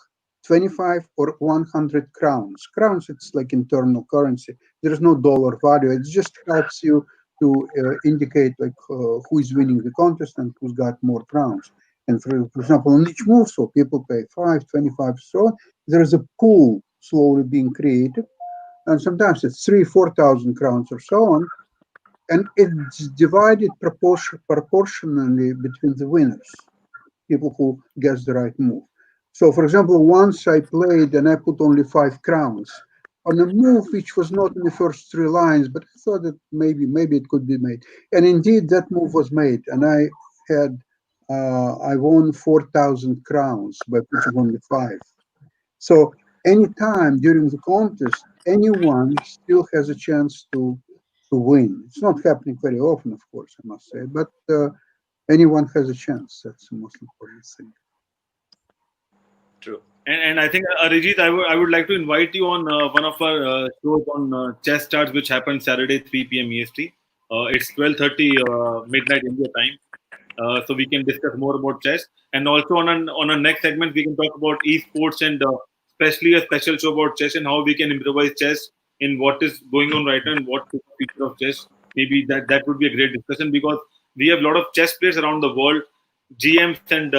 25, or 100 crowns. Crowns, it's like internal currency. There is no dollar value. It just helps you to indicate like who is winning the contest and who's got more crowns. And for example, on each move, so people pay 5, 25, so on. There is a pool slowly being created, and sometimes it's 3,000, 4,000 crowns or so on, and it's divided proportionally between the winners, people who guess the right move. So, for example, once I played and I put only 5 crowns on a move which was not in the first 3 lines, but I thought that maybe it could be made, and indeed that move was made, and I won 4,000 crowns by putting only 5. So anytime during the contest, anyone still has a chance to win. It's not happening very often, of course, I must say, but anyone has a chance. That's the most important thing. True. And I think, Arijit, I would like to invite you on one of our shows on Chess Starts, which happens Saturday, 3 p.m. EST. It's 12:30 midnight India time. So we can discuss more about chess. And also on a next segment, we can talk about esports and especially a special show about chess and how we can improvise chess in what is going on right now and what is the future of chess. Maybe that would be a great discussion, because we have a lot of chess players around the world, GMs and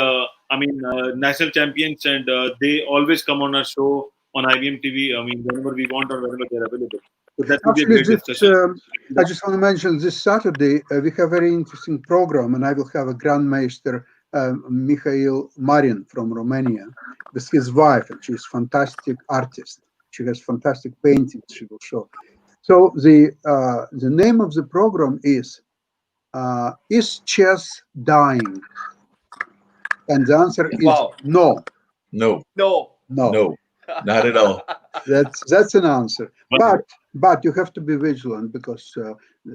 national champions, and they always come on our show on IBM TV. I mean, whenever we want or whenever they're available. So that would be a great discussion. I just want to mention this Saturday we have a very interesting program, and I will have a Grandmaster Mikhail Marin from Romania with his wife, and she's a fantastic artist. She has fantastic paintings she will show. So the name of the program is Chess Dying? And the answer is no. No. No. No. No. Not at all. That's an answer. But you have to be vigilant, because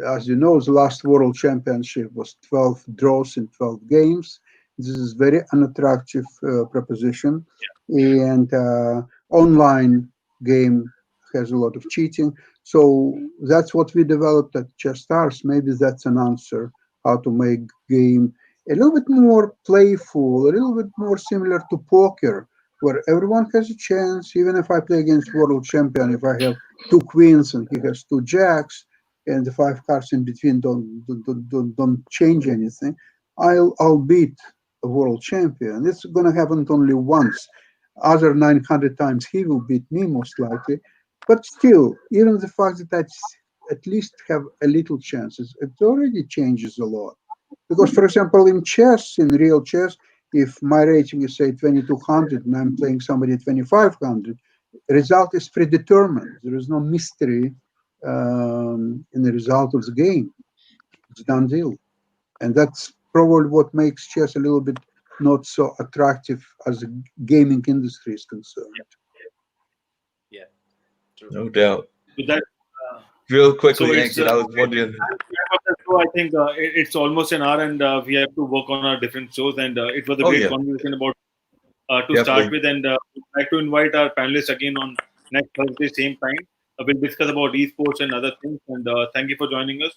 as you know, the last World Championship was 12 draws in 12 games. This is very unattractive proposition, and online game has a lot of cheating. So that's what we developed at Chess Stars. Maybe that's an answer how to make game a little bit more playful, a little bit more similar to poker, where everyone has a chance. Even if I play against world champion, if I have 2 queens and he has 2 jacks, and the 5 cards in between don't change anything, I'll beat a world champion. It's going to happen only once. Other 900 times he will beat me most likely. But still, even the fact that I at least have a little chances, it already changes a lot. Because, for example, in chess, in real chess, if my rating is, say, 2200 and I'm playing somebody at 2500, the result is predetermined. There is no mystery in the result of the game. It's a done deal. And that's probably what makes chess a little bit not so attractive as the gaming industry is concerned. Yeah, true. No doubt. With that, real quickly, so Ankit, I was wondering. So I think it's almost an hour, and we have to work on our different shows. And it was a great conversation about to start with. And I'd like to invite our panelists again on next Thursday, same time. We'll discuss about esports and other things. And thank you for joining us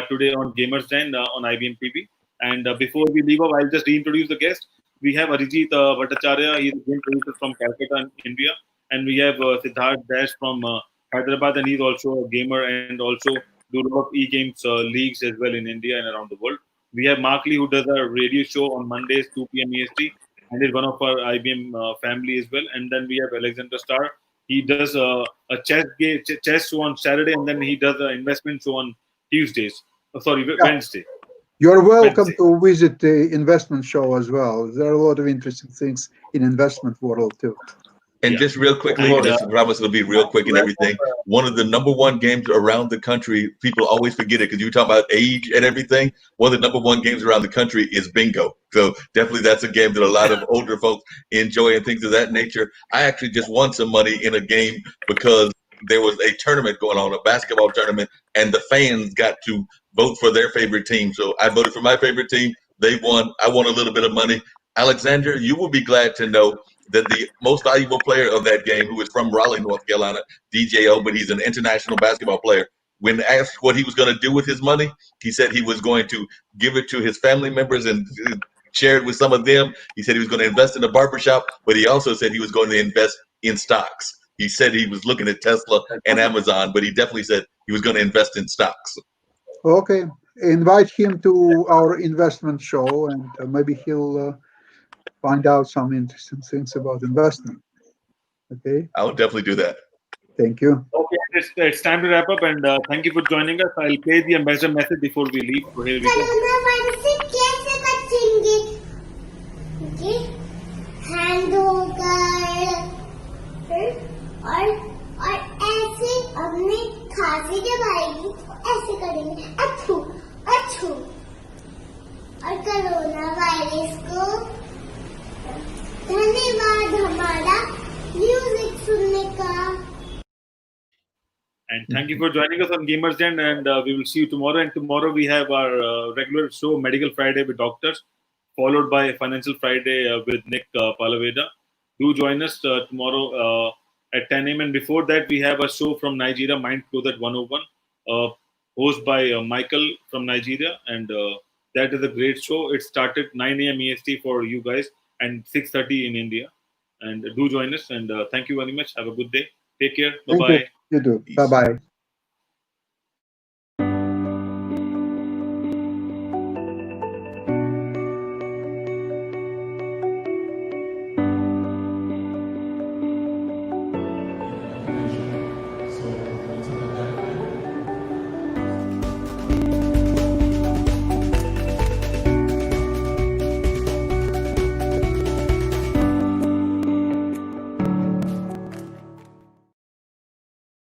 today on Gamers Den on IBM TV. And before we leave off, I'll just reintroduce the guest. We have Arijit Bhattacharya. He's a game producer from Calcutta, India. And we have Siddharth Dash from Hyderabad, and he's also a gamer and also do a lot of e-games leagues as well in India and around the world. We have Mark Lee, who does a radio show on Mondays, 2 p.m. EST, and is one of our IBM family as well. And then we have Alexander Starr. He does a chess show on Saturday, and then he does an investment show on Tuesdays. Wednesday. You're welcome to visit the investment show as well. There are a lot of interesting things in investment world too. And just real quickly, I promise it'll be real quick and everything. One of the #1 games around the country, people always forget it because you talk about age and everything. One of the #1 games around the country is bingo. So definitely that's a game that a lot of older folks enjoy and things of that nature. I actually just won some money in a game because there was a tournament going on, a basketball tournament, and the fans got to vote for their favorite team. So I voted for my favorite team. They won. I won a little bit of money. Alexander, you will be glad to know that the most valuable player of that game, who is from Raleigh, North Carolina, DJO, but he's an international basketball player, when asked what he was going to do with his money, he said he was going to give it to his family members and share it with some of them. He said he was going to invest in a barbershop, but he also said he was going to invest in stocks. He said he was looking at Tesla and Amazon, but he definitely said he was going to invest in stocks. Okay, invite him to our investment show, and maybe he'll find out some interesting things about investment. Okay, I would definitely do that. Thank you. Okay, it's time to wrap up, and thank you for joining us. I'll play the ambassador message before we leave. So here we go. Hand होकर और ऐसे अपने खांसी जब आएगी तो ऐसे करेंगे अथू अथू और कोरोना वायरस को धन्यवाद हमारा म्यूजिक सुनने का. And thank you for joining us on Gamers Den, and we will see you tomorrow. And tomorrow we have our regular show, Medical Friday with doctors, followed by Financial Friday with Nick Palaveda. Do join us tomorrow at 10 a.m. And before that, we have a show from Nigeria, Mind Closet 101, hosted by Michael from Nigeria. And that is a great show. It started 9 a.m. EST for you guys and 6:30 in India. And do join us. And thank you very much. Have a good day. Take care. Bye-bye. You too. Bye-bye.